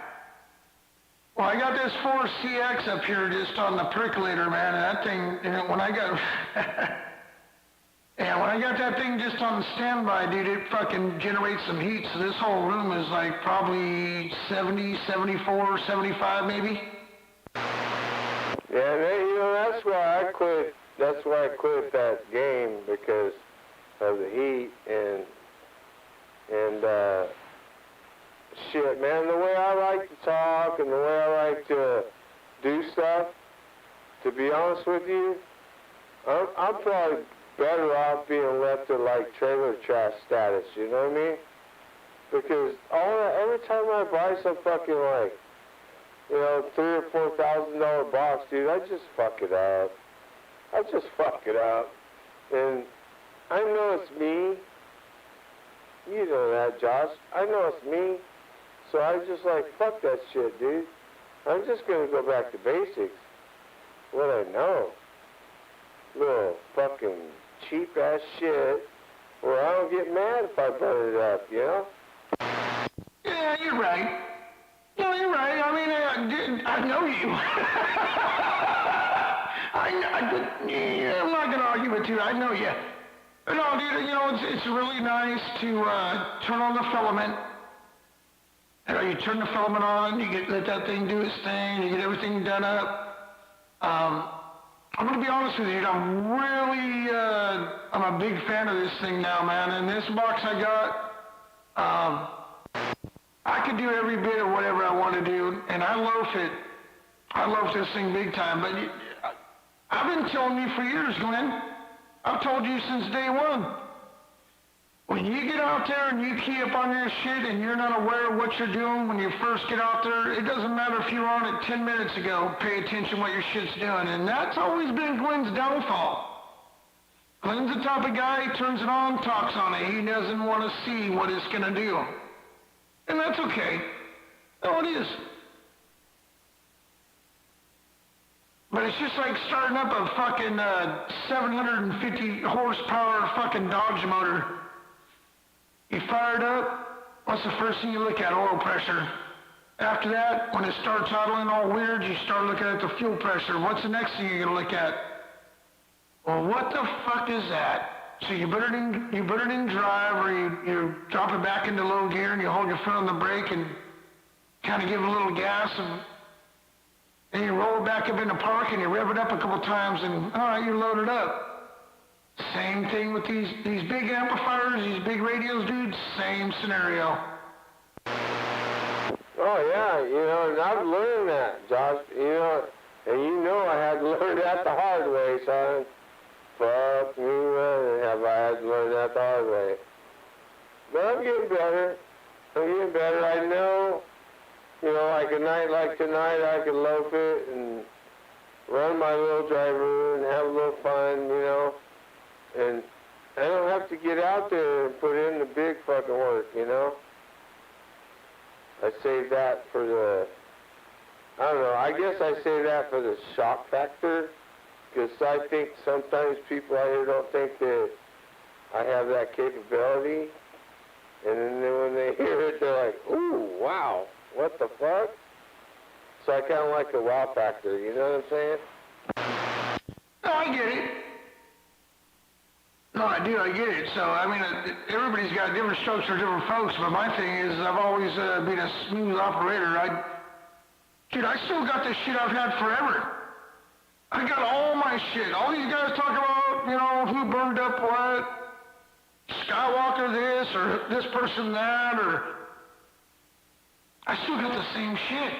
Well, I got this 4CX up here just on the percolator, man. And that thing, when I got that thing just on standby, dude, it fucking generates some heat. So this whole room is probably 70, 74, 75 maybe. Yeah, man, that's why I quit. That's why I quit that game, because of the heat and shit, man. The way I like to talk and the way I like to do stuff, to be honest with you, I'm probably better off being left to trailer trash status. You know what I mean? Because every time I buy some fucking $3,000 or $4,000 box, dude, I just fuck it up. And I know it's me. You know that, Josh. I know it's me. So I just fuck that shit, dude. I'm just gonna go back to basics. What I know. Little fucking cheap ass shit where I don't get mad if I burn it up, you know? Yeah, you're right. No, you're right. I mean, I know you. I'm not going to argue with you. I know you. No, dude, it's really nice to turn on the filament. You turn the filament on, you let that thing do its thing, you get everything done up. I'm going to be honest with you, I'm a big fan of this thing now, man. And this box I got, I could do every bit of whatever I want to do, and I loaf it. I loaf this thing big time, but I've been telling you for years, Glenn. I've told you since day one. When you get out there and you key up on your shit and you're not aware of what you're doing when you first get out there, it doesn't matter if you were on it 10 minutes ago, pay attention what your shit's doing. And that's always been Glenn's downfall. Glenn's the type of guy, he turns it on, talks on it. He doesn't want to see what it's going to do. And that's okay. Oh, it is. But it's just like starting up a fucking 750 horsepower fucking Dodge motor. You fire it up, what's the first thing you look at? Oil pressure. After that, when it starts idling all weird, you start looking at the fuel pressure. What's the next thing you're gonna look at? Well, what the fuck is that? So you put it in drive, or you drop it back into low gear and you hold your foot on the brake and kind of give it a little gas, and then you roll it back up into park and you rev it up a couple times and all right, you're loaded up. Same thing with these big amplifiers, these big radios, dude, same scenario. Oh yeah, you know, and I've learned that, Josh, you know, and you know I had to learn that the hard way, son. Fuck me, man, have I had to learn that the hard way. But I'm getting better. I know, you know, like a night like tonight, I can loaf it and run my little driver and have a little fun, you know. And I don't have to get out there and put in the big fucking work, you know. I save that for the, I don't know, I guess I save that for the shock factor, because I think sometimes people out here don't think that I have that capability, and then when they hear it, they're like, ooh, wow, what the fuck? So I kind of like the wow factor, you know what I'm saying? No, I get it. No, I do, I get it. So, I mean, everybody's got different strokes for different folks, but my thing is I've always been a smooth operator. Dude, I still got this shit I've had forever. I got all my shit. All these guys talk about, you know, who burned up what, Skywalker this, or this person that, or... I still got the same shit.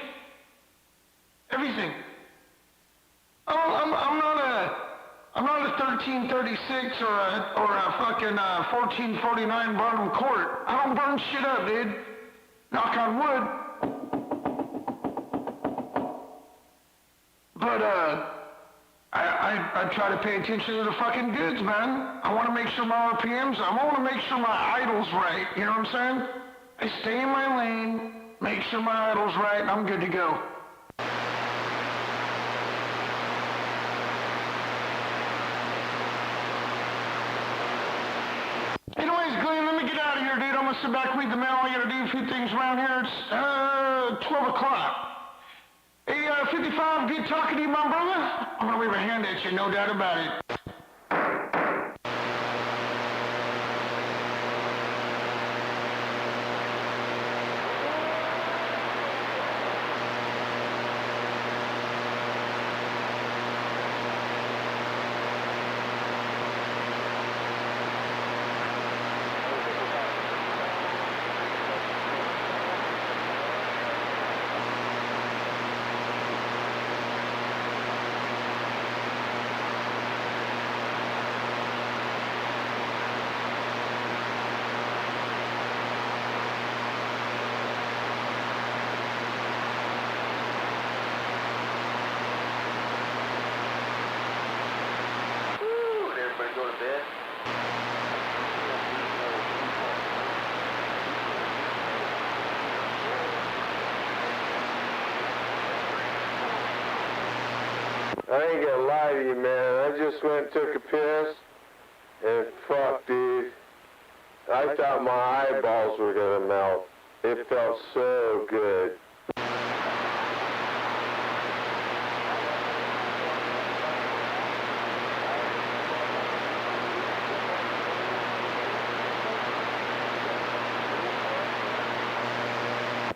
Everything. I'm not a 1336 or a fucking 1449 Barnum Court. I don't burn shit up, dude. Knock on wood. But I try to pay attention to the fucking goods, man. I want to make sure my RPMs, I want to make sure my idle's right. You know what I'm saying? I stay in my lane, make sure my idle's right, and I'm good to go. Anyways, Glenn, let me get out of here, dude. I'm gonna sit back, read the mail. I gotta do a few things around here. It's 12 o'clock. Hey, 55, good talking to you, my brother. I'm gonna wave a hand at you, no doubt about it. I ain't gonna lie to you, man. I just went and took a piss, and fuck, dude. I thought my eyeballs were gonna melt. It felt so good.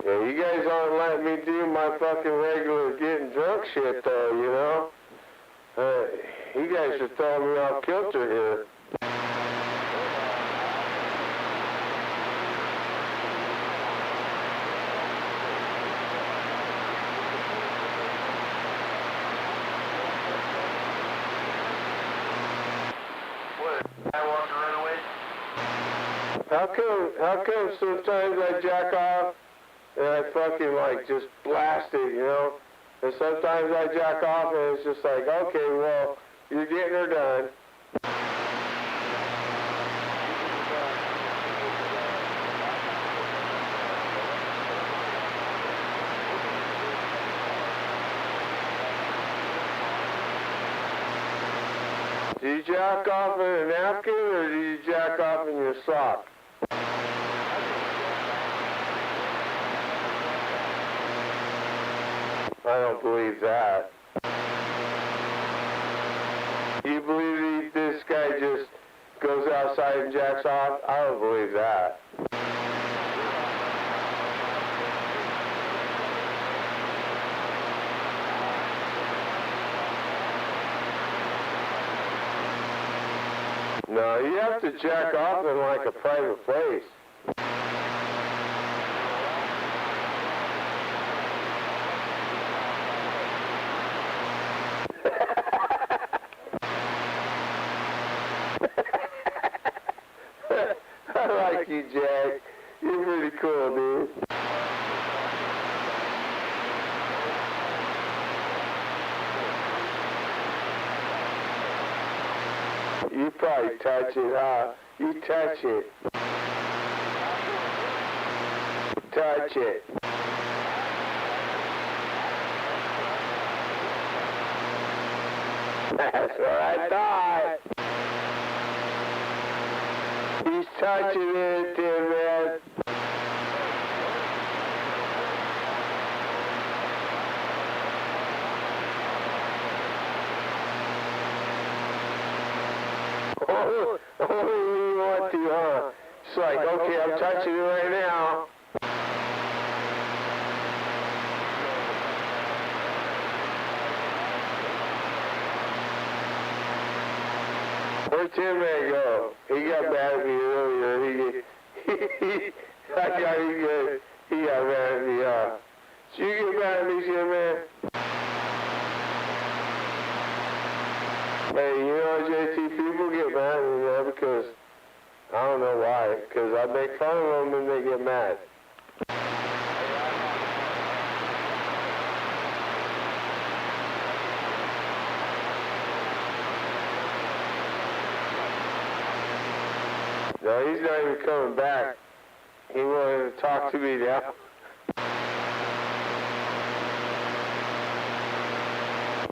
Yeah, you guys aren't letting me do my fucking regular getting drunk shit, though, you know? You guys are throwing me off kilter here. How come sometimes I jack off and I fucking like just blast it, you know? And sometimes I jack off and it's just like, okay, well, you're getting her done. Do you jack off in a napkin or do you jack off in your sock? I don't believe that. You believe this guy just goes outside and jacks off? I don't believe that. No, you have to jack off in like a private place. I like you, Jack. You're pretty cool, dude. You probably touch it, huh? You touch it. Touch it. That's what I thought. He's touching it, dear man. Only you want to, huh? It's like, okay, I'm touching it right now. Where'd Tim Man go? He got mad at me earlier. He got mad at me, huh? Did you get mad at me, Tim Man? Hey, you know, JT, people get mad at me, man, because I don't know why. Because I make fun of them and they get mad. No, he's not even coming back. He wanted to talk to me now.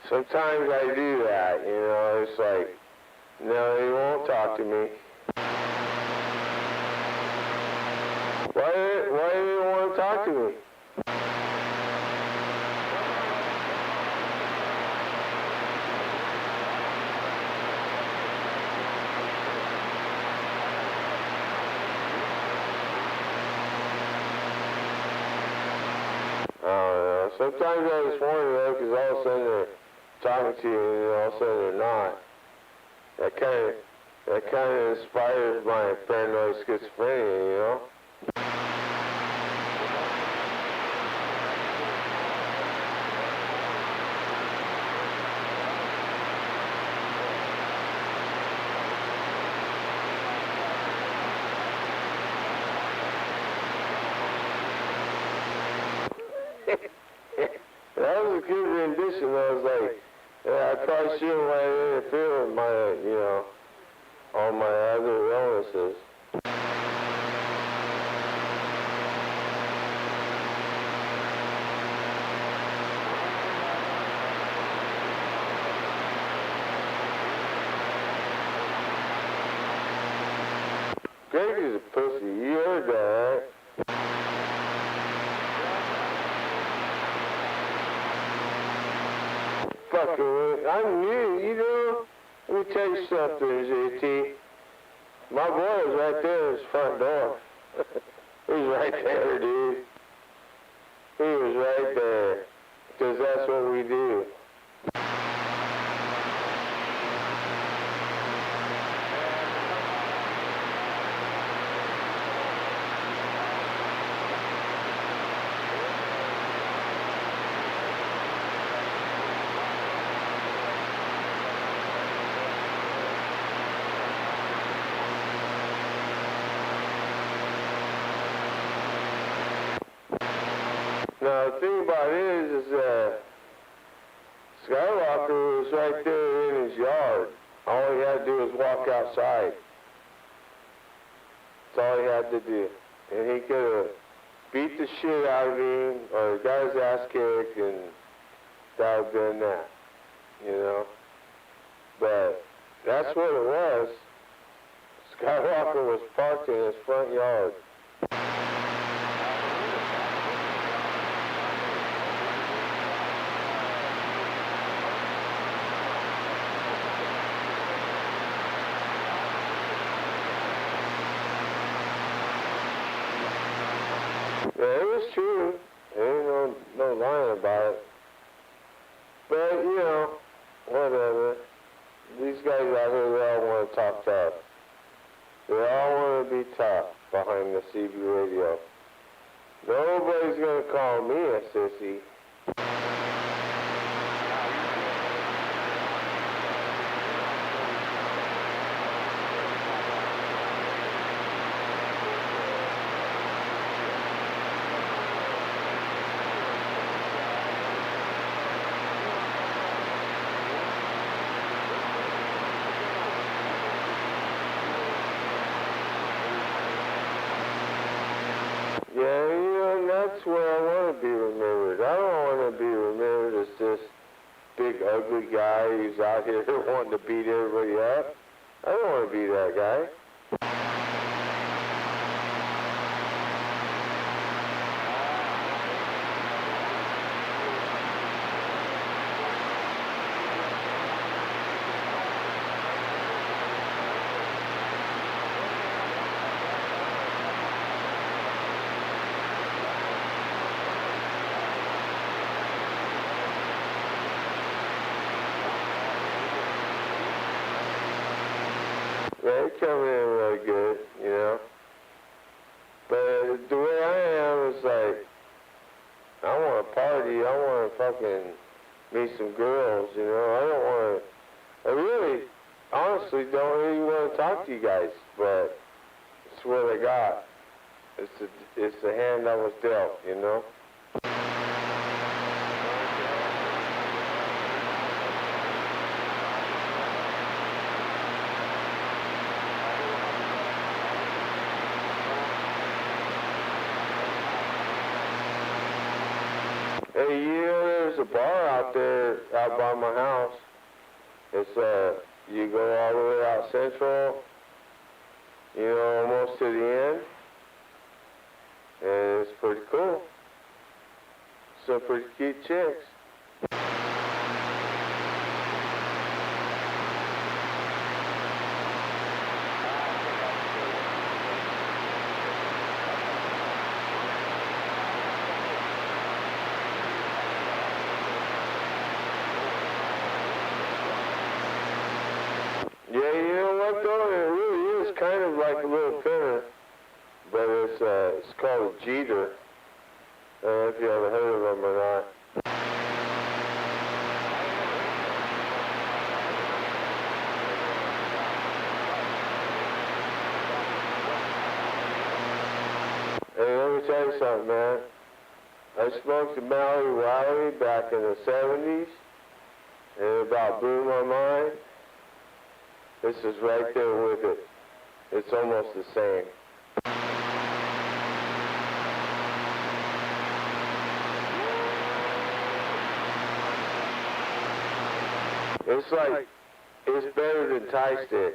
Sometimes I do that, you know, it's like, no, he won't talk to me. Why do you want to talk to me? I don't know. Sometimes I just wonder, though, because all of a sudden they're talking to you, and all of a sudden they're not. That kind of inspires my paranoid schizophrenia, you know? That was a good rendition. I was like, yeah, I probably shouldn't let it interfere with my, you know, all my other illnesses. Greg is a pussy. You heard that, right? Fucking, I'm new, you know? Let me tell you something, JT. My boy was right there at his front door. He was right there, dude. He was right there. Because that's what we do. because Skywalker was right there in his yard. All he had to do was walk outside. That's all he had to do. And he could have beat the shit out of him or got his ass kicked, and that would have been that, you know. But that's what it was. Skywalker was parked in his front yard. Yeah, it was true. There ain't no lying about it. But, you know, whatever. These guys out here, they all want to talk tough. They all want to be tough behind the CB radio. Nobody's going to call me a sissy. Yeah, you know, that's where I want to be remembered. I don't want to be remembered as this big ugly guy who's out here wanting to beat everybody up. I don't want to be that guy. Yeah, he come in really good, you know. But the way I am is like, I want to party, I want to fucking meet some girls, you know. I really, honestly don't really want to talk to you guys, but it's what I got. It's the hand I was dealt, you know. Hey, you know, there's a bar out there, out by my house. It's, you go all the way out Central, you know, almost to the end. And it's pretty cool. Some pretty cute chicks. Yeah, you know what though? It really is kind of like a little pinner, but it's called a Jeter. I don't know if you ever heard of them or not. Hey, let me tell you something, man. I smoked a Mallory Riley back in the 70s, and it about blew my mind. This is right there with it. It's almost the same. It's like, it's better than Thai stick.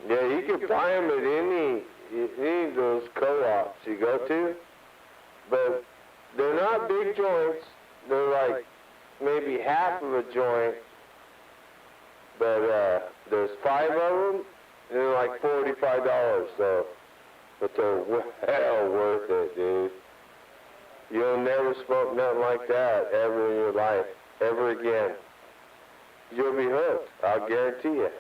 Yeah, you can buy them at any of those co-ops you go to, but they're not big joints. They're like maybe half of a joint, but there's 5 of them, and they're like $45, so, but they're well worth it, dude. You'll never smoke nothing like that ever in your life, ever again. You'll be hooked, I'll guarantee you.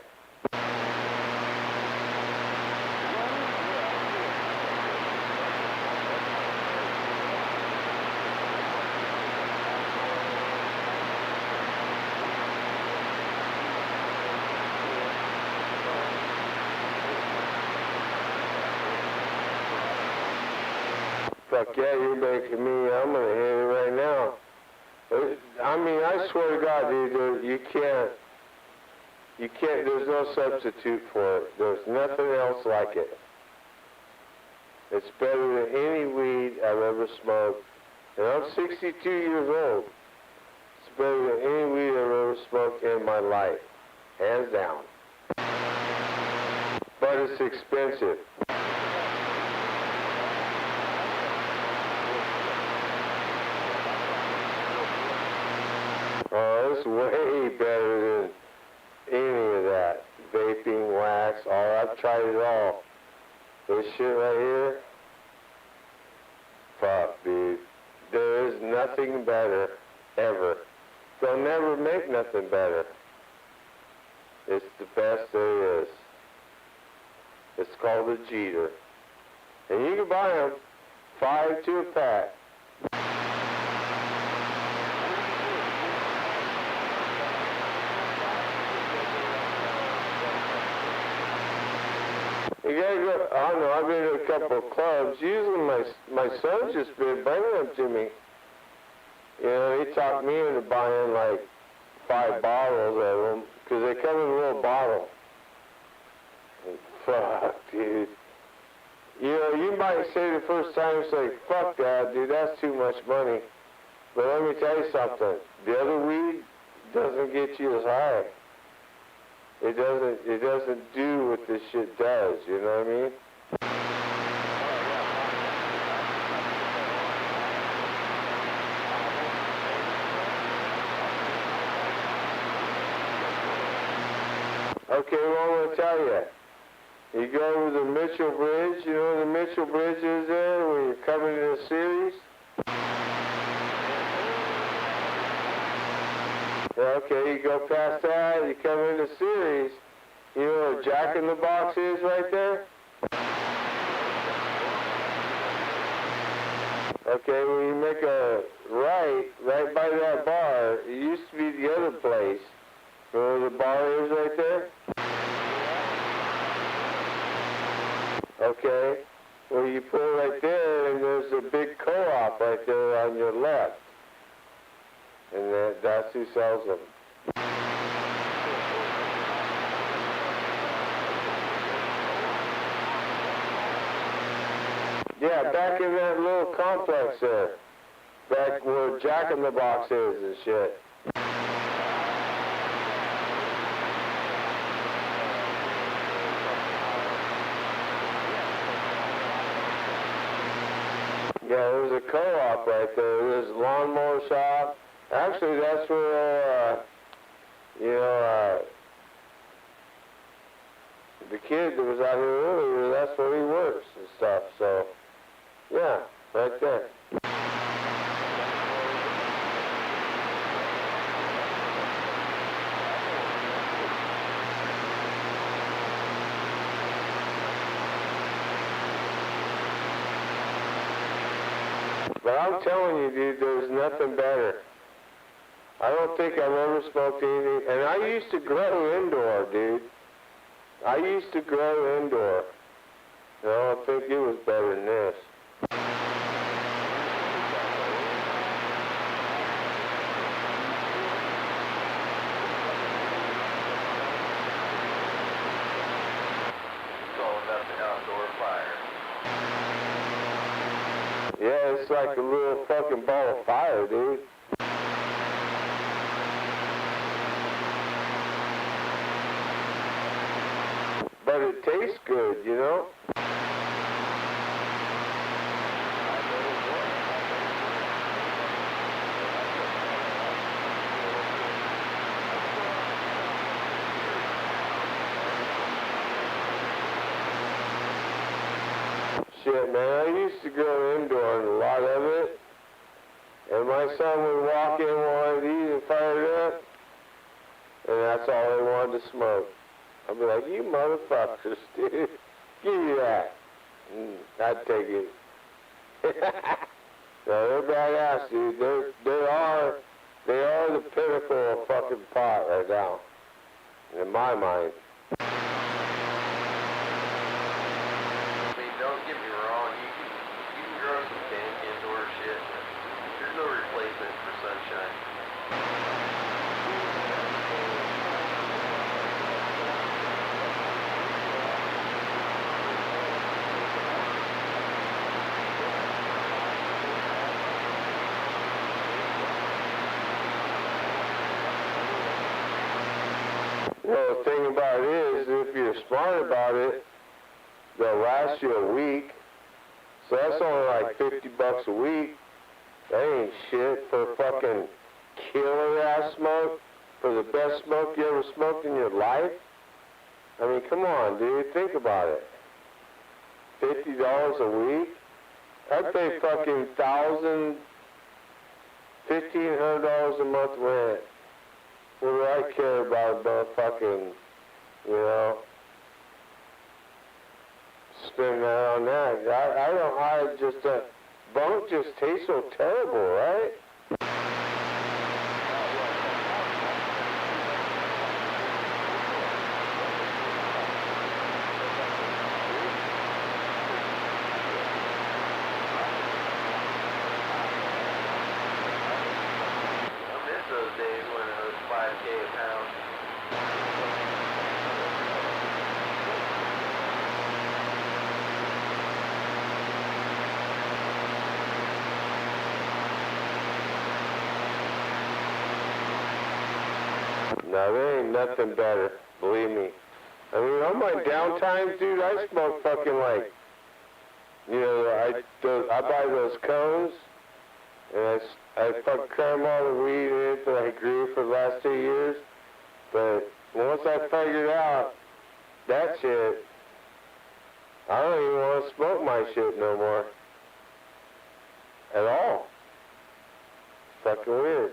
fuck yeah, you're making me, I'm gonna hit it right now. I mean, I swear to God, dude, you can't, there's no substitute for it. There's nothing else like it. It's better than any weed I've ever smoked. And I'm 62 years old. It's better than any weed I've ever smoked in my life. Hands down. But it's expensive. Oh, it's way better than any of that. Vaping, wax, I've tried it all. This shit right here, fuck, dude. There is nothing better, ever. They'll never make nothing better. It's the best there is. It's called a Jeter. And you can buy them, 5 to a pack. You gotta go, I don't know, I've been to a couple of clubs. Usually my son's just been bringing them to me. You know, he talked me into buying like 5 bottles of them, because they come in a little bottle. And fuck, dude. You know, you might say the first time, it's like, fuck that, dude, that's too much money. But let me tell you something. The other weed doesn't get you as high. It doesn't do what this shit does, you know what I mean? Okay, well, I'm going to tell you. You go over the Mitchell Bridge, you know where the Mitchell Bridge is there, where you're coming in a series? Okay, you go past that, you come into Series. You know where Jack in the Box is right there? Okay, well you make a right by that bar. It used to be the other place. You know where the bar is right there? Okay, well you pull right there and there's a big co-op right there on your left. And that's who sells them. Yeah, back in that little complex there. Back where Jack in the Box is and shit. Yeah, there's a co-op right there. There's a lawnmower shop. Actually, that's where, the kid that was out here earlier, that's where he works and stuff. So, yeah, right there. But I'm telling you, dude, there's nothing better. I don't think I've ever smoked anything. And I used to grow indoor, dude. I used to grow indoor. And I don't think it was better than this. It's all about the outdoor fire. Yeah, it's like a little fucking ball of fire, dude. But it tastes good, you know? Shit, man, I used to go indoor and a lot of it. And my son would walk in one of these and fire it up. And that's all they wanted to smoke. I'd be like, you motherfuckers, dude. Give me that. I'd take it. No, they're badass, dude. They are the pinnacle of fucking pot right now. In my mind. I mean, don't get me wrong, you can grow some things, shit. There's no replacement for sunshine. Well, the thing about it is, if you're smart about it, they'll last you a week. So that's only like $50 a week. That ain't shit for fucking killer ass smoke, for the best smoke you ever smoked in your life. I mean, come on, dude, think about it. $50 a week? I'd pay fucking $1,000, $1,500 a month rent. What do I care about fucking, you know, spending that on that? I don't, I just, bunk just tastes so terrible, right? I miss those days when it was 5K a pound. No, there ain't nothing better, believe me. I mean, on my downtime, dude, I smoke fucking like, you know, I buy those cones, and I fucking cram all the weed in it that I grew for the last 2 years. But once I figured out that shit, I don't even want to smoke my shit no more. At all. Fucking weird.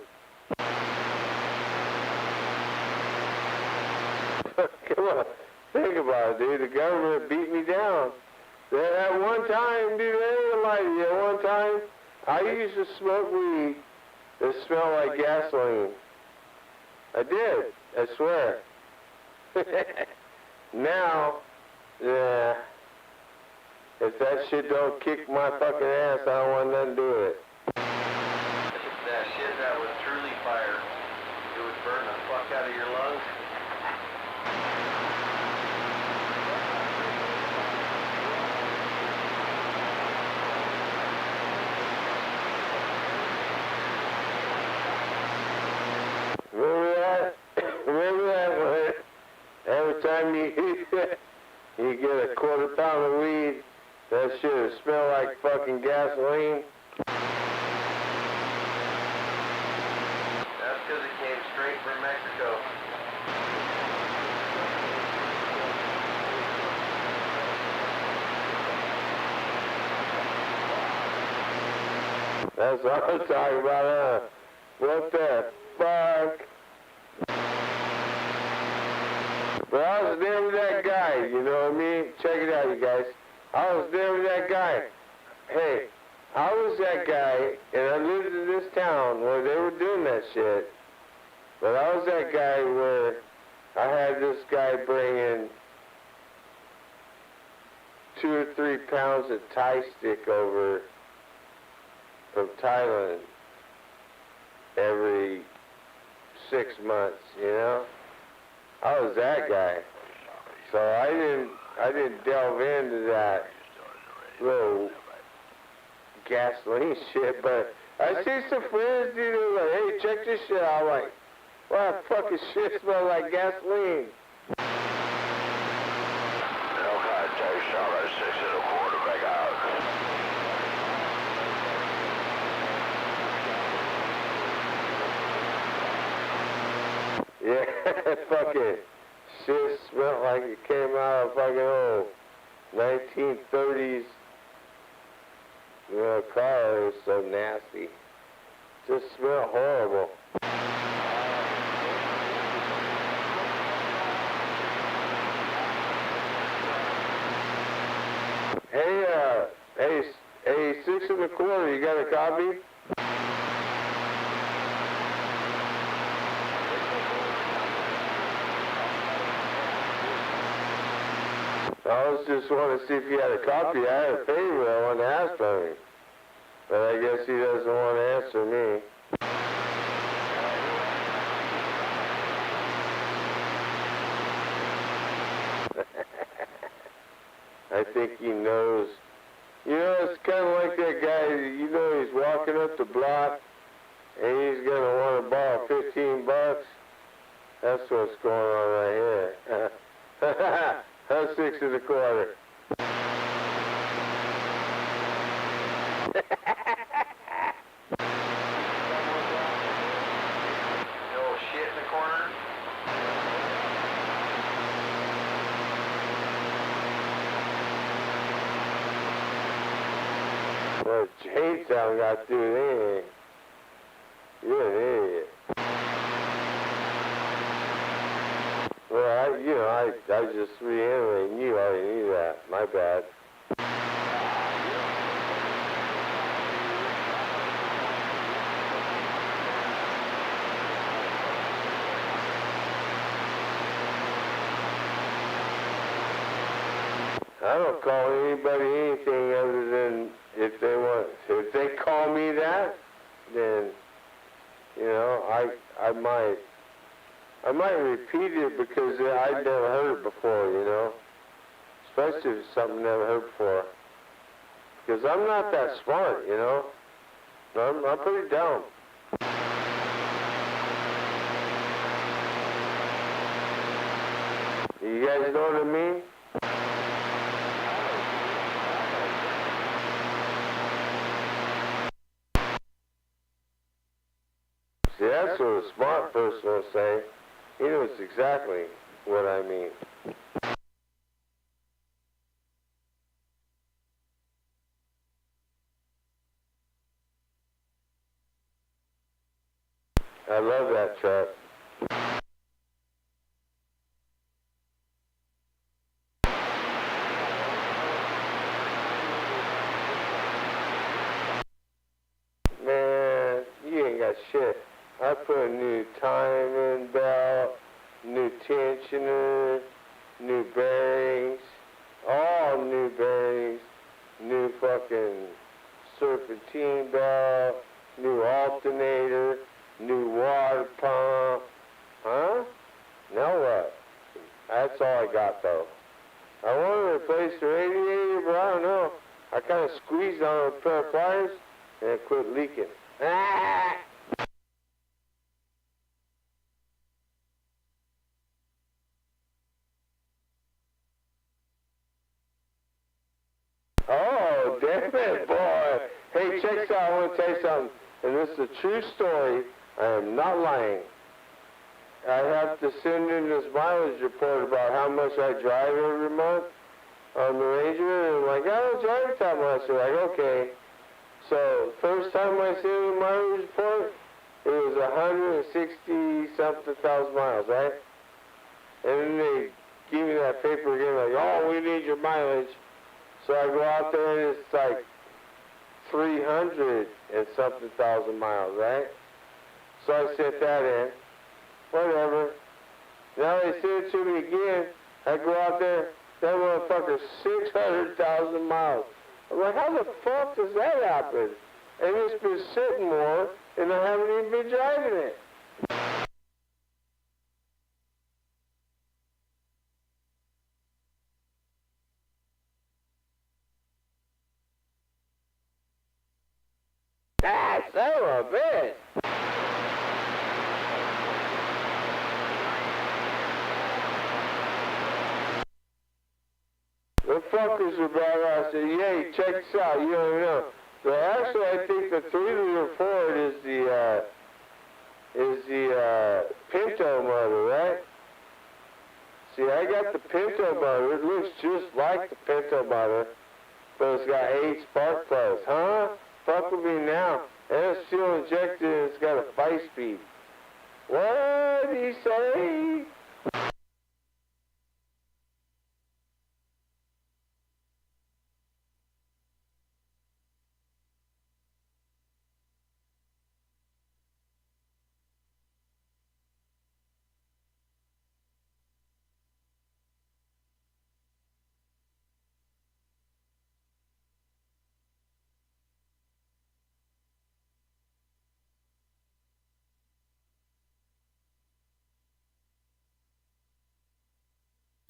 Come on, think about it, dude. The government beat me down. At one time, dude, I ain't gonna lie to you. At one time, I used to smoke weed that smelled like gasoline. I did, I swear. Now, yeah, if that shit don't kick my fucking ass, I don't want nothing to do with it. That shit, that was truly fire. It would burn the fuck out of your lungs. Remember that one? Every time you get a quarter pound of weed, that shit would smell like fucking gasoline. That's because it came straight from Mexico. That's what I'm talking about, huh? What the fuck? But I was there with that guy, you know what I mean? Check it out, you guys. I was there with that guy. Hey, I was that guy, and I lived in this town where they were doing that shit. But I was that guy where I had this guy bring in 2 or 3 pounds of Thai stick over from Thailand every 6 months, you know? I was that guy. So I didn't delve into that little gasoline shit, but I see some friends, you know, like, hey, check this shit out. I'm like, wow, that fucking shit smells like gasoline. Okay, take solid 6 1/4 back out. Yeah, fucking shit smelled like it came out of fucking old 1930s, you know, car. It was so nasty. Just smelled horrible. Hey, 6 1/4, you got a copy? I was just wanting to see if you had a copy. I had a favor I wanted to ask of you. But I guess he doesn't want to answer me. I think he knows. You know, it's kind of like that guy, you know, he's walking up the block and he's going to want to borrow $15. That's what's going on right here. That's 6 1/4. No shit in the corner. Well, Jamestown got to do anything. You're an idiot. Well, I just reiterating you already knew that. My bad. I don't call anybody anything other than if they want. If they call me that, then, you know, I might repeat it because I'd never heard it before, you know. Especially if it's something I never heard before. Because I'm not that smart, you know. I'm pretty dumb. You guys know what I mean? See, that's what a smart person will say. He knows exactly what I mean. I love that truck. Man, you ain't got shit. I put a new timing belt, new tensioner, new bearings, all new bearings, new fucking serpentine belt, new alternator, new water pump. Huh? Now what? That's all I got though. I want to replace the radiator, but I don't know. I kind of squeezed on a pair of pliers and it quit leaking. Ah! Oh, damn it, boy. Hey, check this out. I want to tell you something. And this is a true story. I am not lying. I have to send in this mileage report about how much I drive every month on the Ranger. And I'm like, I don't drive that much. They're like, okay. So, first time I sent in the mileage report, it was 160-something thousand miles, right? And then they give me that paper again, like, oh, we need your mileage. So I go out there and it's like 300 and something thousand miles, right? So I sent that in. Whatever. Now they send it to me again. I go out there, that motherfucker's 600,000 miles. I'm like, how the fuck does that happen? And it's been sitting more, and I haven't even been driving it. Ah, son of a bitch! The fuckers are about us. Hey, check this out. You don't even know. So actually, I think the 3-liter Ford is the Pinto motor, right? See, I got the Pinto motor. It looks just like the Pinto motor, but it's got 8 spark plugs. Huh? Fuck with me now. And it's fuel injected and it's got a 5-speed. What did he say?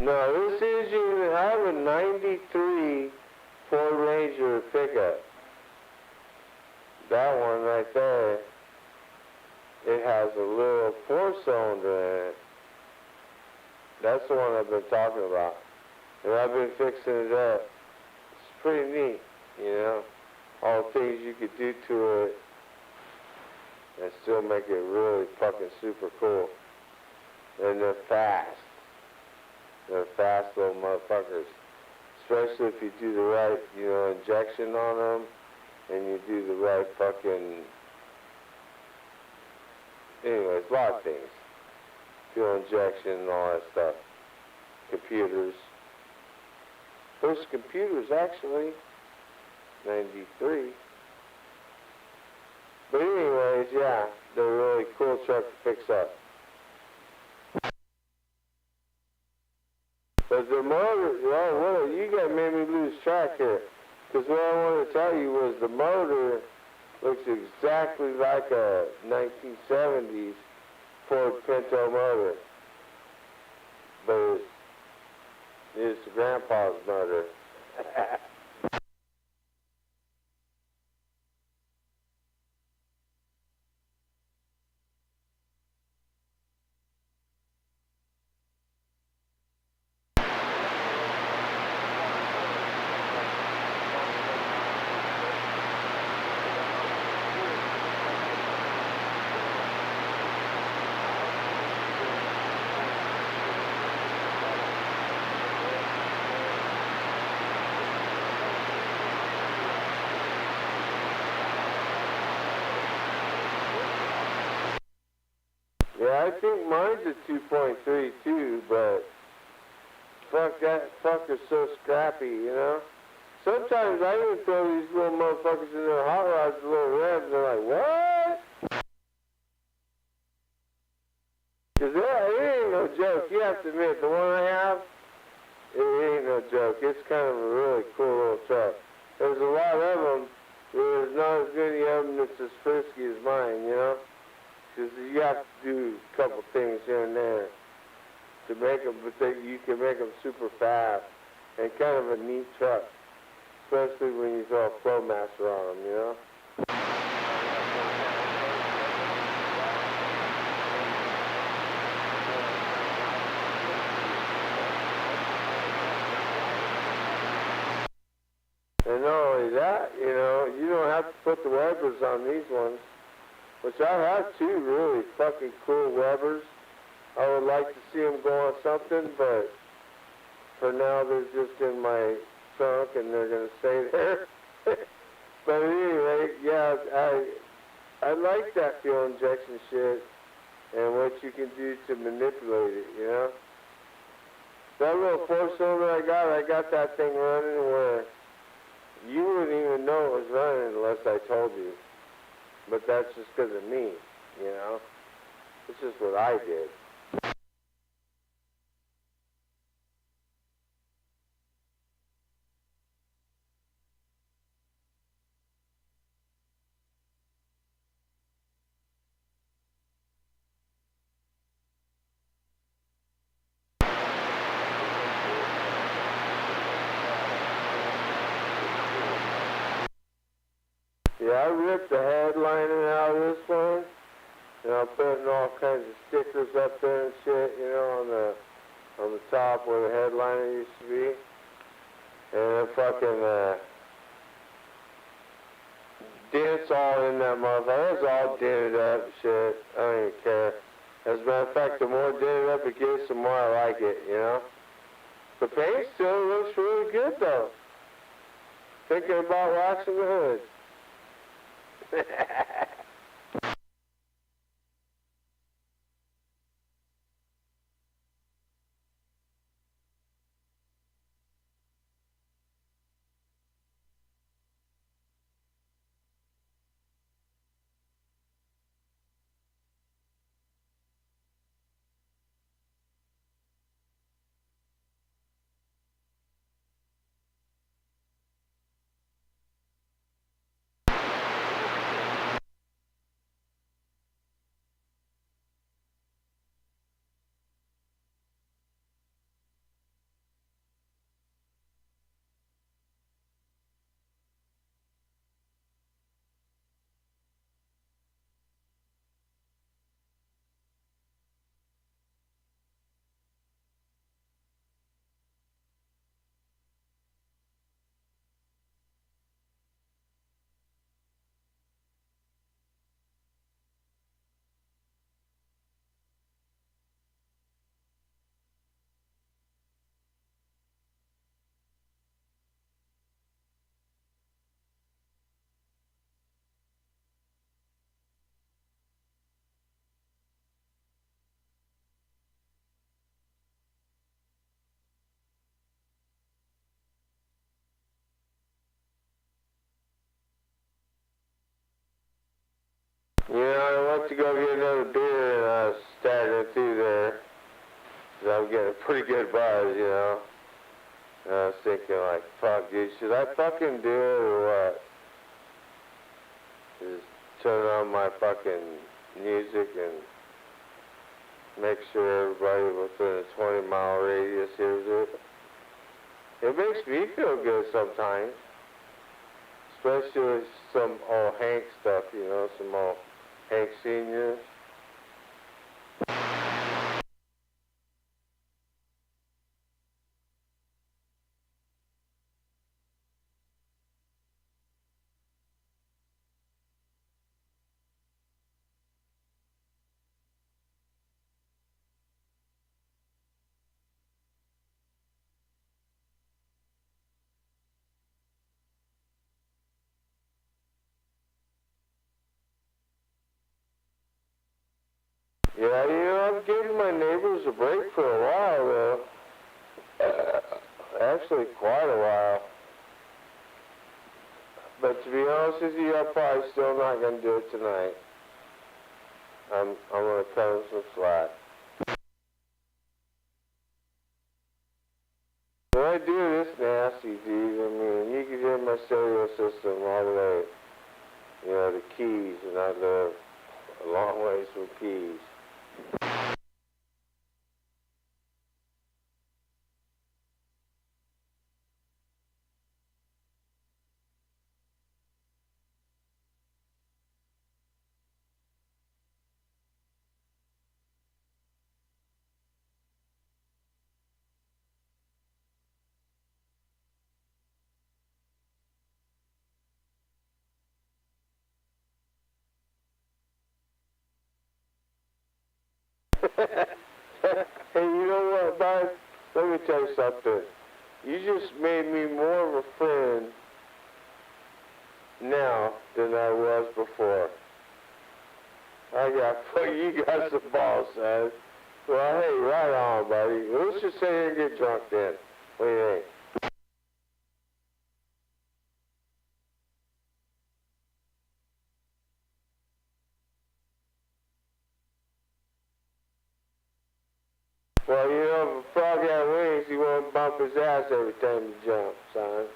No, this is unit. I have a 93 Ford Ranger pickup. That one right there, it has a little 4-cylinder in it. That's the one I've been talking about. And I've been fixing it up. It's pretty neat, you know, all the things you could do to it and still make it really fucking super cool. And they're fast. They're fast little motherfuckers. Especially if you do the right, you know, injection on them and you do the right fucking... Anyways, a lot of things. Fuel injection and all that stuff. Computers. First computers, actually. 93. But anyways, yeah, they're a really cool truck to fix up. But the motor, well, you got made me lose track here. Because what I wanted to tell you was the motor looks exactly like a 1970s Ford Pinto motor. But it's Grandpa's motor. Yeah, I think mine's a 2.3 too, but fuck, that fucker's so scrappy, you know? Sometimes I even throw these little motherfuckers in their hot rods, little revs, and they're like, what? Because it ain't no joke. You have to admit, the one I have, it ain't no joke. It's kind of a really cool little truck. There's a lot of them, but there's not as many of them that's as frisky as mine, you know? Because you have to do a couple things here and there to make them, but you can make them super fast and kind of a neat truck, especially when you throw a Flowmaster on them, you know? And not only that, you know, you don't have to put the Webers on these ones. Which I have two really fucking cool Webers. I would like to see them go on something, but for now they're just in my trunk and they're gonna stay there. But anyway, yeah, I like that fuel injection shit and what you can do to manipulate it, you know? That little 4-cylinder I got that thing running where you wouldn't even know it was running unless I told you. But that's just because of me, you know? It's just what I did. Yeah, I ripped the headliner out of this one, and I'm putting all kinds of stickers up there and shit, you know, on the top where the headliner used to be. And then fucking dents all in that motherfucker. It's all dented up and shit. I don't even care. As a matter of fact, the more dented up it gets, the more I like it, you know? The paint still looks really good though. Thinking about waxing the hood. went to go get another beer and I was staggering through there. 'Cause I was getting a pretty good buzz, you know. And I was thinking like, fuck, dude, should I fucking do it or what? Just turn on my fucking music and make sure everybody within a 20-mile radius hears it. It makes me feel good sometimes. Especially with some old Hank stuff, you know, some old Hank Sr. Yeah, you know, I've given my neighbors a break for a while, though. Actually, quite a while. But to be honest with you, I'm probably still not going to do it tonight. I'm going to cut them some slack. When I do this nasty, dude, I mean, you can hear my stereo system all the way, you know, the keys, and I live a long ways from keys. Hey, you know what, bud? Let me tell you something. You just made me more of a friend now than I was before. You got some balls, son. Well, hey, right on, buddy. Let's just sit here and get drunk then. What do you think? Well, you know, if a frog had wings, he won't bump his ass every time he jumps, son.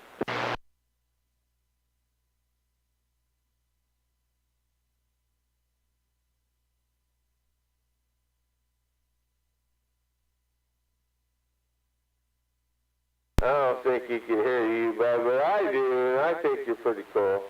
I don't think he can hear you, bud, but I do, and I think you're pretty cool.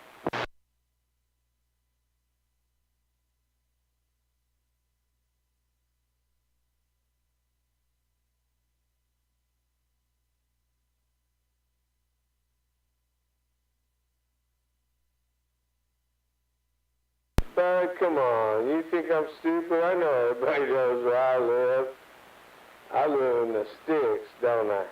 Bud, come on. You think I'm stupid? I know everybody knows where I live. I live in the sticks, don't I?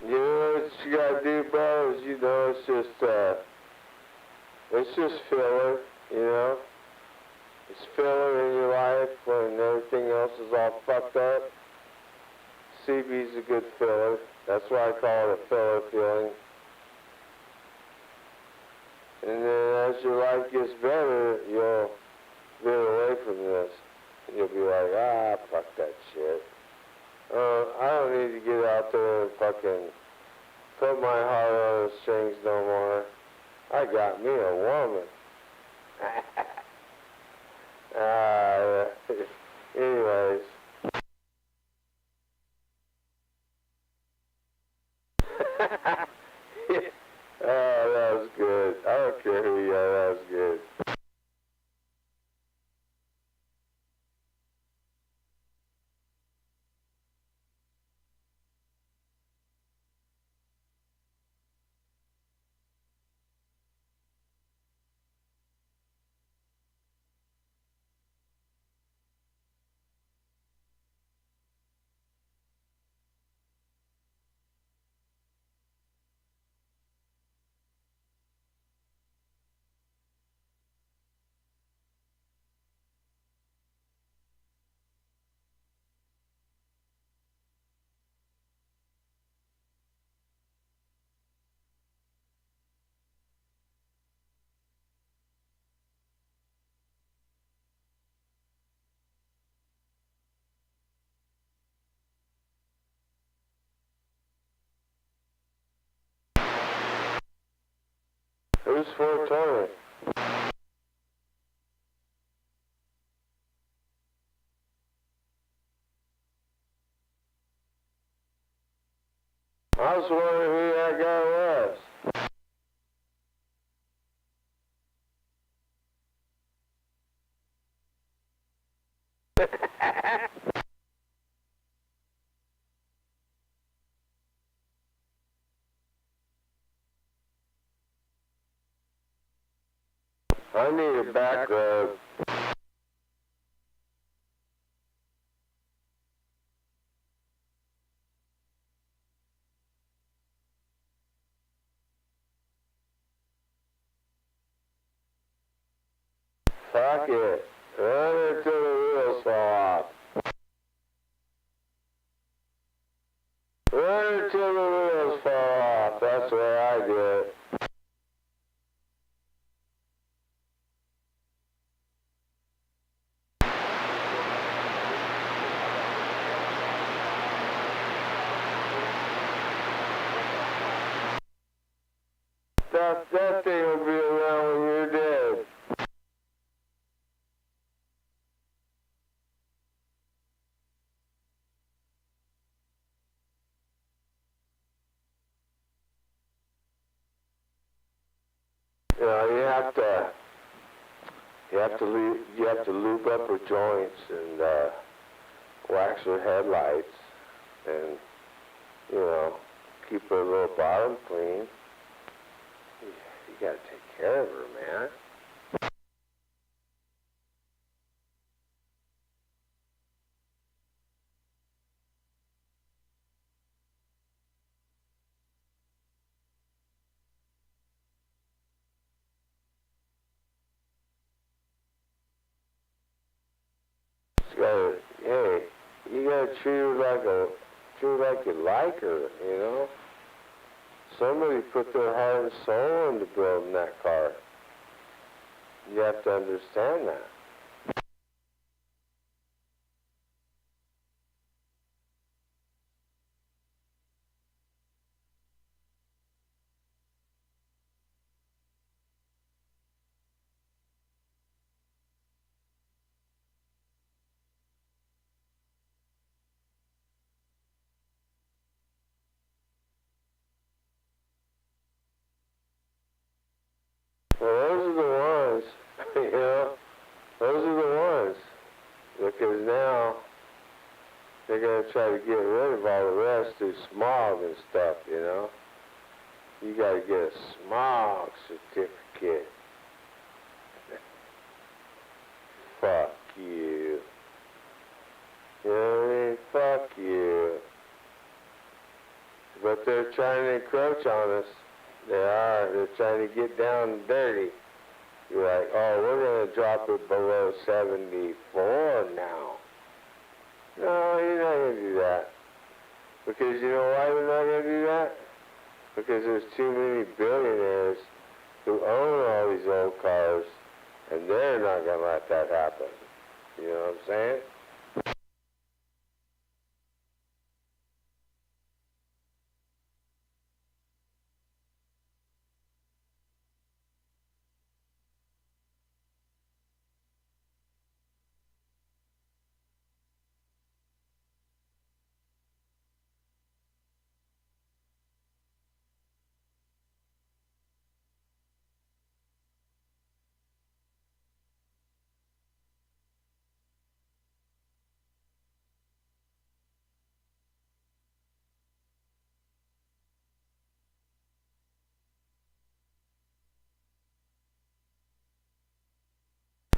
You know what you gotta do, bro, is, you know, it's just filler, you know? It's filler in your life when everything else is all fucked up. CB's a good filler. That's why I call it a filler feeling. And then as your life gets better, you'll veer away from this. You'll be like, fuck that shit. I don't need to get out there and fucking put my heart on the strings no more. I got me a woman. Anyways. Oh, that was good. I don't care who you are, that was good. Who's 420? I was wondering who that guy was. I need a back rub. Fuck it. Run it till the wheels fall off. Run it till the wheels fall off. That's the way I do it. That thing will be around when you're dead. You know, you have to lube up her joints and wax her headlights, and you know, keep her little bottom clean. You gotta take care of her, man. Hey, you gotta treat her like you like her, you know? Somebody put their heart and soul into building that car. You have to understand that. Well, those are the ones, you know, those are the ones, because now they're going to try to get rid of all the rest through smog and stuff, you know. You got to get a smog certificate. Fuck you. You know what I mean? Fuck you. But they're trying to encroach on us. They are. They're trying to get down and dirty. You're like, oh, we're going to drop it below 74 now. No, you're not going to do that. Because you know why we're not going to do that? Because there's too many billionaires who own all these old cars, and they're not going to let that happen. You know what I'm saying?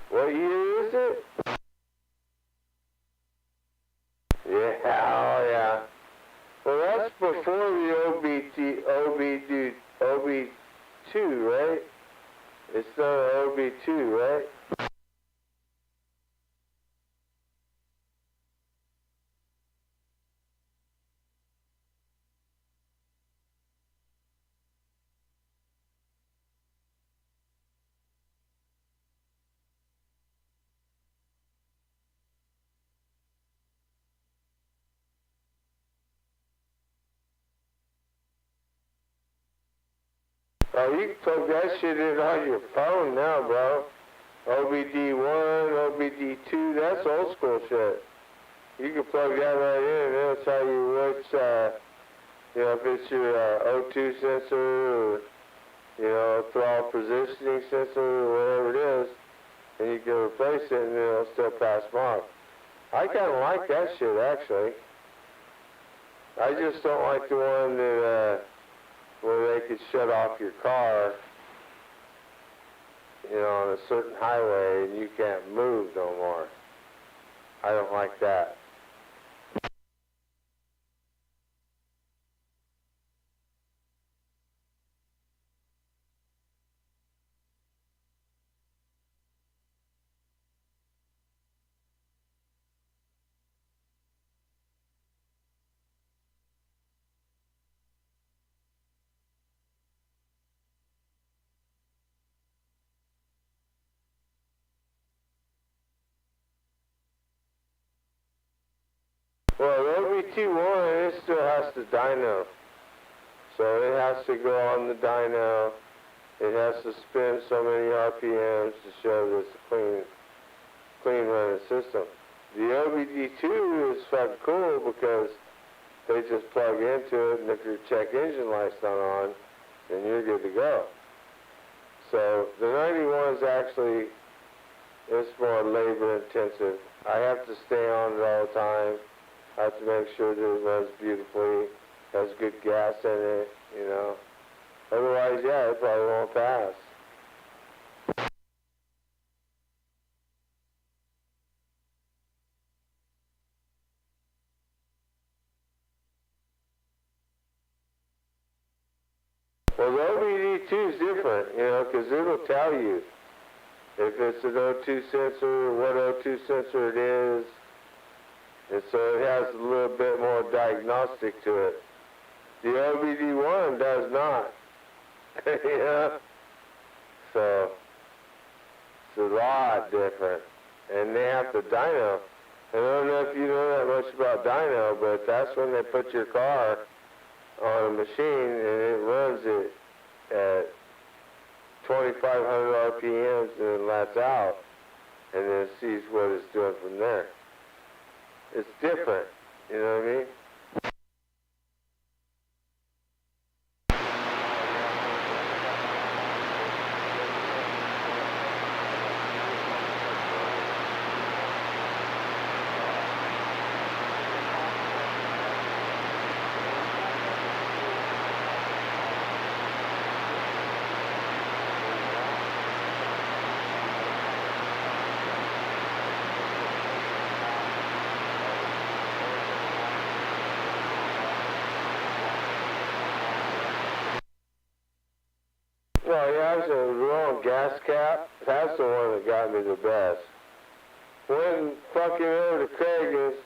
What year is it? Yeah, oh yeah. Well, that's before the OB2, right? It's not an OB2, right? Oh, you can plug that shit in on your phone now, bro. OBD1, OBD2, that's old school shit. You can plug that right in and it'll tell you which, if it's your O2 sensor or, throttle positioning sensor or whatever it is, and you can replace it and it'll still pass mark. I kind of like that shit, actually. I just don't like the one that, where they could shut off your car, on a certain highway and you can't move no more. I don't like that. Well, the OBD1, it still has to dyno. So it has to go on the dyno. It has to spin so many RPMs to show that it's a clean running system. The OBD2 is fucking cool because they just plug into it, and if your check engine light's not on, then you're good to go. So the 91 is actually, it's more labor intensive. I have to stay on it all the time. I have to make sure that it runs beautifully, has good gas in it, Otherwise, yeah, it probably won't pass. Well, the OBD2 is different, because it'll tell you if it's an O2 sensor, what O2 sensor it is. And so it has a little bit more diagnostic to it. The OBD1 does not. So it's a lot different. And they have to dyno. I don't know if you know that much about dyno, but that's when they put your car on a machine and it runs it at 2,500 RPMs and then lets out and then sees what it's doing from there. It's different, you know what I mean? Well, yeah, it's a wrong gas cap. That's the one that got me the best. Went fucking over to Craig's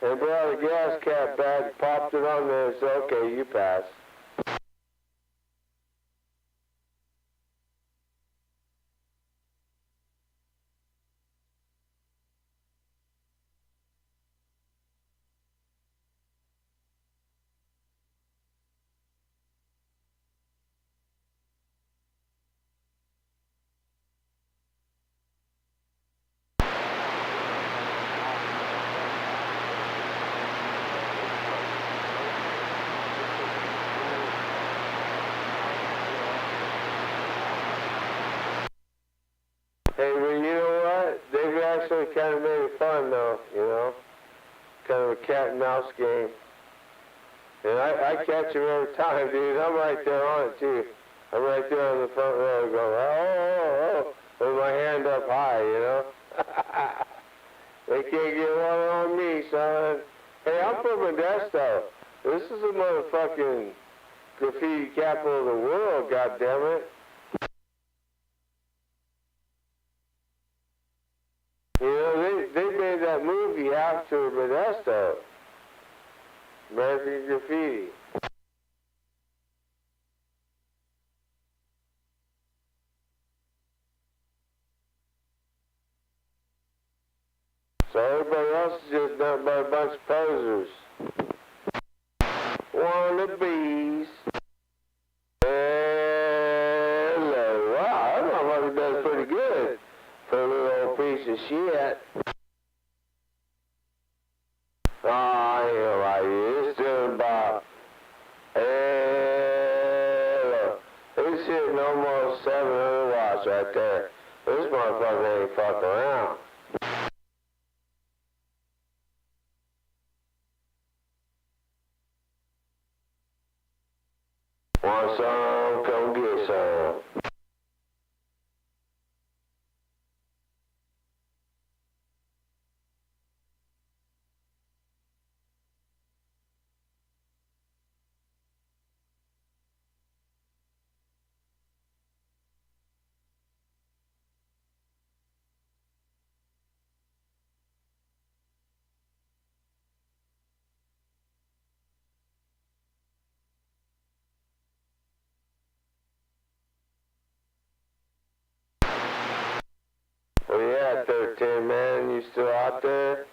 and brought a gas cap back, popped it on there and said, okay, you pass. Hey, well, you know what? They've actually kind of made it fun, though, Kind of a cat and mouse game. And I catch him every time, dude. I'm right there on it, too. I'm right there on the front row going, with my hand up high, They can't get one on me, son. Hey, I'm from Modesto. This is the motherfucking graffiti capital of the world, goddammit. They made that movie after Modesto, American Graffiti. So everybody else is just done by a bunch of posers. Wannabes. piece of shit. Oh, I ain't gonna lie to you. It's doing about... This shit no more 700 watts right there. This motherfucker ain't fucking around. Want some? Come get some. Where you at, 13, man? You still out there?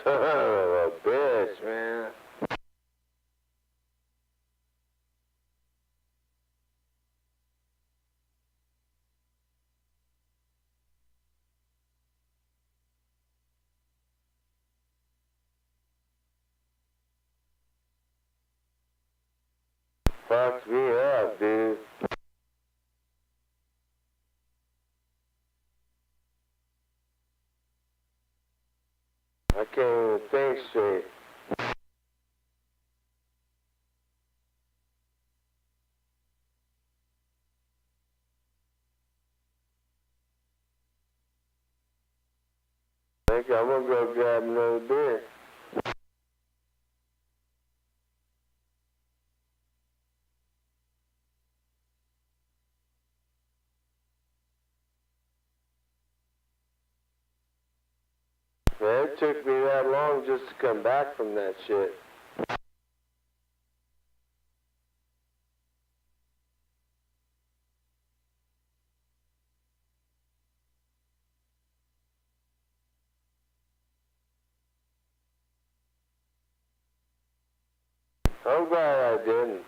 Son of a bitch, man. Fucked me up, dude. I can't even think straight. I think I'm gonna go grab another beer. Man, it took me that long just to come back from that shit. I'm glad I didn't.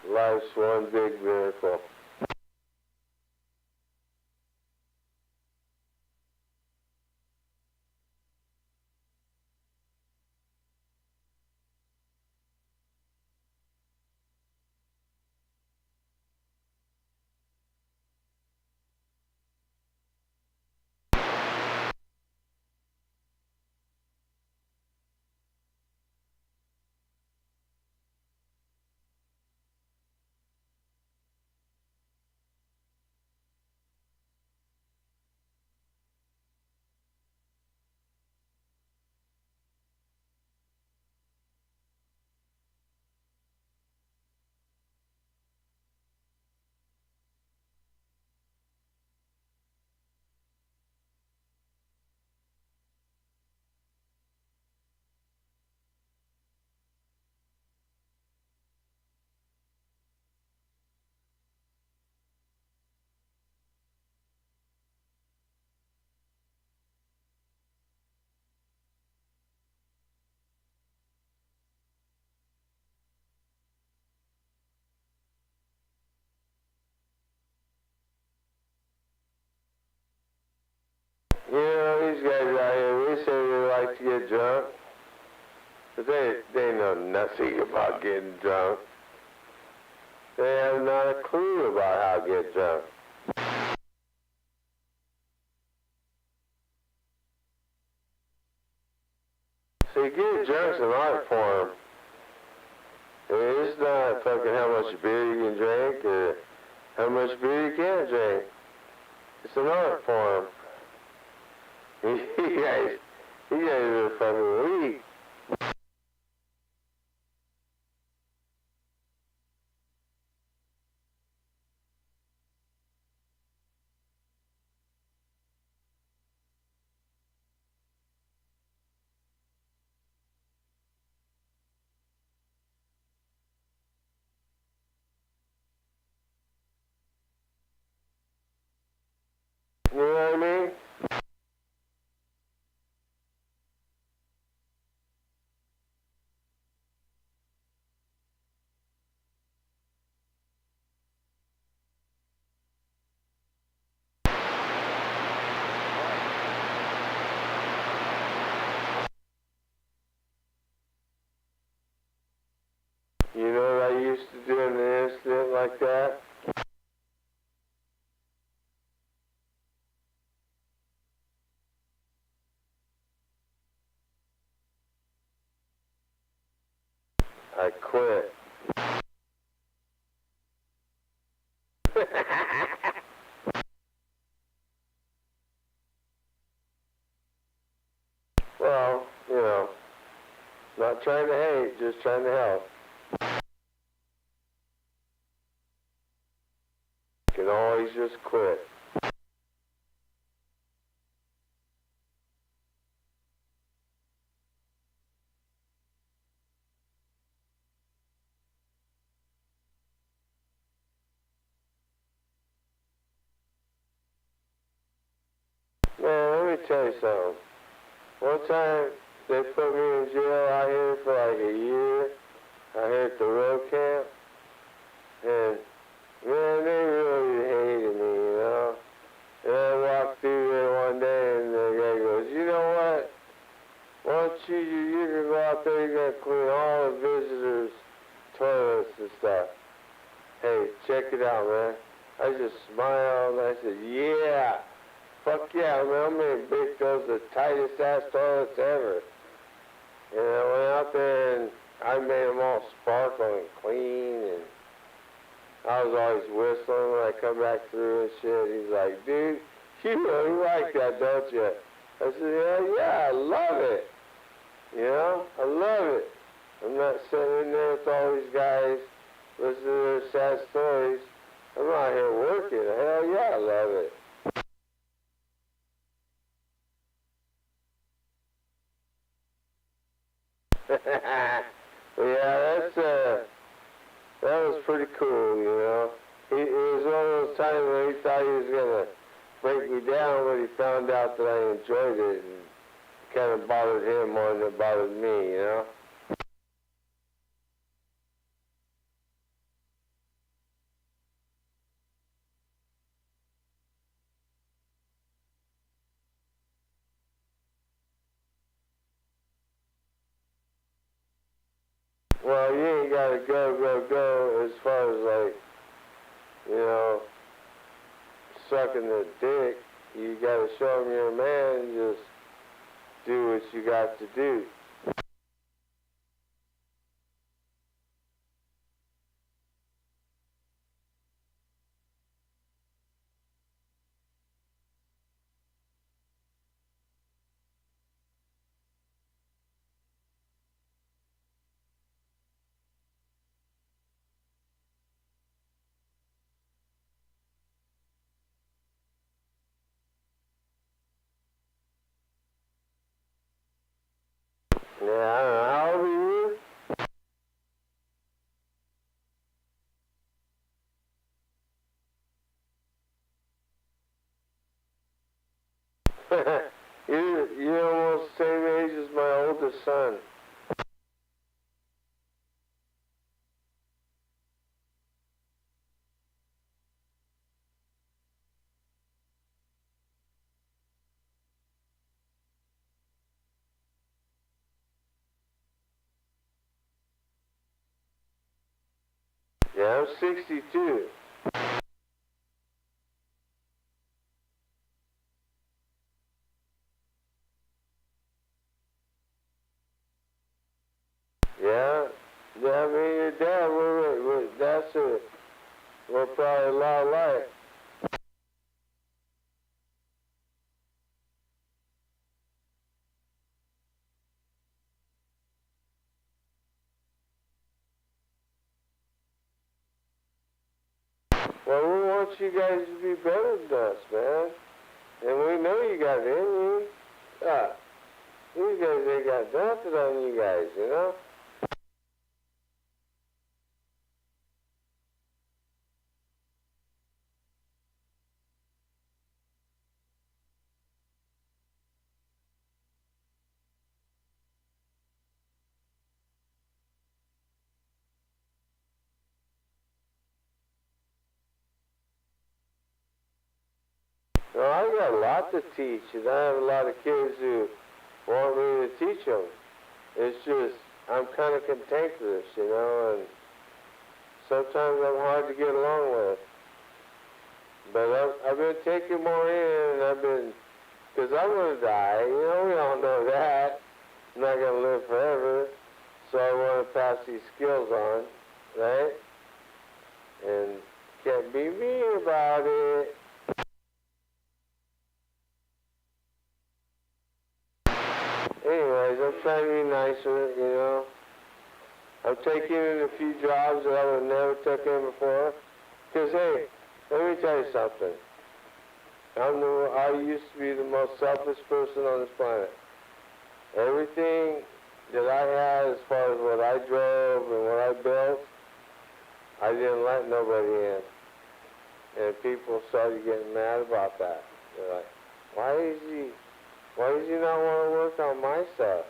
Life's one big miracle. You know, these guys out here, they say they like to get drunk, but they know nothing about getting drunk. They have not a clue about how to get drunk. See, getting drunk's an art form. I mean, it's not fucking how much beer you can drink or how much beer you can't drink. It's an art form. You guys are fucking weak. You know what I mean? You know what I used to do in an incident like that? I quit. Well, you know, not trying to hate, just trying to help. can always just quit. Man, let me tell you something. One time, they put me in jail out here for like a year, out here at the road camp, and man, they really hated me, you know? And I walked through there one day, and the guy goes, you know what? Why don't you can go out there, you're gonna clean all the visitors' toilets and stuff. Hey, check it out, man. I just smiled, and I said, yeah. Fuck yeah, man, I'm gonna make those the tightest ass toilets ever. And I went out there and I made them all sparkle and clean, and I was always whistling when I come back through and shit. He's like, dude, you really like that, don't you? I said, yeah, I love it. You know, I love it. I'm not sitting in there with all these guys listening to their sad stories. I'm out here working. Hell yeah, I love it. Yeah, that was pretty cool, you know. It was one of those times when he thought he was gonna break me down, but he found out that I enjoyed it, and it kind of bothered him more than it bothered me, you know. Well, you ain't gotta go as far as like, you know, sucking the dick. You gotta show them you're a man and just do what you got to do. Yeah, I don't know. How old are you? You're almost the same age as my oldest son. Yeah, I'm 62. Yeah, I mean, your dad, we're probably a lot alike. Well, we want you guys to be better than us, man. And we know you got it in you. These guys ain't got nothing on you guys, you know? No, I got a lot to teach, and I have a lot of kids who want me to teach them. It's just, I'm kind of cantankerous, you know, and sometimes I'm hard to get along with. But I've been taking more in, and I've been, because I'm going to die, you know, we all know that. I'm not going to live forever, so I want to pass these skills on, right? And can't be mean about it. Anyways, I'm trying to be nicer, you know. I'm taking in a few jobs that I would have never took in before. Because, hey, Let me tell you something. I used to be the most selfish person on this planet. Everything that I had as far as what I drove and what I built, I didn't let nobody in. And people started getting mad about that. They're like, why does he not want to work on my stuff?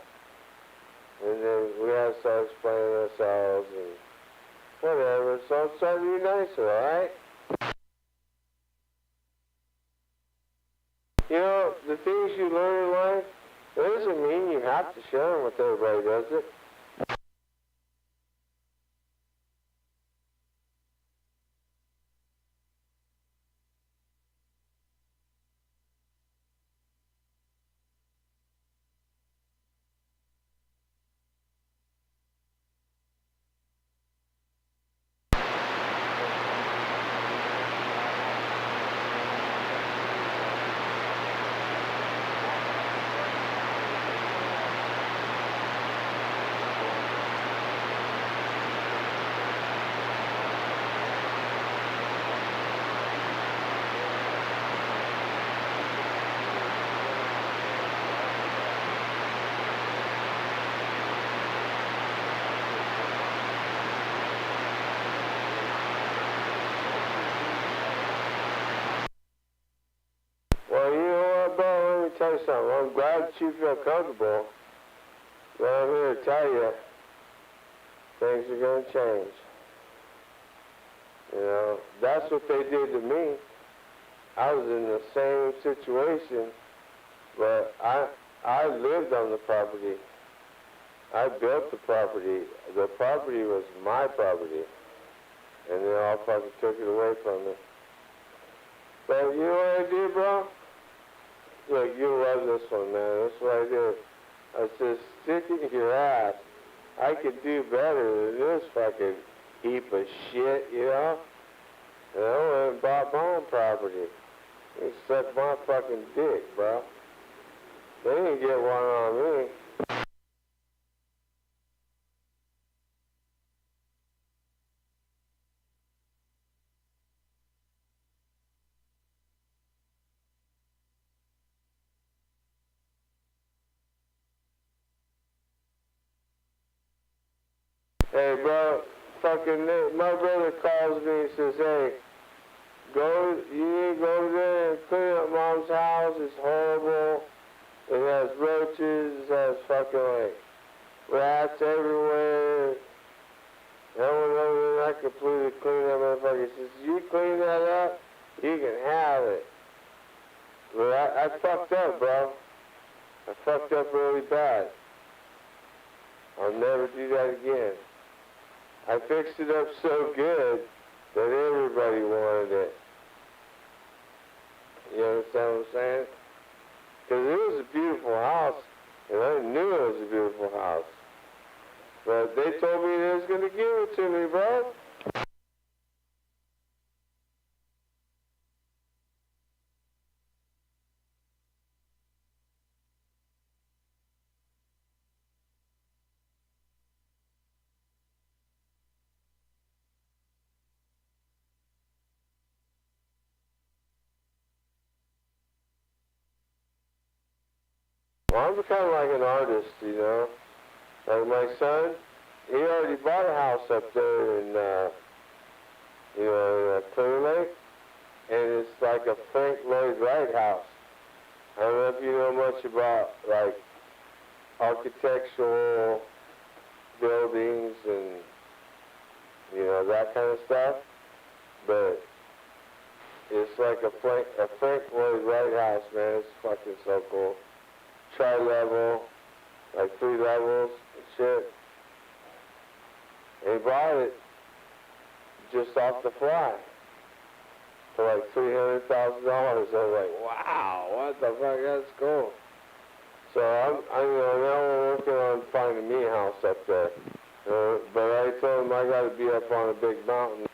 And then we had to start explaining ourselves and whatever. So I'm trying to be nicer, alright? You know, the things you learn in life, it doesn't mean you have to share them with everybody, does it? Well, you know what, bro? Let me tell you something. I'm glad that you feel comfortable. But I'm here to tell you, things are going to change. You know, that's what they did to me. I was in the same situation, but I lived on the property. I built the property. The property was my property. And they all fucking took it away from me. But you know what I did, bro? Look, you'll love this one, man. That's what I did. I said, stick it in your ass. I could do better than this fucking heap of shit, you know? And I went and bought my own property. They sucked my fucking dick, bro. They didn't get one on me. Hey, bro, fucking my brother calls me and says, hey, you need to go there and clean up Mom's house. It's horrible. It has roaches. It has fucking, like, rats everywhere. And I went over there and I completely cleaned that motherfucker. He says, you clean that up, you can have it. But I fucked up, bro. I fucked up really bad. I'll never do that again. I fixed it up so good that everybody wanted it. You understand what I'm saying? Because it was a beautiful house, and I knew it was a beautiful house. But they told me they was going to give it to me, bro. Well, I'm kind of like an artist, you know. Like my son, he already bought a house up there in, Clear Lake, and it's like a Frank Lloyd Wright house. I don't know if you know much about, like, architectural buildings and, that kind of stuff, but it's like a Frank Lloyd Wright house, man. It's fucking so cool. Tri-level, like 3 levels and shit. And he bought it just off the fly for like $300,000. I was like, wow, what the fuck, that's cool. So now we're working on finding me a house up there. But I told him I gotta be up on a big mountain.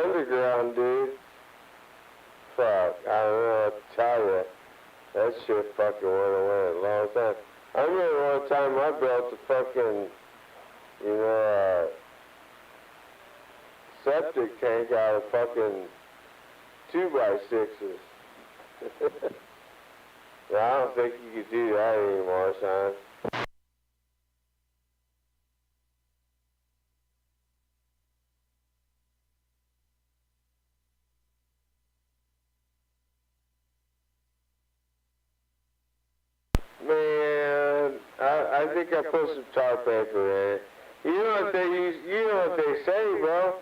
underground, dude. Fuck, I don't know what to tell you. That shit fucking went away a long time. I remember one time I built a fucking, you know, septic tank out of fucking 2x6s. Yeah, I don't think you could do that anymore, son. Man, I think I put some tar paper in it. You know what they use, you know what they say, bro.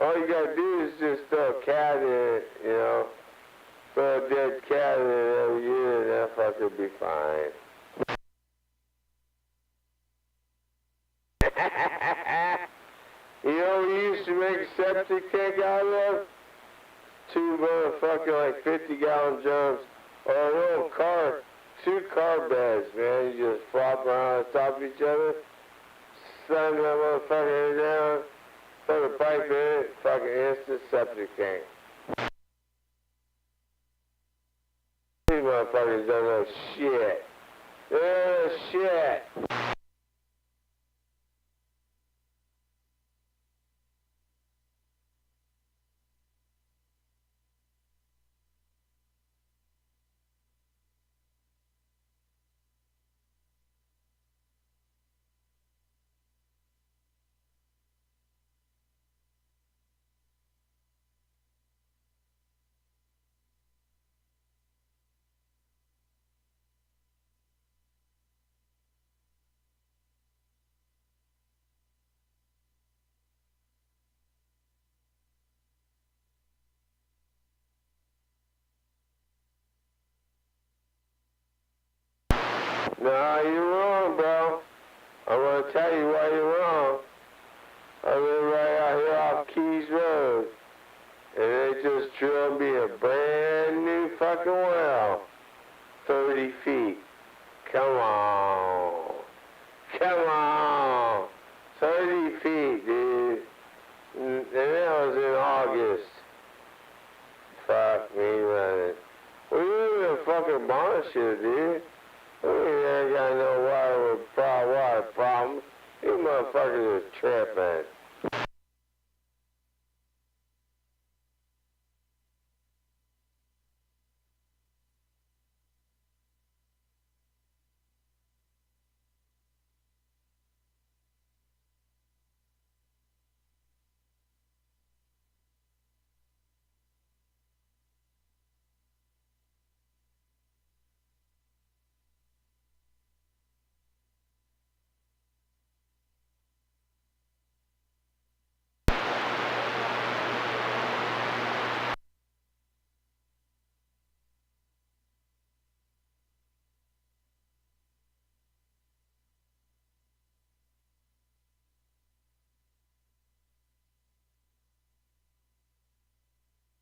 All you gotta do is just throw a cat in it, you know. Throw a dead cat in it every year and that fucker be fine. You know what we used to make a septic tank out of? Two motherfucking like 50-gallon drums or a little car. 2 car beds, man. You just flop around on top of each other, slam that motherfucker down, put a pipe in it, fucking instant septic tank. These motherfuckers don't know shit. They don't know shit. Nah, you're wrong, bro. I'm gonna tell you why you're wrong. I live right out here off Keys Road, and they just drilled me a brand new fucking well. 30 feet. Come on. Come on. 30 feet, dude. And that was in August. Fuck me running. We live in a fucking bullshit, dude. We ain't got no water problems. You motherfuckers are tripping.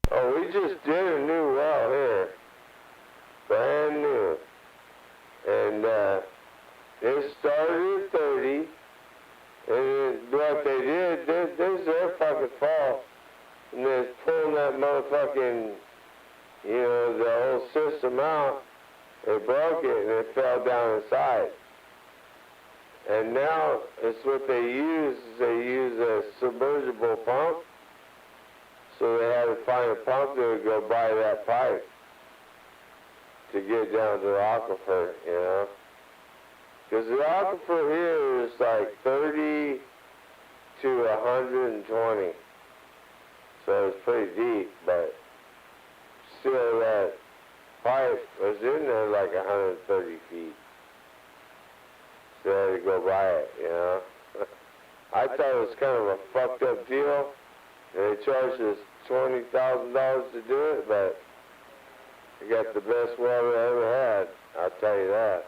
Oh, we just did a new well here. Brand new. And, it started at 30. And what they did, this is their fucking fault. And they're pulling that motherfucking, you know, the whole system out. They broke it and it fell down inside. And now, it's what they use, is they use a submersible pump. So they had to find a pump that would go by that pipe to get down to the aquifer, you know. Because the aquifer here is like 30 to 120. So it's pretty deep, but still that pipe was in there like 130 feet. So they had to go by it, you know. I thought it was kind of a fucked up deal. They charged us $20,000 to do it, but we got the best well I ever had, I'll tell you that.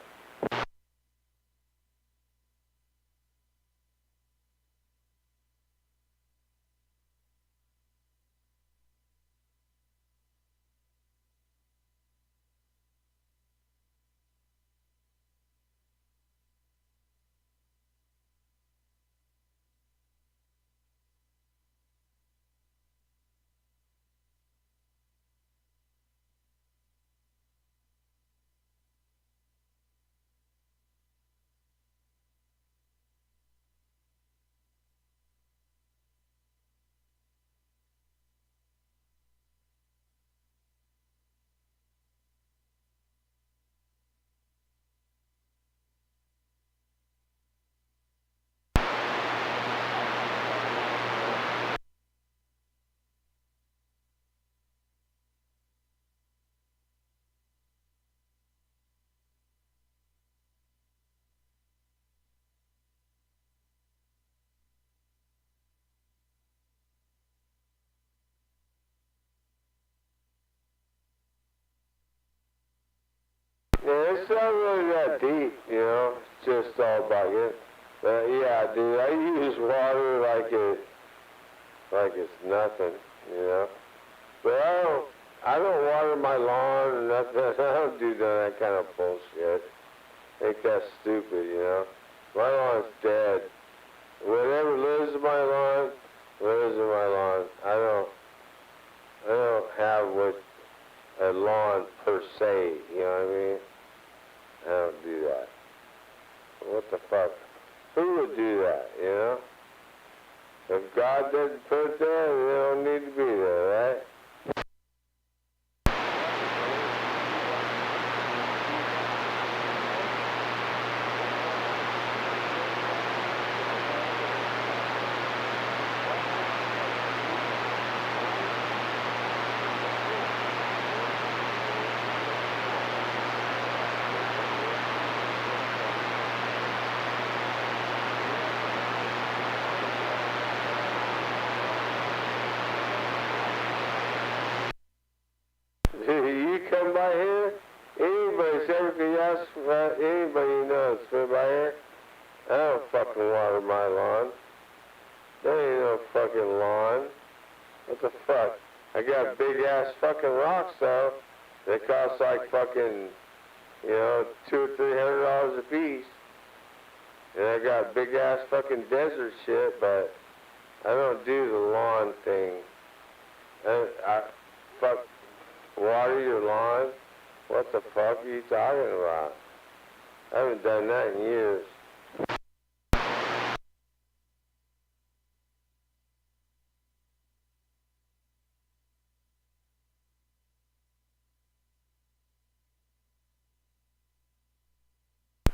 it's not really that deep, you know. It's just all about it. But yeah, dude, I use water like it's nothing, you know. But I don't water my lawn and nothing. I don't do that kind of bullshit. I think that's stupid, you know. My lawn's dead. Whatever lives in my lawn, lives in my lawn. I don't have a lawn per se, you know what I mean? I don't do that. What the fuck? Who would do that, you know? If God didn't put it there, they don't need to be there, right? You come by here, anybody's ever can ask anybody you know that's been by here. I don't fucking water my lawn. There ain't no fucking lawn. What the fuck? I got big ass fucking rocks though. They cost like fucking, you know, $200 or $300 a piece. And I got big ass fucking desert shit, but I don't do the lawn thing. I fuck. Water your lawn? What the fuck are you talking about? I haven't done that in years.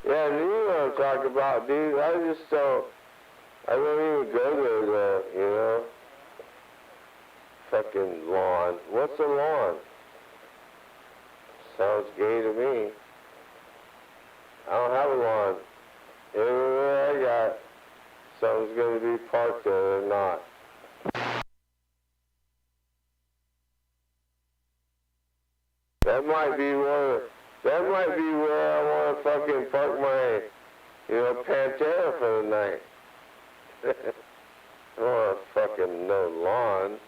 Yeah, you know what I'm talking about, dude. I don't even go there though, you know? Fucking lawn. What's a lawn? Sounds gay to me. I don't have a lawn. Everywhere I got, something's gonna be parked there or not. That might be where I wanna fucking park my, you know, Pantera for the night. I don't want fucking no lawn.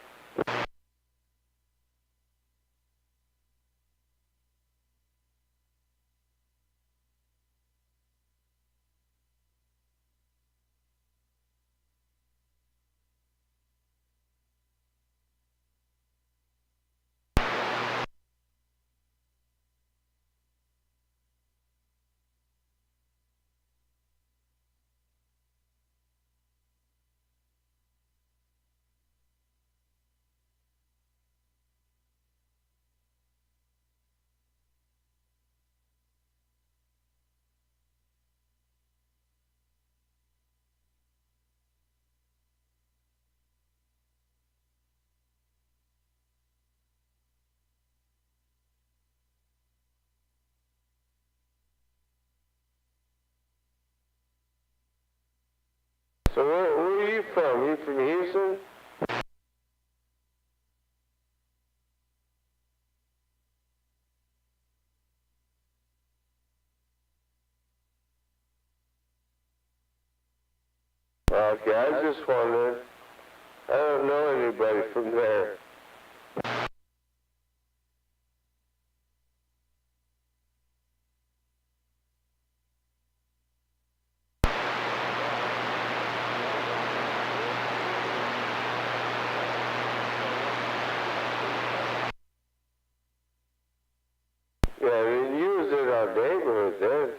So where are you from? You from Houston? Okay, I was just wondering. I don't know anybody from there. Yeah, I mean, you was in our neighborhood then.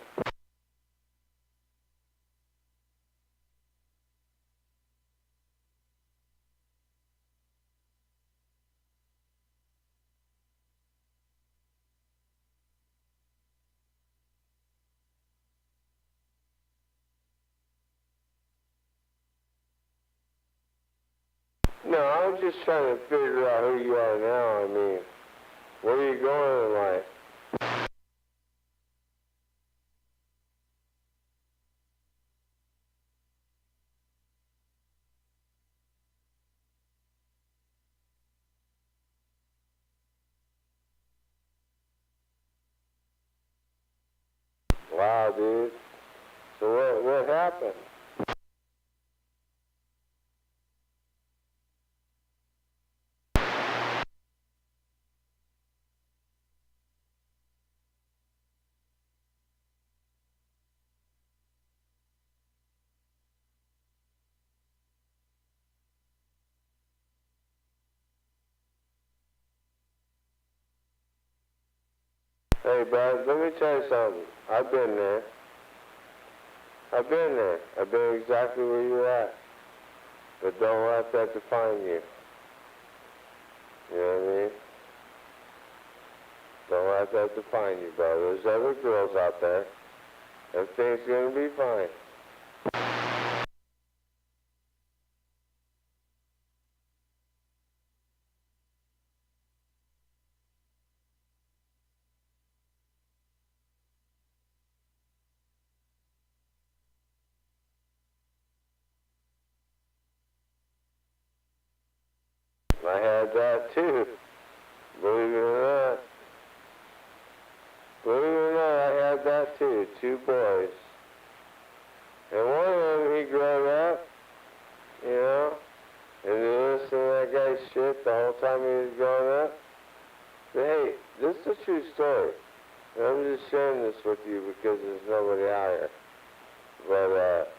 No, I'm just trying to figure out who you are now. I mean, where are you going in life? happened? Hey, bud, let me tell you something. I've been there. I've been there. I've been exactly where you're at. But don't let that define you. You know what I mean? Don't let that define you, bro. There's other girls out there. Everything's gonna be fine. I had that too. Believe it or not. Believe it or not, I had that too. 2 boys. And one of them, he grew up, you know, and he listened to that guy's shit the whole time he was growing up. But hey, this is a true story. And I'm just sharing this with you because there's nobody out here. But,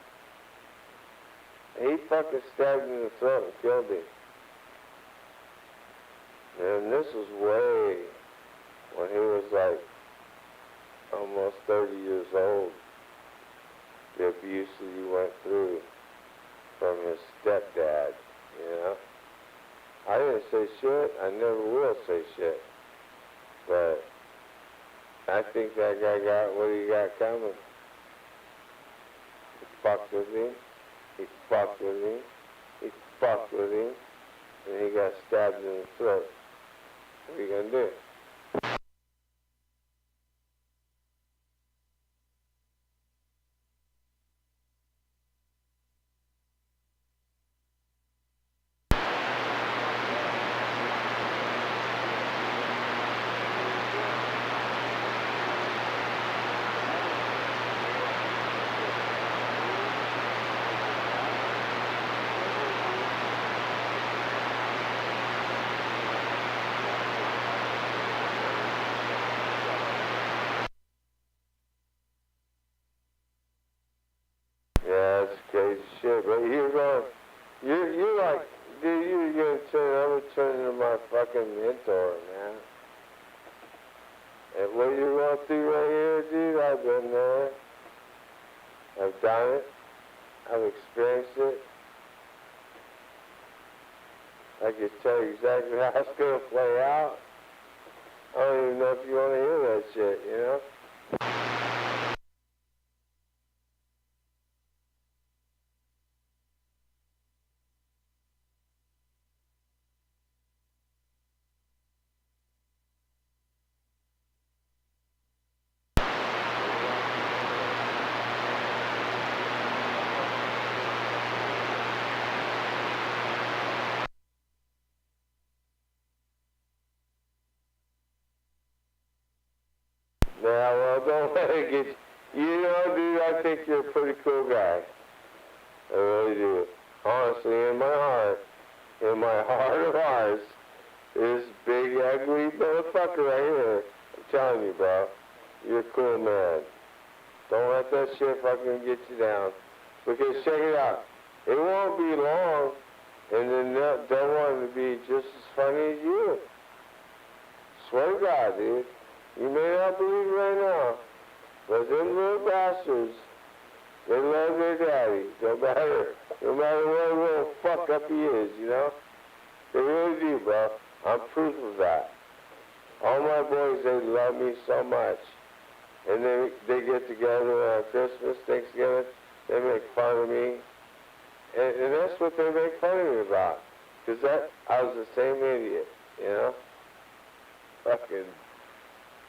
he fucking stabbed him in the throat and killed him. And this was way when he was like almost 30 years old. The abuse that he went through from his stepdad, you know. I didn't say shit. I never will say shit. But I think that guy got what he got coming. He fucked with him. He fucked with him. He fucked with him. And he got stabbed in the throat. What are you gonna do? Yeah, that's crazy shit, but you're like, dude, I'm gonna turn into my fucking mentor, man. And what you're going through right here, dude, I've been there. I've done it. I've experienced it. I can tell you exactly how it's gonna play out. I don't even know if you want to hear that shit, you know? Yeah, well, don't let it get you know, dude, I think you're a pretty cool guy. I really do. Honestly, in my heart of hearts, this big, ugly motherfucker right here, I'm telling you, bro, you're a cool man. Don't let that shit fucking get you down. Because check it out, it won't be long, and then they'll want to be just as funny as you. Swear to God, dude. You may not believe it right now, but them little bastards, they love their daddy, no matter what little fuck up he is, you know? They really do, bro. I'm proof of that. All my boys, they love me so much. And they get together on Christmas, Thanksgiving, they make fun of me. And that's what they make fun of me about. Because I was the same idiot, you know?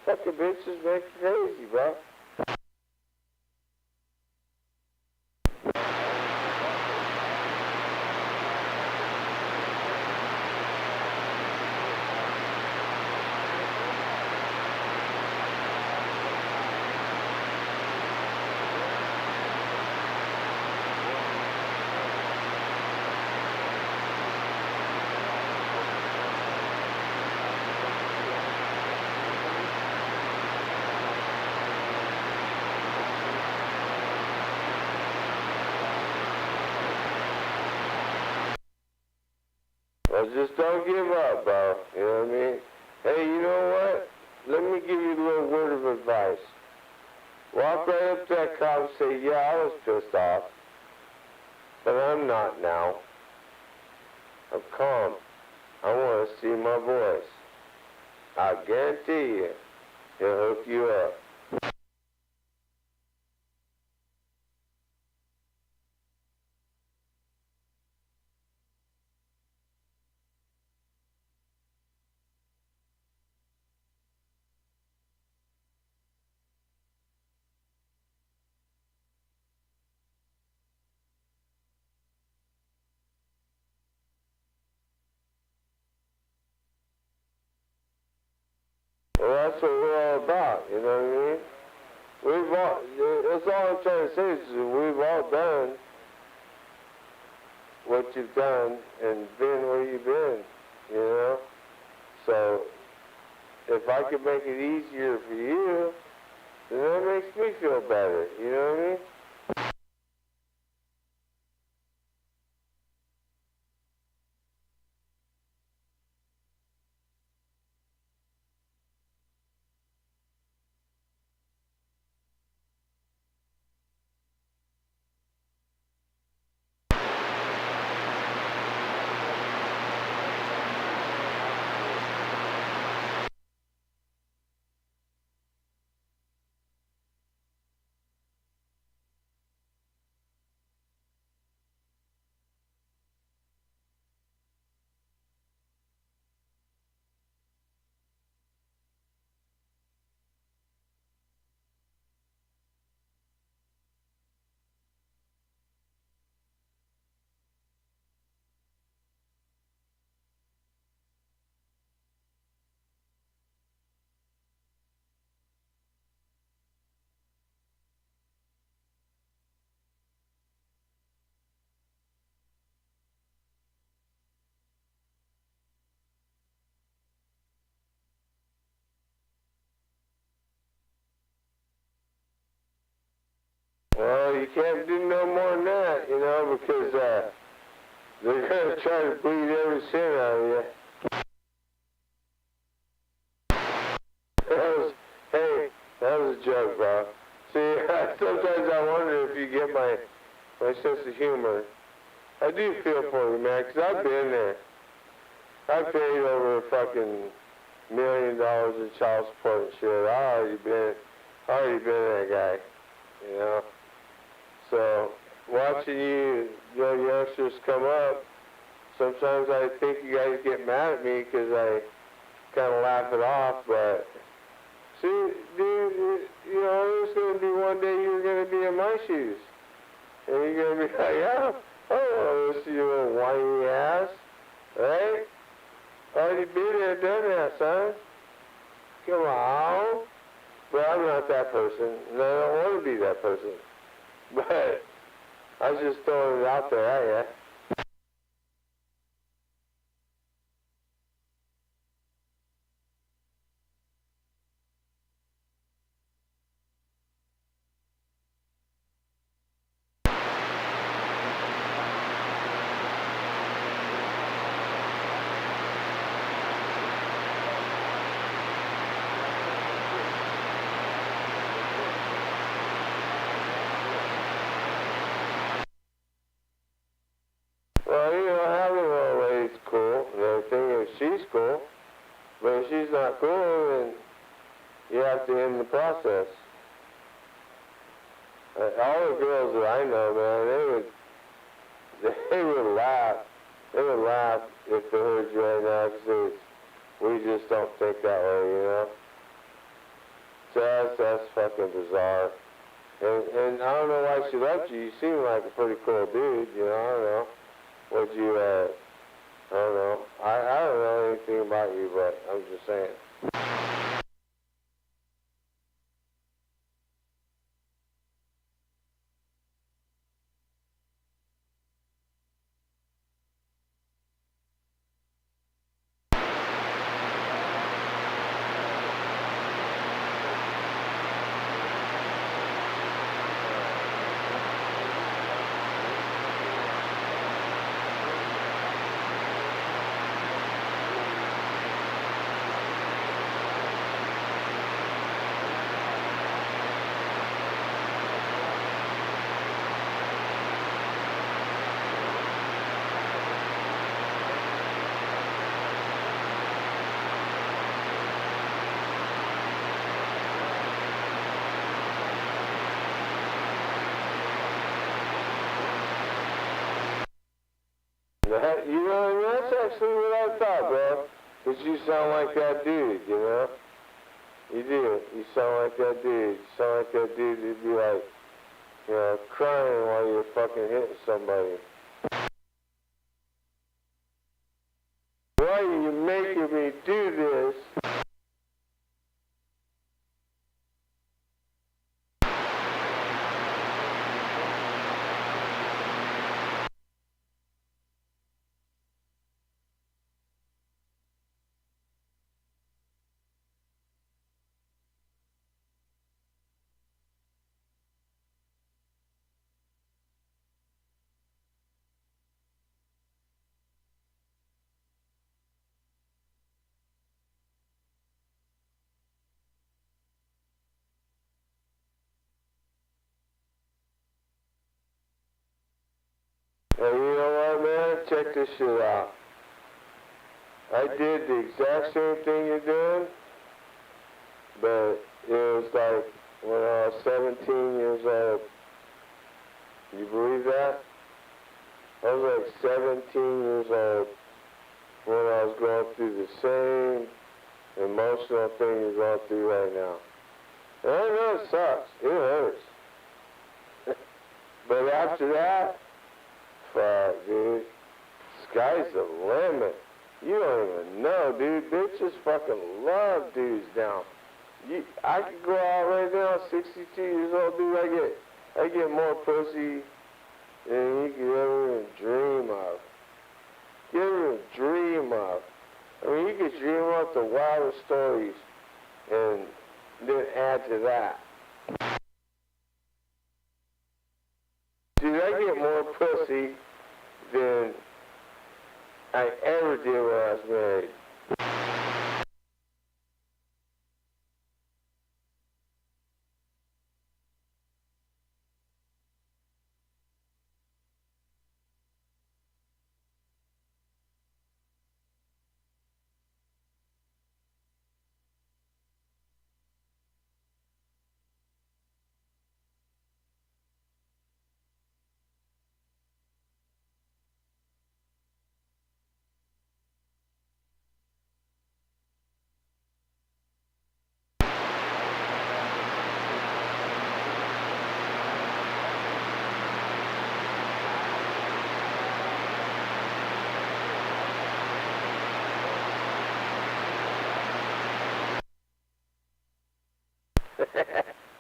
Fucking bitches make you crazy, bro. me give you a little word of advice. Walk right up to that cop and say, yeah, I was pissed off, but I'm not now. I'm calm. I want to see my boys. I guarantee you, he'll hook you up. Well, that's what we're all about, you know what I mean? That's all I'm trying to say is we've all done what you've done and been where you've been, you know? So, if I could make it easier for you, then that makes me feel better, you know what I mean? Well, you can't do no more than that, you know, because they're going to try to bleed every cent out of you. That was a joke, bro. See, sometimes I wonder if you get my sense of humor. I do feel for you, man, because I've been there. I paid over fucking $1 million in child support and shit. I already been that guy, you know. So, watching you youngsters come up, sometimes I think you guys get mad at me because I kind of laugh it off, but see, dude, you know, there's going to be one day you're going to be in my shoes. And you're going to be like, yeah, I don't want to listen to you little whiny ass, right? Already been there, done that, son. Come on. But I'm not that person, and I don't want to be that person. But I was just throwing it out there at you. Well, you know, having a little lady's cool and everything if she's cool. But if she's not cool, then you have to end the process. All the girls that I know, man, they would laugh. They would laugh if they heard you right now because we just don't think that way, you know? So that's fucking bizarre. And I don't know why she left you. You seem like a pretty cool dude, you know? I don't know. Would you, I don't know. I don't know anything about you, but I'm just saying. actually what I thought, bro. Because you sound like that dude, you know? You do. You sound like that dude. You sound like that dude who'd be like, you know, crying while you're fucking hitting somebody. Why are you making me do this? Hey, you know what, man? Check this shit out. I did the exact same thing you're doing, but it was like when I was 17 years old. You believe that? I was like 17 years old when I was going through the same emotional thing you're going through right now. And I know it sucks. It hurts. But after that, fuck, dude. Sky's the limit. You don't even know, dude. Bitches fucking love dudes now. I could go out right now, 62 years old, dude. I get more pussy than you could ever even dream of. You ever even dream of. I mean, you could dream up the wildest stories and then add to that. Dude, I get more pussy than I ever did when I was married.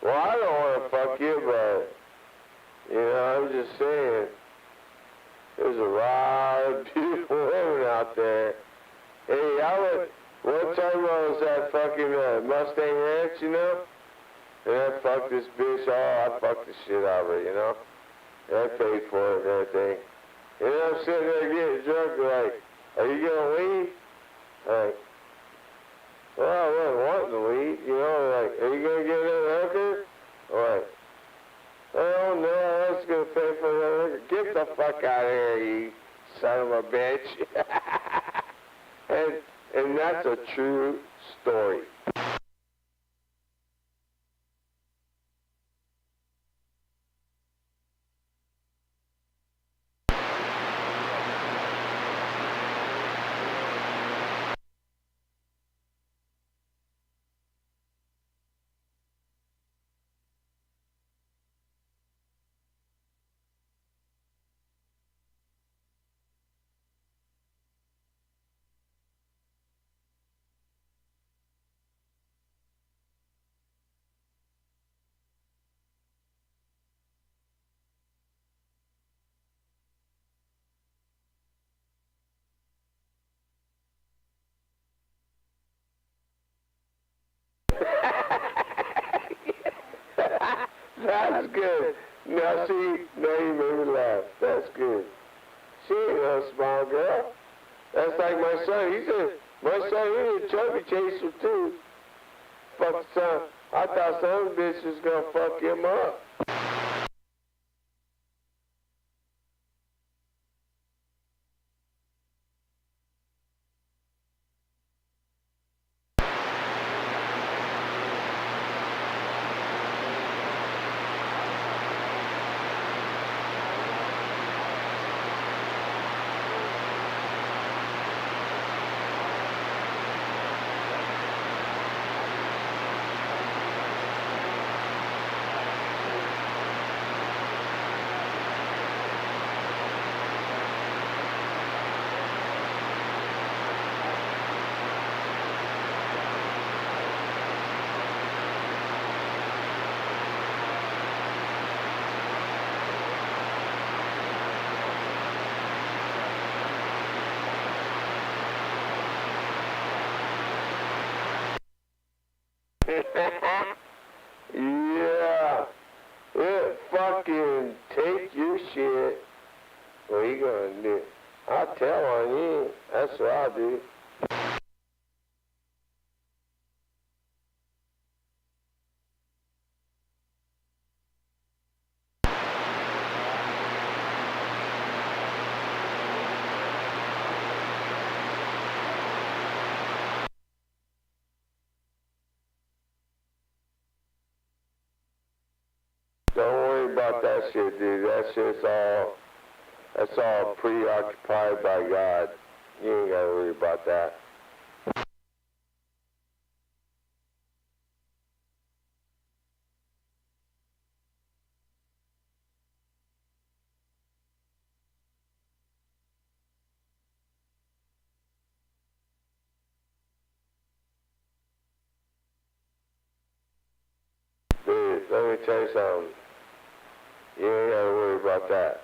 Well, I don't want to fuck you, but, you know, I'm just saying, there's a lot of beautiful women out there. Hey, one time I was at fucking Mustang Ranch, you know, and I fucked this bitch, I fucked the shit out of her, you know, and I paid for it and everything. And then I'm sitting there getting drunk, like, are you gonna leave? Like, well, I wasn't wanting to leave, you know, like, are you gonna get another hooker? Like, oh no, I was gonna pay for another hooker. Get the fuck out of here, you son of a bitch. and that's a true story. That's good. Now see, now you made me laugh. That's good. She ain't no small girl. That's like my son. He was a chubby chaser too. Fuck son. I thought some bitch was gonna fuck him up. That's what I'll do. Don't worry about that shit, dude. That's all preoccupied by God. You ain't gotta worry about that. Dude, let me tell you something. You ain't gotta worry about that.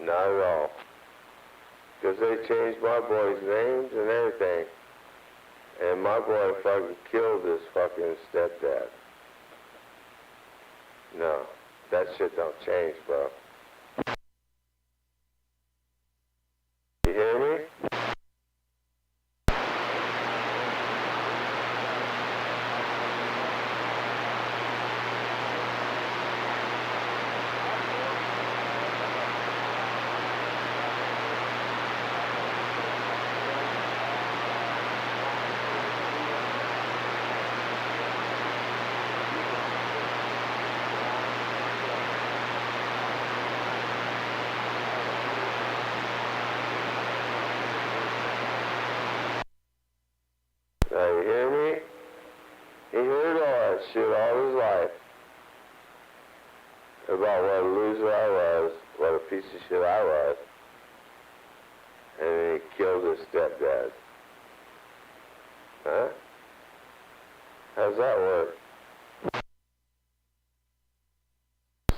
Not at all. Because they changed my boy's names and everything. And my boy fucking killed his fucking stepdad. No, that shit don't change, bro. You hear me? Now, you hear me? He heard all that shit all his life. About what a loser I was, what a piece of shit I was. And then he killed his stepdad. Huh? How's that work?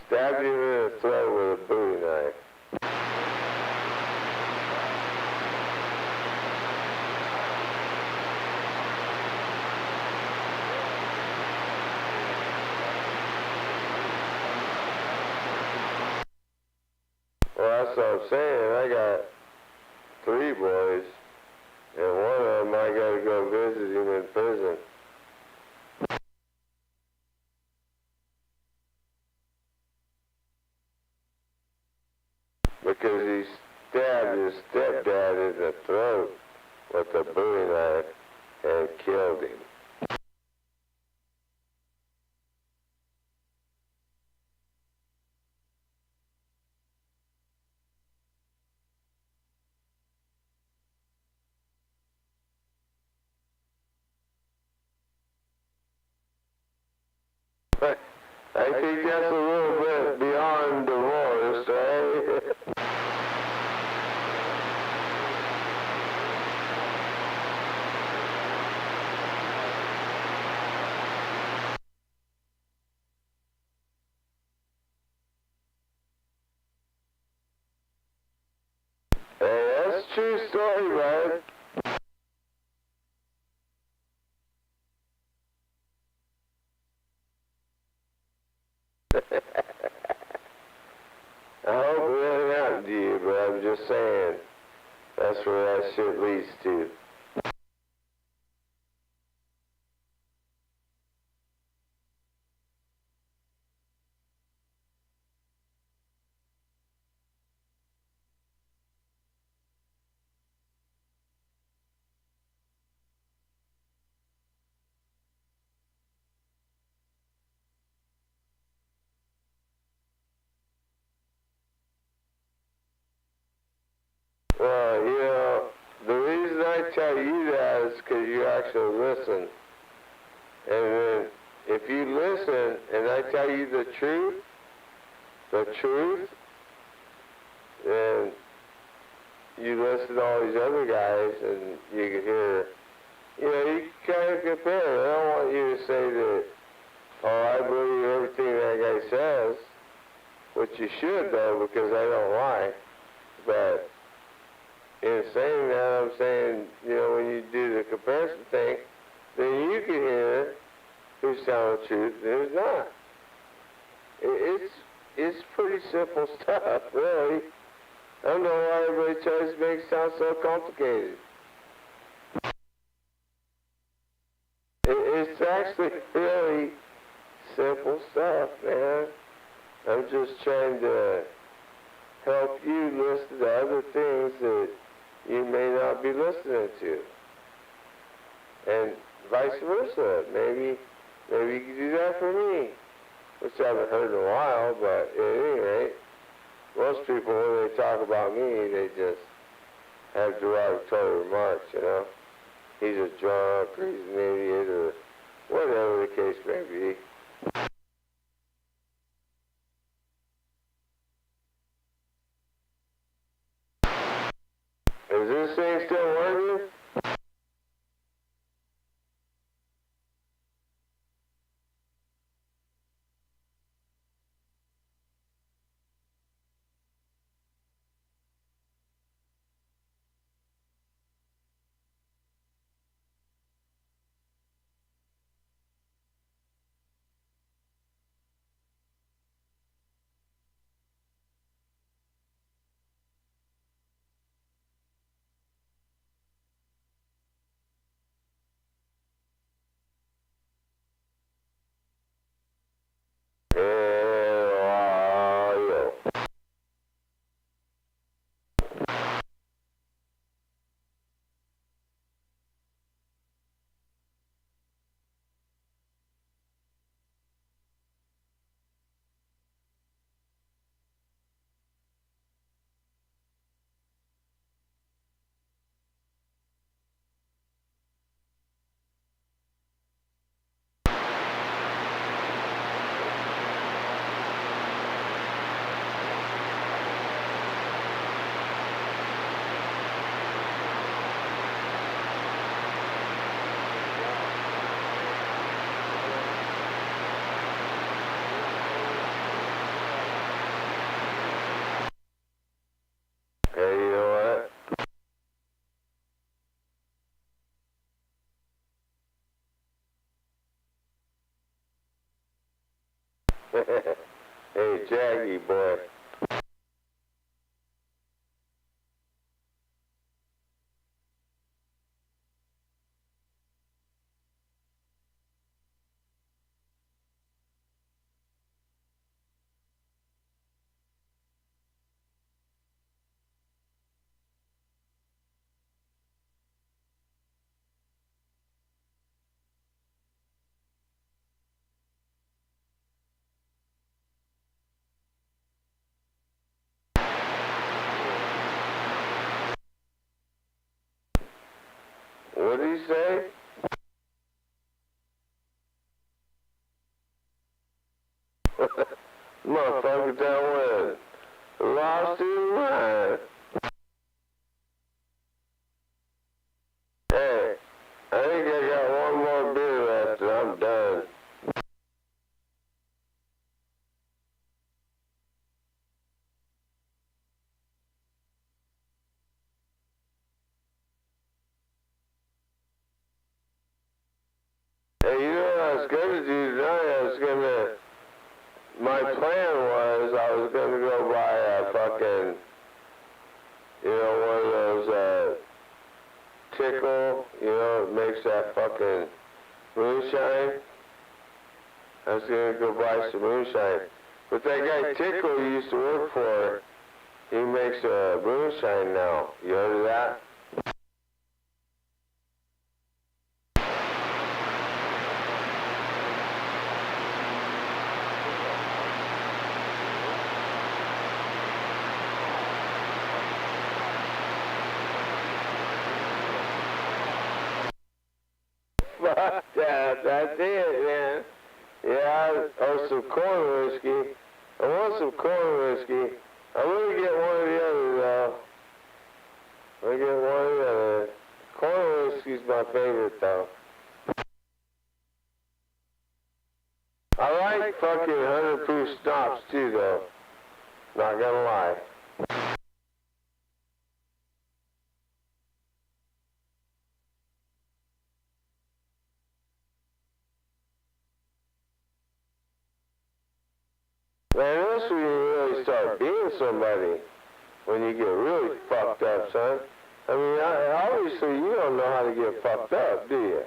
Stabbed him in the throat with a bowie knife. Well, that's what I'm saying. I got 3 boys, and one of them I gotta go visit him in prison. Because he stabbed his stepdad in the throat with a bowie knife and killed him. But I think that's a little bit beyond divorce, right? Hey, that's a true story, man. I hope it doesn't happen to you, but I'm just saying, that's where that shit leads to. Well, you know, the reason I tell you that is because you actually listen. And then, if you listen and I tell you the truth, then you listen to all these other guys and you can hear, you know, you can kind of compare. I don't want you to say that, oh, I believe everything that guy says, which you should, though, because I don't lie. But in saying that, I'm saying, you know, when you do the comparison thing, then you can hear who's telling the truth and who's not. It's pretty simple stuff, really. I don't know why everybody tries to make it sound so complicated. It's actually really simple stuff, man. I'm just trying to help you listen to other things that you may not be listening to. And vice versa. Maybe you can do that for me, which I haven't heard in a while, but at any rate, most people, when they talk about me, they just have derogatory remarks, you know? He's a drunk, or he's an idiot, or whatever the case may be. Is this thing still working? Hey, Jackie, boy. What did he say? Motherfucker down with lost his mind. Hey, I think I got one more beer left and I'm done. Hey, you know what I was going to do tonight? My plan was I was going to go buy a fucking, one of those, Tickle, it makes that fucking moonshine. I was going to go buy some moonshine. But that guy Tickle you used to work for, he makes a moonshine now. You heard of that? Fuck that, that's it, man. Yeah, or some corn whiskey. I want some corn whiskey. I'm gonna get one or the other, though. I'm gonna get one or the other. Corn whiskey's my favorite, though. I like fucking 100 proof schnapps, too, though. Not gonna lie. Man, this when you really start being somebody. when you get really fucked up, son. I mean, obviously you don't know how to get fucked up, do you?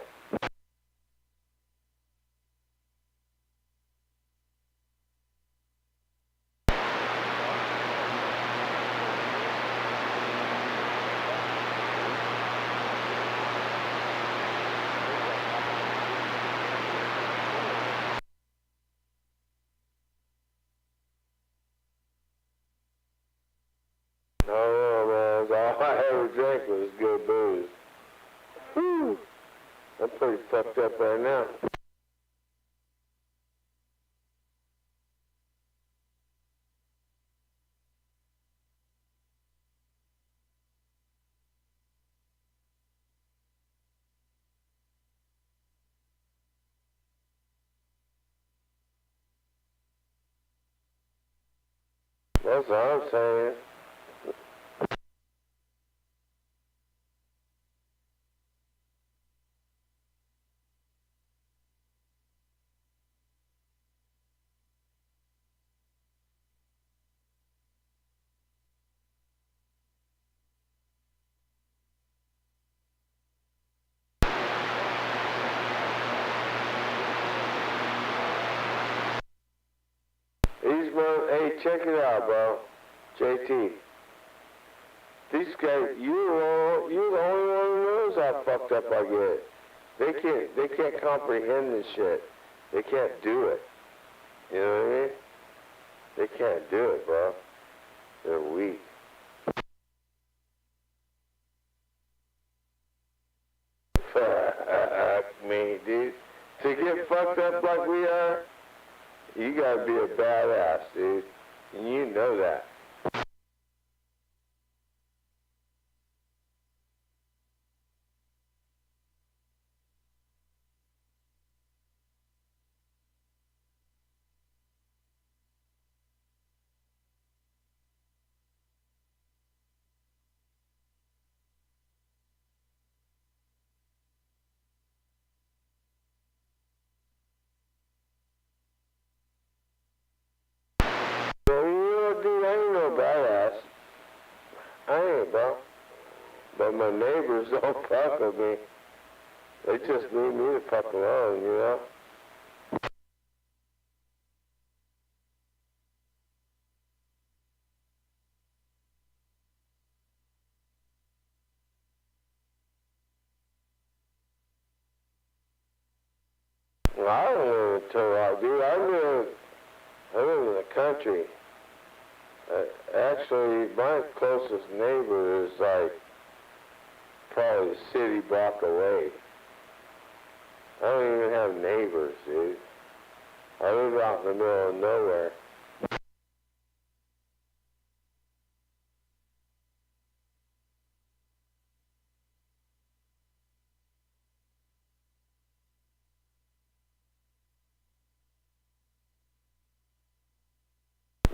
Oh, man, all I ever drank was good booze. Whew. I'm pretty fucked up right now. That's what I'm saying. Hey, check it out, bro. JT. These guys, you're the only one who knows how fucked up I get. They can't comprehend this shit. They can't do it. You know what I mean? They can't do it, bro. They're weak. Fuck me, dude. To get fucked up like we are, you gotta be a badass, dude. And you know that. Dude, I ain't no badass. I ain't, bro. But my neighbors don't fuck with me. They just leave me the fuck alone, you know? Well, I don't live in Turlock, dude. I live in the country. Actually, my closest neighbor is like probably a city block away. I don't even have neighbors, dude. I live out in the middle of nowhere.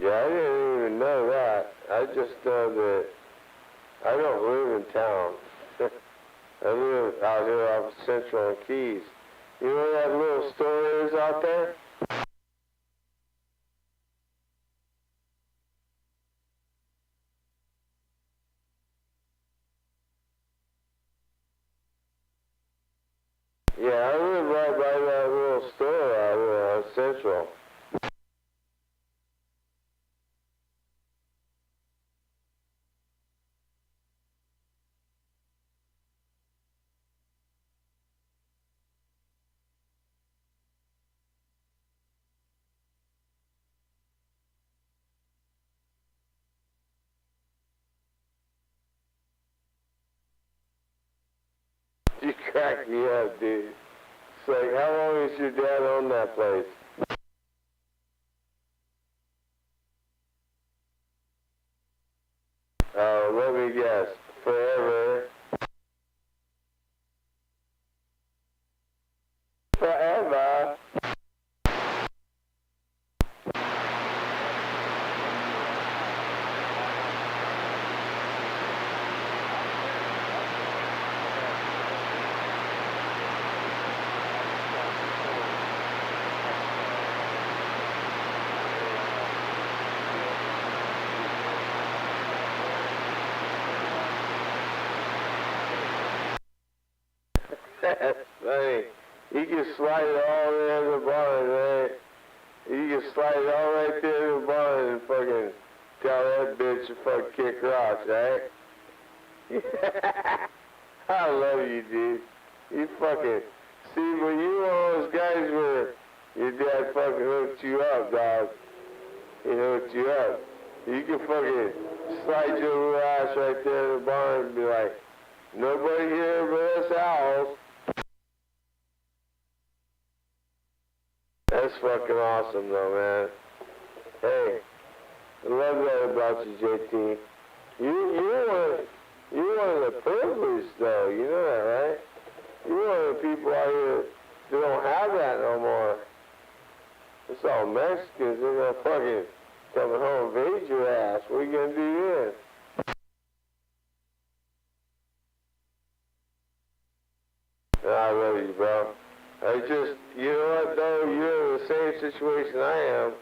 Yeah, I didn't even know that. I just know that I don't live in town. I live out here off Central and Keys. You know where that little store is out there? Yeah, I live right by that little store out here on Central. You crack me up, dude. It's like, how long has your dad owned that place? Let me guess. Forever. Forever. That's funny. You can slide it all in the barn, right? You can slide it all right there in the barn and fucking tell that bitch to fucking kick rocks, right? I love you, dude. You fucking... See, but you one of those guys where your dad fucking hooked you up, dog. He hooked you up. You can fucking slide your little ass right there in the barn and be like, nobody here but us owls. That's fucking awesome, though, man. Hey, I love that about you, JT. You're one of the privileged, though. You know that, right? You're one of the people out here that don't have that no more. It's all Mexicans. They're gonna fucking come home and invade your ass. What are you gonna do then? I love you, bro. I just, you know what, though? You're in the same situation I am,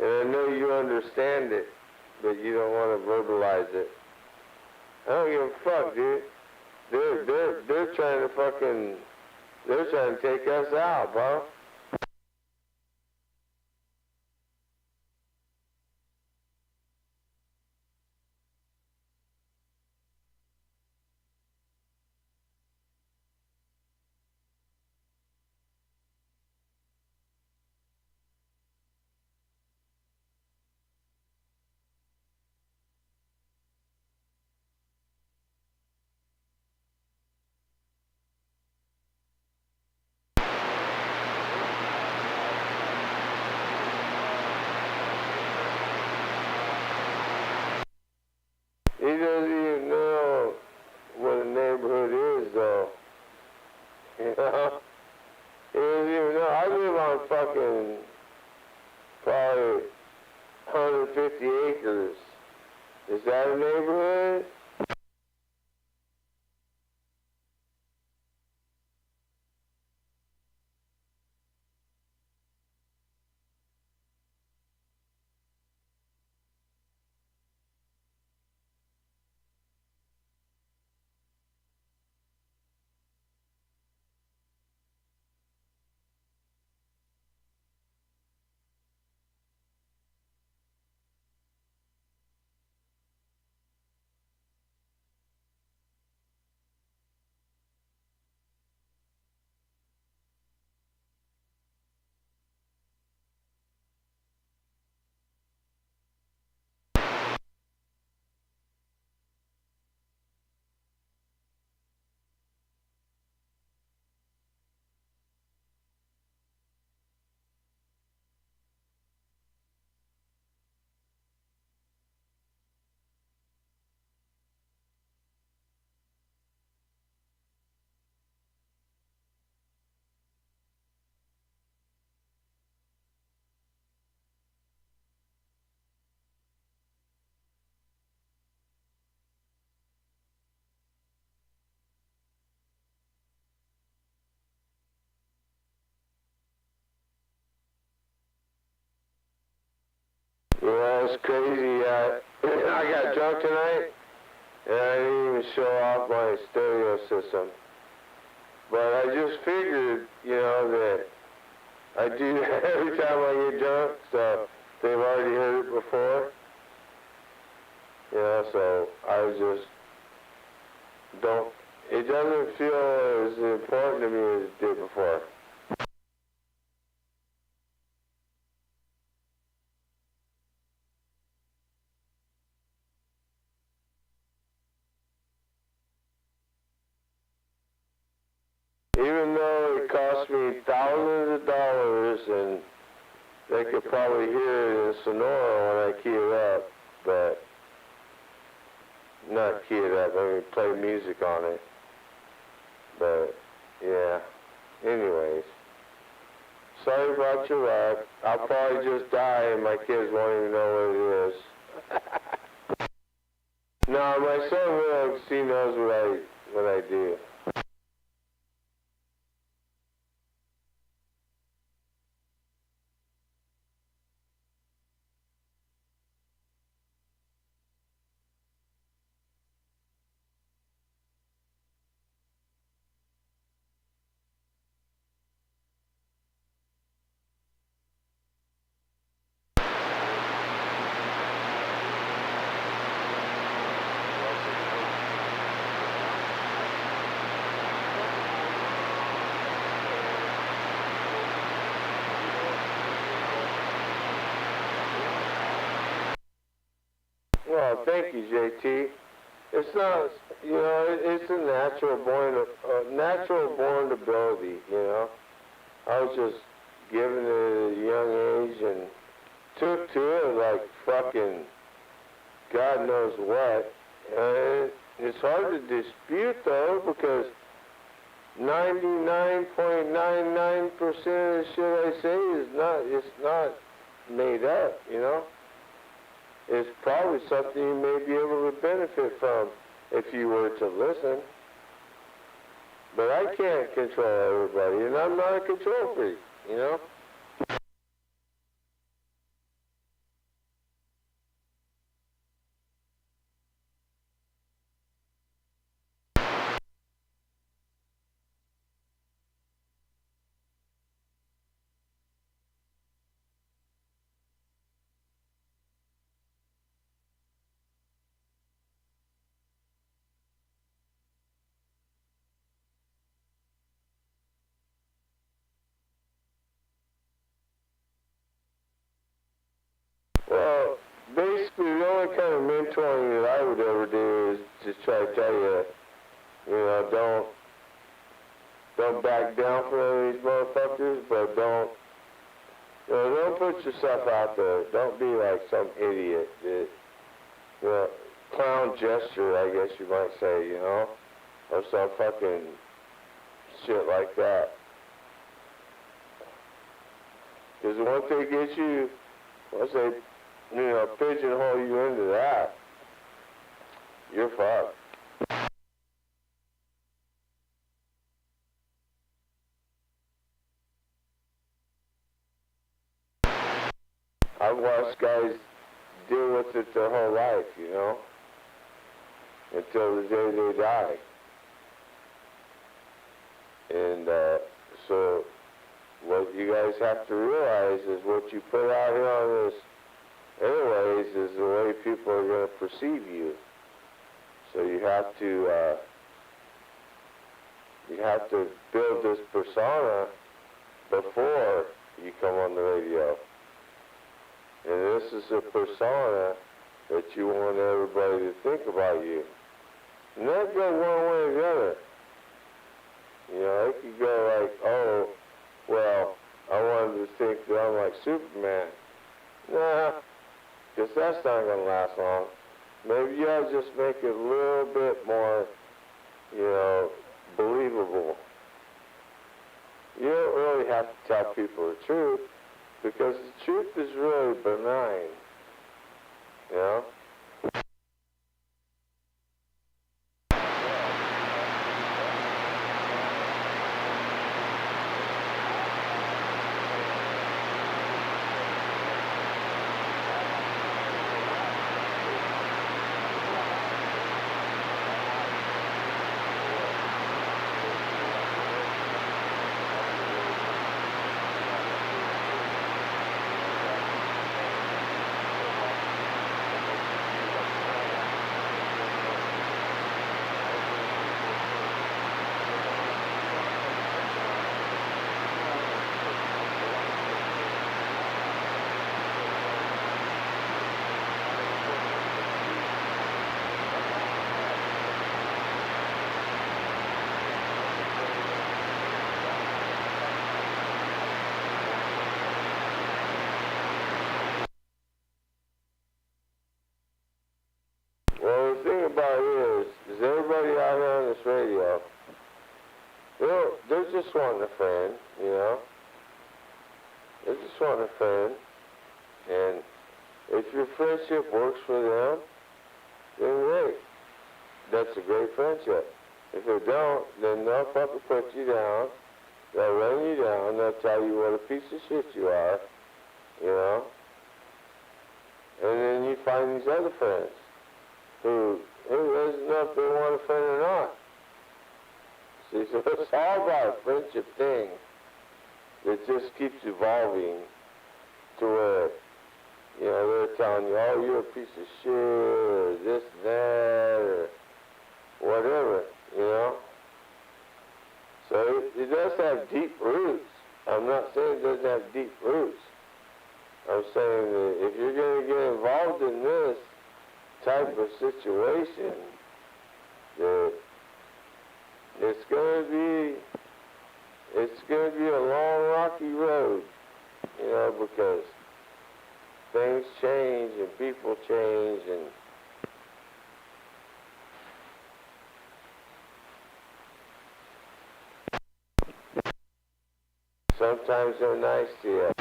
and I know you understand it, but you don't want to verbalize it. I don't give a fuck, dude. They're trying to fucking, they're trying to take us out, bro. He doesn't even know what a neighborhood is, though. You know? He doesn't even know. I live on fucking probably 150 acres. Is that a neighborhood? Yeah, it's crazy. I got drunk tonight, and I didn't even show off my stereo system. But I just figured, you know, that I do that every time I get drunk, so they've already heard it before. You know, so I just don't, it doesn't feel as important to me as it did before. Even though it cost me thousands of dollars, and they could probably hear it in Sonora when I key it up, but not key it up, I mean play music on it. But yeah, anyways, sorry about your luck. I'll probably just die and my kids won't even know what it is. No, my son will, 'cause he knows what I do. thank you, JT. It's not, you know, it's a natural born ability, you know. I was just given it at a young age and took to it like fucking God knows what. And it's hard to dispute though, because 99.99% of the shit I say it's not made up, you know. It's probably something you may be able to benefit from if you were to listen. But I can't control everybody, and I'm not a control freak, you know. Well, basically the only kind of mentoring that I would ever do is just try to tell you, you know, don't back down from any of these motherfuckers, but don't put yourself out there. Don't be like some idiot that, you know, clown gesture, I guess you might say, you know, or some fucking shit like that. Because once they get you, once they, you know, pigeonhole you into that, you're fucked. I've watched guys deal with it their whole life, you know, until the day they die. And so what you guys have to realize is what you put out here on this airways is the way people are going to perceive you. So you have to build this persona before you come on the radio. And this is a persona that you want everybody to think about you. And that go one way or the other. You know, it could go like, oh, well, I wanted to think that I'm like Superman. Nah, because that's not going to last long. Maybe you ought to just make it a little bit more, you know, believable. You don't really have to tell people the truth, because the truth is really benign, you know? Is everybody out here on this radio, they're just wanting a friend, you know? They're just wanting a friend. And if your friendship works for them, then great. That's a great friendship. If it don't, then they'll fucking put you down. They'll run you down. They'll tell you what a piece of shit you are, you know? And then you find these other friends who doesn't know if they want a friend or not. See, so it's all about a friendship thing that just keeps evolving to where, you know, they're telling you, oh, you're a piece of shit, or this and that, or whatever, you know? So it does have deep roots. I'm not saying it doesn't have deep roots. I'm saying that if you're going to get involved in this, type of situation that it's gonna be a long, rocky road, you know, because things change and people change, and sometimes they're nice to you,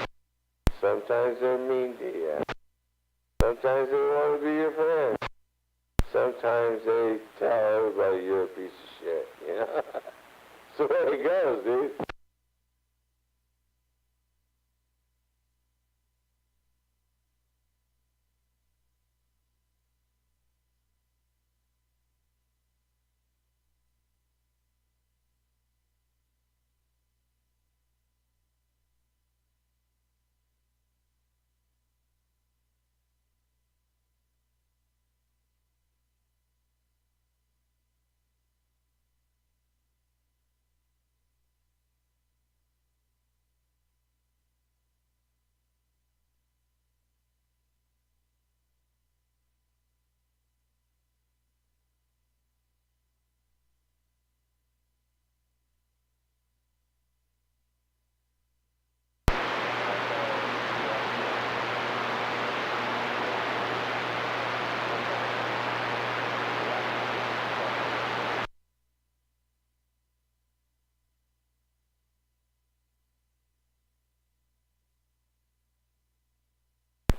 sometimes they're mean to you, sometimes they want to be your friend, sometimes they tell everybody you're a piece of shit, you know? That's the way it goes, dude.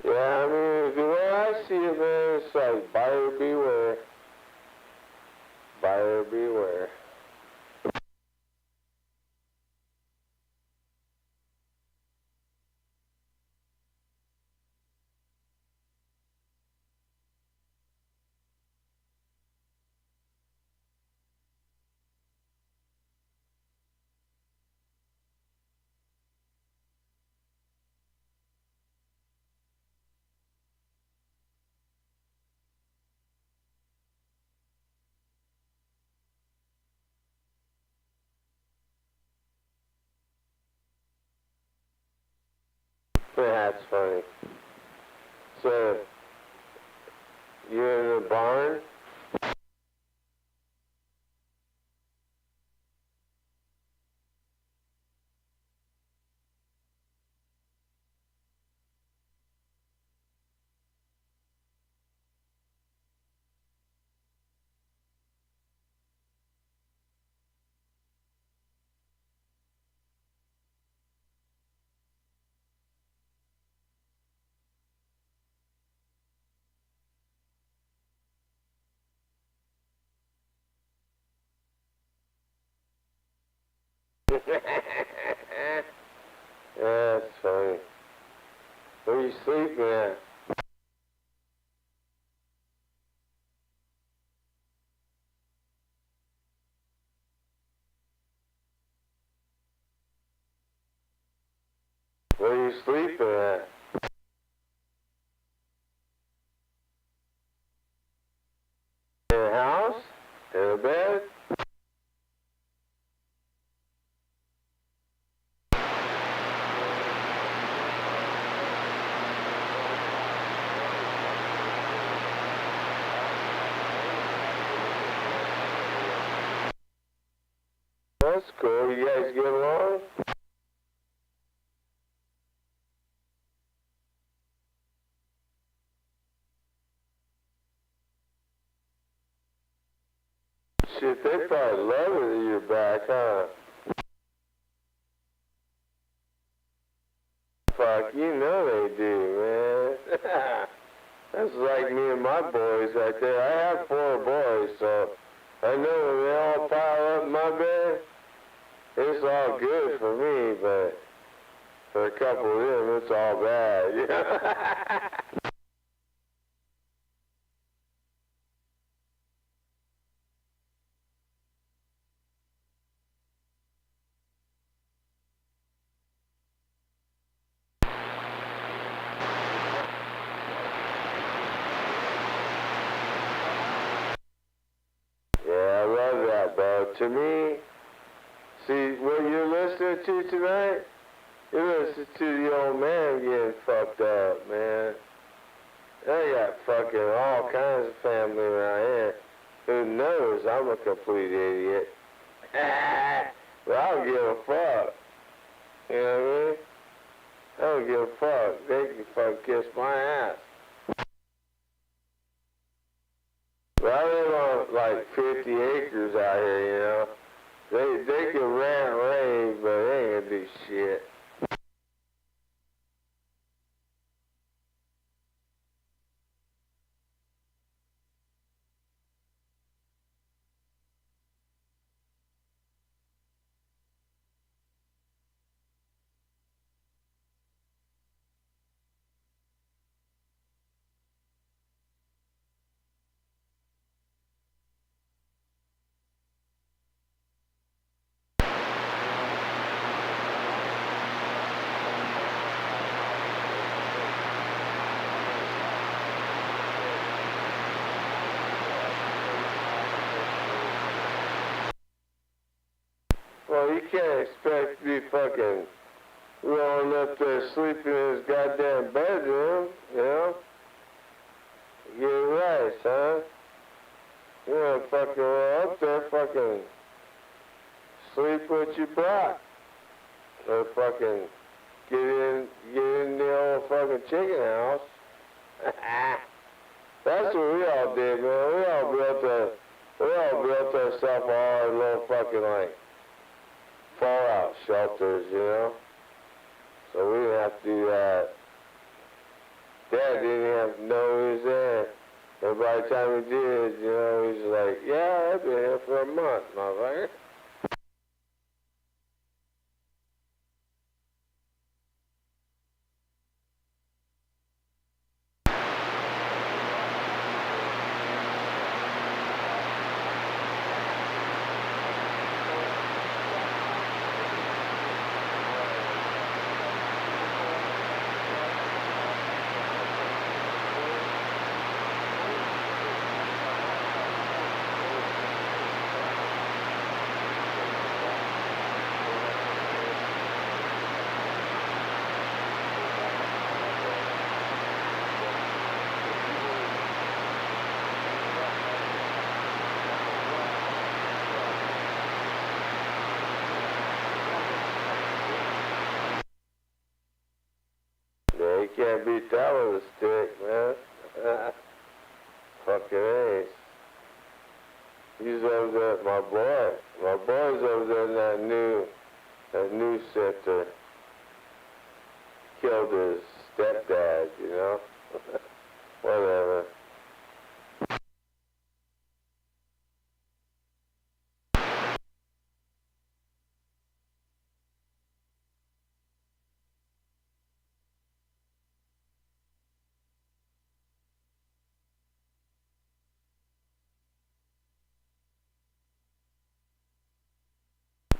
Yeah, I mean, the way I see it, man, it's like buyer beware. Buyer beware. That's funny. So, you're in the barn? That's funny. Where are you sleeping at? Where are you sleeping at? In a house? In a bed? That's cool. You guys get along? Shit, they probably love it that you're back, huh? Fuck, you know they do, man. That's like me and my boys right there. I have 4 boys, so I know when they all pile up in my bed, it's all good for me, but for a couple of them, it's all bad, you know? Yeah, I love that, bro. To me, see, what you're listening to tonight, you're listening to the old man getting fucked up, man. They got fucking all kinds of family around here. Who knows? I'm a complete idiot. But I don't give a fuck. You know what I mean? I don't give a fuck. They can fucking kiss my ass. But I live on like 50 acres out here, you know. They can rant and rave, but they ain't gonna do shit. Well, you can't expect to be fucking rolling up there sleeping in his goddamn bedroom, you know? Get it right, son. You wanna fucking roll up there, fucking sleep what you brought. Or fucking get in the old fucking chicken house. That's what we all did, man. We all built ourselves our little fucking like fallout shelters, you know? So we didn't have to do that. Dad didn't have to know he was there. And by the time he did, you know, he's like, yeah, I've been here for a month, motherfucker. Yeah, you can't beat that with a stick, man. Fucking ace. He's over there, my boy. My boy's over there in that new center. Killed his stepdad, you know? Whatever.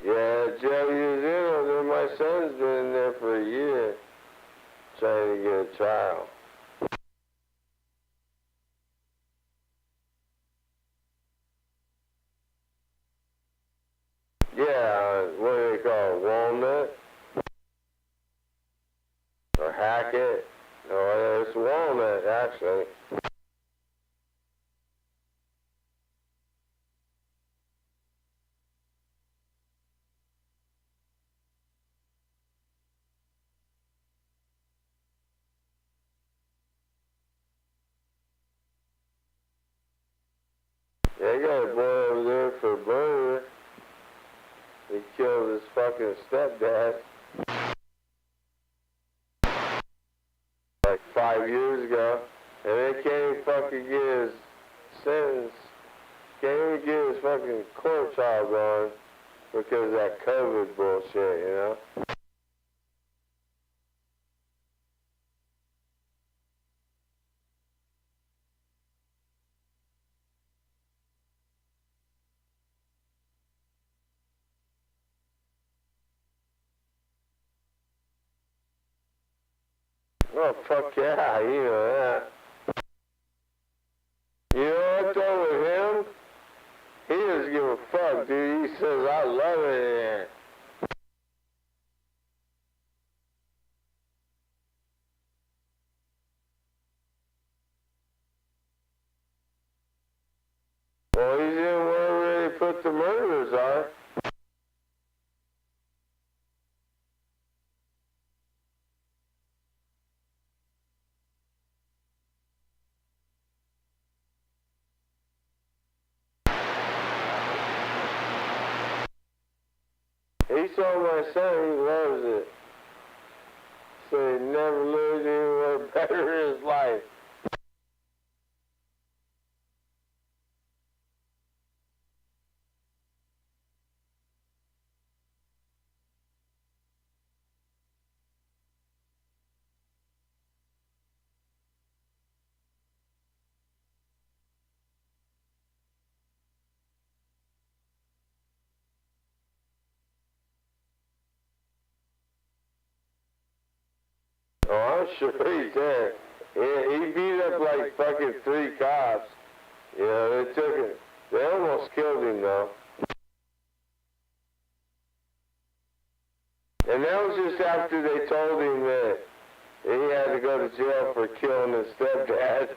Yeah, Joe, you was in over there. My son's been in there for a year trying to get a trial. Yeah, what do they call it? Walnut? Or Hackett? No, it's Walnut, actually. Yeah, I got a boy over there for murder. He killed his fucking stepdad like 5 years ago. And they can't even fucking get his sentence. Can't even get his fucking court trial going because of that COVID bullshit, you know? Oh, fuck yeah, you know that. You know what though with him? He doesn't give a fuck, dude. He says, I love it in here. what the murderers are. He told my son he loves it. So he never lived anywhere better in his life. Oh, I'm sure he did. He beat up like fucking 3 cops. You know, they took him. They almost killed him though. And that was just after they told him that he had to go to jail for killing his stepdad.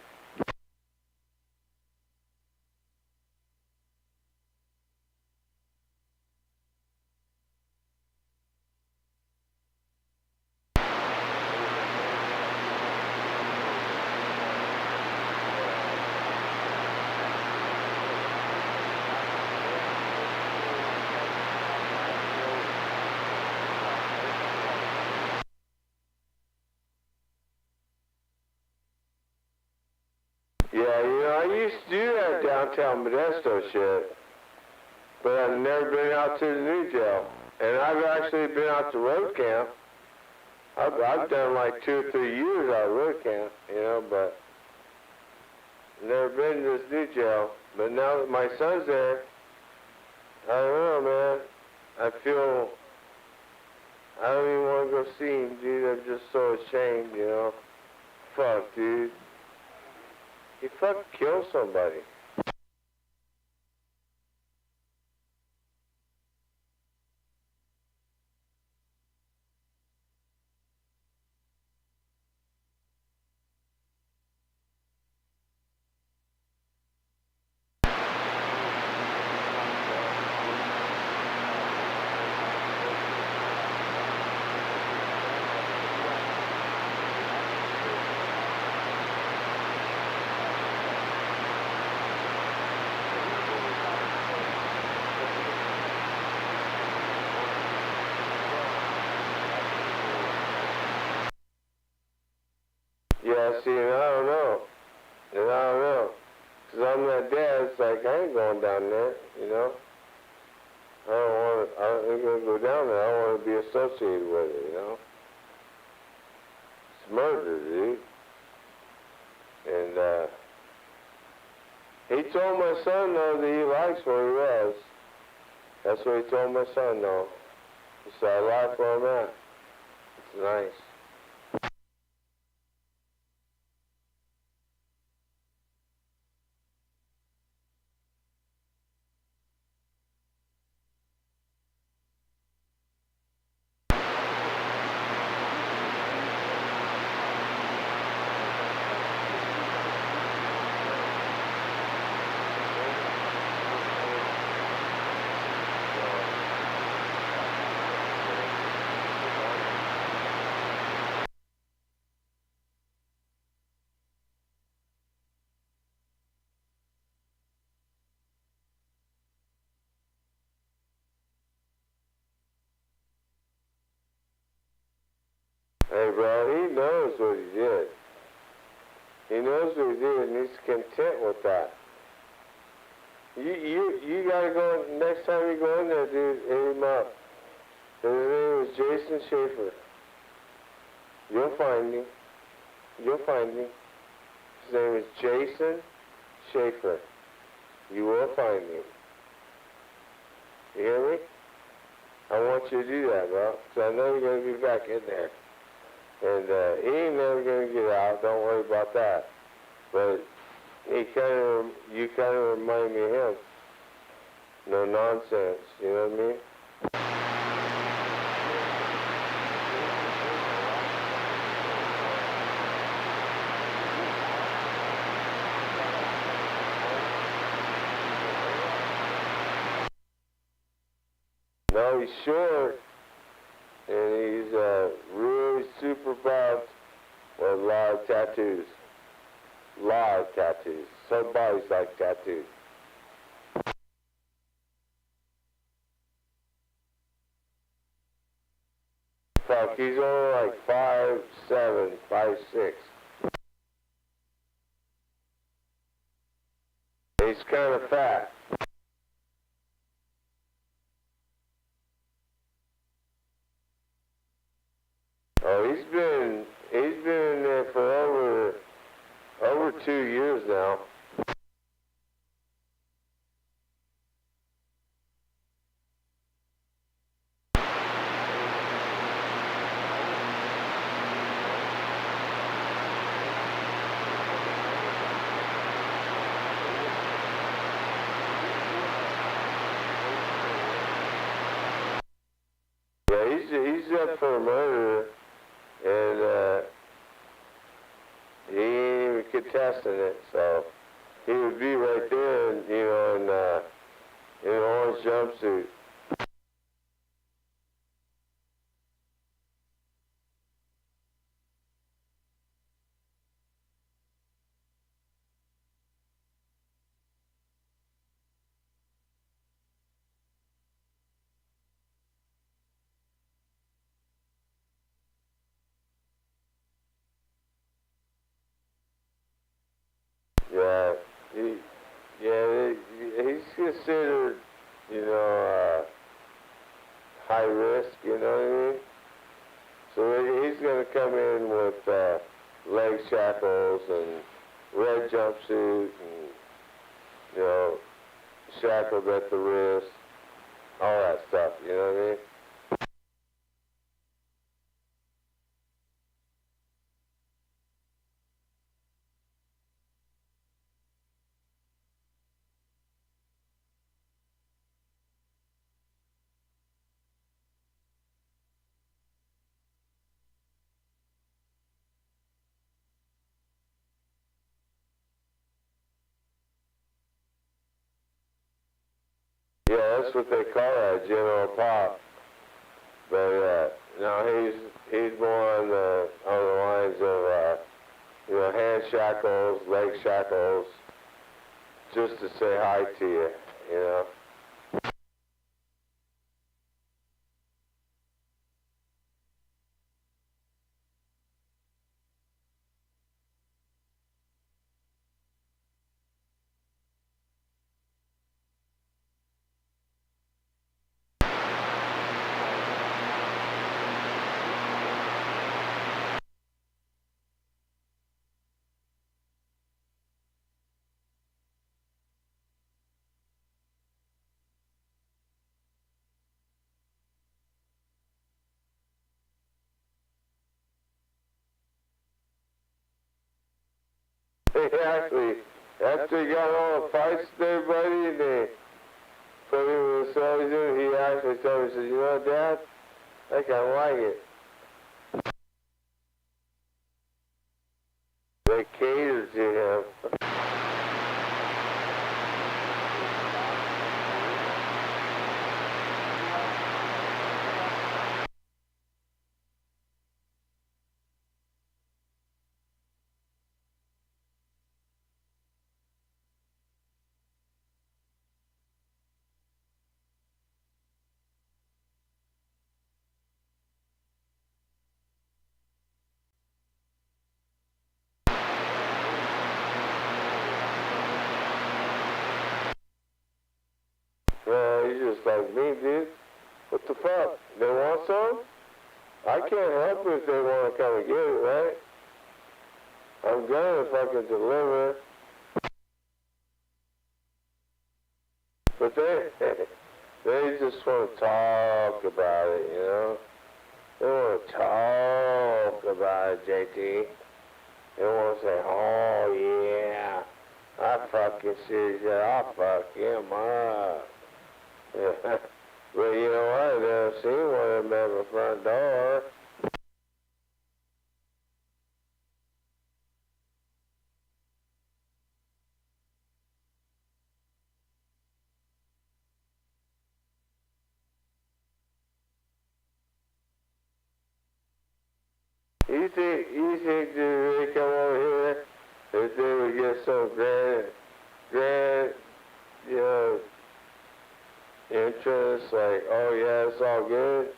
Yeah, you know, I used to do that downtown Modesto shit, but I've never been out to the new jail. And I've actually been out to road camp. I've done like 2 or 3 years out of road camp, you know, but never been to this new jail. But now that my son's there, I don't know, man. I feel, I don't even want to go see him, dude. I'm just so ashamed, you know. Fuck, dude. He fucking killed somebody. Yeah, see, and I don't know. And I don't know. Because I'm that dad, it's like, I ain't going down there, you know? I ain't going to go down there. I don't want to be associated with it, you know? It's murder, dude. And, he told my son, though, that he likes where he was. That's what he told my son, though. He said, I like where I'm at. It's nice. Hey, bro, he knows what he did. He knows what he did, and he's content with that. You gotta go, next time you go in there, dude, hit him up. His name is Jason Schaefer. You'll find him. You'll find him. His name is Jason Schaefer. You will find him. You hear me? I want you to do that, bro, because I know you're going to be back in there. And he ain't never going to get out. Don't worry about that. But you kind of remind me of him. No nonsense. You know what I mean? he's short, and he's really super buff with a lot of tattoos. Lot of tattoos. Some bodies like tattoos. Fuck, he's only like 5'7", 5'6". He's kind of fat. Oh, he's been in there for over 2 years now. Yeah, he's up for murder, and he ain't even contesting it, so he would be right there, in an orange jumpsuit. Yeah, he's considered, high risk, you know what I mean? So he's going to come in with leg shackles and red jumpsuit and, shackled at the wrist, all that stuff, you know what I mean? Yeah, that's what they call that, General Pop. But no, he's more on the lines of hand shackles, leg shackles, just to say hi to you, you know. They actually, after he got all the fights with everybody and they put him in the cell he's in, he actually told me, he said, you know, Dad, I kind of like it. They catered to him. Man, he's just like me, dude. What the fuck? They want some? I can't help it if they want to come and get it, right? I'm gonna fucking deliver. But they just want to talk about it, you know? They want to talk about it, JT. They want to say, oh yeah, I fucking see that, I'll fuck him up. Yeah. But you know what, I've never seen one of them at my front door. You think that they come over here if they would get some grand, you know, entrance, like, oh yeah, it's all good?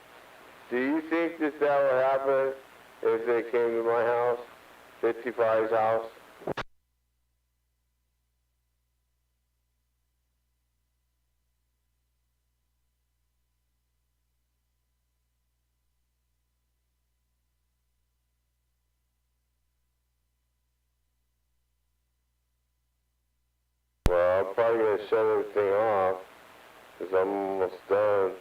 Do you think that would happen if they came to my house, 55's house? Well, I'm probably going to shut everything off, because I'm almost done.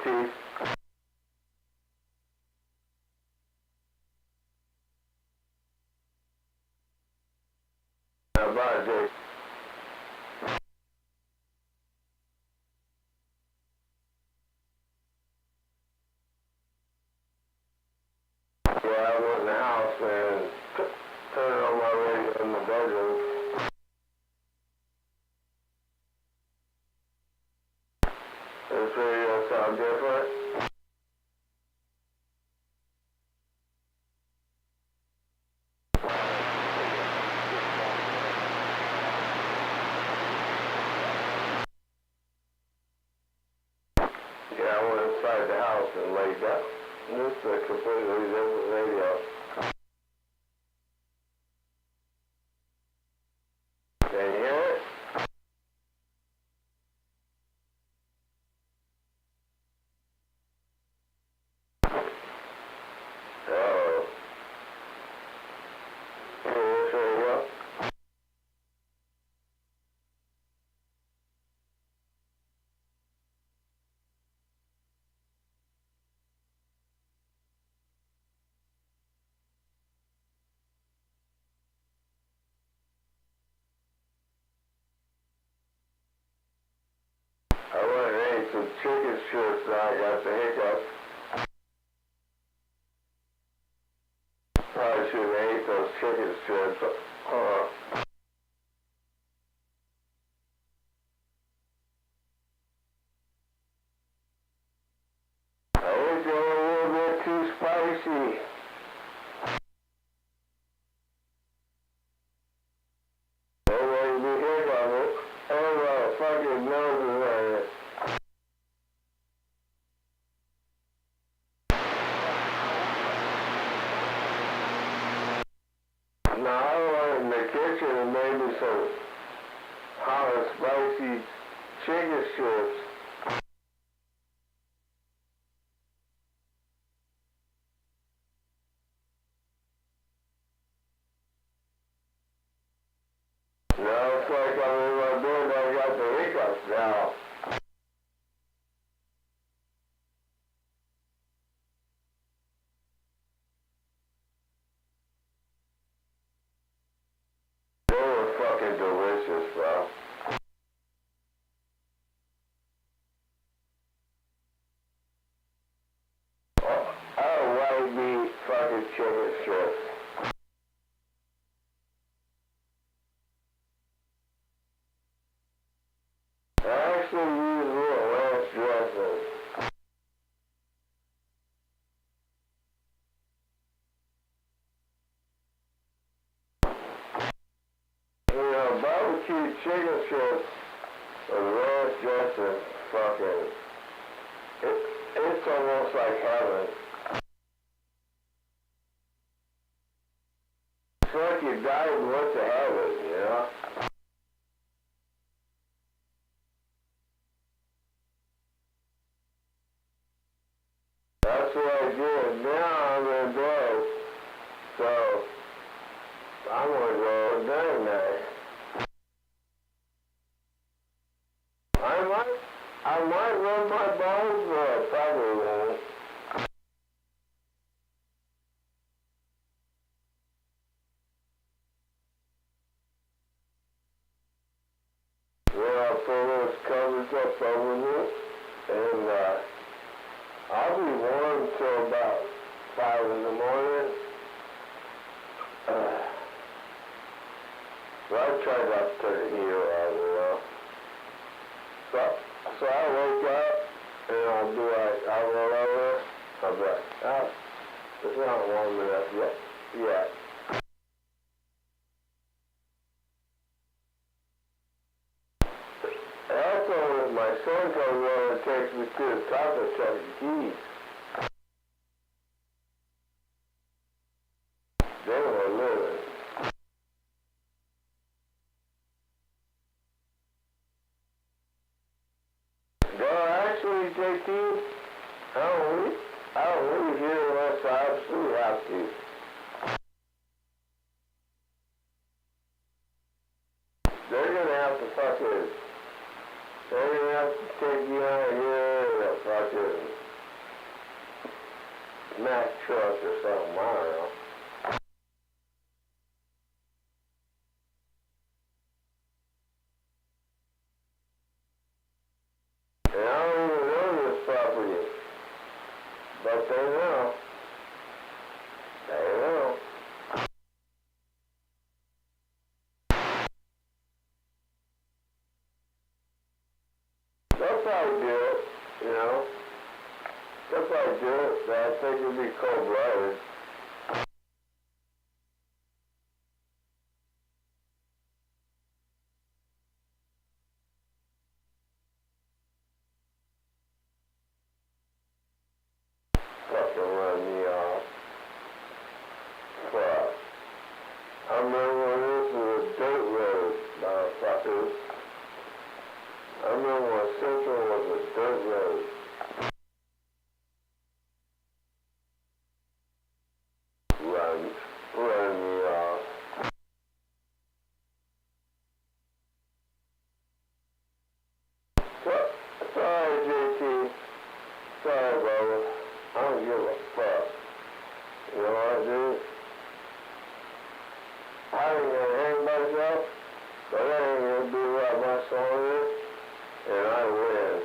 Chief. Bye, Jake. Yeah, I was in the house and turned on my radio in the bedroom. Does this radio sound different? Yeah, I went inside the house and laid down. This is a completely different radio. Can you hear it? Oh. Hear this radio? I went and ate some chicken strips and I got the hiccups. Probably should have ate those chicken strips. I ate them a little bit too spicy. Everybody be hiccuping. Everybody fucking knows it. Now I went in the kitchen and made me some hot and spicy chicken strips. Now it's like I'm in my bed and I got the hiccups now. They were fucking delicious, bro. White meat fucking chicken strips. I actually use a little ranch dressing. You know, barbecue chicken strips with ranch dressing, fucking, it's almost like heaven. It's like you died and went to heaven, you know? That's what I did. Now I'm in bed, so I'm gonna go night night. I might run my balls, but I probably won't. Then I'll pull those covers up over me, and I'll be warm till about 5 in the morning. So I try not to turn the heater on, you know. So I wake up and I'll be like, I'll roll over. I'll be like, oh, it's not warm enough yet. That's when my son comes over and takes me to the top of Chuck E. Cheese. They were living. No, actually, JT, I don't leave here unless I absolutely have to. They're gonna have to fucking have to take you out here in a fucking Mack truck or something, I don't know. And I don't even know this property, but they know. They know. They'll probably do it, you know. They'll probably do it, but I think it'll be cold-blooded. Fucking run me off. Fuck. I remember when this was a dirt road, motherfuckers. I remember when Central was a dirt road. Run me off. Well, sorry, JT. Sorry, brother. I don't give a fuck. You know what, dude? I ain't gonna hang myself, but I ain't gonna do what my song is, and I win.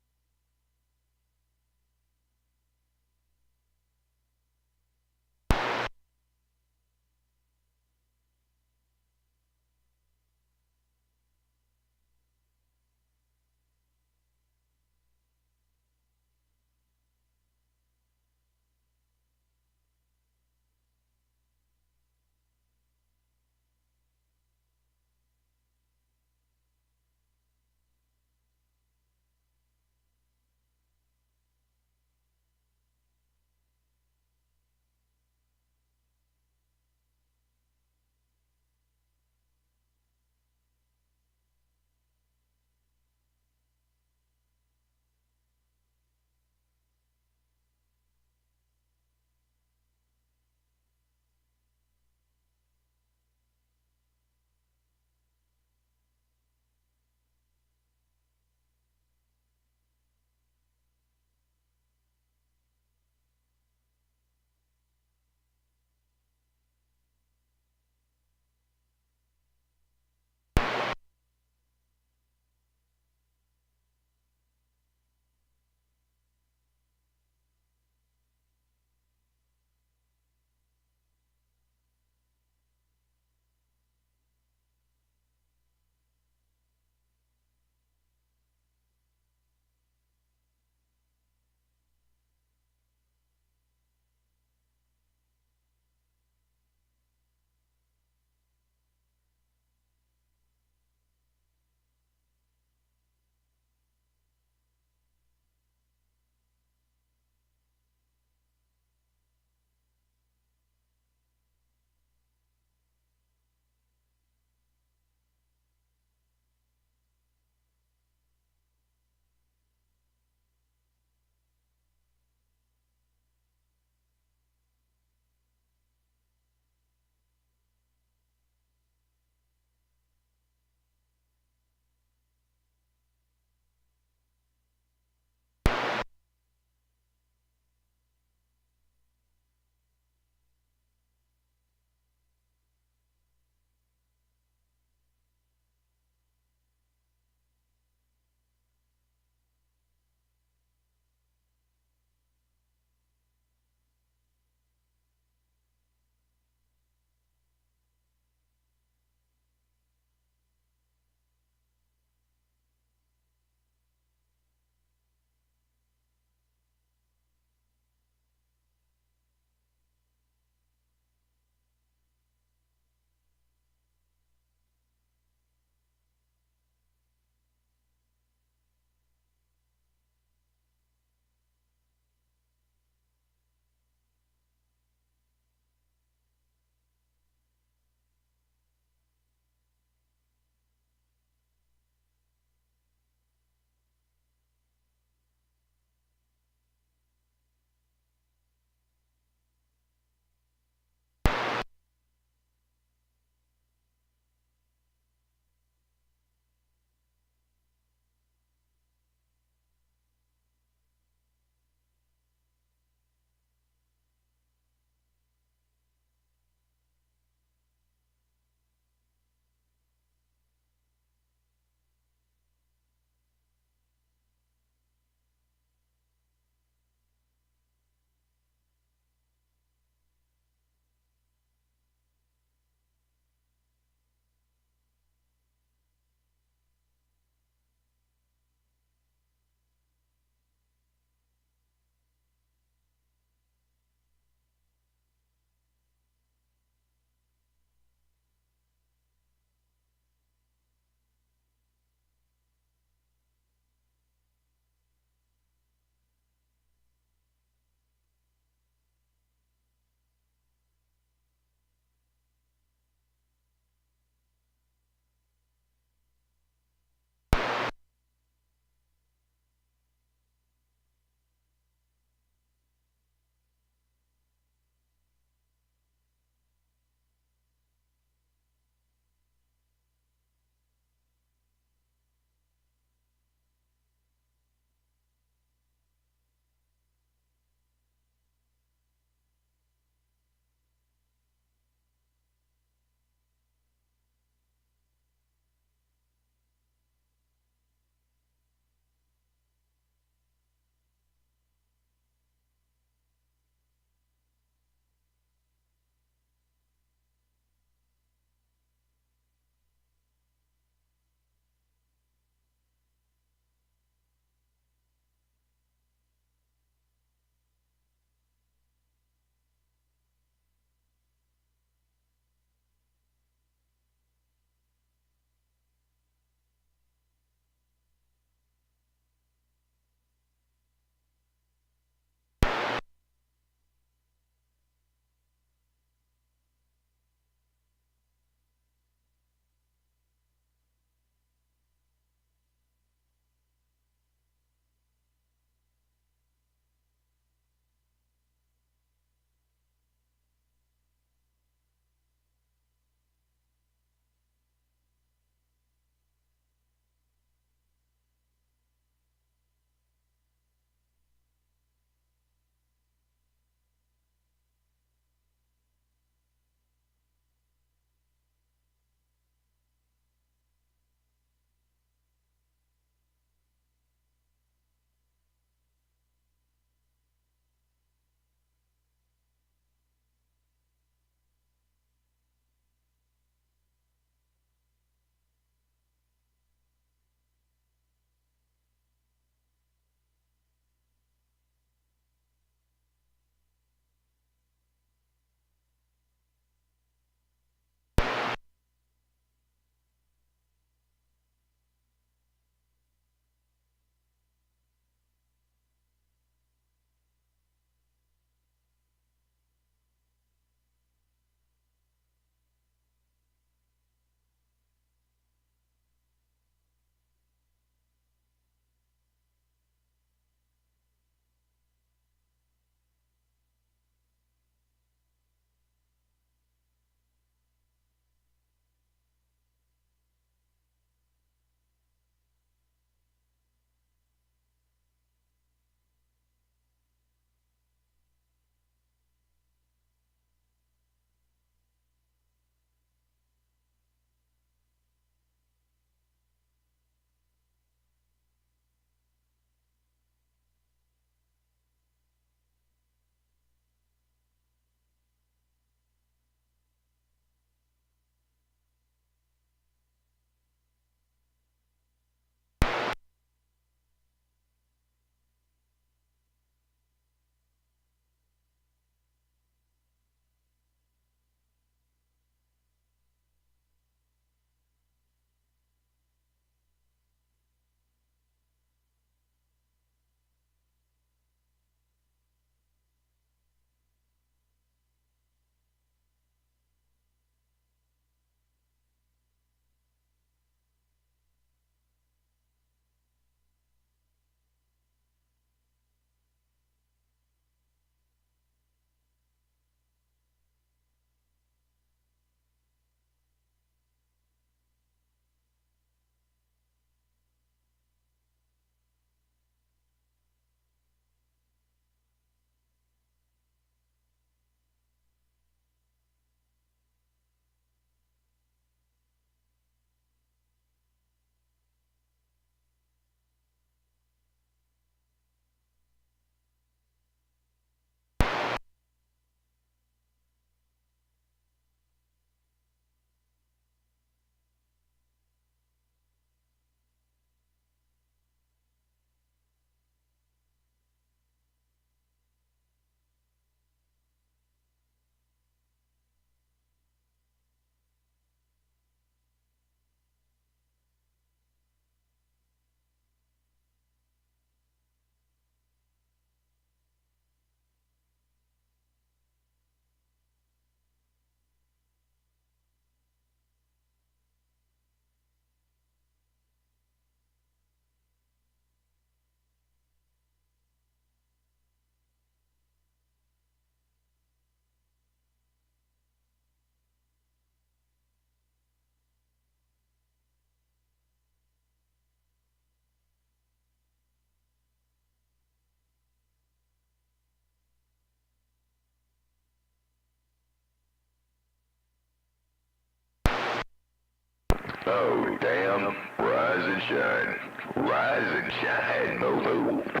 Oh, damn. Rise and shine. Rise and shine, mofo.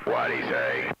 What'd he say?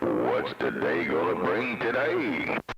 What's the day gonna bring today?